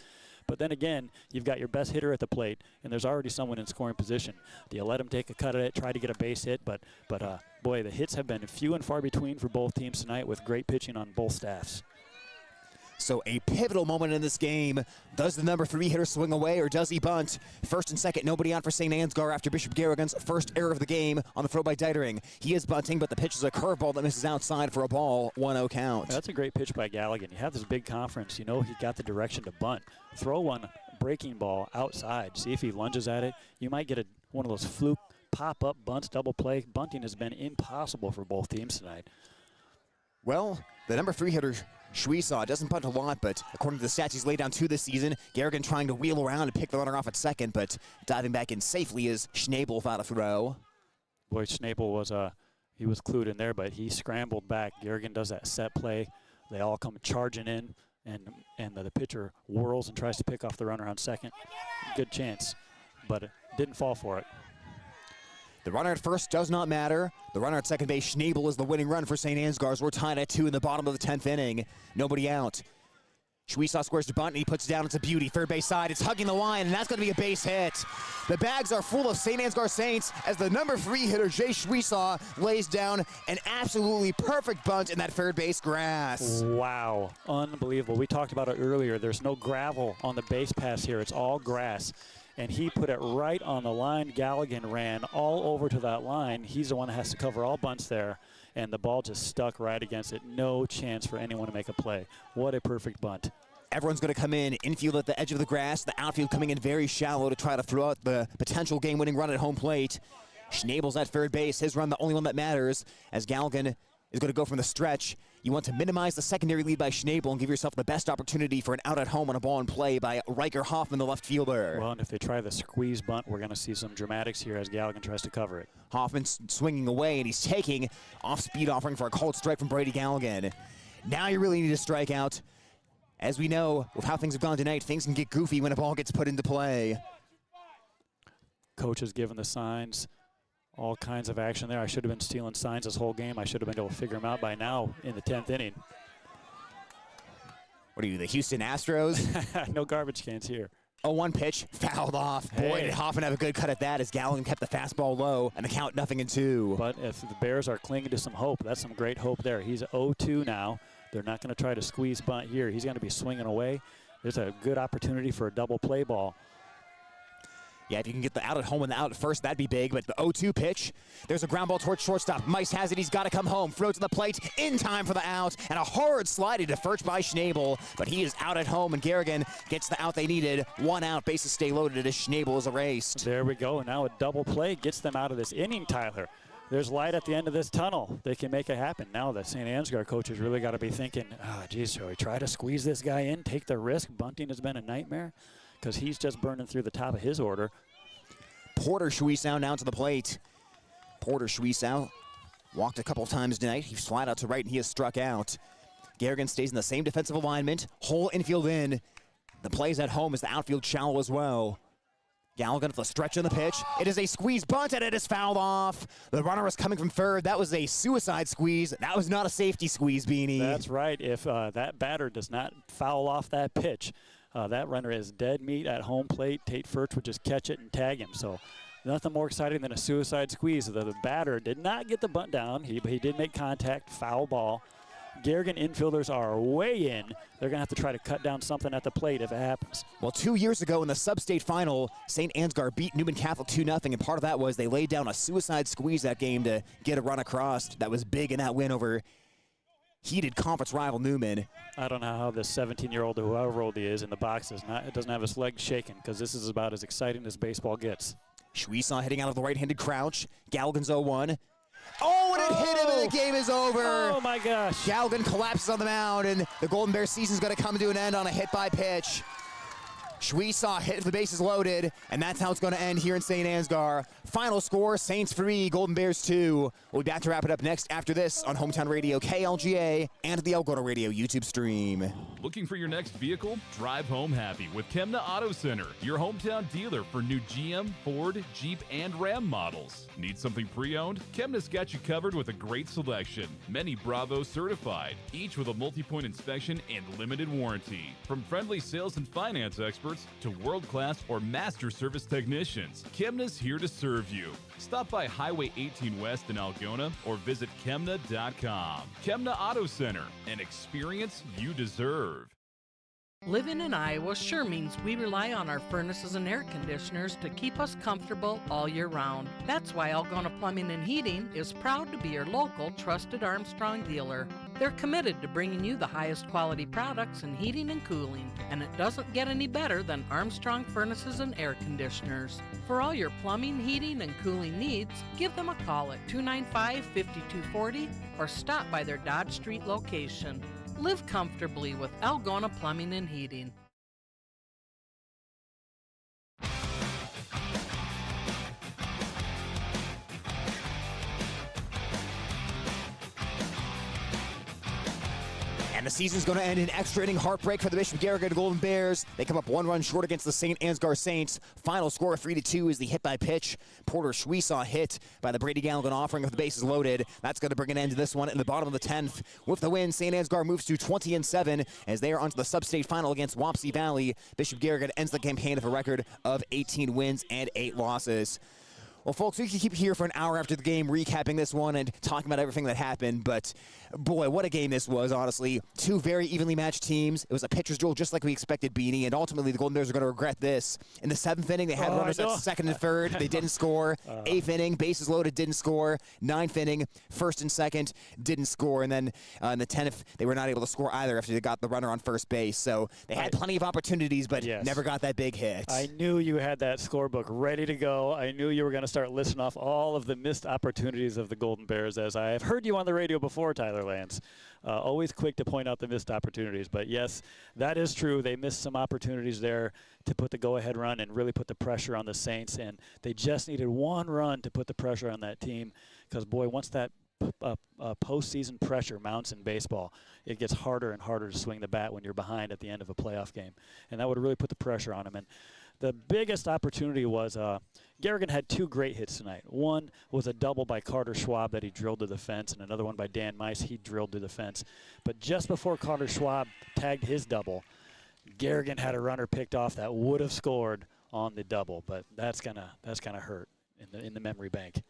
But then again, you've got your best hitter at the plate, and there's already someone in scoring position. Do you let him take a cut at it, try to get a base hit? But boy, the hits have been few and far between for both teams tonight with great pitching on both staffs. So a pivotal moment in this game. Does the number 3 hitter swing away, or does he bunt? First and second, nobody on for St. Ansgar after Bishop Garrigan's first error of the game on the throw by Deitering. He is bunting, but the pitch is a curveball that misses outside for a ball, 1-0 count. That's a great pitch by Garrigan. You have this big conference. You know he got the direction to bunt. Throw one breaking ball outside. See if he lunges at it. You might get one of those fluke pop-up bunts, double play. Bunting has been impossible for both teams tonight. Well, the number 3 hitter, Schwiesaw, doesn't punt a lot, but according to the stats he's laid down 2 this season, Garrigan trying to wheel around and pick the runner off at second, but diving back in safely is Schnabel without a throw. Boy, Schnabel was he was clued in there, but he scrambled back. Garrigan does that set play. They all come charging in, and the pitcher whirls and tries to pick off the runner on second. Good chance, but it didn't fall for it. The runner at first does not matter. The runner at second base, Schnabel, is the winning run for St. Ansgar. We're tied at 2 in the bottom of the 10th inning. Nobody out. Schwiesaw squares to bunt, and he puts it down. It's a beauty. Third base side. It's hugging the line, and that's going to be a base hit. The bags are full of St. Ansgar Saints as the number 3 hitter, Jay Schwiesaw, lays down an absolutely perfect bunt in that third base grass. Wow. Unbelievable. We talked about it earlier. There's no gravel on the base pass here. It's all grass. and he put it right on the line. Garrigan ran all over to that line. He's the one that has to cover all bunts there, and the ball just stuck right against it. No chance for anyone to make a play. What a perfect bunt. Everyone's going to come in, infield at the edge of the grass, the outfield coming in very shallow to try to throw out the potential game-winning run at home plate. Schnabel's at third base, his run the only one that matters, as Garrigan is going to go from the stretch. You want to minimize the secondary lead by Schnabel and give yourself the best opportunity for an out at home on a ball in play by Riker Hoffman, the left fielder. Well, and if they try the squeeze bunt, we're going to see some dramatics here as Garrigan tries to cover it. Hoffman swinging away, and he's taking off-speed offering for a called strike from Brady Garrigan. Now you really need to strike out. As we know, with how things have gone tonight, things can get goofy when a ball gets put into play. Coach has given the signs. All kinds of action there. I should have been stealing signs this whole game. I should have been able to figure them out by now in the 10th inning. What are you, the Houston Astros? No garbage cans here. 0-1 pitch, fouled off. Boy, did Hoffman have a good cut at that as Garrigan kept the fastball low and the count 0-2. But if the Bears are clinging to some hope, that's some great hope there. He's 0-2 now. They're not going to try to squeeze bunt here. He's going to be swinging away. There's a good opportunity for a double play ball. Yeah, if you can get the out at home and the out at first, that'd be big. But the 0-2 pitch, there's a ground ball towards shortstop. Meister has it. He's got to come home. Throws to the plate in time for the out. And a hard sliding to first by Schnabel. But he is out at home, and Garrigan gets the out they needed. 1 out, bases stay loaded as Schnabel is erased. There we go. And now a double play gets them out of this inning, Tyler. There's light at the end of this tunnel. They can make it happen. Now the St. Ansgar coach has really got to be thinking, geez, shall we try to squeeze this guy in, take the risk? Bunting has been a nightmare because he's just burning through the top of his order. Porter Schwiesow now to the plate. Porter Schwiesow walked a couple of times tonight. He's flat out to right, and he has struck out. Garrigan stays in the same defensive alignment. Whole infield in. The play's at home as the outfield shallow as well. Garrigan for the stretch on the pitch. It is a squeeze bunt, and it is fouled off. The runner is coming from third. That was a suicide squeeze. That was not a safety squeeze, Beanie. That's right. If that batter does not foul off that pitch, that runner is dead meat at home plate. Tate Furch would just catch it and tag him. So nothing more exciting than a suicide squeeze. The batter did not get the bunt down. He did make contact, foul ball. Garrigan infielders are way in. They're going to have to try to cut down something at the plate if it happens. Well, 2 years ago in the sub-state final, St. Ansgar beat Newman Catholic 2-0, and part of that was they laid down a suicide squeeze that game to get a run across. That was big in that win over heated conference rival Newman. I don't know how this 17-year-old, or however old he is, in the box doesn't have his legs shaking, because this is about as exciting as baseball gets. Schwiesow hitting out of the right-handed crouch. Garrigan's 0-1. Oh, and it hit him, and the game is over. Oh, my gosh. Garrigan collapses on the mound, and the Golden Bears season's going to come to an end on a hit-by-pitch. Schwiesow hit the bases loaded, and that's how it's going to end here in St. Ansgar. Final score, Saints 3, Golden Bears 2. We'll be back to wrap it up next after this on Hometown Radio KLGA and the Algona Radio YouTube stream. Looking for your next vehicle? Drive home happy with Chemna Auto Center, your hometown dealer for new GM, Ford, Jeep, and Ram models. Need something pre-owned? Chemna's got you covered with a great selection, many Bravo certified, each with a multi-point inspection and limited warranty. From friendly sales and finance experts to world-class or master service technicians, Chemna's here to serve you. Stop by Highway 18 West in Algona or visit Chemna.com. Chemna Auto Center, an experience you deserve. Living in Iowa sure means we rely on our furnaces and air conditioners to keep us comfortable all year round. That's why Algona Plumbing and Heating is proud to be your local trusted Armstrong dealer. They're committed to bringing you the highest quality products in heating and cooling, and it doesn't get any better than Armstrong furnaces and air conditioners. For all your plumbing, heating, and cooling needs, give them a call at 295-5240 or stop by their Dodge Street location. Live comfortably with Algona Plumbing and Heating. And the season's going to end in extra inning heartbreak for the Bishop Garrigan Golden Bears. They come up 1 run short against the St. Ansgar Saints. Final score 3-2 is the hit by pitch. Porter Schwiesow hit by the Brady Garrigan offering with the bases loaded. That's going to bring an end to this one in the bottom of the 10th. With the win, St. Ansgar moves to 20-7 as they are onto the sub-state final against Wapsie Valley. Bishop Garrigan ends the campaign with a record of 18 wins and 8 losses. Well, folks, we could keep here for an hour after the game recapping this one and talking about everything that happened, but boy, what a game this was, honestly. Two very evenly matched teams. It was a pitcher's duel just like we expected, Beanie, and ultimately the Golden Bears are going to regret this. In the 7th inning, they had runners at second and third. They didn't score. 8th inning, bases loaded, didn't score. 9th inning, first and second, didn't score. And then in the 10th, they were not able to score either after they got the runner on first base. So they had plenty of opportunities, but never got that big hit. I knew you had that scorebook ready to go. I knew you were going to start listing off all of the missed opportunities of the Golden Bears, as I have heard you on the radio before, Tyler Lance. Always quick to point out the missed opportunities. But, yes, that is true. They missed some opportunities there to put the go-ahead run and really put the pressure on the Saints. And they just needed one run to put the pressure on that team because, boy, once that postseason pressure mounts in baseball, it gets harder and harder to swing the bat when you're behind at the end of a playoff game. And that would really put the pressure on them. And the biggest opportunity was Garrigan had two great hits tonight. One was a double by Carter Schwab that he drilled to the fence, and another one by Dan Mice he drilled to the fence. But just before Carter Schwab tagged his double, Garrigan had a runner picked off that would have scored on the double. But that's gonna hurt in the memory bank.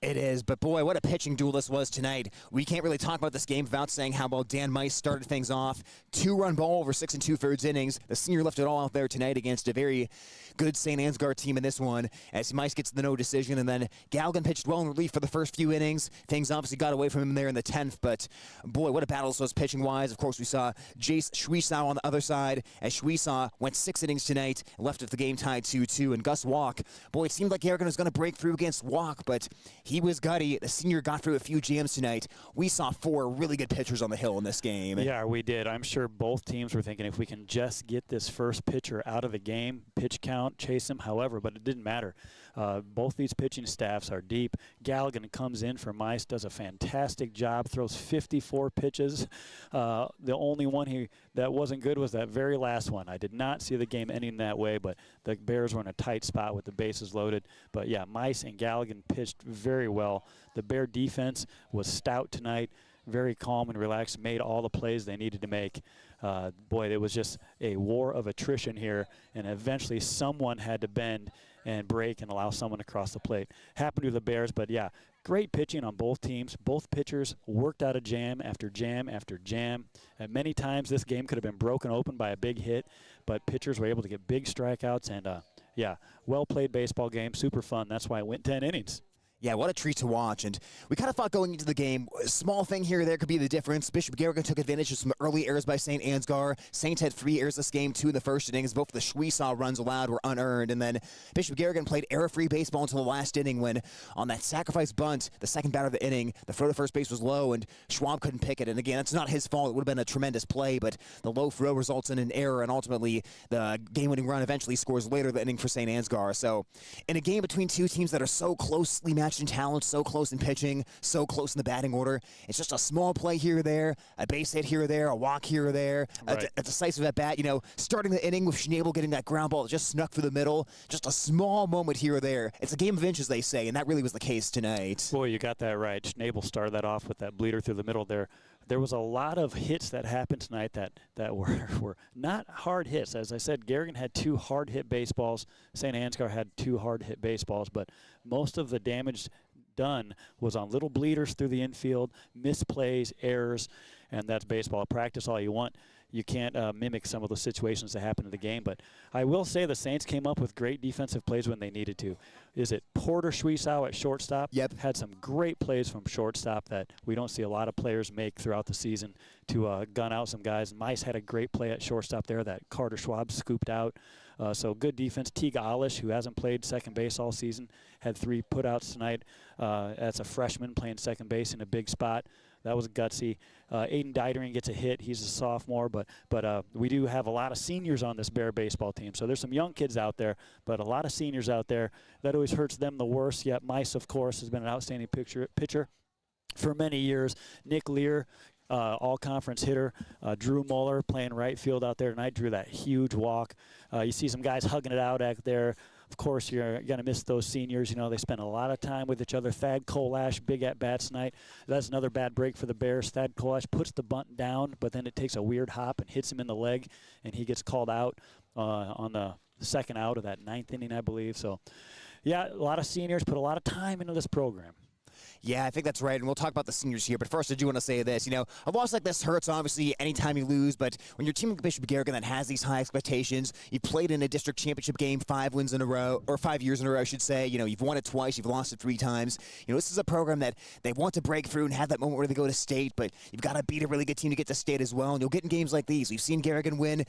It is, but boy, what a pitching duel this was tonight. We can't really talk about this game without saying how well Dan Mice started things off. 2-run ball over 6 2/3 innings. The senior left it all out there tonight against a very good St. Ansgar team in this one, as Mice gets the no decision, and then Garrigan pitched well in relief for the first few innings. Things obviously got away from him there in the 10th, but boy, what a battle this was pitching-wise. Of course, we saw Jace Schwiesow on the other side, as Schwiesow went 6 innings tonight, left at the game tied 2-2, and Gus Walk, boy, it seemed like Garrigan was going to break through against Walk, but he was gutty. The senior got through a few jams tonight. We saw 4 really good pitchers on the hill in this game. Yeah, we did. I'm sure both teams were thinking if we can just get this first pitcher out of the game, pitch count, chase him, however, but it didn't matter. Both these pitching staffs are deep. Garrigan comes in for Mice, does a fantastic job, throws 54 pitches. The only one that wasn't good was that very last one. I did not see the game ending that way, but the Bears were in a tight spot with the bases loaded. But, yeah, Mice and Garrigan pitched very well. The Bear defense was stout tonight, very calm and relaxed, made all the plays they needed to make. Boy, it was just a war of attrition here, and eventually someone had to bend and break and allow someone to cross the plate. Happened to the Bears, but yeah, great pitching on both teams. Both pitchers worked out a jam after jam after jam. And many times this game could have been broken open by a big hit, but pitchers were able to get big strikeouts, and yeah, well-played baseball game, super fun. That's why it went 10 innings. Yeah, what a treat to watch. And we kind of thought going into the game, a small thing here or there could be the difference. Bishop Garrigan took advantage of some early errors by St. Ansgar. Saints had 3 errors this game, 2 in the first innings. Both the Schwiesow runs allowed were unearned. And then Bishop Garrigan played error-free baseball until the last inning when, on that sacrifice bunt, the second batter of the inning, the throw to first base was low and Schwab couldn't pick it. And again, that's not his fault. It would have been a tremendous play, but the low throw results in an error, and ultimately the game-winning run eventually scores later in the inning for St. Ansgar. So in a game between two teams that are so closely matched in talent, so close in pitching, so close in the batting order. It's just a small play here or there, a base hit here or there, a walk here or there, right. a decisive at bat. You know, starting the inning with Schnabel getting that ground ball that just snuck through the middle. Just a small moment here or there. It's a game of inches, they say, and that really was the case tonight. Boy, you got that right. Schnabel started that off with that bleeder through the middle there. There was a lot of hits that happened tonight that were not hard hits. As I said, Garrigan had 2 hard-hit baseballs. St. Ansgar had 2 hard-hit baseballs, but most of the damage done was on little bleeders through the infield, misplays, errors, and that's baseball. Practice all you want. You can't mimic some of those situations that happen in the game, but I will say the Saints came up with great defensive plays when they needed to. Is it Porter Schwiesow at shortstop? Yep. Had some great plays from shortstop that we don't see a lot of players make throughout the season to gun out some guys. Mice had a great play at shortstop there that Carter Schwab scooped out. So good defense. Teague Alish, who hasn't played second base all season, had 3 putouts tonight. That's a freshman playing second base in a big spot. That was gutsy. Aiden Dietering gets a hit. He's a sophomore, but we do have a lot of seniors on this Bear baseball team. So there's some young kids out there, but a lot of seniors out there. That always hurts them the worst. Yet Mice, of course, has been an outstanding pitcher for many years. Nick Lear, all-conference hitter. Drew Muller playing right field out there tonight. Drew that huge walk. You see some guys hugging it out there. Of course, you're going to miss those seniors. You know, they spend a lot of time with each other. Thad Kolash, big at-bats tonight. That's another bad break for the Bears. Thad Kolash puts the bunt down, but then it takes a weird hop and hits him in the leg, and he gets called out on the second out of that 9th inning, I believe. So yeah, a lot of seniors put a lot of time into this program. Yeah, I think that's right, and we'll talk about the seniors here. But first, I do want to say this. A loss like this hurts, obviously, anytime you lose. But when your team like Bishop Garrigan that has these high expectations, you played in a district championship game 5 wins in a row, or 5 years in a row, I should say. You've won it twice, you've lost it 3 times. This is a program that they want to break through and have that moment where they go to state, but you've got to beat a really good team to get to state as well. And you'll get in games like these. We've seen Garrigan win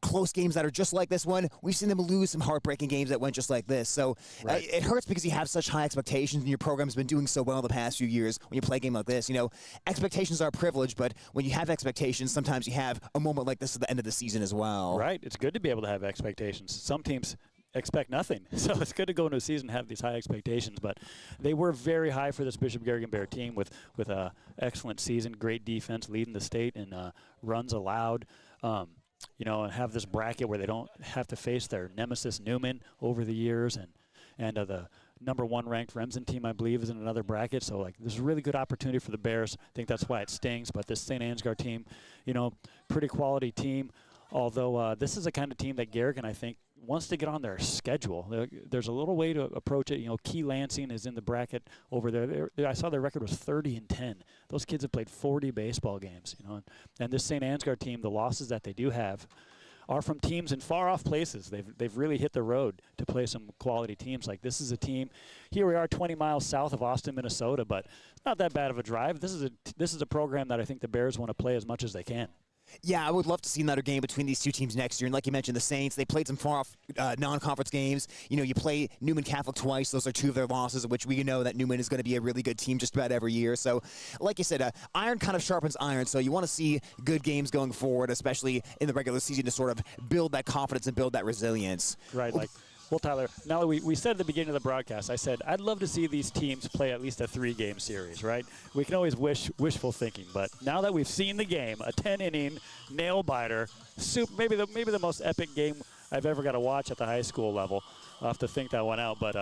close games that are just like this one. We've seen them lose some heartbreaking games that went just like this. So it hurts because you have such high expectations and your program's been doing so well the past few years when you play a game like this. Expectations are a privilege, but when you have expectations, sometimes you have a moment like this at the end of the season as well. Right. It's good to be able to have expectations. Some teams expect nothing. So it's good to go into a season and have these high expectations. But they were very high for this Bishop Garrigan Bear team with a excellent season, great defense, leading the state in runs allowed. And have this bracket where they don't have to face their nemesis Newman over the years, and the number 1 ranked Remsen team, I believe, is in another bracket. So there's a really good opportunity for the Bears. I think that's why it stings. But this St. Ansgar team, pretty quality team. Although this is the kind of team that Garrigan, I think, wants to get on their schedule. There's a little way to approach it. Key Lansing is in the bracket over there. I saw their record was 30-10. Those kids have played 40 baseball games. And this St. Ansgar team, the losses that they do have are from teams in far off places. They've really hit the road to play some quality teams. Like this is a team. Here we are, 20 miles south of Austin, Minnesota, but not that bad of a drive. This is a program that I think the Bears want to play as much as they can. Yeah, I would love to see another game between these 2 teams next year. And like you mentioned, the Saints, they played some far-off non-conference games. You play Newman Catholic twice. Those are 2 of their losses, which we know that Newman is going to be a really good team just about every year. So, like you said, iron kind of sharpens iron. So you want to see good games going forward, especially in the regular season, to sort of build that confidence and build that resilience. Right, well, Tyler, now that we said at the beginning of the broadcast, I said I'd love to see these teams play at least a 3-game series, right? We can always wishful thinking, but now that we've seen the game, a 10-inning nail-biter, maybe the most epic game I've ever got to watch at the high school level. I'll have to think that one out, but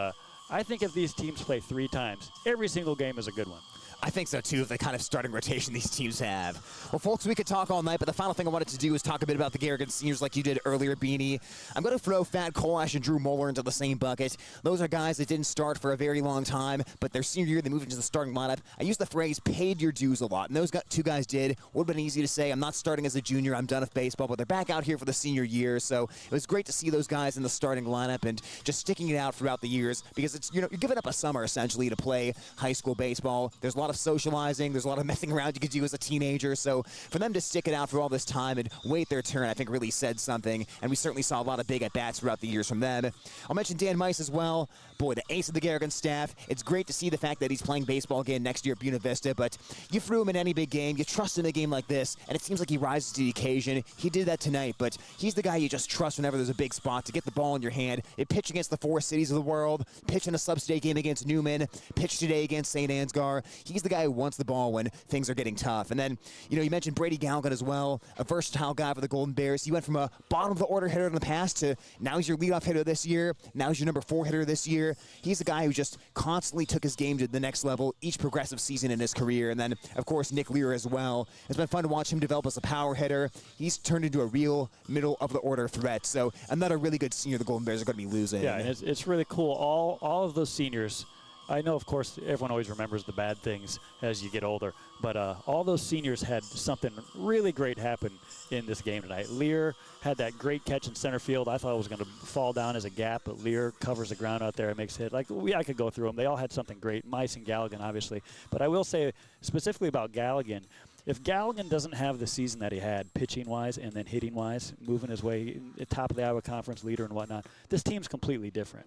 I think if these teams play 3 times, every single game is a good one. I think so, too, the kind of starting rotation these teams have. Well, folks, we could talk all night, but the final thing I wanted to do is talk a bit about the Garrigan seniors like you did earlier, Beanie. I'm going to throw Thad Colash and Drew Moeller into the same bucket. Those are guys that didn't start for a very long time, but their senior year, they moved into the starting lineup. I use the phrase paid your dues a lot, and those 2 guys did. Would have been easy to say, I'm not starting as a junior, I'm done with baseball, but they're back out here for the senior year, so it was great to see those guys in the starting lineup and just sticking it out throughout the years, because it's, you're giving up a summer, essentially, to play high school baseball. There's a lot of socializing. There's a lot of messing around you could do as a teenager. So for them to stick it out for all this time and wait their turn, I think really said something. And we certainly saw a lot of big at-bats throughout the years from them. I'll mention Dan Meister as well. Boy, the ace of the Garrigan staff. It's great to see the fact that he's playing baseball again next year at Buena Vista, but you threw him in any big game. You trust in a game like this, and it seems like he rises to the occasion. He did that tonight, but he's the guy you just trust whenever there's a big spot to get the ball in your hand. It pitch against the 4 cities of the world, pitch in a sub-state game against Newman, pitch today against St. Ansgar. He's the guy who wants the ball when things are getting tough. And then, you mentioned Brady Garrigan as well, a versatile guy for the Golden Bears. He went from a bottom-of-the-order hitter in the past to now he's your leadoff hitter this year. Now he's your number 4 hitter this year. He's a guy who just constantly took his game to the next level each progressive season in his career. And then, of course, Nick Lear as well. It's been fun to watch him develop as a power hitter. He's turned into a real middle-of-the-order threat. So another really good senior the Golden Bears are going to be losing. Yeah, and it's really cool. All of those seniors, I know, of course, everyone always remembers the bad things as you get older, but all those seniors had something really great happen in this game tonight. Lear had that great catch in center field. I thought it was going to fall down as a gap, but Lear covers the ground out there and makes a hit. I could go through them. They all had something great. Mice and Galligan, obviously. But I will say specifically about Galligan, if Galligan doesn't have the season that he had, pitching-wise and then hitting-wise, moving his way at top of the Iowa Conference leader and whatnot, this team's completely different.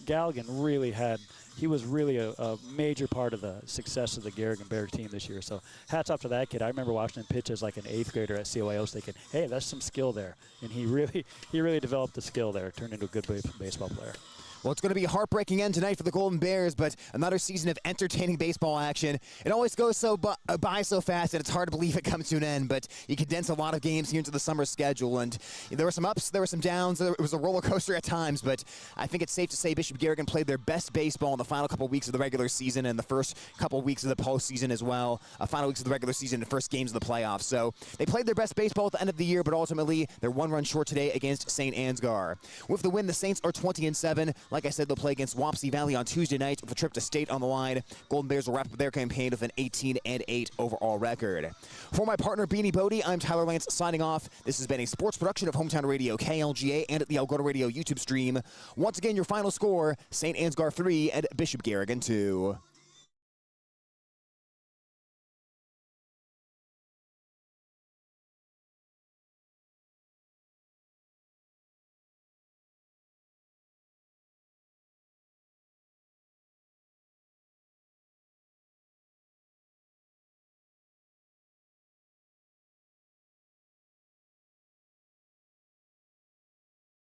Galligan really he was really a major part of the success of the Garrigan Bear team this year. So hats off to that kid. I remember watching him pitch as an 8th grader at CYO thinking, hey, that's some skill there. And he really developed the skill there, turned into a good baseball player. Well, it's going to be a heartbreaking end tonight for the Golden Bears, but another season of entertaining baseball action. It always goes by so fast that it's hard to believe it comes to an end, but you condense a lot of games here into the summer schedule, and there were some ups, there were some downs. It was a roller coaster at times, but I think it's safe to say Bishop Garrigan played their best baseball in the final couple weeks of the regular season and the first couple weeks of the postseason as well, final weeks of the regular season and first games of the playoffs. So they played their best baseball at the end of the year, but ultimately they're 1 run short today against St. Ansgar. With the win, the Saints are 20-7. Like I said, they'll play against Wapsie Valley on Tuesday night with a trip to state on the line. Golden Bears will wrap up their campaign with an 18-8 overall record. For my partner, Beanie Bodie, I'm Tyler Lance signing off. This has been a sports production of Hometown Radio, KLGA, and at the Algona Radio YouTube stream. Once again, your final score, St. Ansgar 3 and Bishop Garrigan 2.